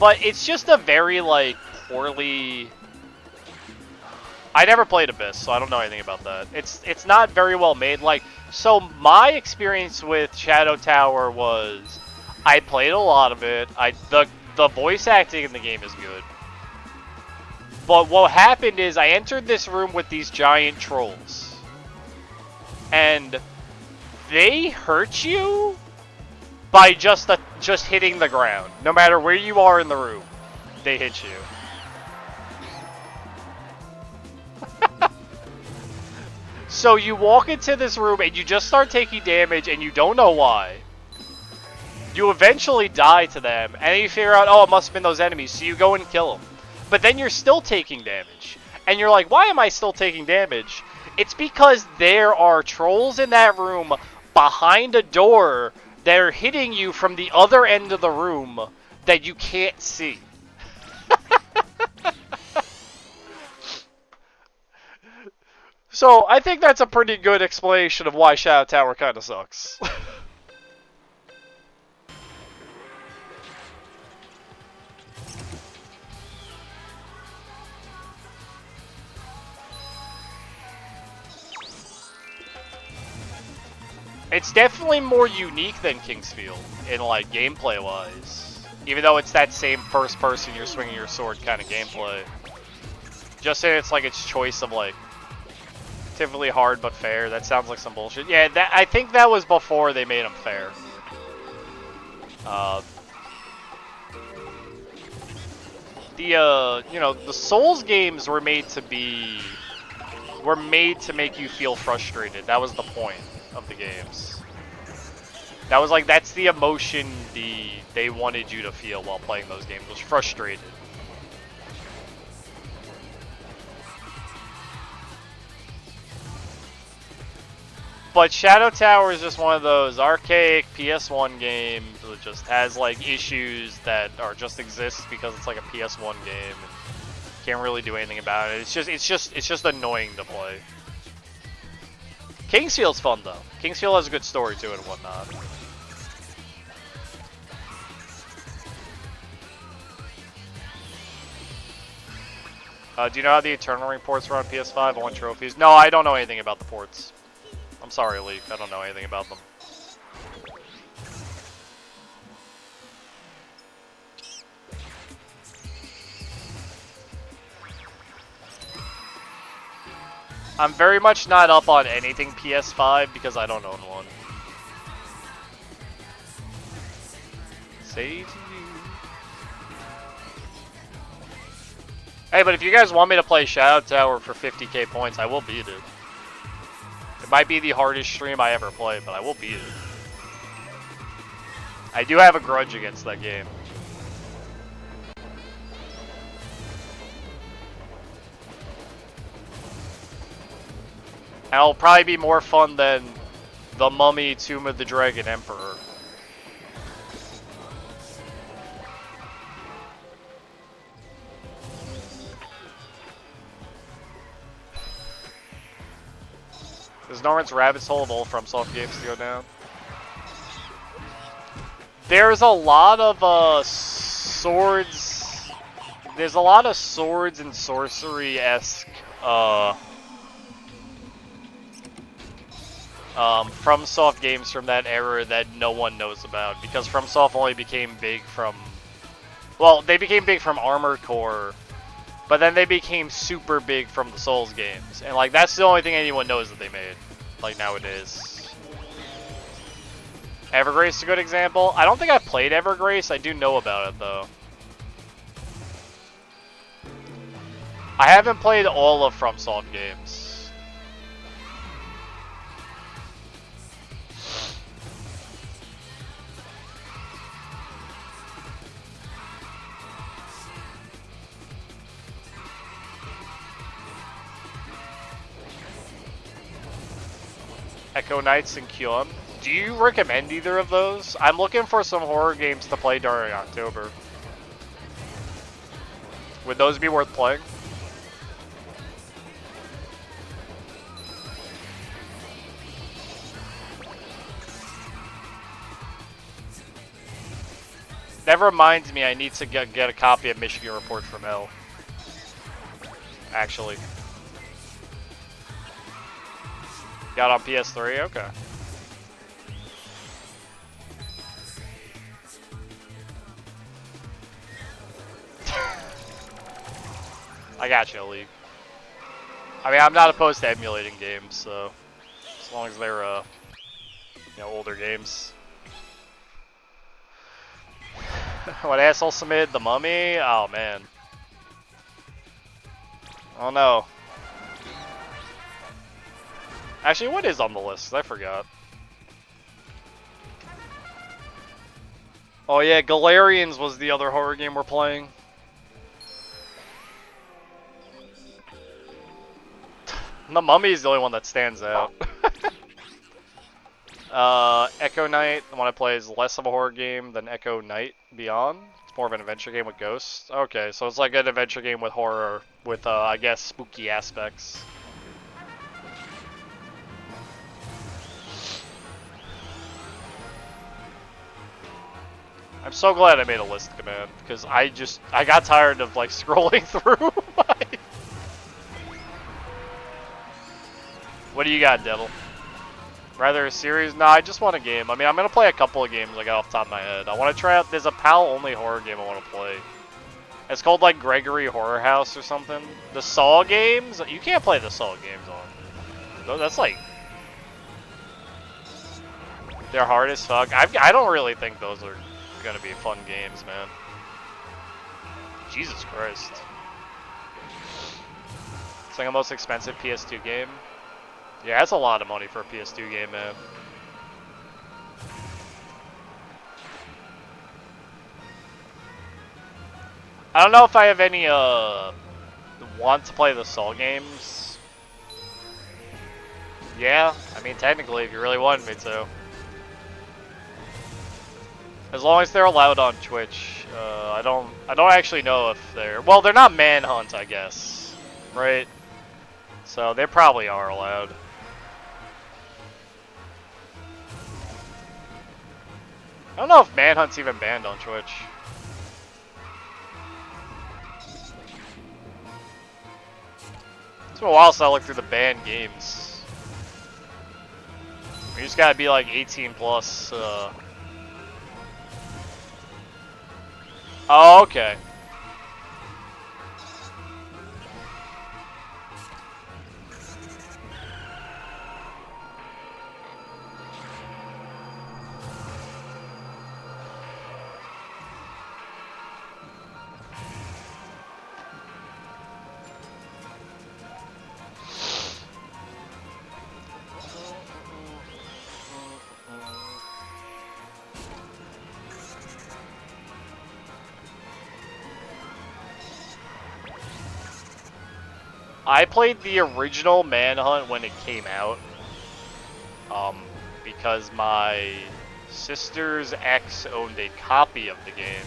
But it's just a very, like, poorly... I never played Abyss, so I don't know anything about that. It's not very well made. Like, so my experience with Shadow Tower was... I played a lot of it. The voice acting in the game is good. But what happened is I entered this room with these giant trolls. And they hurt you by just hitting the ground. No matter where you are in the room, they hit you. So you walk into this room and you just start taking damage and you don't know why. You eventually die to them and then you figure out, oh, it must have been those enemies, so you go and kill them. But then you're still taking damage. And you're like, why am I still taking damage? It's because there are trolls in that room behind a door that are hitting you from the other end of the room that you can't see. So, I think that's a pretty good explanation of why Shadow Tower kind of sucks. It's definitely more unique than Kingsfield in, like, gameplay-wise. Even though it's that same first-person, you're swinging your sword kind of gameplay. Just say it's like its choice of, like, typically hard but fair. That sounds like some bullshit. Yeah, I think that was before they made them fair. The you know, the Souls games were made to make you feel frustrated. That was the point of the games. That was like, that's the emotion they wanted you to feel while playing those games, was frustrated. But Shadow Tower is just one of those archaic PS1 games that just has like issues that are just exist because it's like a PS1 game and can't really do anything about it. It's just annoying to play. Kingsfield's fun though. Kingsfield has a good story to it and whatnot. Do you know how the Eternal Ring ports were on PS5? I want trophies. No, I don't know anything about the ports. I'm sorry, Leak. I don't know anything about them. I'm very much not up on anything PS5 because I don't own one. Say to you. Hey, but if you guys want me to play Shadow Tower for 50k points, I will beat it. It might be the hardest stream I ever played, but I will beat it. I do have a grudge against that game. And it'll probably be more fun than The Mummy, Tomb of the Dragon Emperor. Does Norman's Rabbit's Hole of all FromSoft games to go down? There's a lot of swords. There's a lot of swords and sorcery-esque FromSoft games from that era that no one knows about, because FromSoft only became big from, well, they became big from Armored Core, but then they became super big from the Souls games, and like that's the only thing anyone knows that they made, like nowadays. Evergrace is a good example. I don't think I've played Evergrace. I do know about it though. I haven't played all of FromSoft games. Echo Knights and Kyun. Do you recommend either of those? I'm looking for some horror games to play during October. Would those be worth playing? That reminds me, I need to get a copy of Michigan Report from Hell. Actually. Got on PS3? Okay. I got you, League. I mean, I'm not opposed to emulating games, so as long as they're, you know, older games. What asshole submitted? The Mummy? Oh, man. Oh, no. Actually, what is on the list? I forgot. Oh yeah, Galarians was the other horror game we're playing. The Mummy is the only one that stands out. Echo Knight, the one I play, is less of a horror game than Echo Knight Beyond. It's more of an adventure game with ghosts. Okay, so it's like an adventure game with horror, with, I guess, spooky aspects. I'm so glad I made a list command, because I got tired of, like, scrolling through my... What do you got, Devil? Rather a series? Nah, I just want a game. I mean, I'm going to play a couple of games I got off the top of my head. I want to try out, there's a PAL-only horror game I want to play. It's called, like, Gregory Horror House or something. The Saw games? You can't play the Saw games on. That's, like... They're hard as fuck. I don't really think those are gonna be fun games, man. Jesus Christ. It's like the most expensive PS2 game. Yeah, that's a lot of money for a PS2 game, man. I don't know if I have any, want to play the Soul games. Yeah, I mean, technically, if you really wanted me to. As long as they're allowed on Twitch. I don't actually know if they're... Well, they're not Manhunt, I guess. Right? So, they probably are allowed. I don't know if Manhunt's even banned on Twitch. It's been a while since I looked through the banned games. You just gotta be like 18 plus. Oh, okay. I played the original Manhunt when it came out, because my sister's ex owned a copy of the game,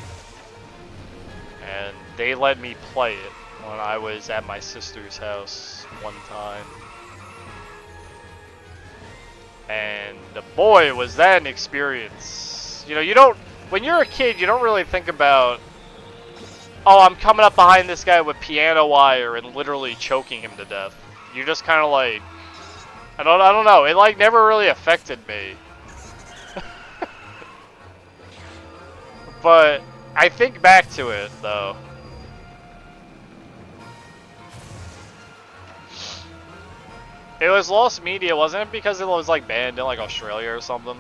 and they let me play it when I was at my sister's house one time. And boy, was that an experience. You know, you don't, when you're a kid, you don't really think about, oh, I'm coming up behind this guy with piano wire and literally choking him to death. You're just kind of like, I don't know. It like never really affected me. But I think back to it though. It was lost media, wasn't it? Because it was like banned in like Australia or something.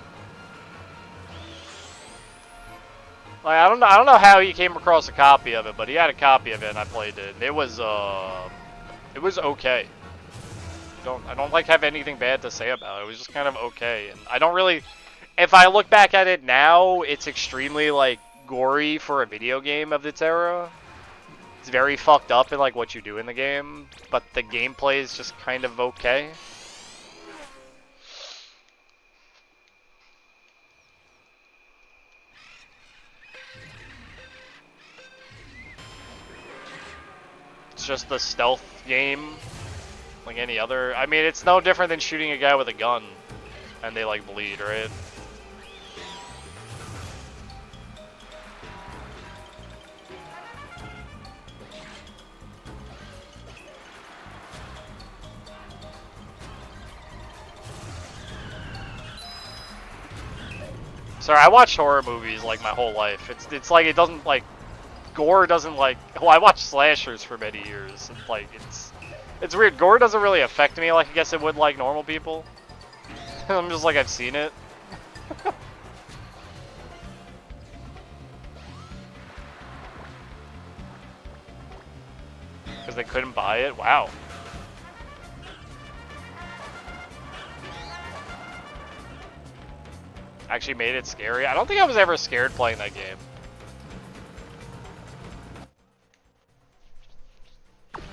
Like I don't know how he came across a copy of it, but he had a copy of it and I played it. And it was okay. I don't like have anything bad to say about it. It was just kind of okay, and I don't really. If I look back at it now, it's extremely like gory for a video game of its era. It's very fucked up in like what you do in the game, but the gameplay is just kind of okay. It's just the stealth game, like any other. I mean, it's no different than shooting a guy with a gun, and they like bleed, right? Sorry, I watched horror movies like my whole life. It's like it doesn't like gore doesn't like. Well, I watched slashers for many years. And, like it's weird. Gore doesn't really affect me like I guess it would like normal people. I'm just like I've seen it. Because they couldn't buy it. Wow. Actually made it scary. I don't think I was ever scared playing that game.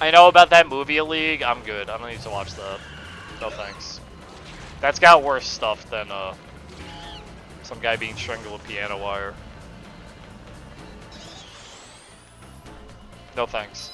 I know about that movie League. I'm good. I don't need to watch that. No thanks. That's got worse stuff than some guy being strangled with piano wire. No thanks.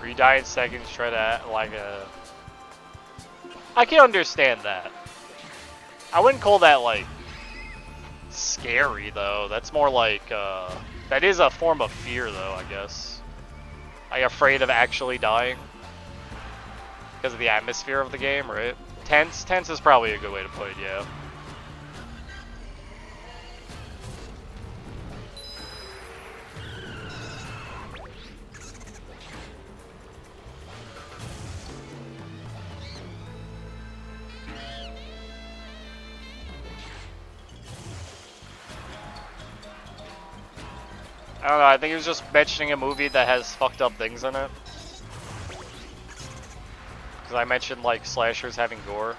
You die in seconds, try to like a... I can understand that. I wouldn't call that like scary though. That's more like that is a form of fear though, I guess. Like afraid of actually dying because of the atmosphere of the game, right? Tense is probably a good way to put it, yeah. I don't know, I think he was just mentioning a movie that has fucked up things in it. Because I mentioned, like, slashers having gore.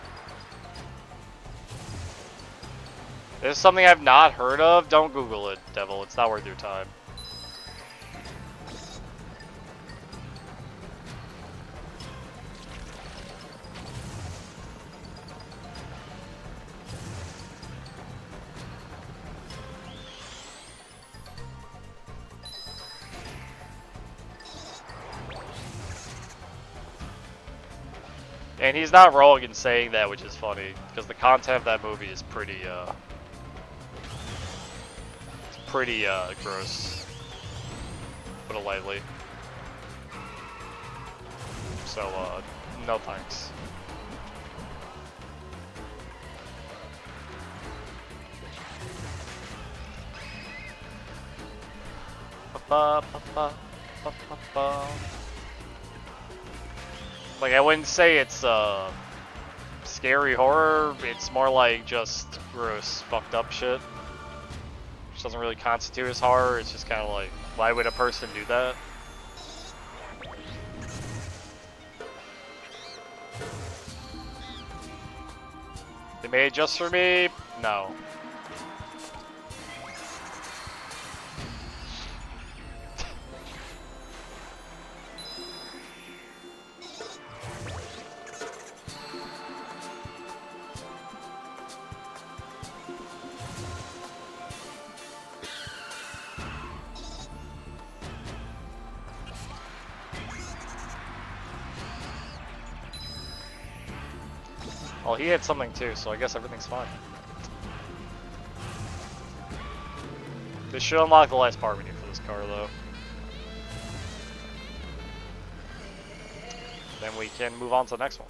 This is something I've not heard of. Don't Google it, Devil. It's not worth your time. And he's not wrong in saying that, which is funny, because the content of that movie is pretty, gross, put it lightly. So, no thanks. Like, I wouldn't say it's, scary horror, it's more like just gross, fucked up shit. Which doesn't really constitute as horror, it's just kind of like, why would a person do that? They made it just for me? No. Well, he had something too, so I guess everything's fine. This should unlock the last part we need for this car, though. Then we can move on to the next one.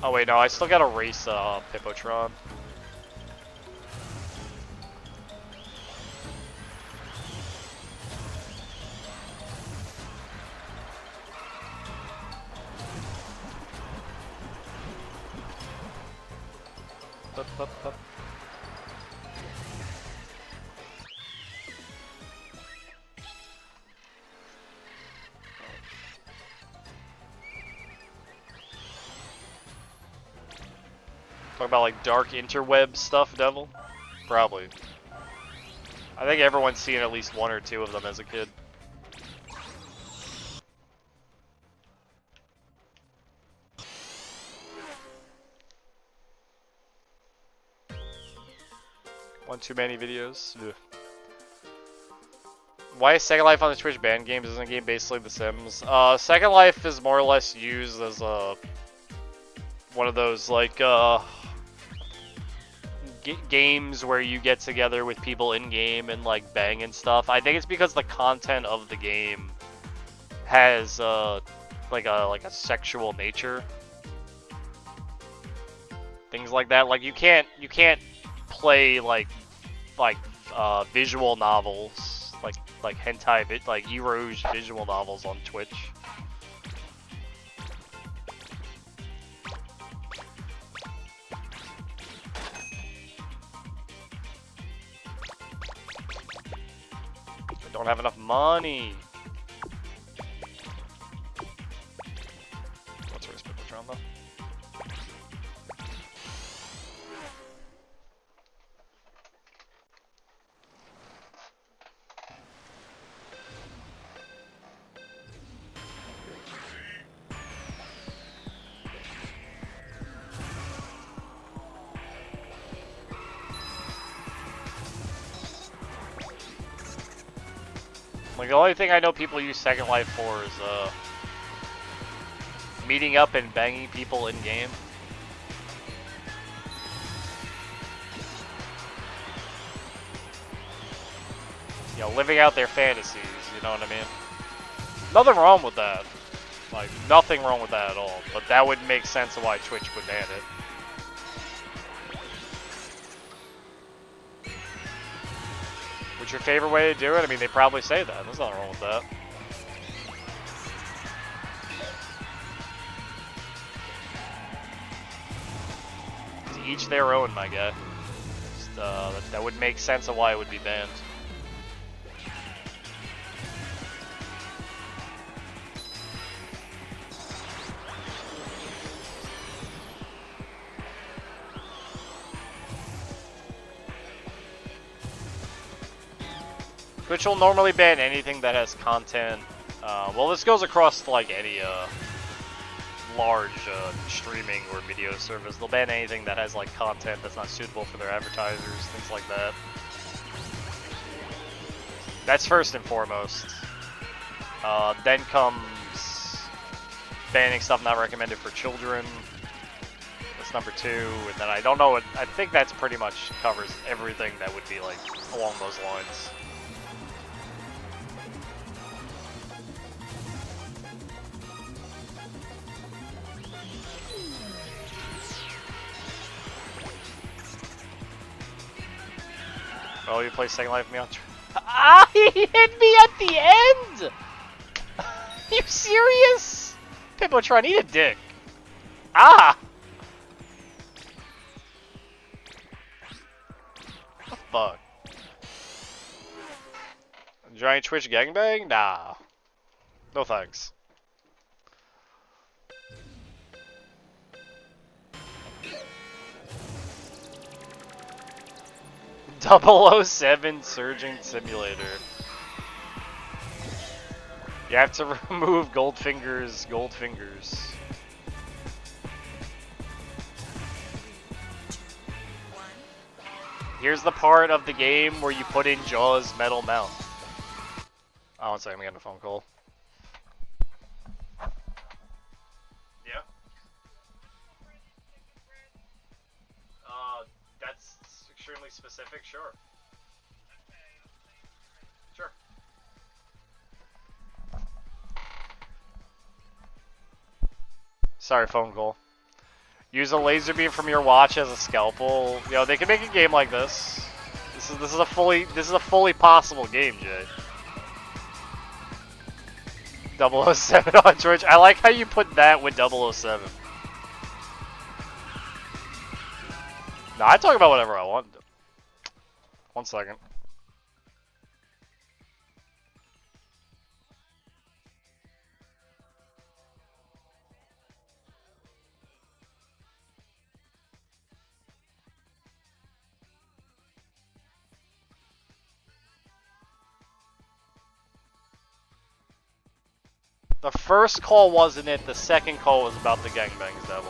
Oh wait, no, I still gotta race Pippotron. Up. Talk about like dark interweb stuff, Devil? Probably. I think everyone's seen at least one or two of them as a kid. One too many videos. Ugh. Why is Second Life on the Twitch banned games? Isn't the game basically The Sims? Second Life is more or less used as one of those like games where you get together with people in game and like bang and stuff. I think it's because the content of the game has like a sexual nature. Things like that. Like you can't play like visual novels like hentai like eroge visual novels on Twitch. I don't have enough money. Let's race Pippotron though. Like, the only thing I know people use Second Life for is, meeting up and banging people in-game. You know, living out their fantasies, you know what I mean? Nothing wrong with that. Like, nothing wrong with that at all. But that would make sense of why Twitch would ban it. What's your favorite way to do it? I mean, they probably say that. There's nothing wrong with that. To each their own, my guy. that would make sense of why it would be banned. Twitch will normally ban anything that has content. Well, this goes across like any large streaming or video service. They'll ban anything that has like content that's not suitable for their advertisers, things like that. That's first and foremost. Then comes banning stuff not recommended for children. That's number 2. And then I don't know what, I think that's pretty much covers everything that would be like along those lines. Oh, you play Second Life with me on Ah, he hit me at the end! You serious? Pipo, try to eat a dick. Ah! What the fuck? Giant Twitch gangbang? Nah. No thanks. .007 Surging Simulator. You have to remove Goldfinger's gold fingers. Here's the part of the game where you put in Jaws' metal mouth. Oh, one second, I'm getting a phone call. Yeah? That's extremely specific, sure. Sure. Sorry, phone call. Use a laser beam from your watch as a scalpel. You know, they can make a game like this. This is a fully possible game, Jay. 007 on Twitch. I like how you put that with 007. No, I talk about whatever I want. 1 second. The first call wasn't it, the second call was about the gangbangs, devil.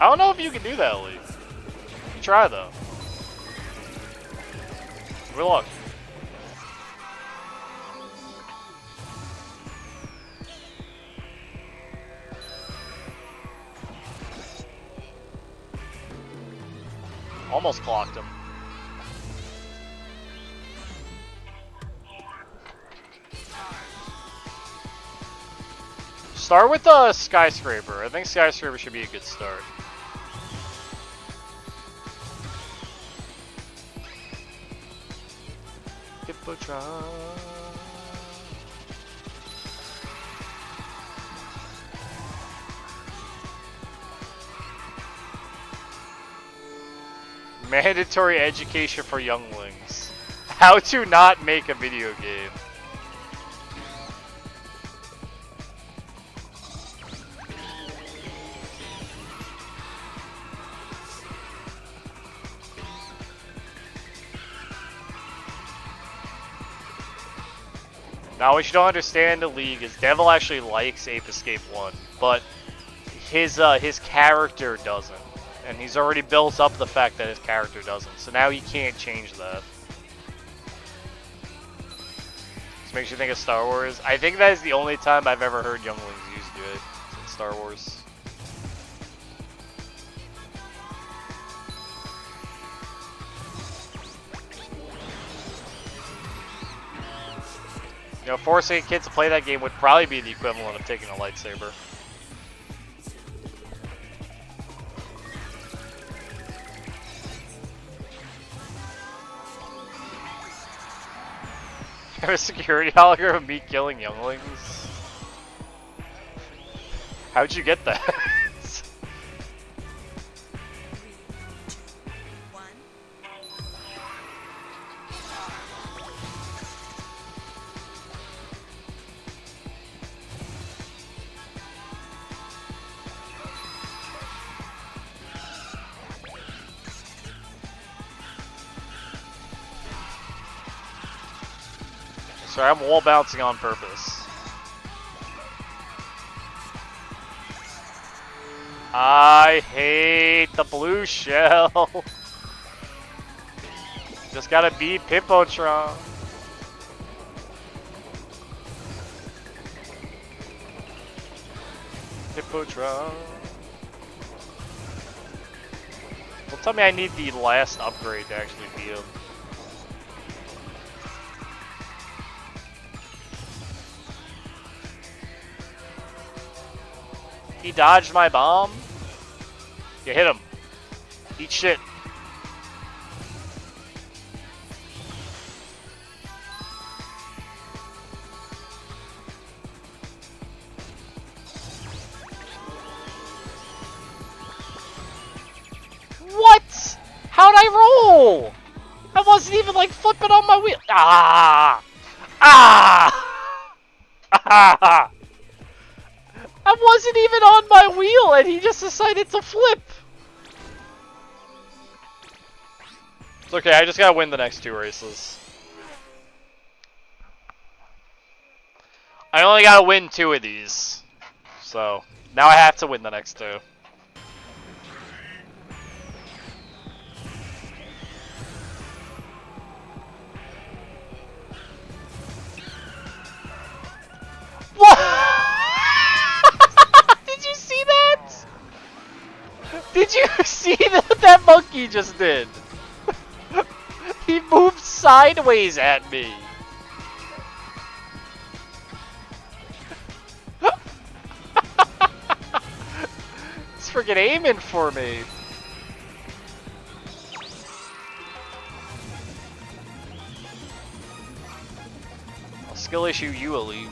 I don't know if you can do that, Lee. You try though. Good luck. Almost clocked him. Start with the skyscraper. I think skyscraper should be a good start. Pipo-tron. Mandatory education for younglings. How to not make a video game. Now, what you don't understand in the League is Devil actually likes Ape Escape 1, but his character doesn't. And he's already built up the fact that his character doesn't. So now he can't change that. This makes you think of Star Wars. I think that is the only time I've ever heard younglings use it in Star Wars. You know, forcing a kid to play that game would probably be the equivalent of taking a lightsaber. Have a security hologram of me killing younglings? How'd you get that? Sorry, I'm wall bouncing on purpose. I hate the blue shell. Just gotta beat Pipo-tron. Pipo-tron. Well, tell me I need the last upgrade to actually beat him. He dodged my bomb? You hit him. Eat shit. What? How'd I roll? I wasn't even like flipping on my wheel. Ah! Ah! Ah! I wasn't even on my wheel and he just decided to flip. It's okay, I just gotta win the next 2 races. I only gotta win 2 of these. So, now I have to win the next 2. What? Did you see that? Did you see what that monkey just did? He moved sideways at me. It's freaking aiming for me. I'll skill issue you a league.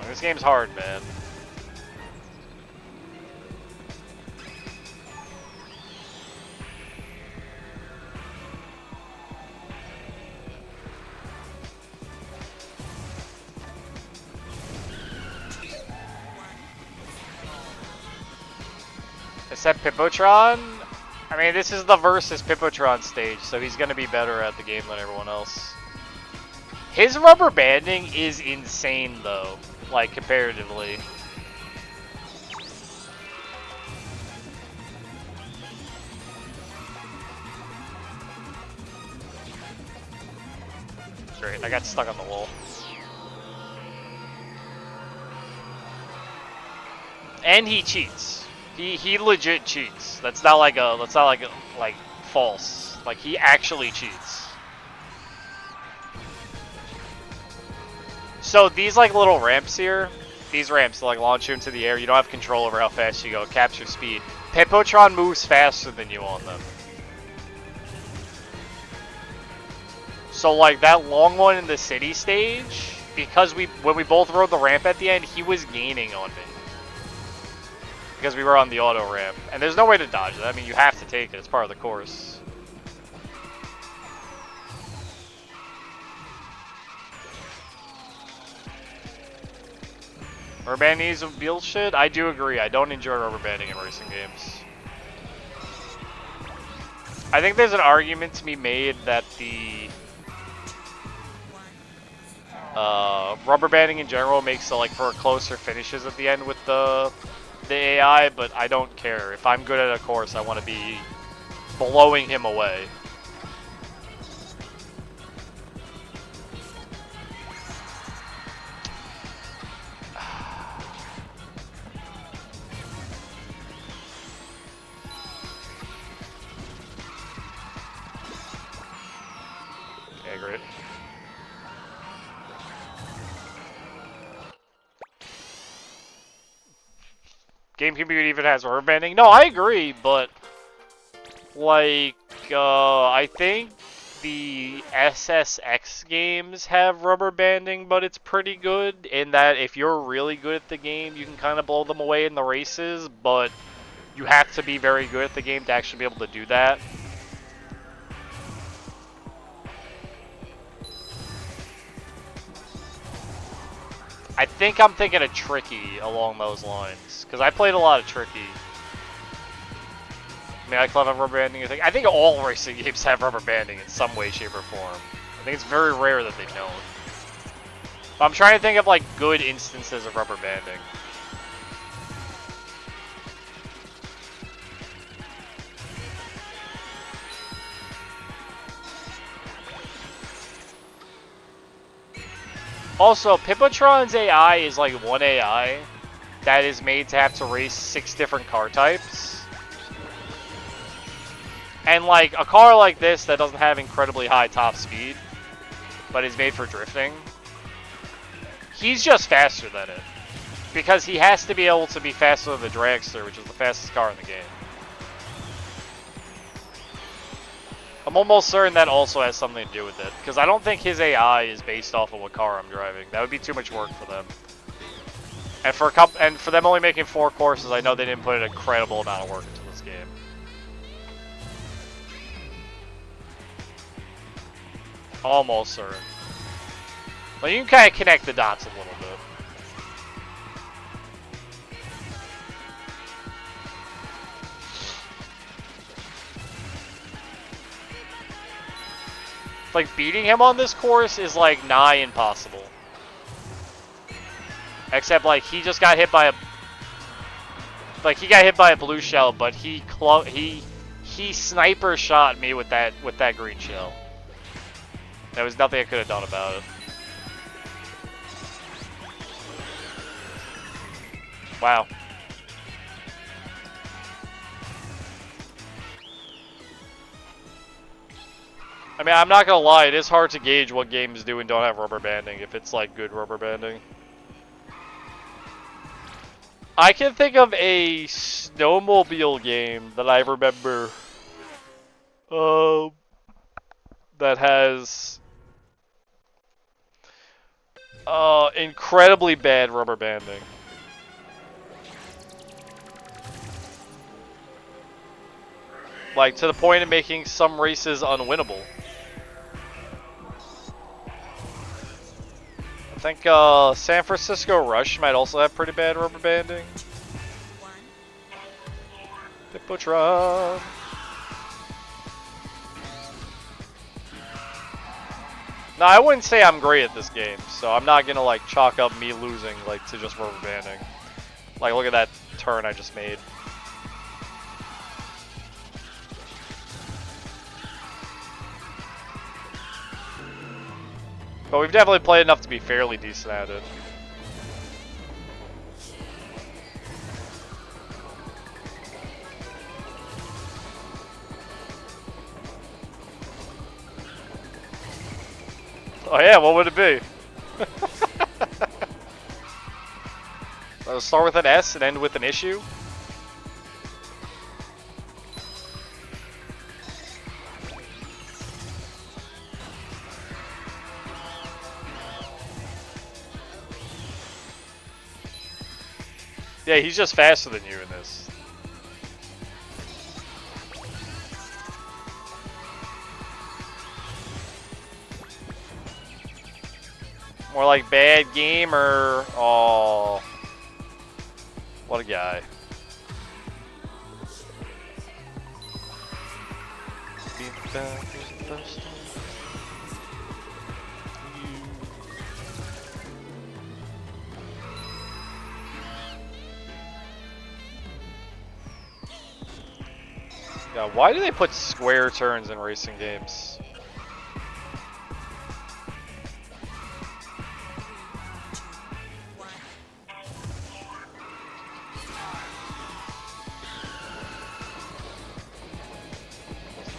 This game's hard, man. Except Pipo-tron? I mean, this is the versus Pipo-tron stage, so he's gonna be better at the game than everyone else. His rubber banding is insane, though. Like, comparatively. Great, I got stuck on the wall. And he cheats. He legit cheats. That's not like false. Like, he actually cheats. So these like little ramps here, these ramps like launch you into the air. You don't have control over how fast you go. Capture speed. Pipo-tron moves faster than you on them. So like that long one in the city stage, because when we both rode the ramp at the end, he was gaining on me. Because we were on the auto ramp. And there's no way to dodge it. I mean, you have to take it. It's part of the course. Rubber banding is bullshit? I do agree. I don't enjoy rubber banding in racing games. I think there's an argument to be made that the rubber banding in general makes like for closer finishes at the end with the AI, but I don't care. If I'm good at a course, I want to be blowing him away. great. GameCube even has rubber banding. No, I agree, but like, I think the SSX games have rubber banding, but it's pretty good in that if you're really good at the game, you can kind of blow them away in the races, but you have to be very good at the game to actually be able to do that. I think I'm thinking of Tricky along those lines, because I played a lot of Tricky. I mean, I love rubber banding. I think all racing games have rubber banding in some way, shape, or form. I think it's very rare that they don't. But I'm trying to think of like good instances of rubber banding. Also, Pipotron's AI is like one AI that is made to have to race 6 different car types. And like a car like this that doesn't have incredibly high top speed, but is made for drifting, he's just faster than it. Because he has to be able to be faster than the Dragster, which is the fastest car in the game. I'm almost certain that also has something to do with it, because I don't think his AI is based off of what car I'm driving. That would be too much work for them. And for them only making 4 courses, I know they didn't put an incredible amount of work into this game. Almost certain. But you can kind of connect the dots a little bit. Like, beating him on this course is, like, nigh impossible. Except, like, he just got hit by a... Like, he got hit by a blue shell, but he sniper shot me with that green shell. There was nothing I could have done about it. Wow. I mean, I'm not gonna lie, it is hard to gauge what games do and don't have rubber banding, if it's like good rubber banding. I can think of a snowmobile game that I remember that has incredibly bad rubber banding. Like, to the point of making some races unwinnable. I think San Francisco Rush might also have pretty bad rubber banding. Pipotron. No, I wouldn't say I'm great at this game, so I'm not gonna like chalk up me losing like to just rubber banding. Like, look at that turn I just made. But we've definitely played enough to be fairly decent at it. Oh yeah, what would it be? Start with an S and end with an issue? Yeah, he's just faster than you in this. More like bad gamer. Oh, what a guy. God, why do they put square turns in racing games?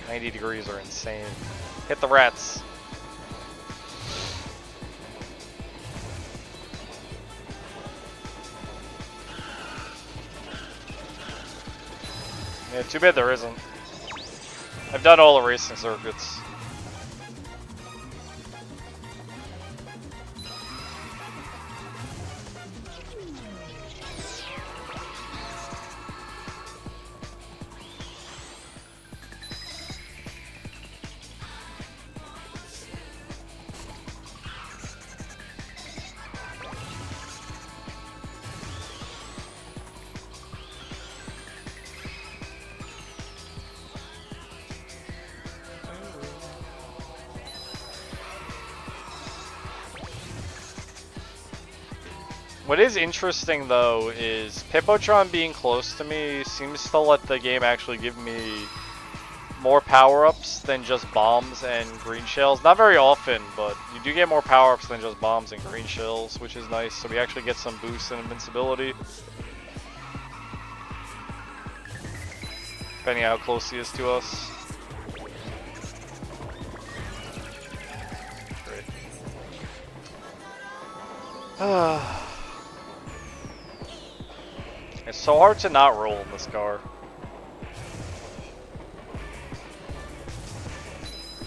.90 degrees are insane. Hit the rats. Yeah, too bad there isn't. I've done all the racing circuits. What is interesting though is Pippotron being close to me seems to let the game actually give me more power-ups than just bombs and green shells. Not very often, but you do get more power-ups than just bombs and green shells, which is nice. So we actually get some boosts in invincibility. Depending on how close he is to us. Great. It's so hard to not roll in this car.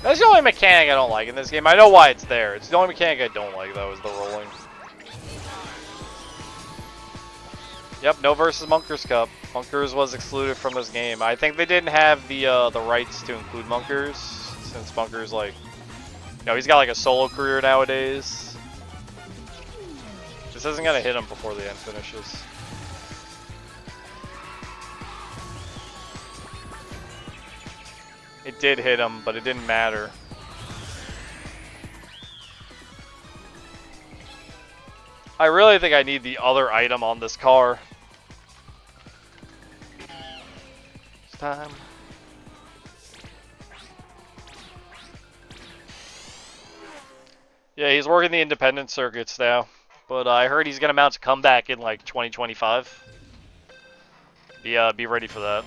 That's the only mechanic I don't like in this game. I know why it's there. It's the only mechanic I don't like, though, is the rolling. Yep, no versus Munkers Cup. Munkers was excluded from this game. I think they didn't have the rights to include Munkers, since Munkers, like, you know, he's got like a solo career nowadays. This isn't gonna hit him before the end finishes. It did hit him, but it didn't matter. I really think I need the other item on this car. It's time. Yeah, he's working the independent circuits now. But I heard he's gonna mount a comeback in like 2025. Be ready for that.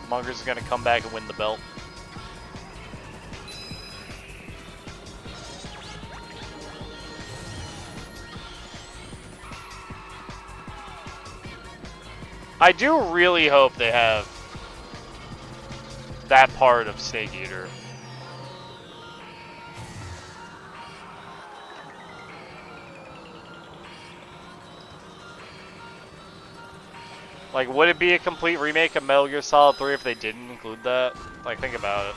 Munkers is gonna come back and win the belt. I do really hope they have that part of Snake Eater. Like, would it be a complete remake of Metal Gear Solid 3 if they didn't include that? Like, think about it.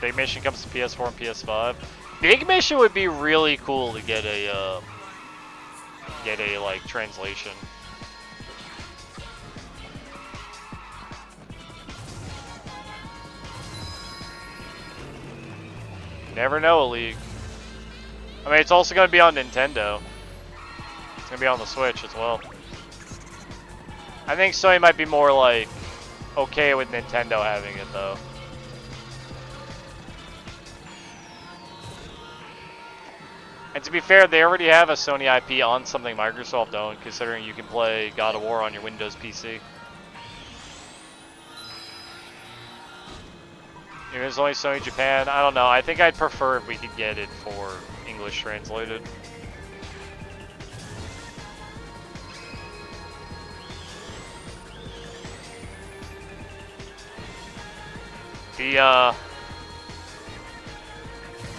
Big Mission comes to PS4 and PS5. Big Mission would be really cool to get a like translation. Never know, League. I mean, it's also going to be on Nintendo. It's going to be on the Switch as well. I think Sony might be more like okay with Nintendo having it though. And to be fair, they already have a Sony IP on something Microsoft owned, considering you can play God of War on your Windows PC. If it's only Sony Japan, I don't know. I think I'd prefer if we could get it for English translated. The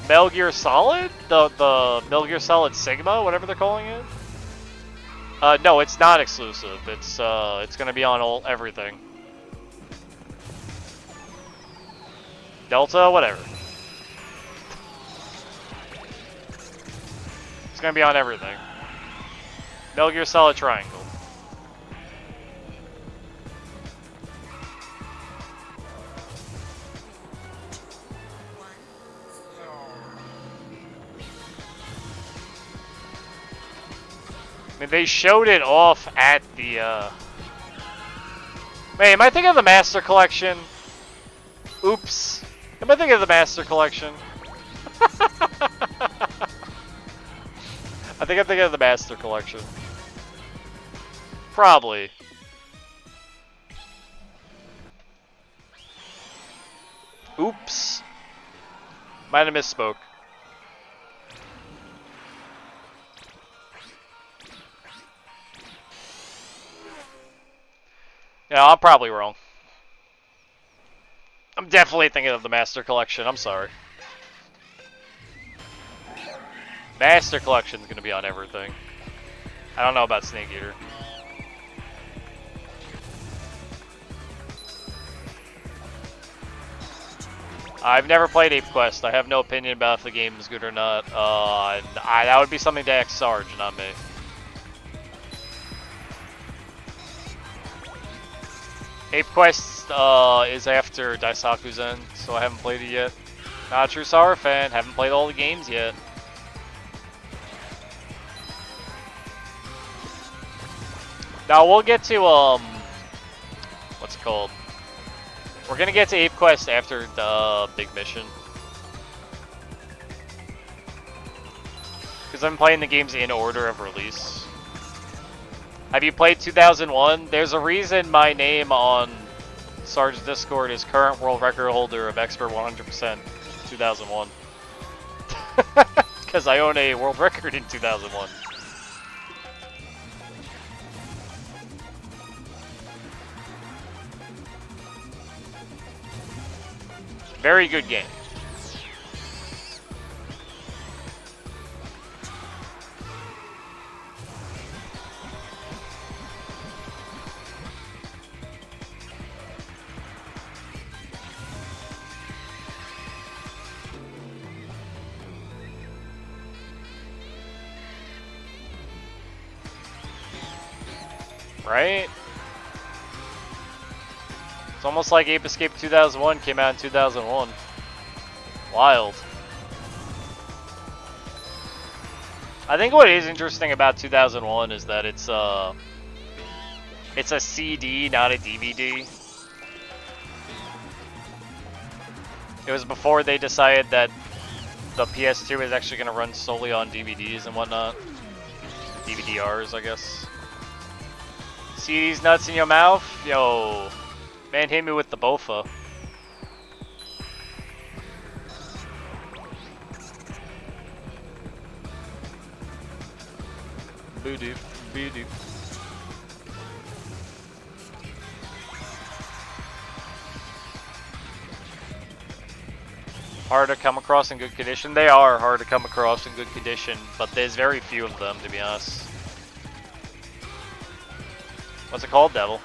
Metal Gear Solid? The Metal Gear Solid Sigma, whatever they're calling it? No, it's not exclusive. It's gonna be on everything. Delta, whatever. It's gonna be on everything. Metal Gear Solid Triangle. I mean, they showed it off at the, Wait, am I thinking of the Master Collection? Oops. Am I thinking of the Master Collection? I think I'm thinking of the Master Collection. Probably. Oops. Might have misspoke. Yeah, I'm probably wrong. I'm definitely thinking of the Master Collection. I'm sorry. Master Collection's gonna be on everything. I don't know about Snake Eater. I've never played Ape Quest. I have no opinion about if the game is good or not. That would be something to ask Sarge, not me. Ape Quest is after Daisaku's End, so I haven't played it yet. Not a true Saru fan. Haven't played all the games yet. Now we'll get to what's it called? We're gonna get to Ape Quest after the big mission. Because I'm playing the games in order of release. Have you played 2001? There's a reason my name on Sarge's Discord is current world record holder of Expert 100% 2001. Because I own a world record in 2001. Very good game. Right? It's almost like Ape Escape 2001 came out in 2001. Wild. I think what is interesting about 2001 is that it's a CD, not a DVD. It was before they decided that the PS2 is actually going to run solely on DVDs and whatnot. DVD-Rs, I guess. CDs nuts in your mouth? Yo. Man, hit me with the Bofa. Boo-doop, boo-doop. Hard to come across in good condition? They are hard to come across in good condition, but there's very few of them, to be honest. What's it called, Devil?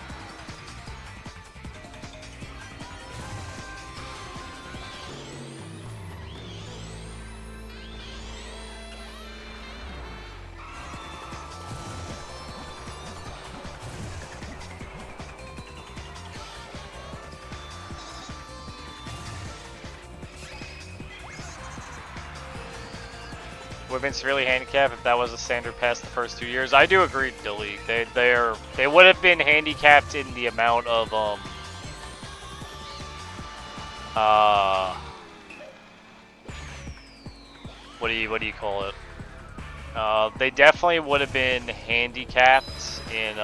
Would have been severely handicapped if that was a standard past the first 2 years. I do agree, Dilly. They would have been handicapped in the amount of what do you call it? They definitely would have been handicapped in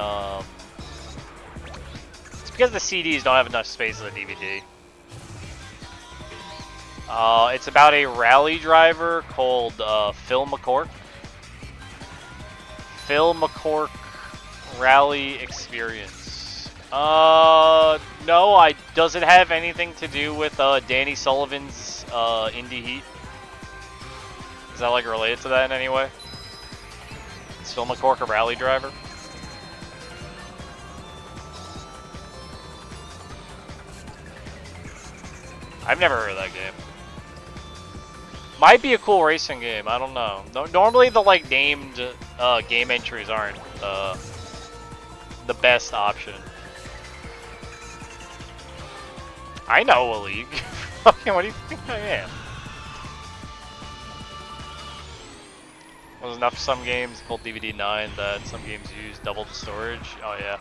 it's because the CDs don't have enough space as a DVD. It's about a rally driver called Phil McCork. Phil McCork Rally Experience. No, does it have anything to do with Danny Sullivan's Indie Heat? Is that like related to that in any way? Is Phil McCork a rally driver? I've never heard of that game. Might be a cool racing game, I don't know. Normally the like named game entries aren't the best option. I know a league. Fucking, what do you think I am? There's enough some games called DVD 9 that some games use double the storage. Oh yeah.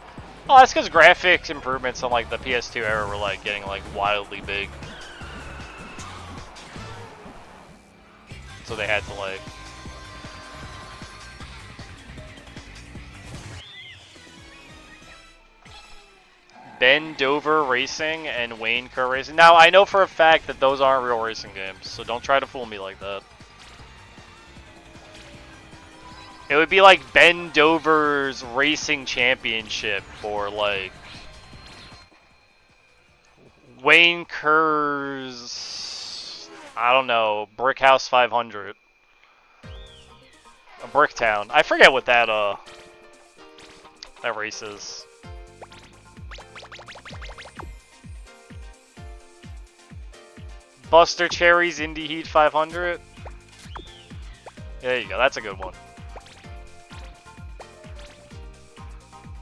Oh, that's because graphics improvements on like the PS2 era were like getting like wildly big. So they had to like. Ben Dover Racing and Wayne Kerr Racing. Now, I know for a fact that those aren't real racing games, so don't try to fool me like that. It would be like Ben Dover's Racing Championship or like Wayne Kerr's, I don't know, Brickhouse 500. A Bricktown. I forget what that race is. Buster Cherry's Indie Heat 500. There you go, that's a good one.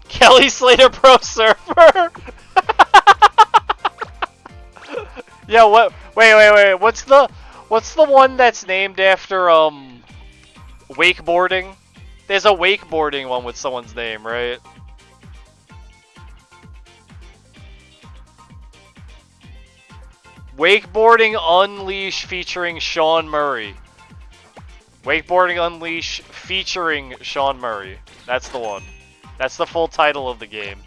Kelly Slater Pro Surfer. Yeah, what? Wait. What's the one that's named after wakeboarding? There's a wakeboarding one with someone's name, right? Wakeboarding Unleash featuring Sean Murray. Wakeboarding Unleash featuring Sean Murray. That's the one. That's the full title of the game.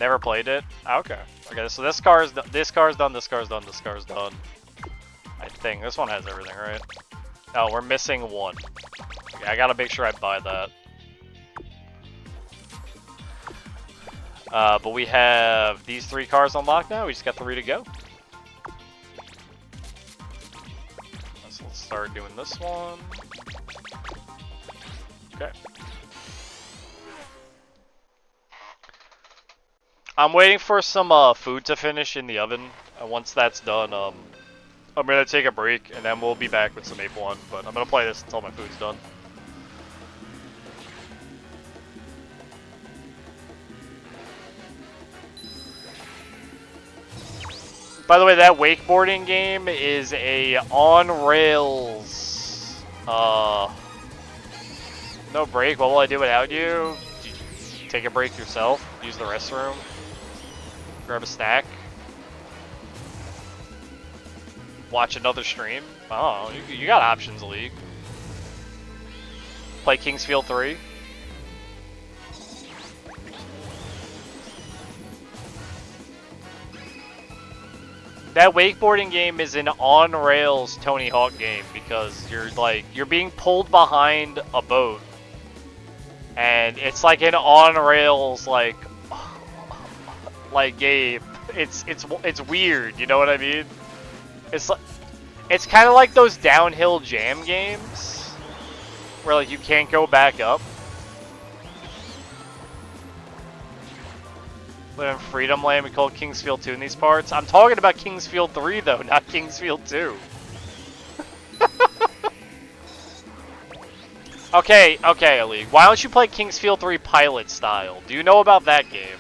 Never played it? Oh, okay. Okay, so this car's done, this car's done, this car's done, this car's done. I think. This one has everything, right? Oh, we're missing one. Okay, I gotta make sure I buy that. But we have these 3 cars unlocked now. We just got 3 to go. So let's start doing this one. Okay. I'm waiting for some food to finish in the oven. And once that's done, I'm gonna take a break and then we'll be back with some Maple 1. But I'm gonna play this until my food's done. By the way, that wakeboarding game is a on-rails, no break. What will I do without you? Take a break yourself, use the restroom, grab a snack, watch another stream. Oh, you got options, League. Play Kingsfield 3. That wakeboarding game is an on-rails Tony Hawk game because you're being pulled behind a boat, and it's like an on-rails like game. It's weird, you know what I mean? It's kind of like those downhill jam games where like you can't go back up. Live in Freedom Land, we call it Kingsfield 2 in these parts. I'm talking about Kingsfield 3 though, not Kingsfield 2. Okay, Elite. Why don't you play Kingsfield 3 pilot style? Do you know about that game?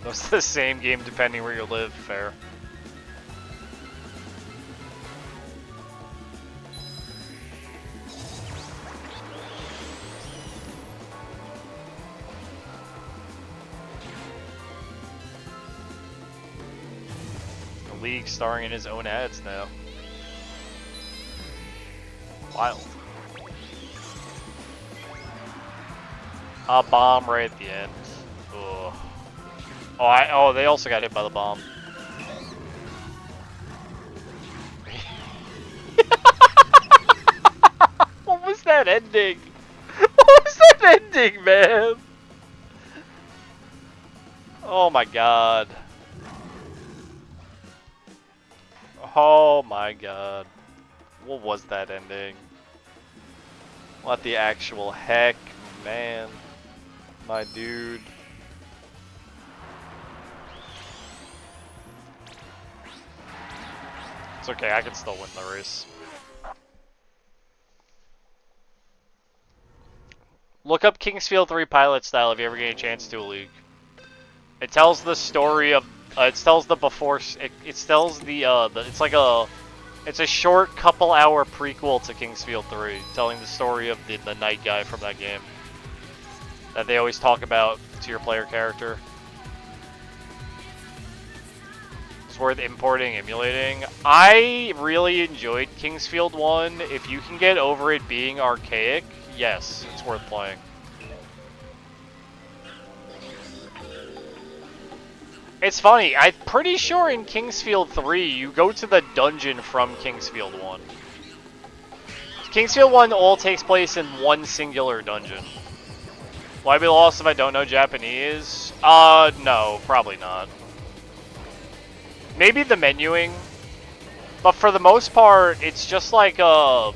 It's the same game depending where you live, fair. League starring in his own ads now. Wild. A bomb right at the end. Ugh. Oh, they also got hit by the bomb. What was that ending? What was that ending, man? Oh my god. Oh my god. What was that ending? What the actual heck, man? My dude. It's okay, I can still win the race. Look up Kingsfield 3 pilot style if you ever get a chance to, League. It tells the story of, it tells the before, it tells it's like it's a short couple hour prequel to Kingsfield 3, telling the story of the night guy from that game. That they always talk about to your player character. It's worth importing, emulating. I really enjoyed Kingsfield 1. If you can get over it being archaic, yes, it's worth playing. It's funny, I'm pretty sure in Kingsfield 3 you go to the dungeon from Kingsfield 1. Kingsfield 1 all takes place in one singular dungeon. Will I be lost if I don't know Japanese? No, probably not. Maybe the menuing, but for the most part, it's just like a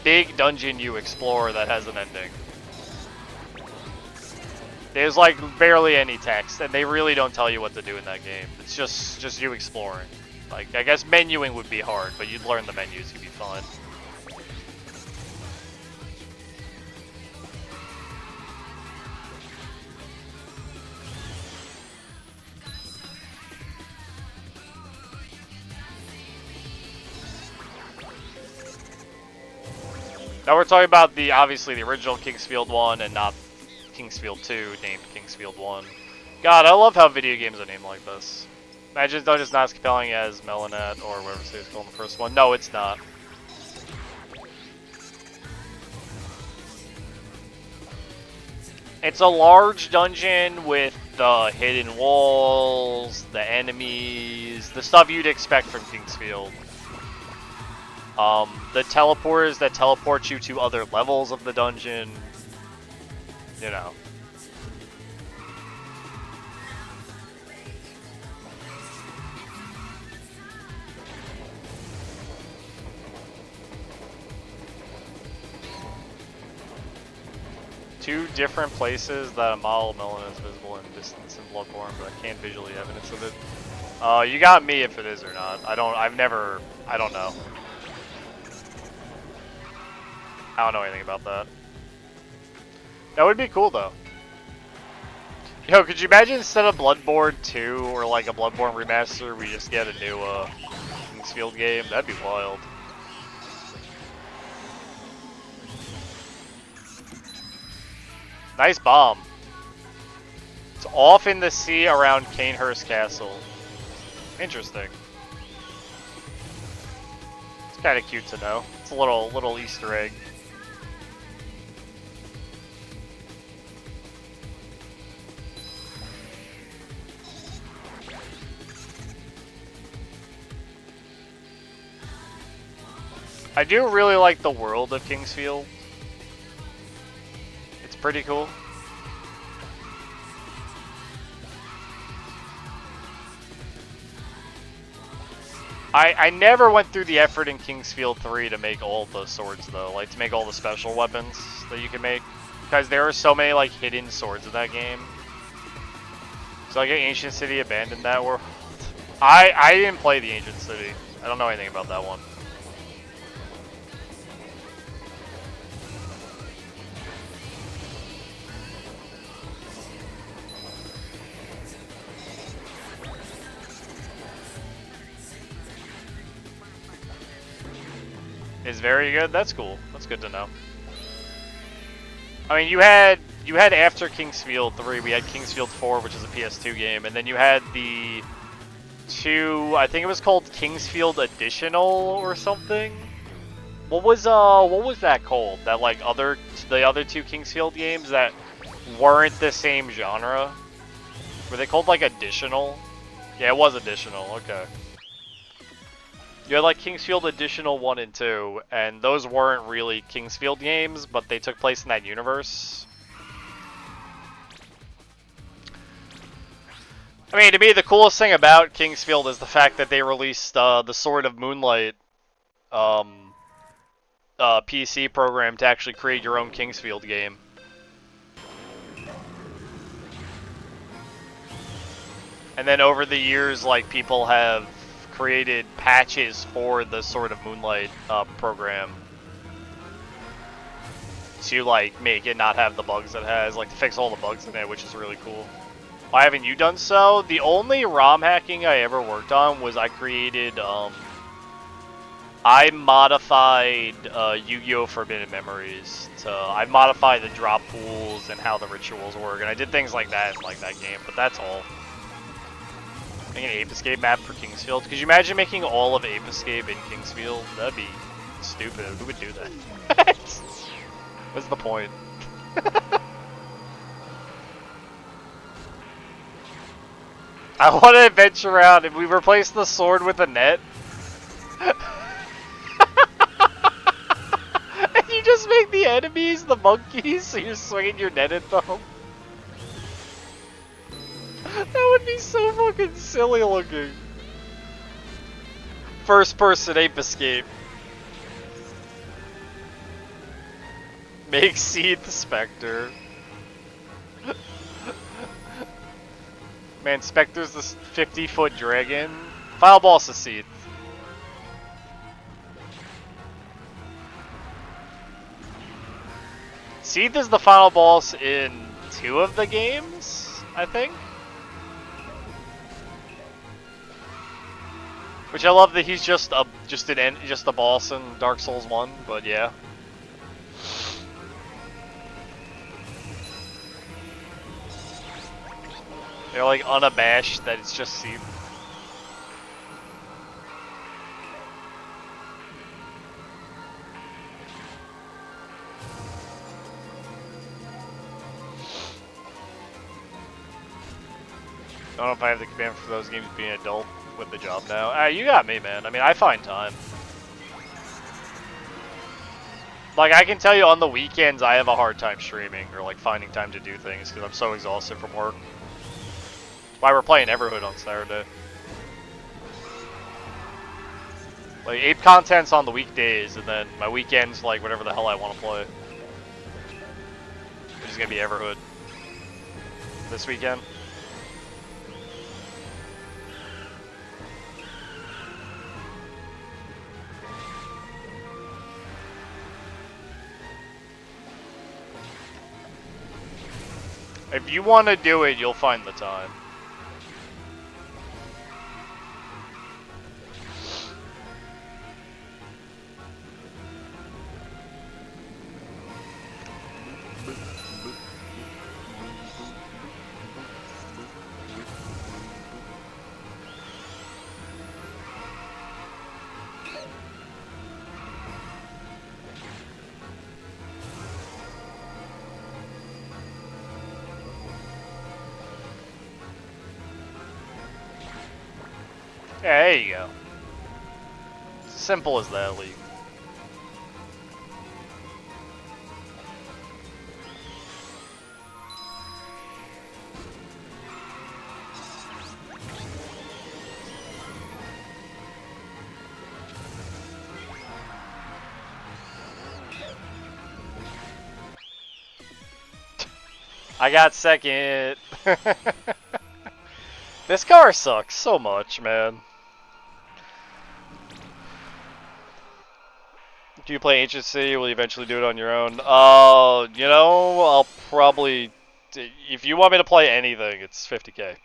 big dungeon you explore that has an ending. There's like barely any text, and they really don't tell you what to do in that game. It's just you exploring. Like, I guess menuing would be hard, but you'd learn the menus, you'd be fine. Now we're talking about obviously the original Kingsfield 1 and not Kingsfield 2 named Kingsfield 1. God, I love how video games are named like this. Imagine though it's not as compelling as Melanet or whatever it's called in the first one. No, it's not. It's a large dungeon with the hidden walls, the enemies, the stuff you'd expect from Kingsfield. The teleporters that teleport you to other levels of the dungeon, you know. Two different places that a model of Melon is visible in distance in Bloodborne, but I can't visually evidence of it. You got me if it is or not. I don't know. I don't know anything about that. That would be cool though. Yo, could you imagine instead of Bloodborne 2 or like a Bloodborne remaster, we just get a new Kingsfield game? That'd be wild. Nice bomb. It's off in the sea around Canehurst Castle. Interesting. It's kind of cute to know. It's a little Easter egg. I do really like the world of Kingsfield. It's pretty cool. I never went through the effort in Kingsfield 3 to make all the swords though, like to make all the special weapons that you can make. Because there are so many like hidden swords in that game. So like Ancient City abandoned that world. I didn't play the Ancient City. I don't know anything about that one. Is very good. That's cool. That's good to know. I mean, you had after Kingsfield 3, we had Kingsfield 4, which is a PS2 game, and then you had the I think it was called Kingsfield Additional or something. What was that called? That like the other two Kingsfield games that weren't the same genre? Were they called like Additional? Yeah, it was Additional. Okay. You had like Kingsfield Additional 1 and 2, and those weren't really Kingsfield games, but they took place in that universe. I mean, to me, the coolest thing about Kingsfield is the fact that they released the Sword of Moonlight PC program to actually create your own Kingsfield game. And then over the years, like, people have created patches for the Sword of Moonlight program. to like make it not have the bugs it has, like to fix all the bugs in it, which is really cool. Why haven't you done so? The only ROM hacking I ever worked on was I created, I modified Yu-Gi-Oh! Forbidden Memories. I modified the drop pools and how the rituals work, and I did things like that in like that game, but that's all. Making an Ape Escape map for Kingsfield. Could you imagine making all of Ape Escape in Kingsfield? That'd be stupid. Who would do that? What's the point? I want to venture around. If we replace the sword with a net, and you just make the enemies the monkeys, so you're swinging your net at them. That would be so fucking silly looking. First person Ape Escape. Make Seed the Spectre. Man, Spectre's this 50-foot dragon. Final boss is Seed. Seed is the final boss in 2 of the games, I think. Which I love that he's just a boss in Dark Souls 1, but yeah. They're like unabashed that it's just Seed. I don't know if I have the command for those games being adult with the job now. You got me, man. I mean, I find time. Like, I can tell you on the weekends I have a hard time streaming or like finding time to do things because I'm so exhausted from work. Why we're playing Everhood on Saturday. Like, Ape content's on the weekdays, and then my weekends, like, whatever the hell I want to play. Which is gonna be Everhood. This weekend. If you want to do it, you'll find the time. Yeah, there you go. Simple as that, League. I got second. This car sucks so much, man. Do you play Ancient City? Will you eventually do it on your own? You know, I'll probably... If you want me to play anything, it's 50k.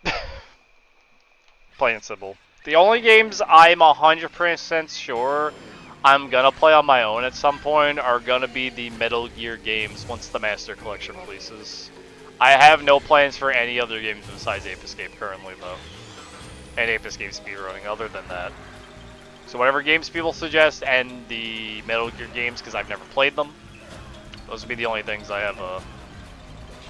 Plain and simple. The only games I'm 100% sure I'm gonna play on my own at some point are gonna be the Metal Gear games once the Master Collection releases. I have no plans for any other games besides Ape Escape currently, though. And Ape Escape speedrunning, other than that. So whatever games people suggest, and the Metal Gear games, because I've never played them, those would be the only things I have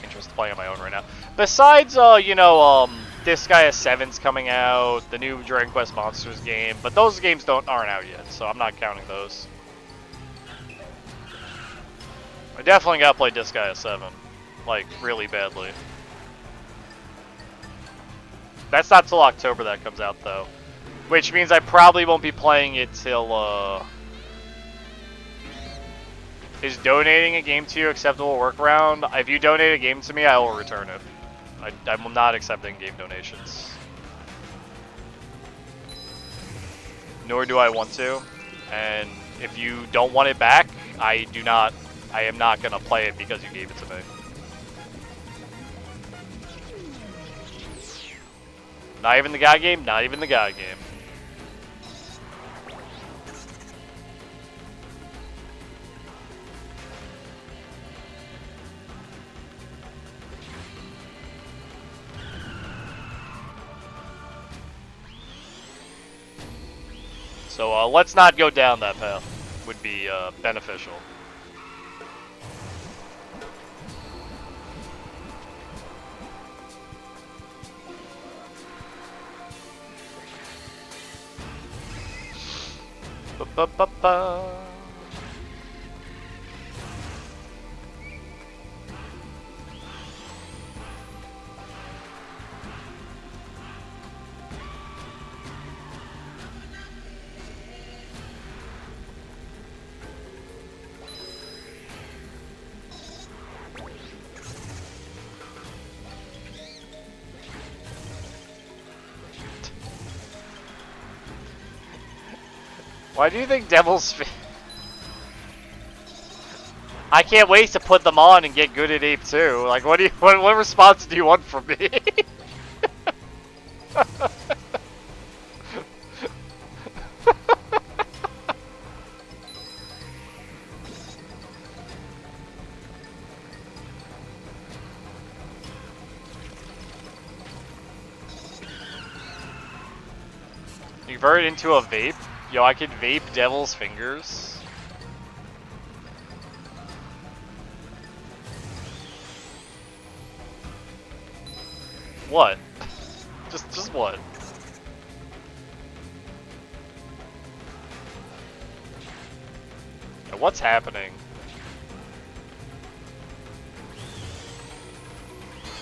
interest in playing on my own right now. Besides, you know, Disgaea 7's coming out, the new Dragon Quest Monsters game, but those games aren't out yet, so I'm not counting those. I definitely gotta play Disgaea 7, like, really badly. That's not till October that comes out, though. Which means I probably won't be playing it till, Is donating a game to you acceptable workaround? If you donate a game to me, I will return it. I'm not accepting game donations. Nor do I want to. And if you don't want it back, I do not I am not gonna play it because you gave it to me. Not even the God game, not even the God game. So let's not go down that path. Would be beneficial. Ba-ba-ba-ba. Why do you think Devil's... I can't wait to put them on and get good at Ape 2. Like, what response do you want from me? You convert it into a vape? Yo, I could vape Devil's Fingers. What? Just what? Yo, what's happening?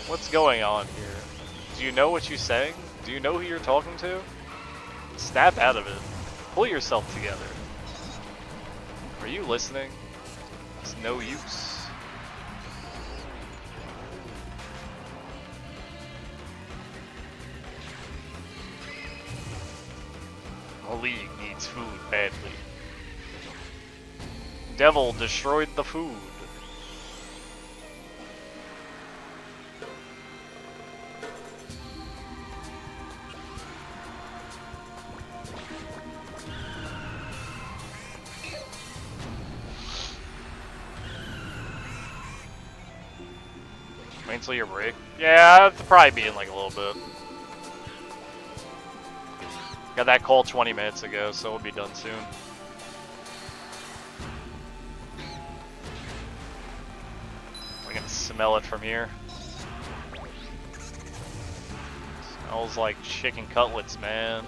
What's going on here? Do you know what you're saying? Do you know who you're talking to? Snap out of it. Pull yourself together. Are you listening? It's no use. The League needs food badly. Devil destroyed the food. Wait until your break. Yeah, it'll probably be in like a little bit. Got that call 20 minutes ago, so we'll be done soon. I can smell it from here. Smells like chicken cutlets, man.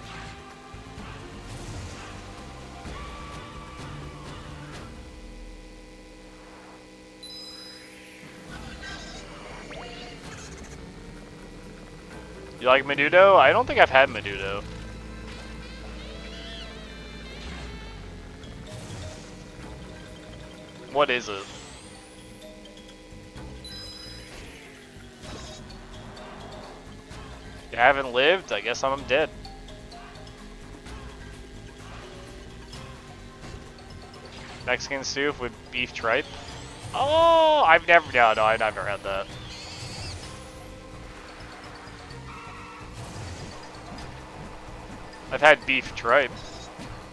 You like Menudo? I don't think I've had Menudo. What is it? You haven't lived? I guess I'm dead. Mexican soup with beef tripe? Oh, I've never had that. I've had beef tripe,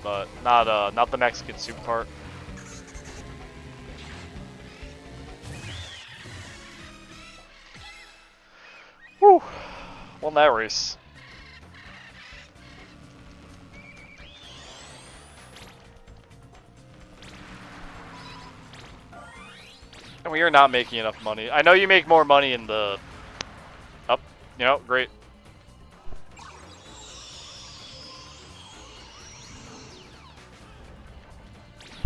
but not the Mexican soup part. Whew. Won that race. And we are not making enough money. I know you make more money in the... Oh, you know, great.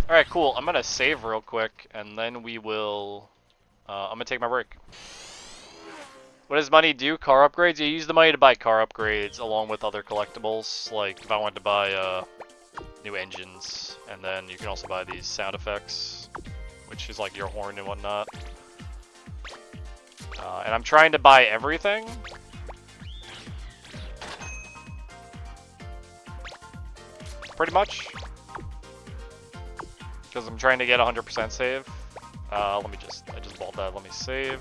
Alright, cool. I'm gonna save real quick, and then we will... I'm gonna take my break. What does money do? Car upgrades? You use the money to buy car upgrades along with other collectibles. Like, if I wanted to buy new engines, and then you can also buy these sound effects, which is like your horn and whatnot. And I'm trying to buy everything. Pretty much. Because I'm trying to get 100% save. Let me I just bought that. Let me save.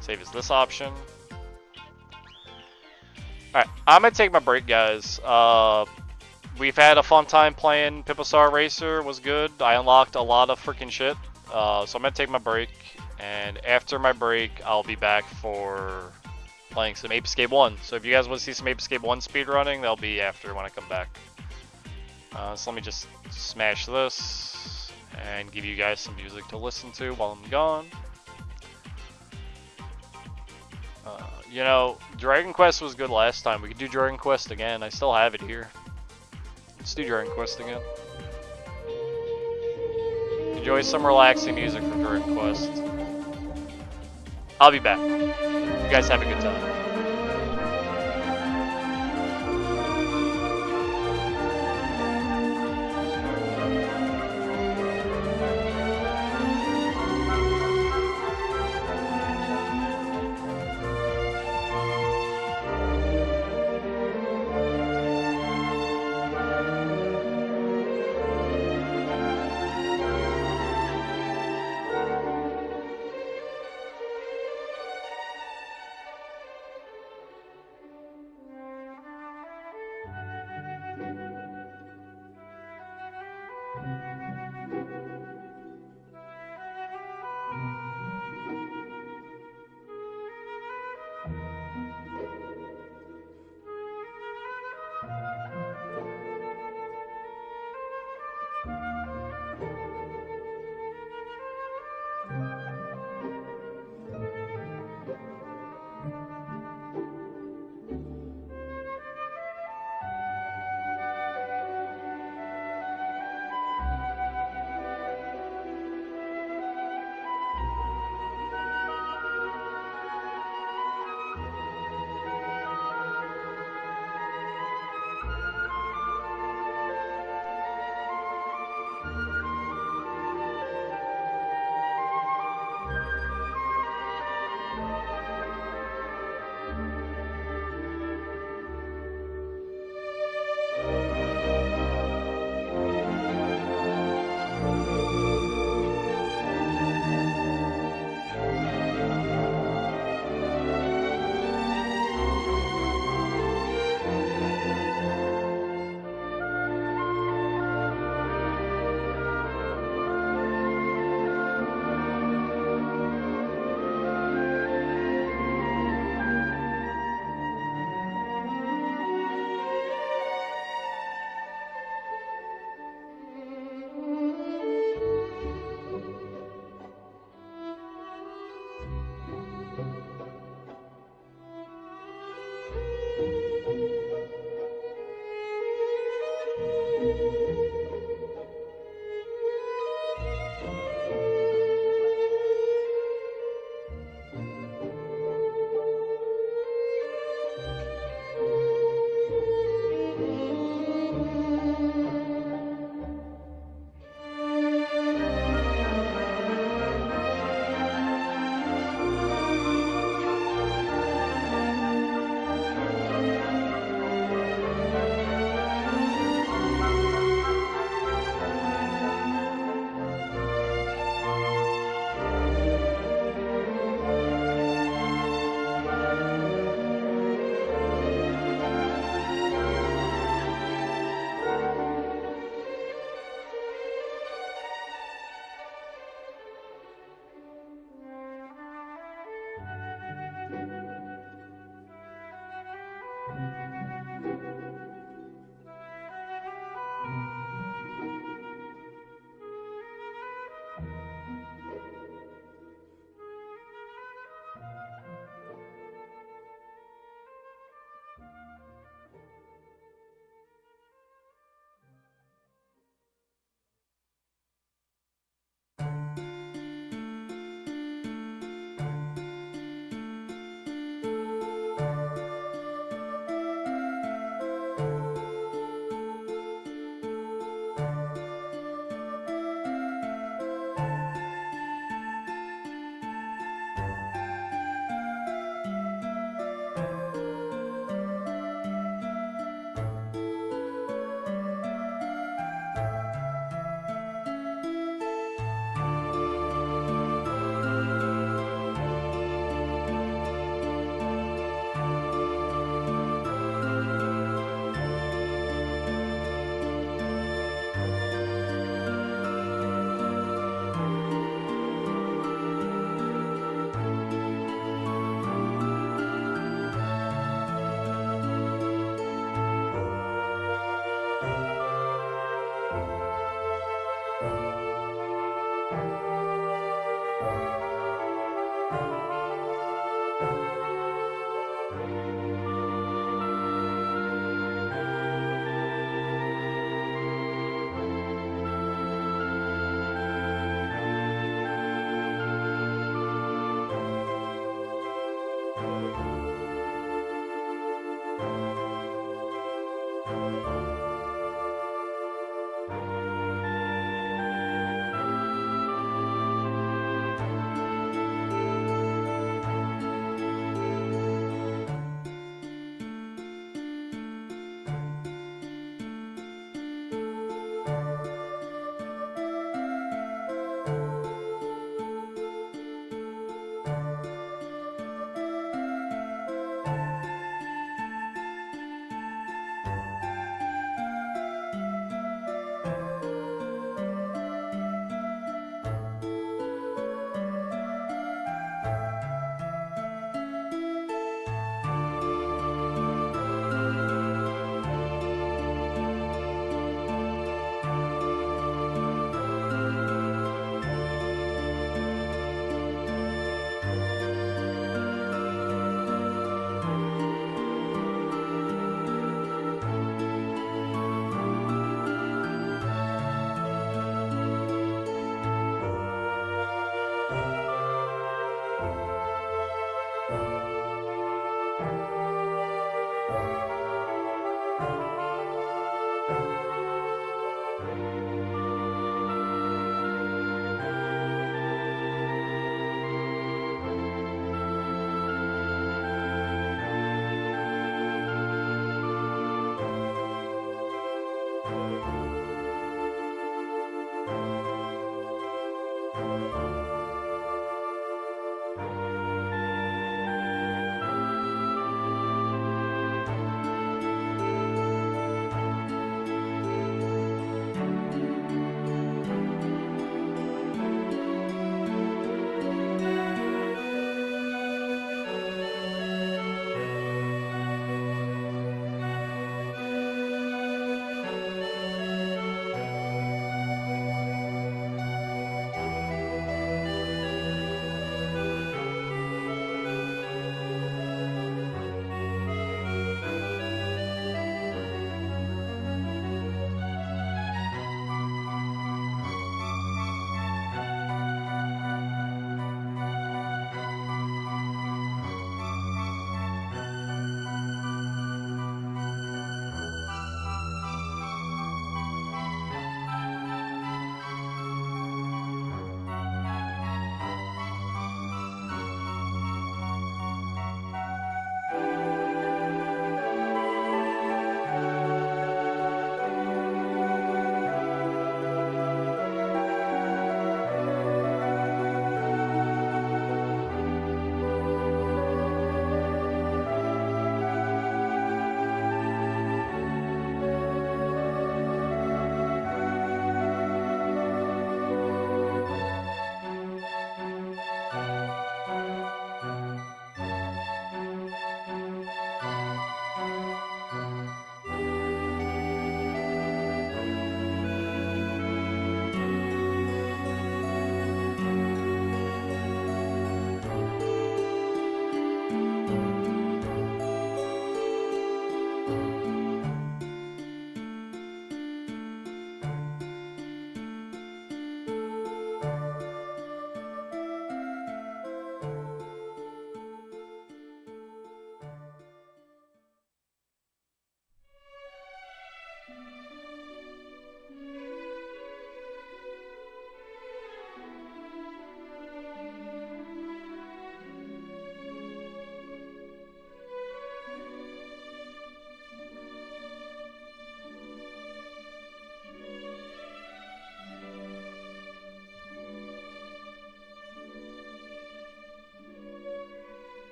Save is this option. Alright, I'm gonna take my break, guys. We've had a fun time playing Pipo Saru Racer. It was good. I unlocked a lot of freaking shit. So I'm gonna take my break, and after my break, I'll be back for playing some Ape Escape 1. So if you guys want to see some Ape Escape 1 speedrunning, that'll be after when I come back. So let me just smash this and give you guys some music to listen to while I'm gone. You know, Dragon Quest was good last time. We could do Dragon Quest again. I still have it here. Let's do Dragon Quest again. Enjoy some relaxing music for Dragon Quest. I'll be back. You guys have a good time.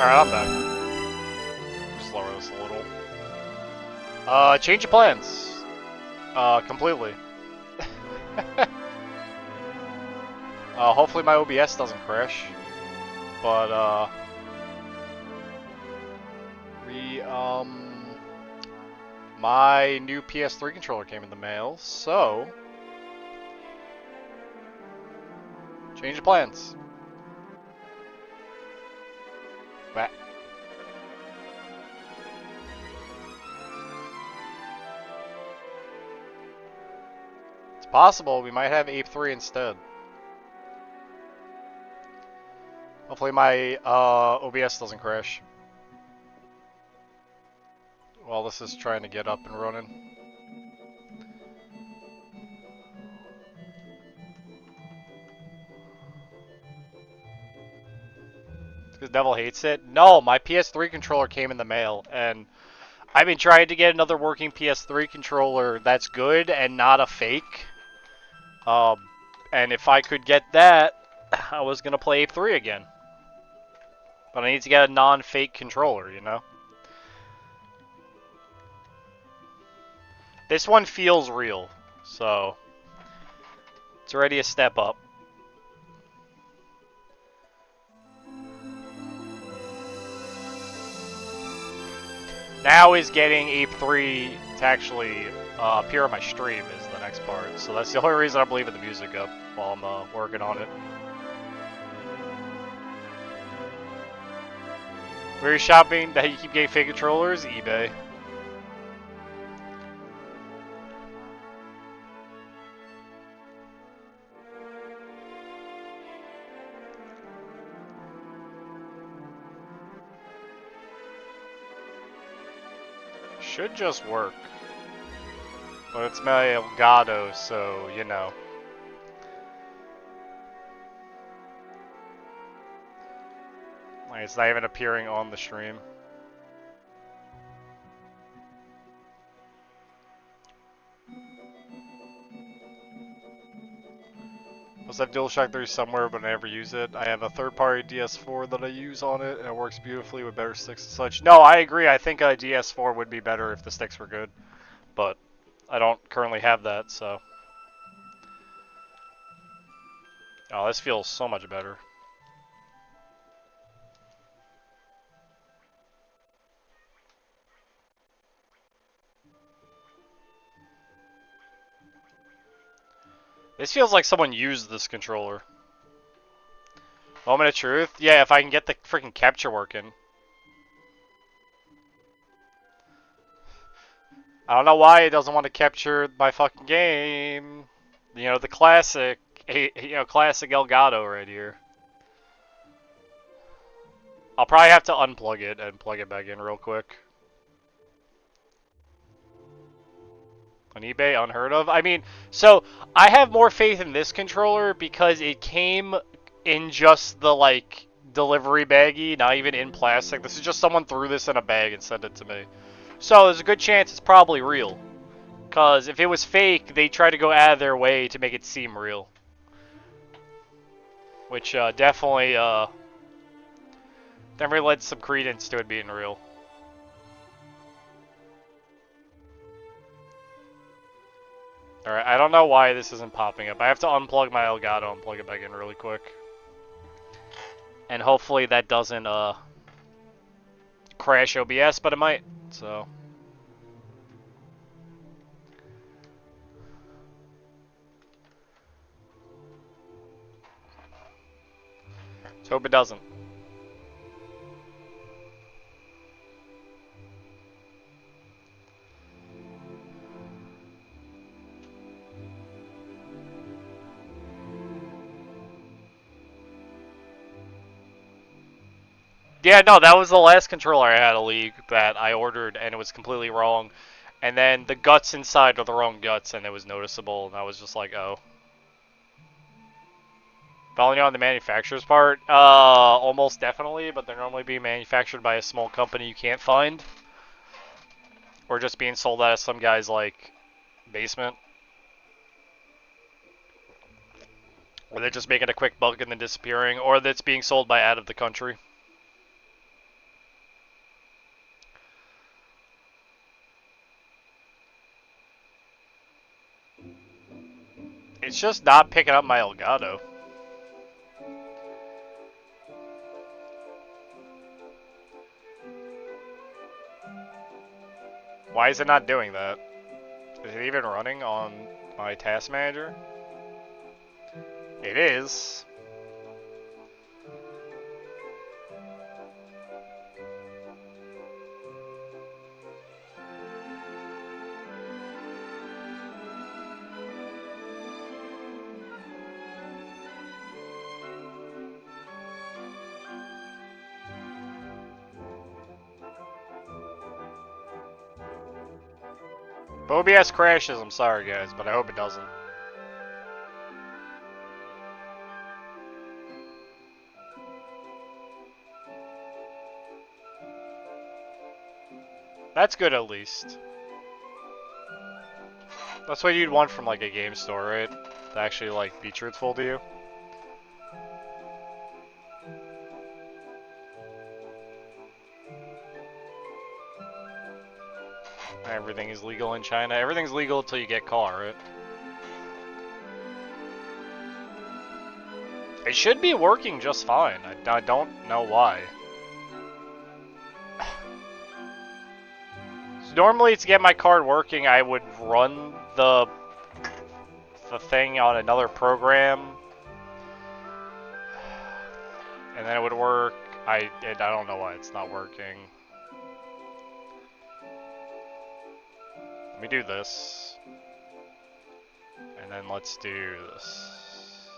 Alright, I'm back. Just lower this a little. Change of plans. Completely. Hopefully my OBS doesn't crash. But, my new PS3 controller came in the mail, so... Change of plans. Bah. It's possible we might have Ape 3 instead. Hopefully my OBS doesn't crash. While this is trying to get up and running. Because Devil hates it? No, my PS3 controller came in the mail, and I've been trying to get another working PS3 controller that's good and not a fake. And if I could get that, I was going to play Ape 3 again. But I need to get a non-fake controller, you know? This one feels real, so it's already a step up. Now is getting Ape 3 to actually appear on my stream is the next part. So that's the only reason I'm leaving the music up while I'm working on it. Where are you shopping that you keep getting fake controllers? eBay. Should just work. But it's my Elgato, so, you know. Like, it's not even appearing on the stream. Must have DualShock 3 somewhere, but I never use it. I have a third-party DS4 that I use on it, and it works beautifully with better sticks and such. No, I agree. I think a DS4 would be better if the sticks were good. But I don't currently have that, so... Oh, this feels so much better. This feels like someone used this controller. Moment of truth? Yeah, if I can get the freaking capture working. I don't know why it doesn't want to capture my fucking game. You know, the classic, classic Elgato right here. I'll probably have to unplug it and plug it back in real quick. On eBay, unheard of. I mean, so I have more faith in this controller because it came in just the, like, delivery baggie, not even in plastic. This is just someone threw this in a bag and sent it to me. So there's a good chance it's probably real. Because if it was fake, they try to go out of their way to make it seem real. Which definitely led some credence to it being real. Alright, I don't know why this isn't popping up. I have to unplug my Elgato and plug it back in really quick. And hopefully that doesn't crash OBS, but it might, so... Let's hope it doesn't. Yeah, no, that was the last controller I had a League that I ordered, and it was completely wrong. And then the guts inside are the wrong guts, and it was noticeable, and I was just like, oh. Following on the manufacturer's part, almost definitely, but they're normally being manufactured by a small company you can't find. Or just being sold out of some guy's, like, basement. Or they're just making a quick buck and then disappearing, or that's being sold by out of the country. It's just not picking up my Elgato. Why is it not doing that? Is it even running on my task manager? It is. If OBS crashes, I'm sorry guys, but I hope it doesn't. That's good at least. That's what you'd want from like a game store, right? To actually like be truthful to you. Everything is legal in China. Everything's legal until you get caught, right? It should be working just fine. I don't know why. So normally to get my card working, I would run the thing on another program, and then it would work. I don't know why it's not working. Let me do this, and then let's do this.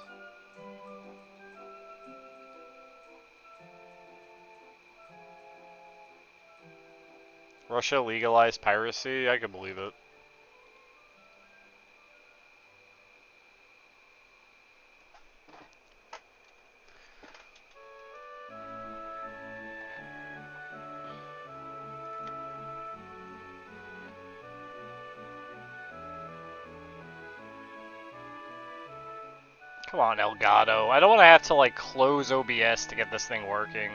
Russia legalized piracy? I could believe it. Come on, Elgato. I don't want to have to like close OBS to get this thing working.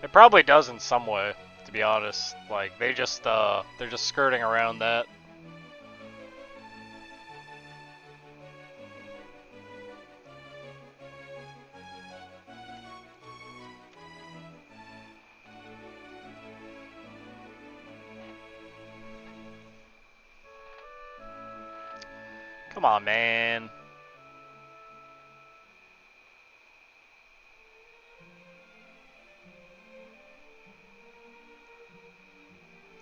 It probably does in some way, to be honest. Like they're just skirting around that. Come on, man.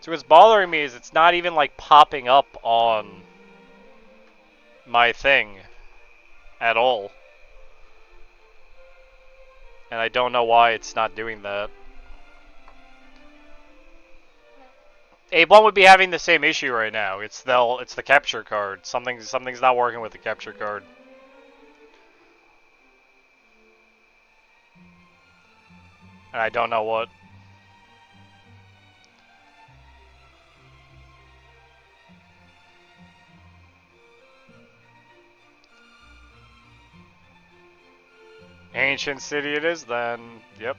So what's bothering me is it's not even like popping up on my thing at all. And I don't know why it's not doing that. A1 would be having the same issue right now. It's the capture card. Something's not working with the capture card. And I don't know what. Ancient city it is then. Yep.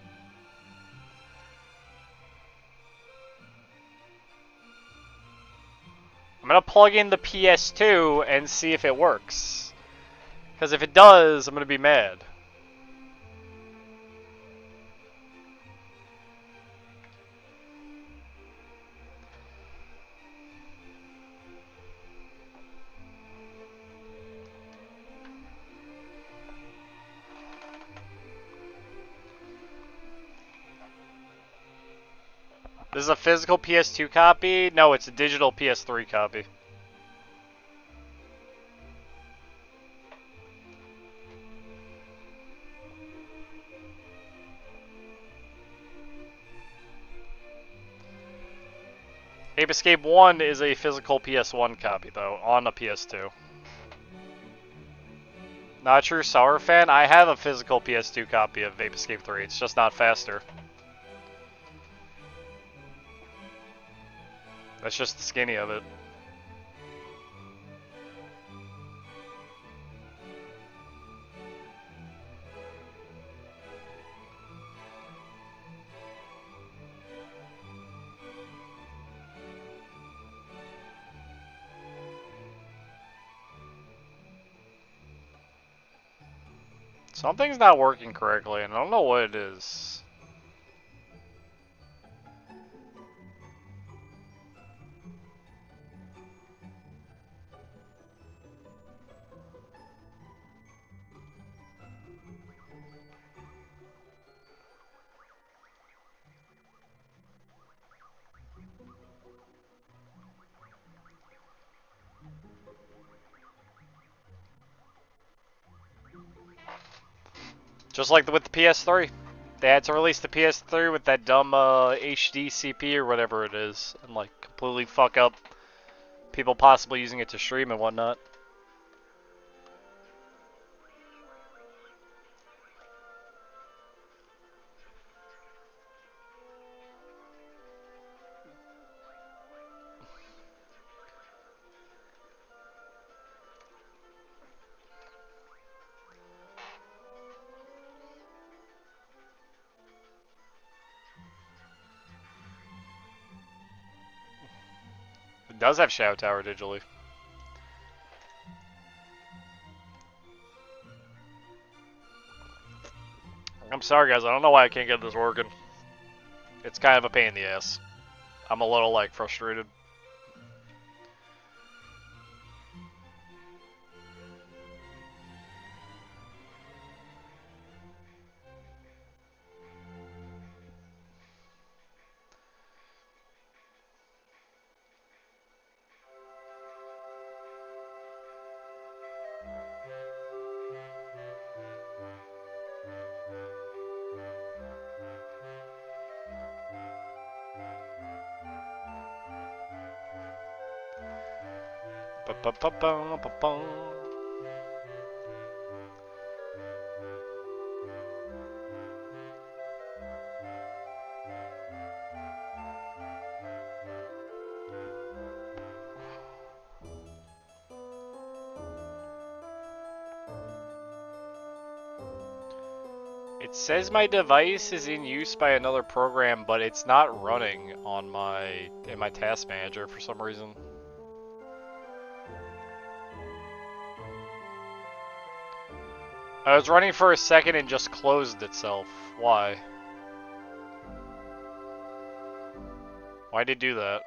I'm gonna plug in the PS2 and see if it works. Because if it does, I'm gonna be mad. This is a physical PS2 copy? No, it's a digital PS3 copy. Ape Escape 1 is a physical PS1 copy, though, on a PS2. Not a true Saru fan? I have a physical PS2 copy of Ape Escape 3, it's just not faster. That's just the skinny of it. Something's not working correctly, and I don't know what it is. Just like with the PS3. They had to release the PS3 with that dumb HD CP or whatever it is, and like completely fuck up people possibly using it to stream and whatnot. It does have Shadow Tower digitally. I'm sorry guys, I don't know why I can't get this working. It's kind of a pain in the ass. I'm a little like frustrated. Ba-ba-ba-ba-ba-ba. It says my device is in use by another program, but it's not running on in my task manager for some reason. I was running for a second and just closed itself. Why? Why did it do that?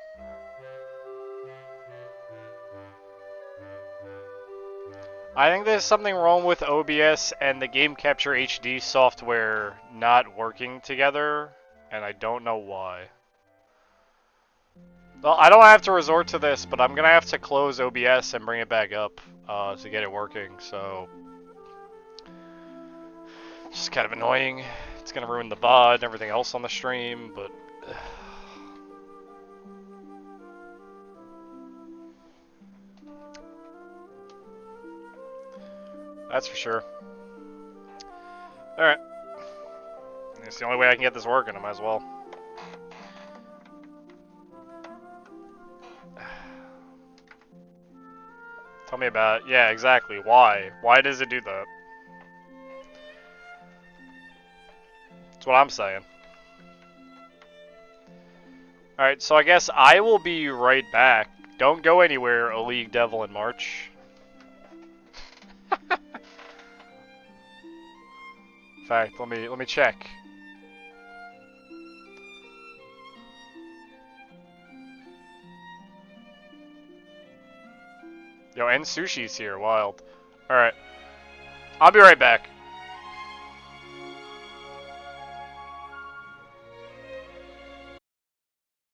I think there's something wrong with OBS and the Game Capture HD software not working together, and I don't know why. Well, I don't have to resort to this, but I'm gonna have to close OBS and bring it back up to get it working, so... It's just kind of annoying. It's gonna ruin the VOD and everything else on the stream, but... That's for sure. Alright. It's the only way I can get this working, I might as well. Tell me about it. Yeah, exactly. Why? Why does it do that? That's what I'm saying. Alright, so I guess I will be right back. Don't go anywhere, A League Devil in March. In fact, let me check. Yo, and Sushi's here, wild. Alright. I'll be right back.